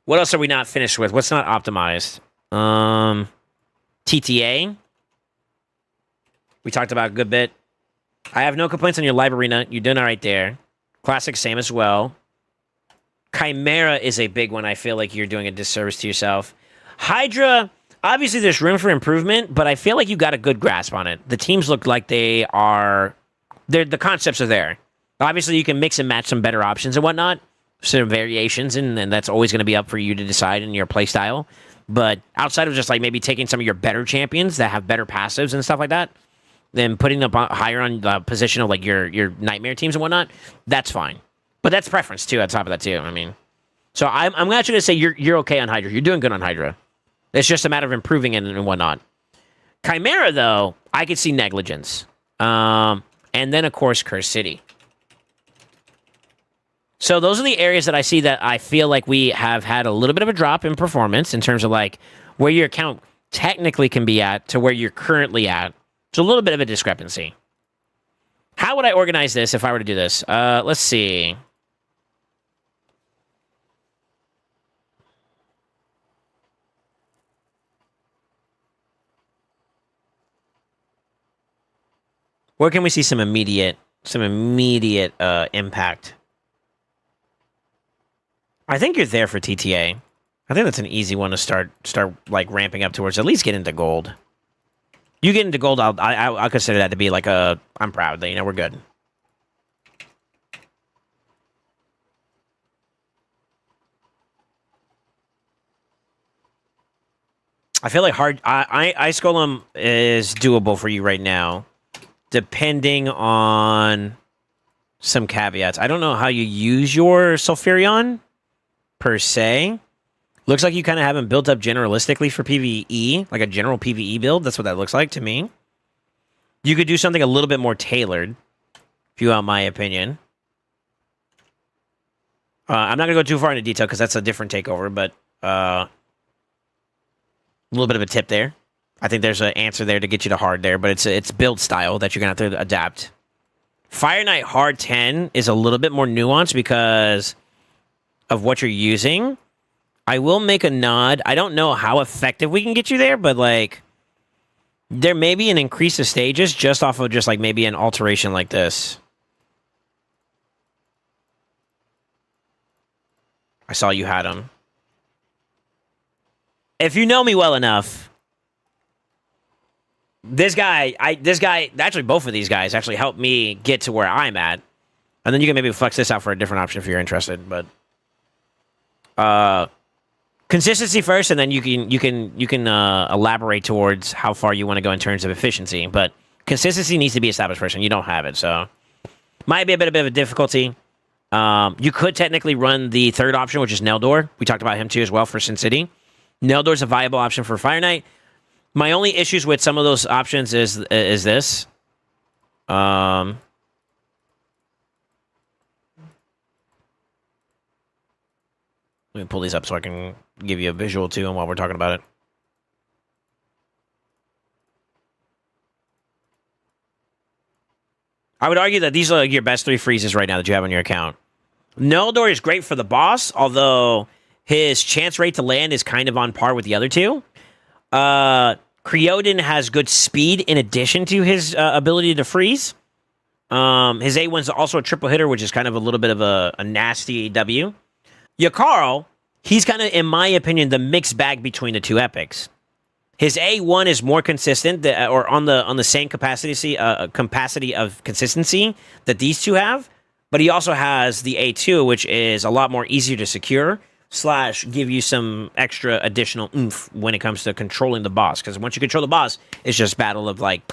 What else are we not finished with? What's not optimized? TTA. We talked about a good bit. I have no complaints on your live arena. You're doing all right there. Classic, same as well. Chimera is a big one. I feel like you're doing a disservice to yourself. Hydra, obviously there's room for improvement, but I feel like you got a good grasp on it. The teams look like the concepts are there. Obviously, you can mix and match some better options and whatnot, some variations, and that's always going to be up for you to decide in your play style. But outside of just like maybe taking some of your better champions that have better passives and stuff like that, then putting them higher on the position of like your nightmare teams and whatnot, that's fine. But that's preference too. On top of that too, I mean, so I'm actually gonna say you're okay on Hydra. You're doing good on Hydra. It's just a matter of improving it and whatnot. Chimera though, I could see negligence, and then of course Curse City. So those are the areas that I see that I feel like we have had a little bit of a drop in performance in terms of like where your account technically can be at to where you're currently at. It's a little bit of a discrepancy. How would I organize this if I were to do this? Let's see. Where can we see some immediate impact? I think you're there for TTA. I think that's an easy one to start like ramping up towards. At least get into gold. You get into gold, I'll consider that to be like a I'm proud that we're good. I feel like Ice Golem is doable for you right now, depending on some caveats. I don't know how you use your Sulfurion per se. Looks like you kind of haven't built up generalistically for PvE, like a general PvE build. That's what that looks like to me. You could do something a little bit more tailored, if you want my opinion. I'm not going to go too far into detail because that's a different takeover, but a little bit of a tip there. I think there's an answer there to get you to hard there, but it's build style that you're going to have to adapt. Fire Knight hard 10 is a little bit more nuanced because of what you're using. I will make a nod. I don't know how effective we can get you there, but like there may be an increase of stages just off of just like maybe an alteration like this. I saw you had them. If you know me well enough, this guy, actually both of these guys actually helped me get to where I'm at. And then you can maybe flex this out for a different option if you're interested, but consistency first, and then you can elaborate towards how far you want to go in terms of efficiency. But consistency needs to be established first, and you don't have it, so might be a bit of a difficulty. You could technically run the third option, which is Neldor. We talked about him too as well for Sin City. Neldor's a viable option for Fire Knight. My only issues with some of those options is this. Let me pull these up so I can give you a visual too while we're talking about it. I would argue that these are like your best 3 freezes right now that you have on your account. Neldor is great for the boss, although his chance rate to land is kind of on par with the other two. Creodin has good speed in addition to his ability to freeze. His A1's also a triple hitter, which is kind of a little bit of a nasty W. Yakarl, he's kind of, in my opinion, the mixed bag between the two epics. His A1 is more consistent, or on the same capacity of consistency that these two have, but he also has the A2, which is a lot more easier to secure, / give you some extra additional oomph when it comes to controlling the boss. Because once you control the boss, it's just battle of, like,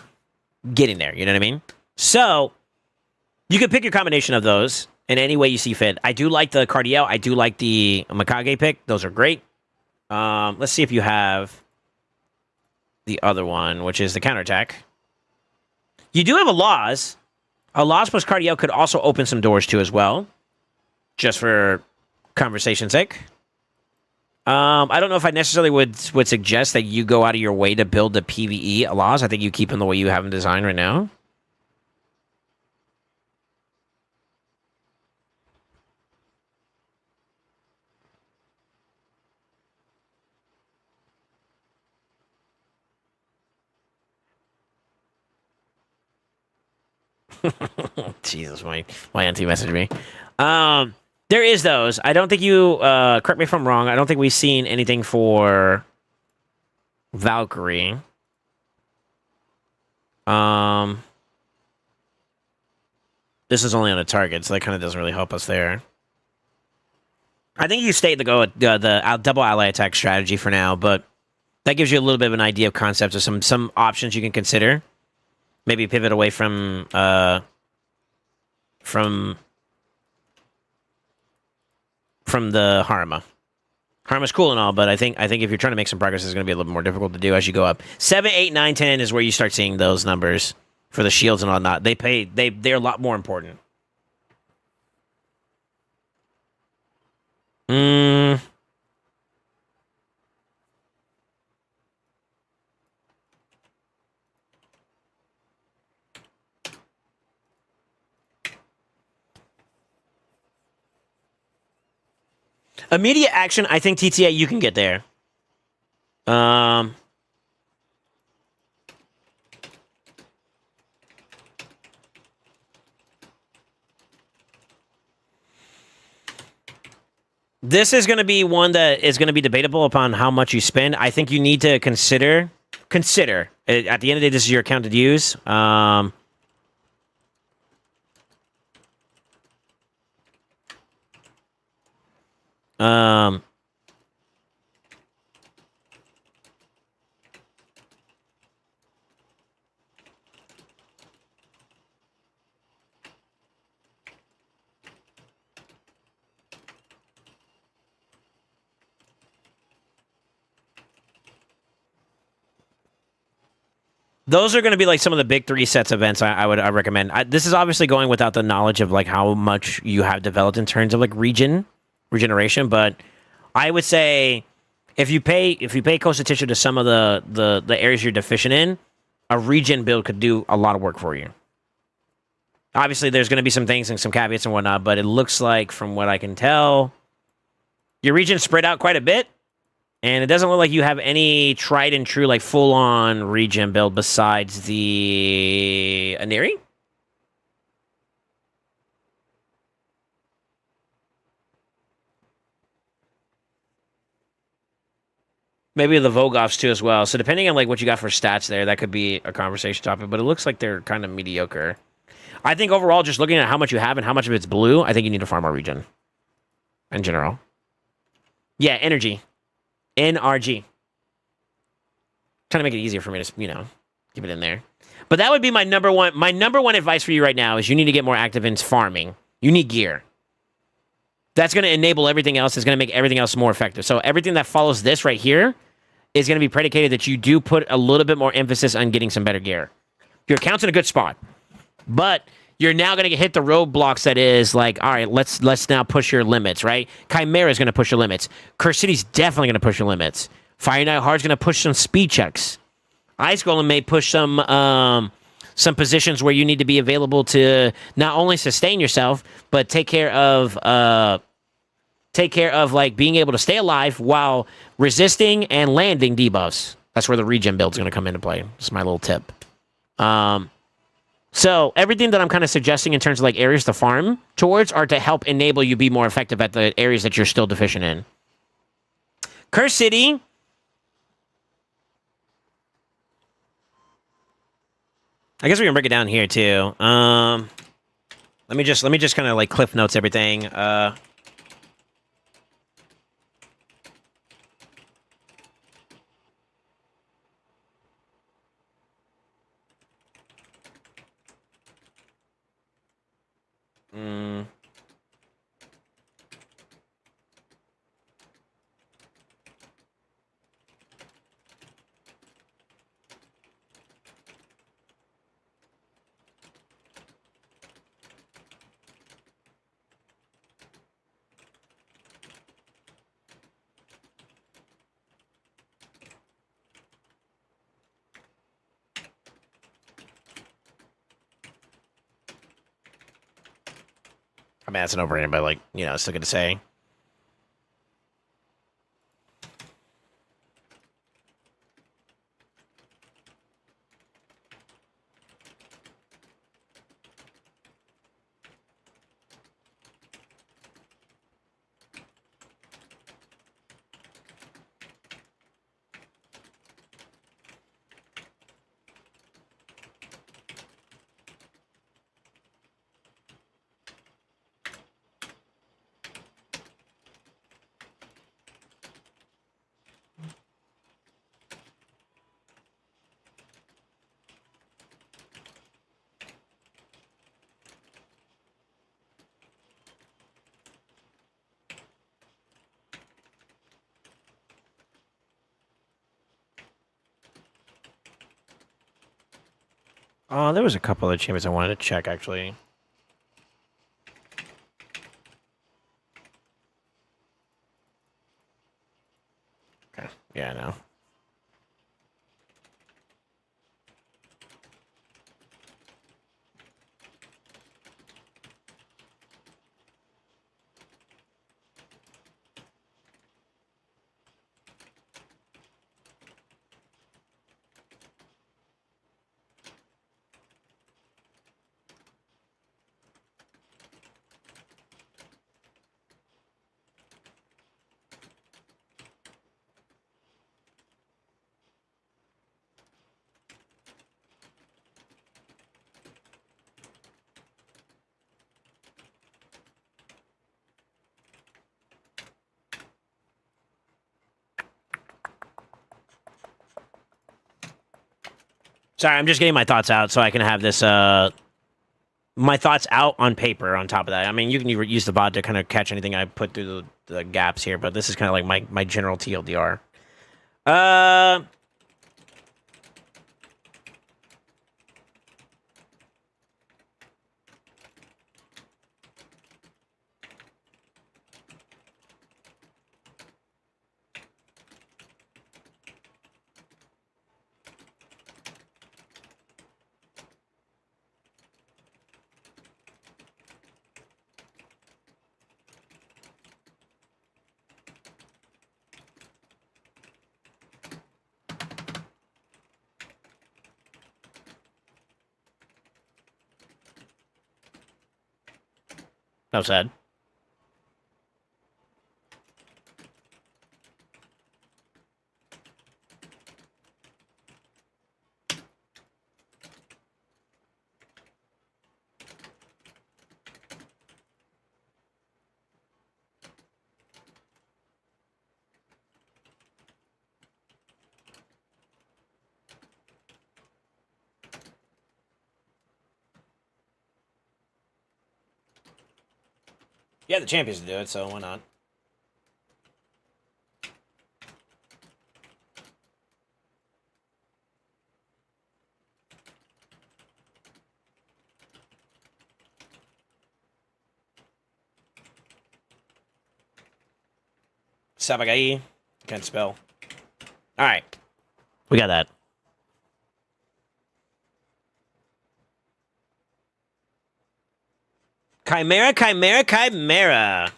getting there. You know what I mean? So, you can pick your combination of those in any way you see fit. I do like the Cardiel. I do like the Mikage pick. Those are great. Let's see if you have the other one, which is the counterattack. You do have a Laws. A Laws plus Cardiel could also open some doors, too, as well. Just for conversation's sake. I don't know if I necessarily would suggest that you go out of your way to build the PvE Laws. I think you keep them the way you have them designed right now. Jesus, my auntie messaged me. There is those. I don't think you, correct me if I'm wrong, I don't think we've seen anything for Valkyrie. This is only on a target, so that kind of doesn't really help us there. I think you stay to go with the double ally attack strategy for now, but that gives you a little bit of an idea of concepts of some options you can consider. Maybe pivot away from the Harma. Harma's cool and all, but I think if you're trying to make some progress, it's going to be a little bit more difficult to do as you go up. 7, 8, 9, 10 is where you start seeing those numbers for the shields and whatnot. They're a lot more important. Immediate action, I think TTA, you can get there. This is going to be one that is going to be debatable upon how much you spend. I think you need to consider. At the end of the day, this is your account to use. Those are going to be like some of the big 3 sets events I would recommend. This is obviously going without the knowledge of like how much you have developed in terms of like regeneration, but I would say if you pay close attention to some of the areas you're deficient in, a regen build could do a lot of work for you. Obviously, there's going to be some things and some caveats and whatnot, but it looks like, from what I can tell, your region's spread out quite a bit, and it doesn't look like you have any tried and true, like, full-on regen build besides the Aniri. Maybe the Vogoffs, too, as well. So depending on, like, what you got for stats there, that could be a conversation topic, but it looks like they're kind of mediocre. I think overall, just looking at how much you have and how much of it's blue, I think you need to farm more regen. In general. Yeah, energy. NRG. Trying to make it easier for me to, keep it in there. But that would be my number one. My number one advice for you right now is you need to get more active in farming. You need gear. That's going to enable everything else. It's going to make everything else more effective. So everything that follows this right here is going to be predicated that you do put a little bit more emphasis on getting some better gear. Your account's in a good spot. But you're now going to hit the roadblocks that is like, all right, let's now push your limits, right? Chimera is going to push your limits. Curse City's definitely going to push your limits. Fire Knight Hard's going to push some speed checks. Ice Golem may push some positions where you need to be available to not only sustain yourself, but take care of like being able to stay alive while resisting and landing debuffs. That's where the regen build's going to come into play. Just my little tip. So everything that I'm kind of suggesting in terms of like areas to farm towards are to help enable you be more effective at the areas that you're still deficient in. Curse City. I guess we can break it down here too. Let me just kind of like cliff notes everything. I mean, that's an overrated, but like, it's still good to say. Oh, there was a couple of chambers I wanted to check, actually. Okay. Yeah, I know. Sorry, I'm just getting my thoughts out so I can have this, my thoughts out on paper on top of that. I mean, you can use the bot to kind of catch anything I put through the gaps here, but this is kind of like my general TLDR. That was sad. Yeah, the champions to do it, so why not? Sabagai. Can't spell. Alright. We got that. Chimera, Chimera, Chimera.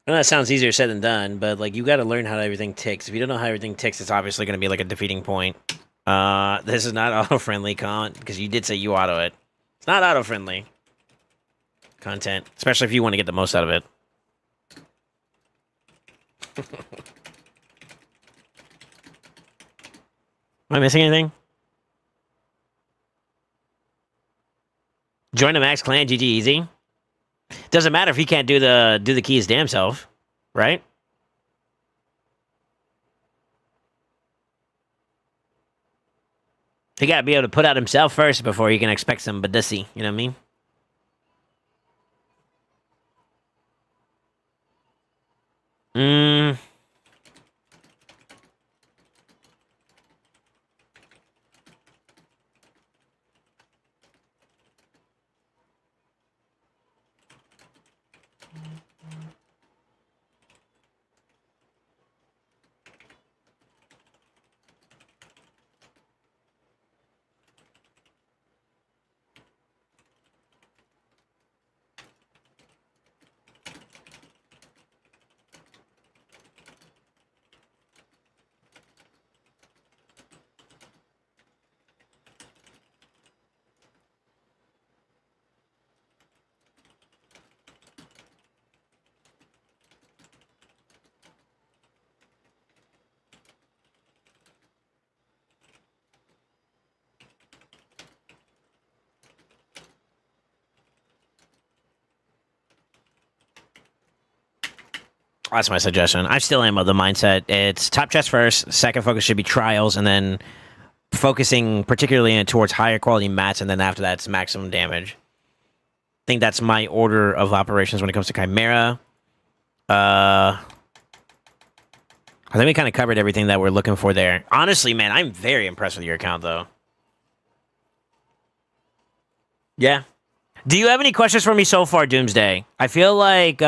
I know that sounds easier said than done, but like you got to learn how everything ticks. If you don't know how everything ticks, it's obviously going to be like a defeating point. This is not auto-friendly comment because you did say you auto it. It's not auto-friendly content, especially if you want to get the most out of it. Am I missing anything? Join the Max Clan, GG easy. Doesn't matter if he can't do the keys damn self, right? He gotta be able to put out himself first before he can expect some badussi, you know what I mean? That's my suggestion. I still am of the mindset. It's top chest first. Second focus should be trials, and then focusing particularly towards higher quality mats, and then after that, it's maximum damage. I think that's my order of operations when it comes to Chimera. I think we kind of covered everything that we're looking for there. Honestly, man, I'm very impressed with your account, though. Yeah. Do you have any questions for me so far, Doomsday? I feel like,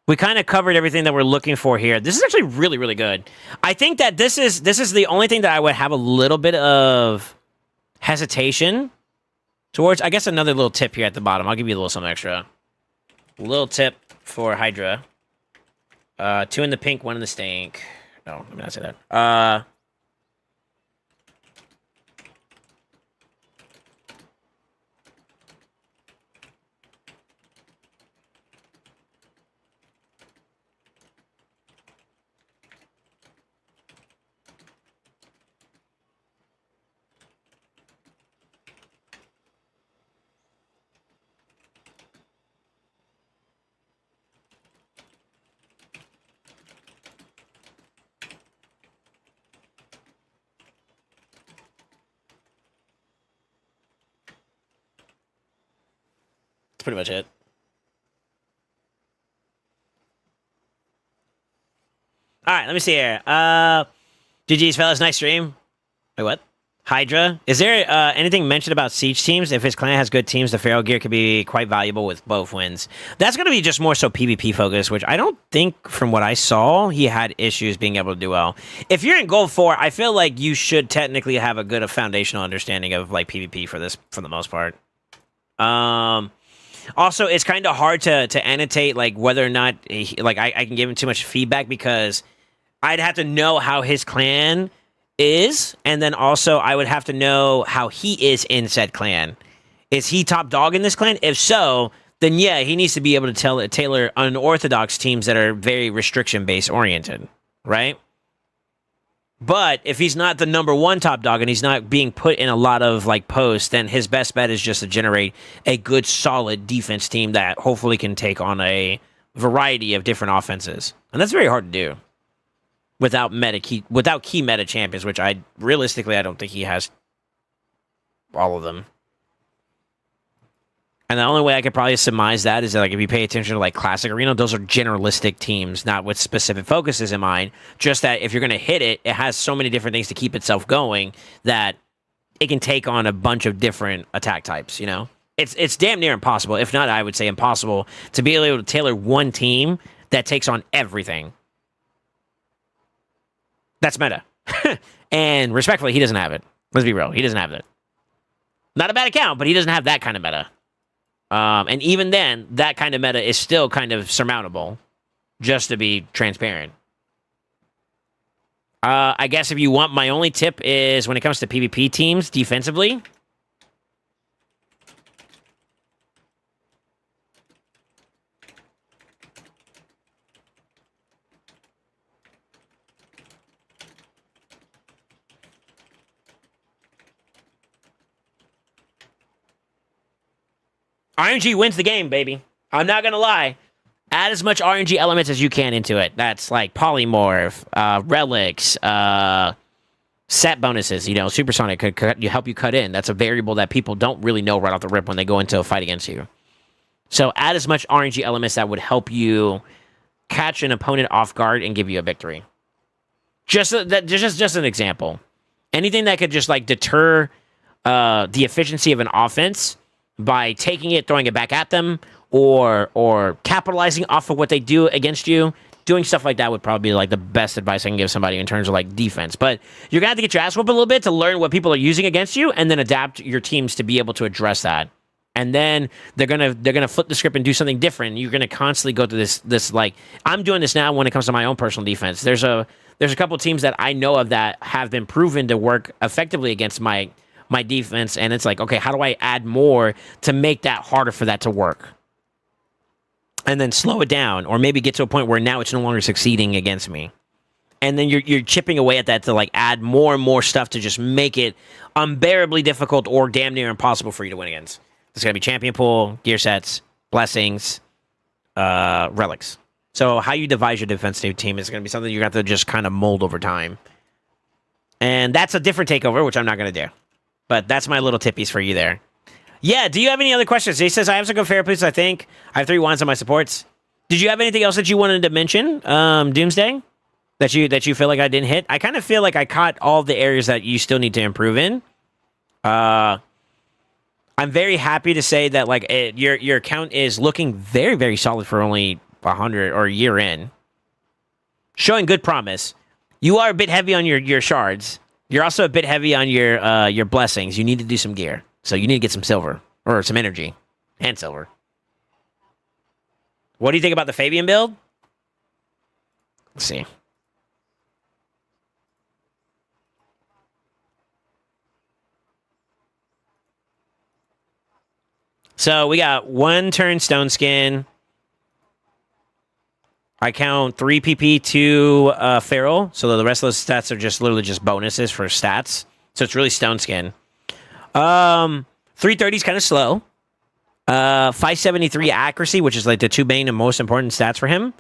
we kind of covered everything that we're looking for here. This is actually really, really good. I think that this is the only thing that I would have a little bit of hesitation towards. I guess another little tip here at the bottom. I'll give you a little something extra. Little tip for Hydra. 2 in the pink, 1 in the stink. No, let me not say that. That's pretty much it. All right, let me see here. GG's, fellas. Nice stream. Wait, what? Hydra. Is there anything mentioned about siege teams? If his clan has good teams, the Pharaoh gear could be quite valuable with both wins. That's going to be just more so PvP focus, which I don't think, from what I saw, he had issues being able to do well. If you're in Gold 4, I feel like you should technically have a good foundational understanding of like PvP for this, for the most part. Also, it's kind of hard to annotate like whether or not I can give him too much feedback, because I'd have to know how his clan is, and then also I would have to know how he is in said clan. Is he top dog in this clan? If so, then yeah, he needs to be able to tailor unorthodox teams that are very restriction based oriented, right? But if he's not the number one top dog and he's not being put in a lot of like posts, then his best bet is just to generate a good solid defense team that hopefully can take on a variety of different offenses, and that's very hard to do without key meta champions, which I don't think he has all of them. And the only way I could probably surmise that is that, like, if you pay attention to like Classic Arena, those are generalistic teams, not with specific focuses in mind. Just that if you're going to hit it, it has so many different things to keep itself going that it can take on a bunch of different attack types. You know, it's damn near impossible, if not, I would say impossible, to be able to tailor one team that takes on everything. That's meta. And respectfully, he doesn't have it. Let's be real. He doesn't have it. Not a bad account, but he doesn't have that kind of meta. And even then, that kind of meta is still kind of surmountable, just to be transparent. I guess if you want, my only tip is when it comes to PvP teams defensively, RNG wins the game, baby. I'm not going to lie. Add as much RNG elements as you can into it. That's like polymorph, relics, set bonuses. You know, supersonic could help you cut in. That's a variable that people don't really know right off the rip when they go into a fight against you. So add as much RNG elements that would help you catch an opponent off guard and give you a victory. Just an example. Anything that could just like deter the efficiency of an offense by taking it, throwing it back at them, or capitalizing off of what they do against you. Doing stuff like that would probably be like the best advice I can give somebody in terms of like defense. But you're gonna have to get your ass whooped a little bit to learn what people are using against you, and then adapt your teams to be able to address that. And then they're gonna flip the script and do something different. You're gonna constantly go through this like, I'm doing this now when it comes to my own personal defense. There's a couple of teams that I know of that have been proven to work effectively against my defense, and it's like, okay, how do I add more to make that harder for that to work? And then slow it down, or maybe get to a point where now it's no longer succeeding against me. And then you're chipping away at that to like add more and more stuff to just make it unbearably difficult or damn near impossible for you to win against. There's gonna be champion pool, gear sets, blessings, relics. So how you devise your defensive team is gonna be something you're gonna have to just kind of mold over time. And that's a different takeover, which I'm not gonna do. But that's my little tippies for you there. Yeah, do you have any other questions? He says, I have some good fair plays, I think. I have 3 wands on my supports. Did you have anything else that you wanted to mention, Doomsday? That you feel like I didn't hit? I kind of feel like I caught all the areas that you still need to improve in. I'm very happy to say that like your account is looking very, very solid for only 100 or a year in. Showing good promise. You are a bit heavy on your shards. You're also a bit heavy on your blessings. You need to do some gear. So you need to get some silver. Or some energy. And silver. What do you think about the Fabian build? Let's see. So we got 1 turn stone skin. I count 3 PP, 2 feral, so the rest of those stats are just literally just bonuses for stats. So it's really stone skin. 330 is kind of slow. 573 accuracy, which is like the 2 main and most important stats for him,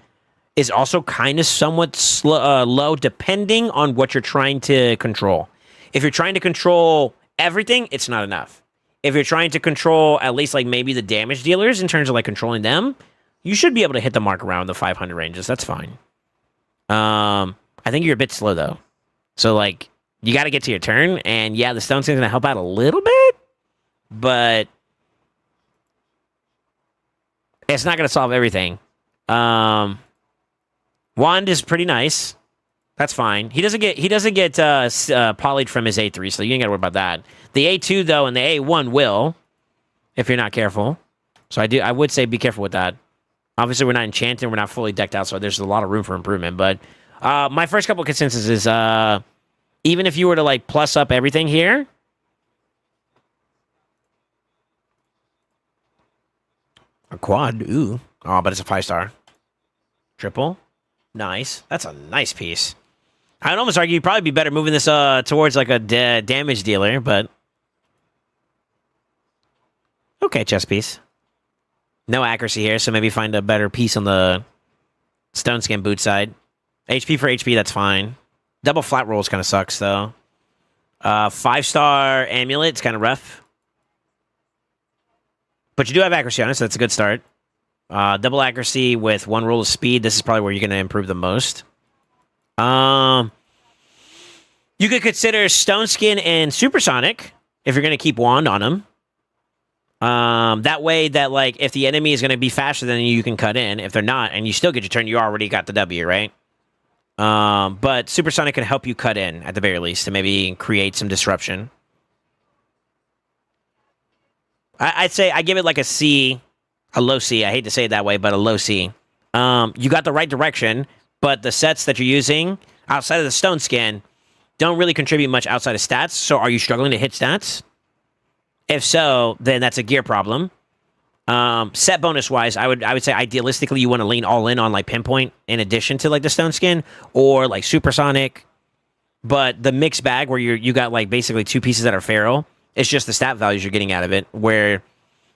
is also kind of somewhat low, depending on what you're trying to control. If you're trying to control everything, it's not enough. if you're trying to control at least like maybe the damage dealers in terms of like controlling them, you should be able to hit the mark around the 500 ranges. That's fine. I think you're a bit slow though. So like you got to get to your turn, and yeah, the stone skin's gonna help out a little bit, but it's not gonna solve everything. Wand is pretty nice. That's fine. He doesn't get polyed from his A3, so you ain't gotta worry about that. The A2 though and the A1 will, if you're not careful. So I would say be careful with that. Obviously, we're not enchanted, we're not fully decked out, so there's a lot of room for improvement. But my first couple of consensus is even if you were to like plus up everything here, a quad, ooh, oh, but it's a 5-star. Triple, nice. That's a nice piece. I'd almost argue you'd probably be better moving this towards like a damage dealer, but okay, chess piece. No accuracy here, so maybe find a better piece on the stone skin boot side. HP for HP, that's fine. Double flat rolls kind of sucks though. 5-star amulet, it's kind of rough. But you do have accuracy on it, so that's a good start. Double accuracy with 1 roll of speed. This is probably where you're going to improve the most. You could consider Stone Skin and Supersonic if you're going to keep Wand on them. That way that, like, if the enemy is going to be faster than you can cut in. If they're not, and you still get your turn, you already got the W, right? But Supersonic can help you cut in, at the very least, to maybe create some disruption. I'd say I give it like a C, a low C. I hate to say it that way, but a low C. You got the right direction, but the sets that you're using outside of the Stone Skin don't really contribute much outside of stats. So are you struggling to hit stats? If so, then that's a gear problem. Set bonus wise, I would say idealistically you want to lean all in on like Pinpoint in addition to like the Stone Skin or like Supersonic. But the mixed bag where you got like basically 2 pieces that are feral, it's just the stat values you're getting out of it, where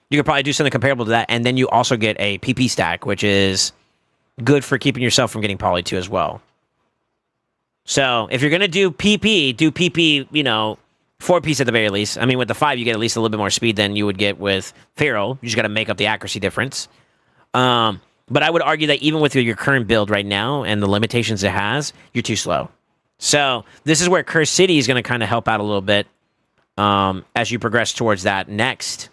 you could probably do something comparable to that, and then you also get a PP stack, which is good for keeping yourself from getting poly too as well. So if you're going to do PP, you know, 4 piece at the very least. I mean, with the 5, you get at least a little bit more speed than you would get with Feral. You just got to make up the accuracy difference. But I would argue that even with your current build right now and the limitations it has, you're too slow. So this is where Curse City is going to kind of help out a little bit as you progress towards that next.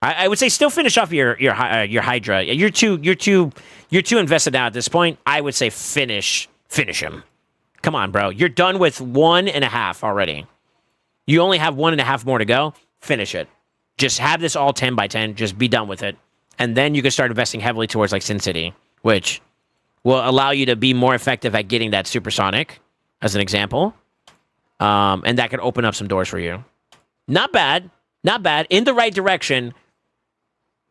I would say still finish off your Hydra. You're too invested now at this point. I would say finish him. Come on, bro. You're done with 1.5 already. You only have 1.5 more to go. Finish it. Just have this all 10 by 10. Just be done with it. And then you can start investing heavily towards like Sin City, which will allow you to be more effective at getting that Supersonic, as an example. And that could open up some doors for you. Not bad. Not bad. In the right direction.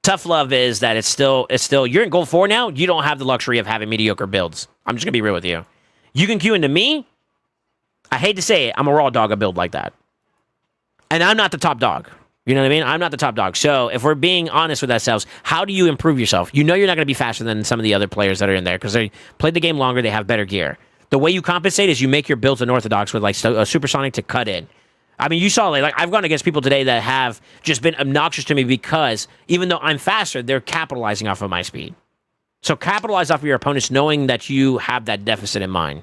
Tough love is that it's still you're in gold 4 now. You don't have the luxury of having mediocre builds. I'm just gonna be real with you. You can queue into me. I hate to say it, I'm a raw dog a build like that. And I'm not the top dog. You know what I mean? I'm not the top dog. So if we're being honest with ourselves, how do you improve yourself? You know you're not going to be faster than some of the other players that are in there because they played the game longer, they have better gear. The way you compensate is you make your builds unorthodox with like a Supersonic to cut in. I mean, you saw like I've gone against people today that have just been obnoxious to me because even though I'm faster, they're capitalizing off of my speed. So capitalize off of your opponents knowing that you have that deficit in mind.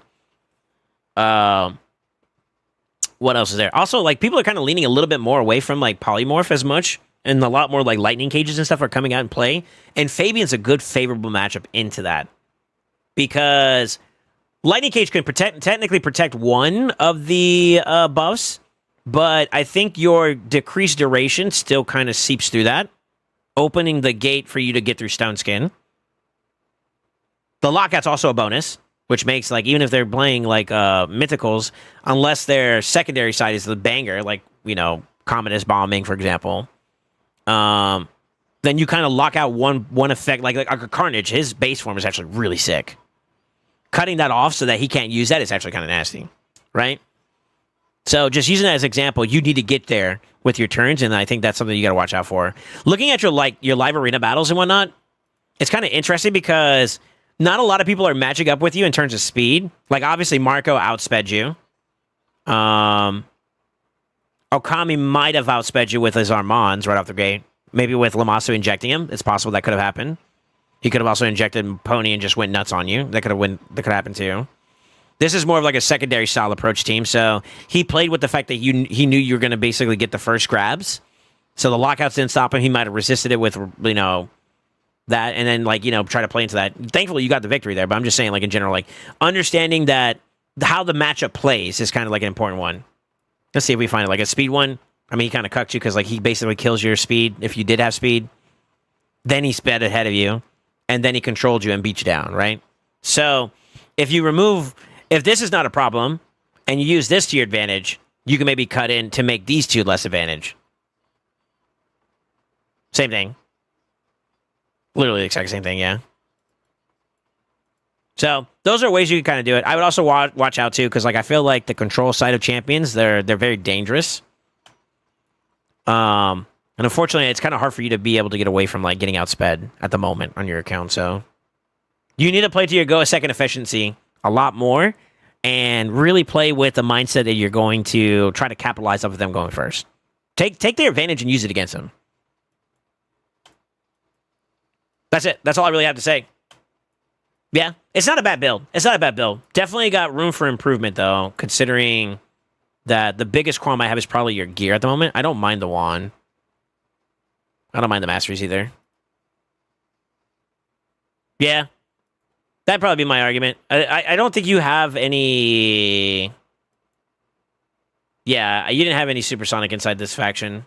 What else is there? Also, like, people are kind of leaning a little bit more away from, like, Polymorph as much, and a lot more, like, Lightning Cages and stuff are coming out and play, and Fabian's a good, favorable matchup into that. Because Lightning Cage can technically protect one of the buffs, but I think your decreased duration still kind of seeps through that, opening the gate for you to get through Stone Skin. The Lockout's also a bonus, which makes, like, even if they're playing, like, Mythicals, unless their secondary side is the banger, like, you know, Commodus Bombing, for example, then you kind of lock out one effect, like a Carnage. His base form is actually really sick. Cutting that off so that he can't use that is actually kind of nasty, right? So just using that as an example, you need to get there with your turns, and I think that's something you got to watch out for. Looking at your live arena battles and whatnot, it's kind of interesting because not a lot of people are matching up with you in terms of speed. Like, obviously, Marco outsped you. Okami might have outsped you with his Armands right off the gate. Maybe with Lamasu injecting him. It's possible that could have happened. He could have also injected Pony and just went nuts on you. That could have happened too. This is more of like a secondary style approach team. So he played with the fact that he knew you were going to basically get the first grabs. So the lockouts didn't stop him. He might have resisted it with, that, and then try to play into that. Thankfully, you got the victory there. But I'm just saying, like in general, like understanding that how the matchup plays is kind of like an important one. Let's see if we find it. Like a speed one. I mean, he kind of cucked you because like he basically kills your speed if you did have speed. Then he sped ahead of you, and then he controlled you and beat you down, right? So if this is not a problem, and you use this to your advantage, you can maybe cut in to make these two less advantage. Same thing. Literally the exact same thing, yeah. So those are ways you can kind of do it. I would also watch out too, because like I feel like the control side of champions, they're very dangerous. And unfortunately, it's kind of hard for you to be able to get away from like getting outsped at the moment on your account. So you need to play to your go a second efficiency a lot more, and really play with the mindset that you're going to try to capitalize off of them going first. Take their advantage and use it against them. That's it. That's all I really have to say. Yeah, it's not a bad build. Definitely got room for improvement, though, considering that the biggest qualm I have is probably your gear at the moment. I don't mind the wand. I don't mind the masteries either. Yeah. That'd probably be my argument. I don't think you have any... Yeah, you didn't have any supersonic inside this faction.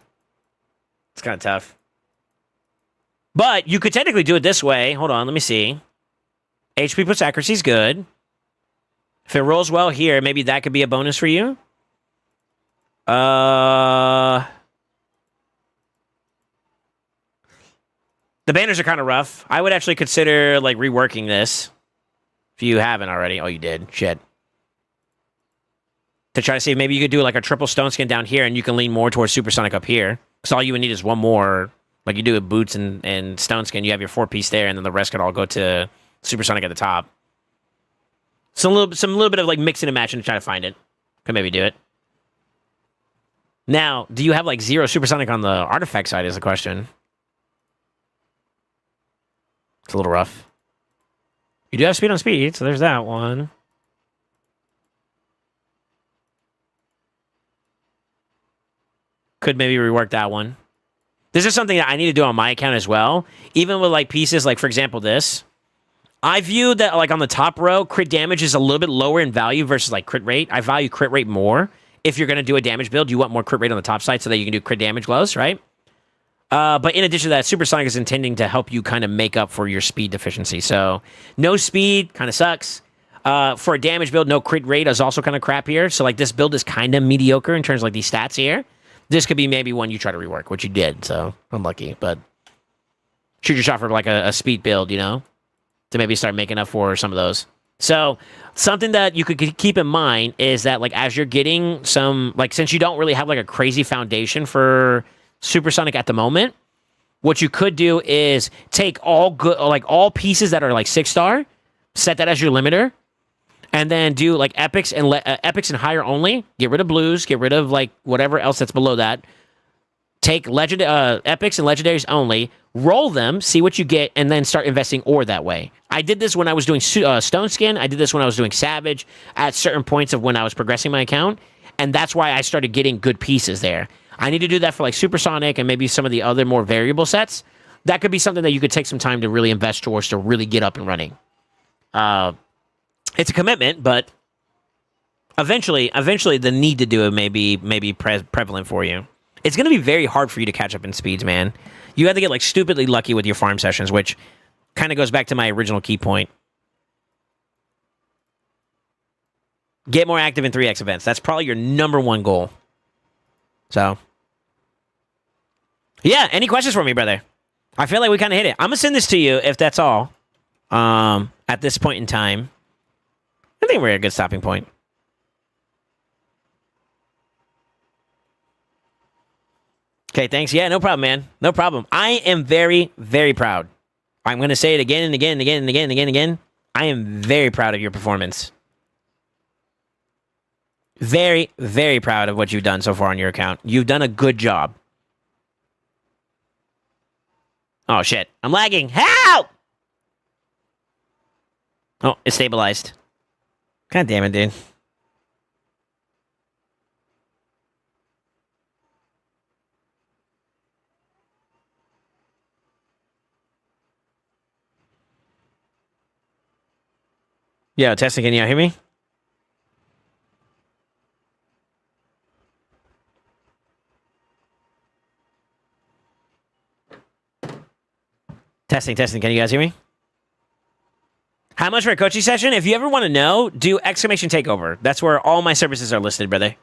It's kind of tough. But you could technically do it this way. Hold on, let me see. HP plus accuracy is good. If it rolls well here, maybe that could be a bonus for you. The banners are kind of rough. I would actually consider like reworking this. If you haven't already. Oh, you did. Shit. To try to see if maybe you could do like a triple stone skin down here and you can lean more towards supersonic up here. Because all you would need is one more. Like you do with boots and stone skin. You have your 4-piece there, and then the rest could all go to supersonic at the top. So a little bit of like mixing and matching to try to find it. Could maybe do it. Now, do you have like 0 supersonic on the artifact side is the question. It's a little rough. You do have speed on speed, so there's that one. Could maybe rework that one. This is something that I need to do on my account as well. Even with like pieces like, for example, this. I view that like on the top row, crit damage is a little bit lower in value versus like crit rate. I value crit rate more. If you're going to do a damage build, you want more crit rate on the top side so that you can do crit damage glows, right? But in addition to that, Supersonic is intending to help you kind of make up for your speed deficiency. So no speed kind of sucks. For a damage build, no crit rate is also kind of crap here. So like this build is kind of mediocre in terms of like these stats here. This could be maybe one you try to rework, which you did, so unlucky. But shoot your shot for like a speed build, to maybe start making up for some of those. So something that you could keep in mind is that like as you're getting some, like since you don't really have like a crazy foundation for Supersonic at the moment, what you could do is take all pieces that are like 6-star, set that as your limiter, and then do like epics and higher only. Get rid of blues. Get rid of like whatever else that's below that. Take epics and legendaries only. Roll them, see what you get, and then start investing ore that way. I did this when I was doing Stone Skin. I did this when I was doing Savage at certain points of when I was progressing my account, and that's why I started getting good pieces there. I need to do that for like Supersonic and maybe some of the other more variable sets. That could be something that you could take some time to really invest towards to really get up and running. It's a commitment, but eventually the need to do it may be prevalent for you. It's going to be very hard for you to catch up in speeds, man. You have to get like stupidly lucky with your farm sessions, which kind of goes back to my original key point. Get more active in 3x events. That's probably your number one goal. So, yeah, any questions for me, brother? I feel like we kind of hit it. I'm going to send this to you if that's all at this point in time. I think we're at a good stopping point. Okay, thanks. Yeah, no problem, man. No problem. I am very, very proud. I'm going to say it again and again and again and again and again and again. I am very proud of your performance. Very, very proud of what you've done so far on your account. You've done a good job. Oh, shit. I'm lagging. Help! Oh, it's stabilized. God damn it, dude. Yo, testing, can you hear me? Testing, can you guys hear me? How much for a coaching session? If you ever want to know, do exclamation takeover. That's where all my services are listed, brother.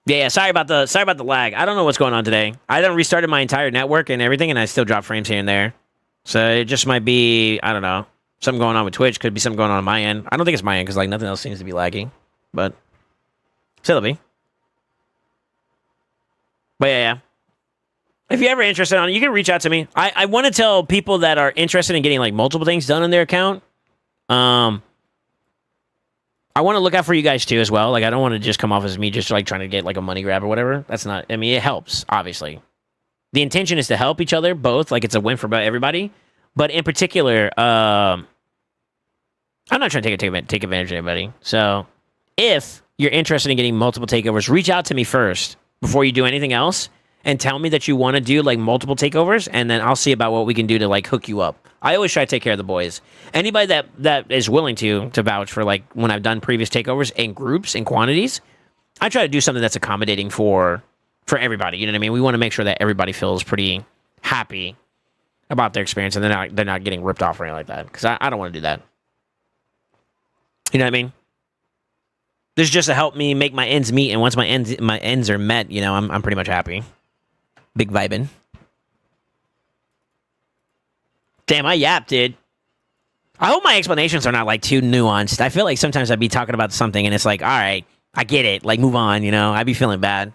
Yeah, sorry about the lag. I don't know what's going on today. I done restarted my entire network and everything, and I still drop frames here and there. So it just might be, I don't know, something going on with Twitch. Could be something going on my end. I don't think it's my end because like nothing else seems to be lagging, but still it'll be. But yeah. If you're ever interested on it, you can reach out to me. I want to tell people that are interested in getting like multiple things done on their account. I want to look out for you guys too as well. Like I don't want to just come off as me just like trying to get like a money grab or whatever. That's not, I mean, it helps, obviously. The intention is to help each other both. Like it's a win for everybody. But in particular, I'm not trying to take advantage of anybody. So if you're interested in getting multiple takeovers, reach out to me first before you do anything else. And tell me that you want to do like multiple takeovers, and then I'll see about what we can do to like hook you up. I always try to take care of the boys. Anybody that is willing to vouch for like when I've done previous takeovers in groups and quantities, I try to do something that's accommodating for everybody. You know what I mean? We want to make sure that everybody feels pretty happy about their experience, and they're not getting ripped off or anything like that. Because I don't want to do that. You know what I mean? This is just to help me make my ends meet, and once my ends are met, you know, I'm pretty much happy. Big vibin'. Damn, I yapped, dude. I hope my explanations are not, like, too nuanced. I feel like sometimes I'd be talking about something, and it's like, all right, I get it. Like, move on, you know? I'd be feeling bad.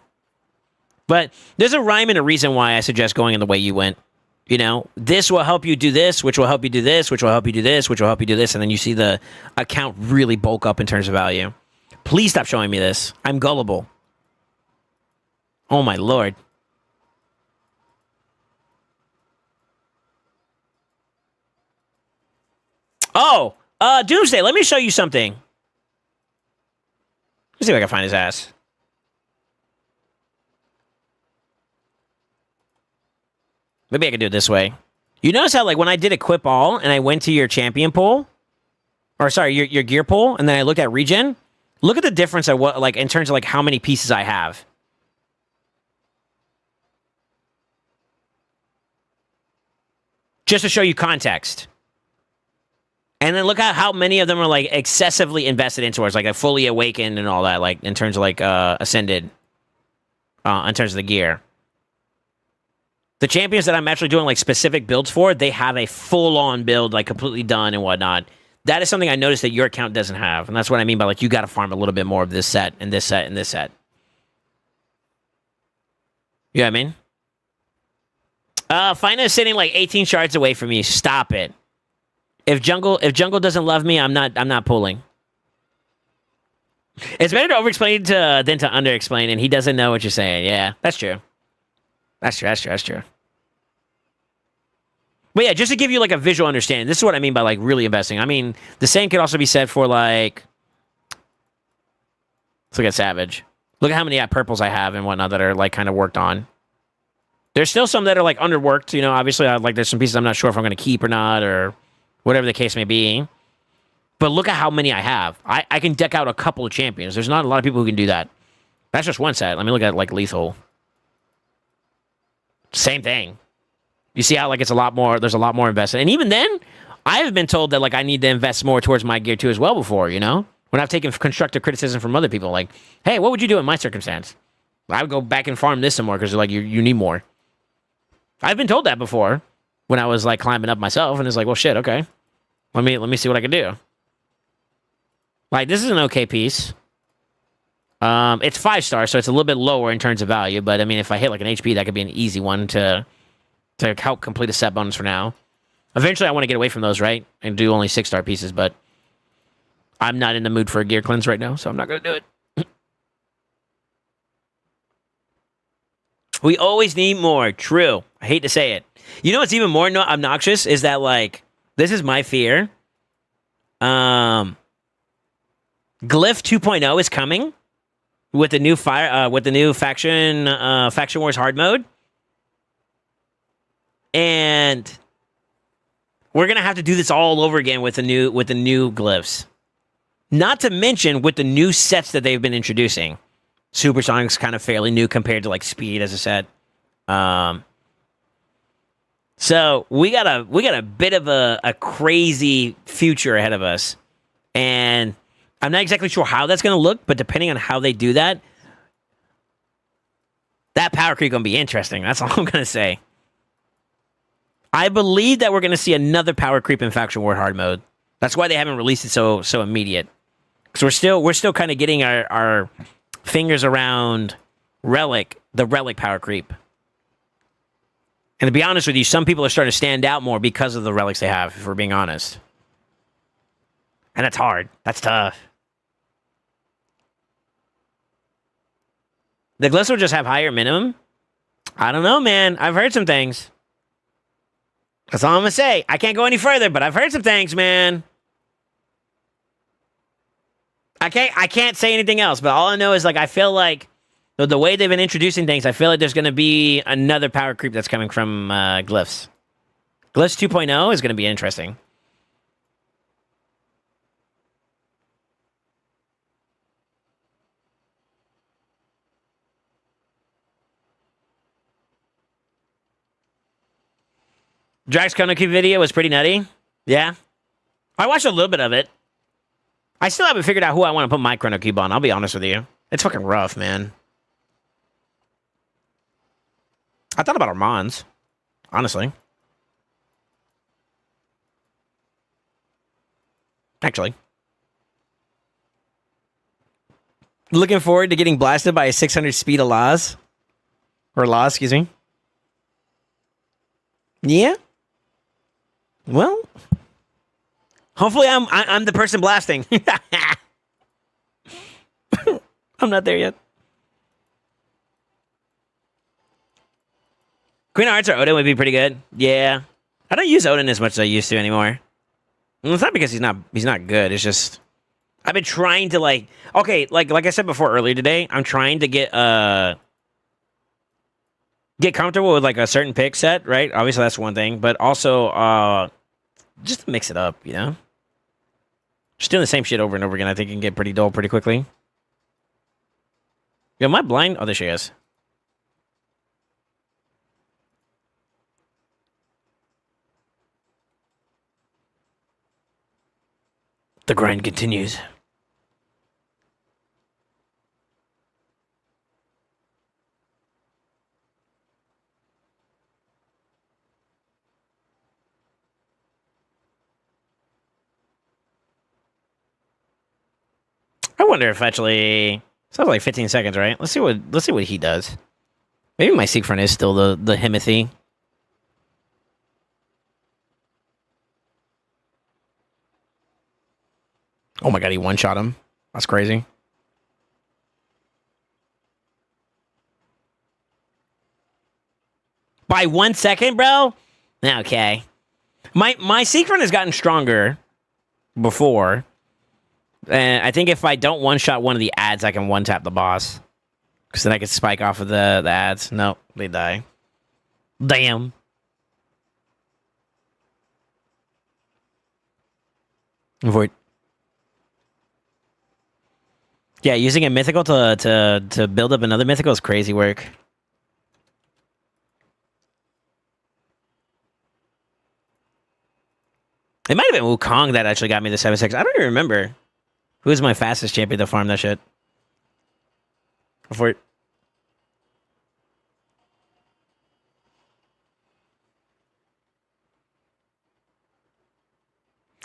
But there's a rhyme and a reason why I suggest going in the way you went. You know? This will help you do this, which will help you do this, which will help you do this, which will help you do this, and then you see the account really bulk up in terms of value. Please stop showing me this. I'm gullible. Oh, my Lord. Oh, Doomsday, let me show you something. Let's see if I can find his ass. Maybe I can do it this way. You notice how, like, when I did equip all and I went to your champion pool, or sorry, your gear pool, and then I looked at regen, look at the difference of what, like, in terms of, like, how many pieces I have. Just to show you context. And then look at how many of them are, like, excessively invested into it. Like, fully awakened and all that, like, in terms of, like, ascended. In terms of the gear. The champions that I'm actually doing, like, specific builds for, they have a full-on build, like, completely done and whatnot. That is something I noticed that your account doesn't have. And that's what I mean by, like, you got to farm a little bit more of this set, and this set, and this set. You know what I mean? Fina is sitting, like, 18 shards away from me. Stop it. If jungle doesn't love me, I'm not pulling. It's better to over-explain than to under-explain, and he doesn't know what you're saying. Yeah, that's true. That's true. But yeah, just to give you like a visual understanding, this is what I mean by like really investing. I mean, the same could also be said for like, let's look at Savage. Look at how many purples I have and whatnot that are like kind of worked on. There's still some that are like underworked, you know, obviously like there's some pieces I'm not sure if I'm going to keep or not, or whatever the case may be. But look at how many I have. I can deck out a couple of champions. There's not a lot of people who can do that. That's just one set. Let me look at like lethal. Same thing. You see how like it's a lot more, there's a lot more invested. And even then, I've been told that like I need to invest more towards my gear too as well before, you know? When I've taken constructive criticism from other people, like, hey, what would you do in my circumstance? I would go back and farm this some more because like you need more. I've been told that before when I was like climbing up myself, and it's like, well, shit, okay. Let me see what I can do. Like, this is an okay piece. It's 5 stars, so it's a little bit lower in terms of value, but I mean, if I hit like an HP, that could be an easy one to help complete a set bonus for now. Eventually, I want to get away from those, right? And do only 6-star pieces, but I'm not in the mood for a gear cleanse right now, so I'm not going to do it. We always need more. True. I hate to say it. You know what's even more obnoxious is that, like, this is my fear. Glyph 2.0 is coming with the new faction wars hard mode, and we're gonna have to do this all over again with the new glyphs. Not to mention with the new sets that they've been introducing. Supersonic's kind of fairly new compared to like Speed as a set. So we got a bit of a crazy future ahead of us, and I'm not exactly sure how that's going to look, but depending on how they do that, that power creep going to be interesting. That's all I'm going to say. I believe that we're going to see another power creep in Faction War hard mode. That's why they haven't released it so immediate. Because we're still kind of getting our fingers around the relic power creep. And to be honest with you, some people are starting to stand out more because of the relics they have, if we're being honest. And that's hard. That's tough. The glyphs will just have higher minimum? I don't know, man. I've heard some things. That's all I'm going to say. I can't go any further, but I've heard some things, man. I can't say anything else, but all I know is, like, I feel like the way they've been introducing things, I feel like there's going to be another power creep that's coming from glyphs. Glyphs 2.0 is going to be interesting. Drax Konoki video was pretty nutty. Yeah. I watched a little bit of it. I still haven't figured out who I want to put my Chrono Cube on, I'll be honest with you. It's fucking rough, man. I thought about Armand's, honestly. Actually. Looking forward to getting blasted by a 600 speed of Laws. Or Law, excuse me. Yeah. Well, hopefully I'm the person blasting. I'm not there yet. Queen of Hearts or Odin would be pretty good. Yeah. I don't use Odin as much as I used to anymore. And it's not because he's not good. It's just I've been trying to like I said before earlier today, I'm trying to get comfortable with like a certain pick set, right? Obviously that's one thing, but also just to mix it up, you know? Just doing the same shit over and over again, I think it can get pretty dull pretty quickly. Yo, am I blind? Oh, there she is. The grind continues. I wonder if actually sounds like 15 seconds, right? Let's see what he does. Maybe my Siegfried is still the Himothy. Oh my god, he one-shot him. That's crazy. By 1 second, bro? Okay. My Siegfried has gotten stronger before. And I think if I don't one-shot one of the ads, I can one-tap the boss. Because then I can spike off of the ads. Nope, they die. Damn. Avoid. Yeah, using a mythical to build up another mythical is crazy work. It might have been Wukong that actually got me the 7-6. I don't even remember. Who is my fastest champion to farm that shit? Before.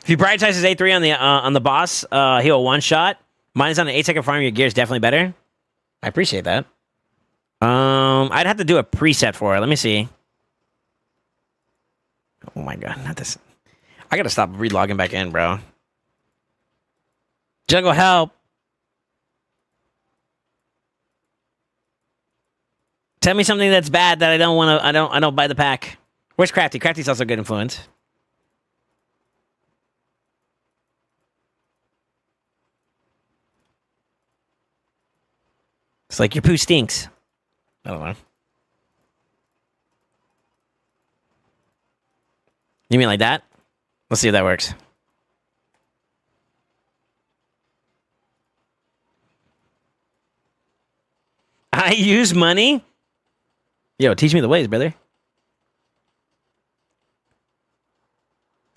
If you prioritize his A3 on the boss, he'll one shot. Mine is on an 8-second farm. Your gear is definitely better. I appreciate that. I'd have to do a preset for it. Let me see. Oh my god, not this. I gotta stop relogging back in, bro. Jungle, help! Tell me something that's bad that I don't want to. I don't buy the pack. Where's Crafty? Crafty's also a good influence. It's like your poo stinks. I don't know. You mean like that? Let's see if that works. I use money? Yo, teach me the ways, brother.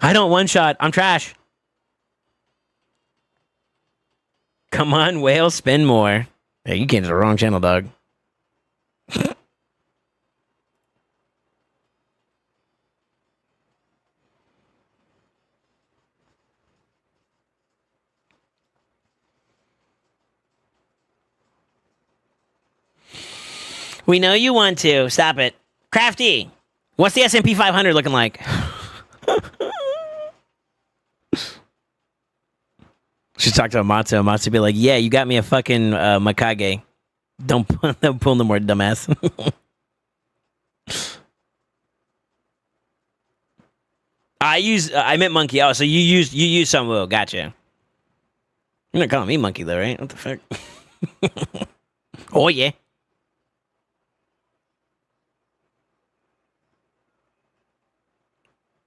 I don't one shot. I'm trash. Come on, whale, spend more. Hey, you came to the wrong channel, dog. We know you want to. Stop it. Crafty, what's the S&P 500 looking like? Should talk to Amatsu. Amatsu be like, yeah, you got me a fucking Makage. Don't pull no more, dumbass. I meant monkey. Oh, so you use some will. Gotcha. You're not calling me monkey though, right? What the fuck? Oh yeah.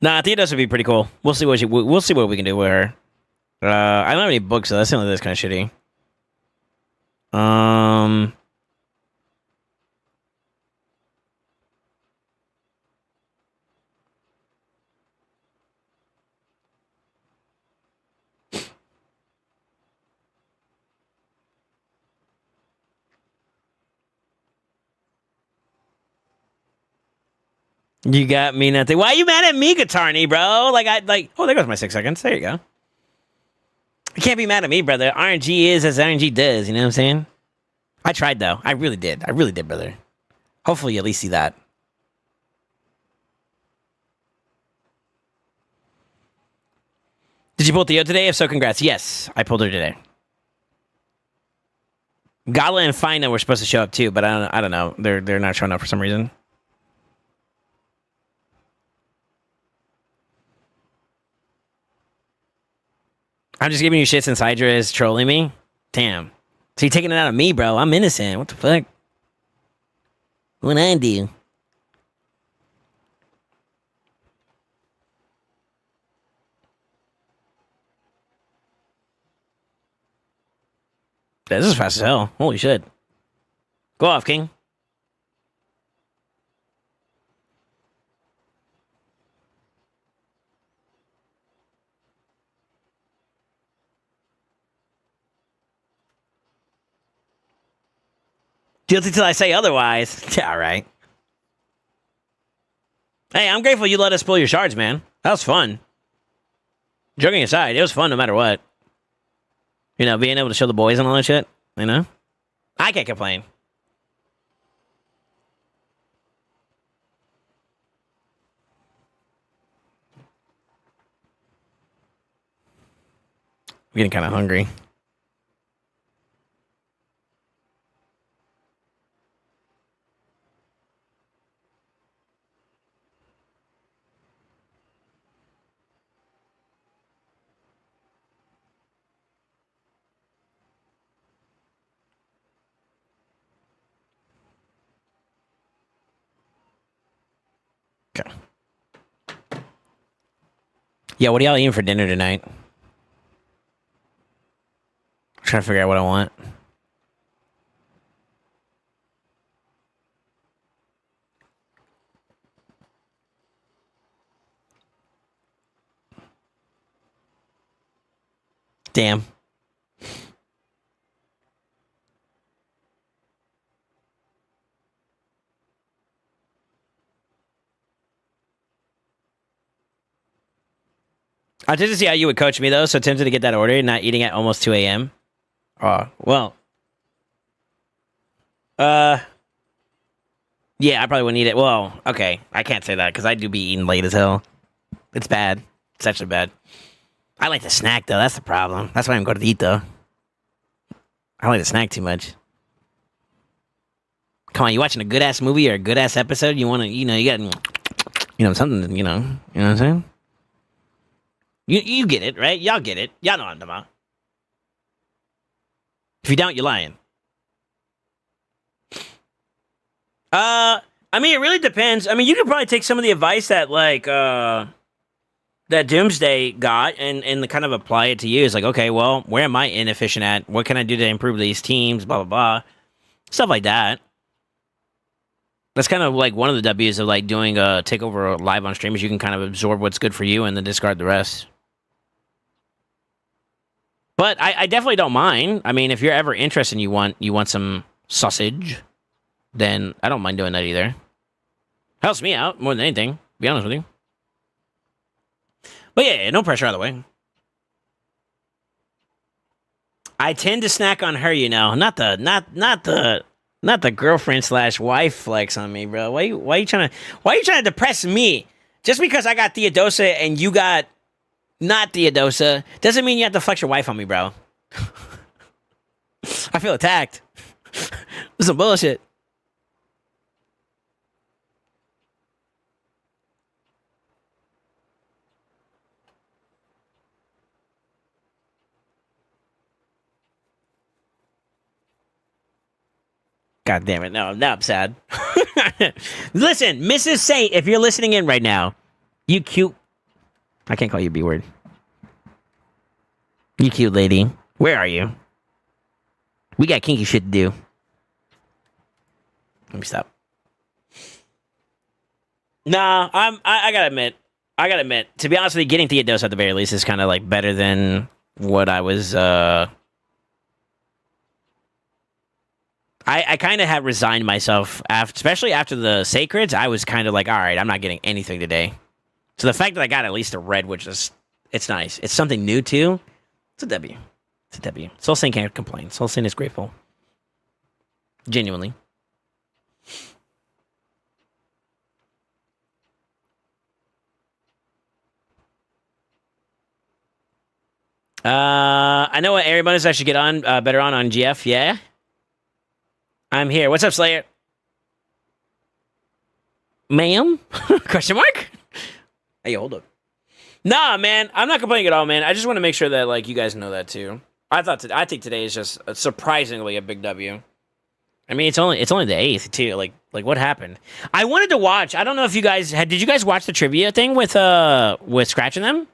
Nah, Theodos would be pretty cool. We'll see what we can do with her. I don't have any books, so that's something that's kind of shitty. You got me nothing. Why are you mad at me, Guitarny, bro? Oh, there goes my 6 seconds. There you go. You can't be mad at me, brother. RNG is as RNG does, you know what I'm saying? I tried, though. I really did. I really did, brother. Hopefully you at least see that. Did you pull Theo today? If so, congrats. Yes, I pulled her today. Gala and Fina were supposed to show up, too, but I don't know. They're not showing up for some reason. I'm just giving you shit since Hydra is trolling me? Damn. So you taking it out of me, bro. I'm innocent. What the fuck? What I do? This is fast as hell. Holy shit. Go off, King. Guilty till I say otherwise. Yeah, all right. Hey, I'm grateful you let us pull your shards, man. That was fun. Joking aside, it was fun no matter what. You know, being able to show the boys and all that shit, you know? I can't complain. I'm getting kind of hungry. Okay. Yeah, what are y'all eating for dinner tonight? I'm trying to figure out what I want. Damn. I did to see how you would coach me though, so tempted to get that order, not eating at almost 2 a.m. Oh, well. Yeah, I probably wouldn't eat it. Well, okay. I can't say that because I do be eating late as hell. It's bad. It's actually bad. I like to snack though. That's the problem. That's why I'm going to eat though. I like to snack too much. Come on, you watching a good ass movie or a good ass episode? You want to, you got, something, you know what I'm saying? You get it, right? Y'all get it. Y'all know what I'm talking about. If you don't, you're lying. I mean, it really depends. I mean, you could probably take some of the advice that that Doomsday got and kind of apply it to you. It's like, okay, well, where am I inefficient at? What can I do to improve these teams? Blah, blah, blah. Stuff like that. That's kind of like one of the W's of like doing a takeover live on stream is you can kind of absorb what's good for you and then discard the rest. But I definitely don't mind. I mean, if you're ever interested and you want some sausage, then I don't mind doing that either. Helps me out more than anything, to be honest with you. But yeah, no pressure either way. I tend to snack on her, not the girlfriend / wife flex on me, bro. Why you trying to depress me? Just because I got Theodosa and you got not Theodosa doesn't mean you have to flex your wife on me, bro. I feel attacked. This is some bullshit. God damn it. No, now I'm sad. Listen, Mrs. Saint, if you're listening in right now, you cute. I can't call you a B word. You cute lady. Where are you? We got kinky shit to do. Let me stop. Nah, I gotta admit, to be honest with you, getting Theodosa at the very least is kind of like better than what I was, I kind of have resigned myself, especially after the Sacreds. I was kind of like, all right, I'm not getting anything today. So the fact that I got at least a red, which is, it's nice. It's something new too. It's a W. It's a W. SoulSaint can't complain. SoulSaint is grateful. Genuinely. I know what area bonus I should get on, better on GF, yeah? I'm here. What's up, Slayer? Ma'am? Question mark? Hey, hold up. Nah, man. I'm not complaining at all, man. I just want to make sure that, like, you guys know that, too. I think today is just surprisingly a big W. I mean, it's only the 8th, too. Like what happened? I wanted to watch. I don't know if you guys did you guys watch the trivia thing with Scratch and them?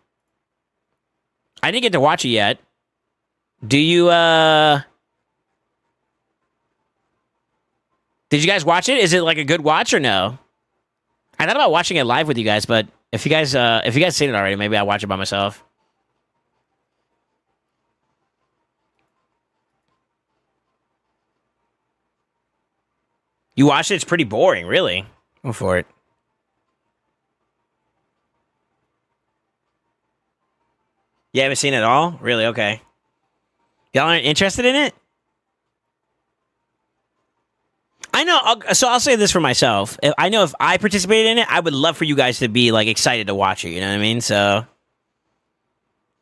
I didn't get to watch it yet. Do you, Did you guys watch it? Is it like a good watch or no? I thought about watching it live with you guys, but if you guys seen it already, maybe I'll watch it by myself. You watched it? It's pretty boring, really. Go for it. You haven't seen it at all? Really? Okay. Y'all aren't interested in it? I know. So I'll say this for myself. I know if I participated in it, I would love for you guys to be like excited to watch it. You know what I mean? So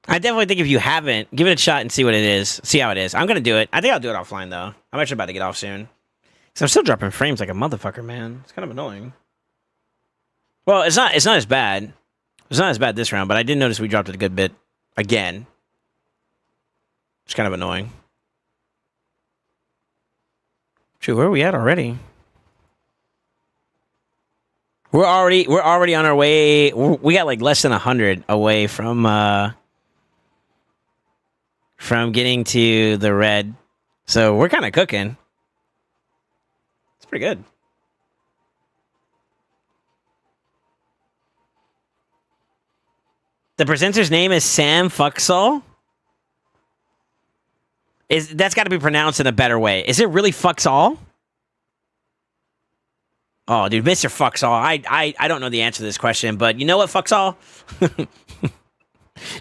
I definitely think if you haven't, give it a shot and see what it is. See how it is. I'm gonna do it. I think I'll do it offline though. I'm actually about to get off soon. So I'm still dropping frames like a motherfucker, man. It's kind of annoying. Well, it's not as bad. It's not as bad this round, but I did notice we dropped it a good bit again. It's kind of annoying. Shoot, where are we at already? We're already on our way. We got like less than 100 away from getting to the red. So we're kind of cooking. It's pretty good. The presenter's name is Sam Fuxall. That's got to be pronounced in a better way. Is it really Fuxall? Oh, dude, Mr. Fuxall. I don't know the answer to this question, but you know what, Fuxall?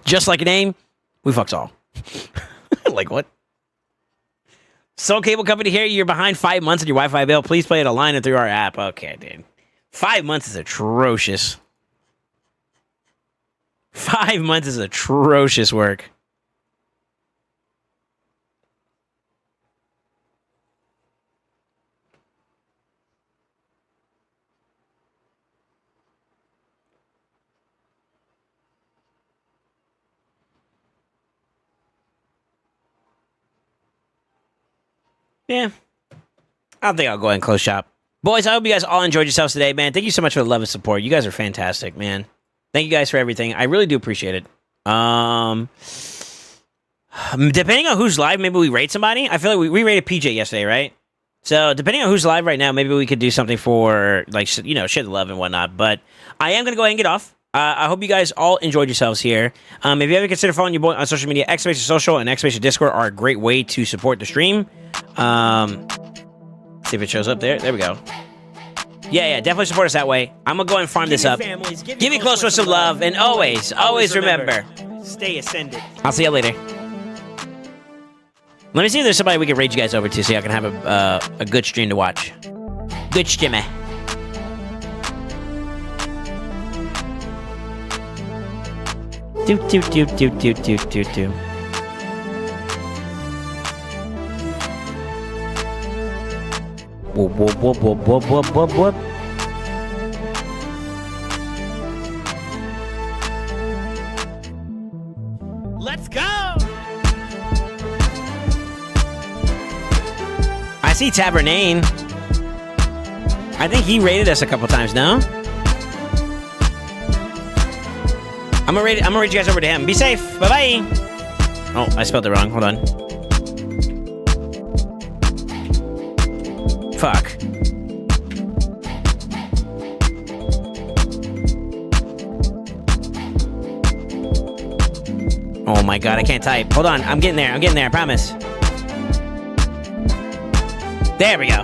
Just like a name, we Fuxall. Like what? Soul Cable Company here. You're behind 5 months on your Wi-Fi bill. Please play it online and through our app. Okay, dude. 5 months is atrocious. 5 months is atrocious work. Yeah. I don't think I'll go ahead and close shop. Boys, I hope you guys all enjoyed yourselves today, man. Thank you so much for the love and support. You guys are fantastic, man. Thank you guys for everything. I really do appreciate it. Depending on who's live, maybe we rate somebody. I feel like we rated PJ yesterday, right? So depending on who's live right now, maybe we could do something for, like, you know, share the love and whatnot. But I am going to go ahead and get off. I hope you guys all enjoyed yourselves here. If you ever consider following your boy on social media, X Space Social and X Space Discord are a great way to support the stream. See if it shows up there. There we go. Yeah, definitely support us that way. I'm gonna go and farm this up. Give you close with some love, and always remember, stay ascended. I'll see you later. Let me see if there's somebody we can raid you guys over to, so I can have a good stream to watch. Good streamer. Do. Whoop. Let's go. I see Tabernane. I think he raided us a couple times, no? I'm gonna raid you guys over to him. Be safe. Bye-bye. Oh, I spelled it wrong. Hold on. Fuck. Oh my god, I can't type. Hold on, I'm getting there, I promise. There we go.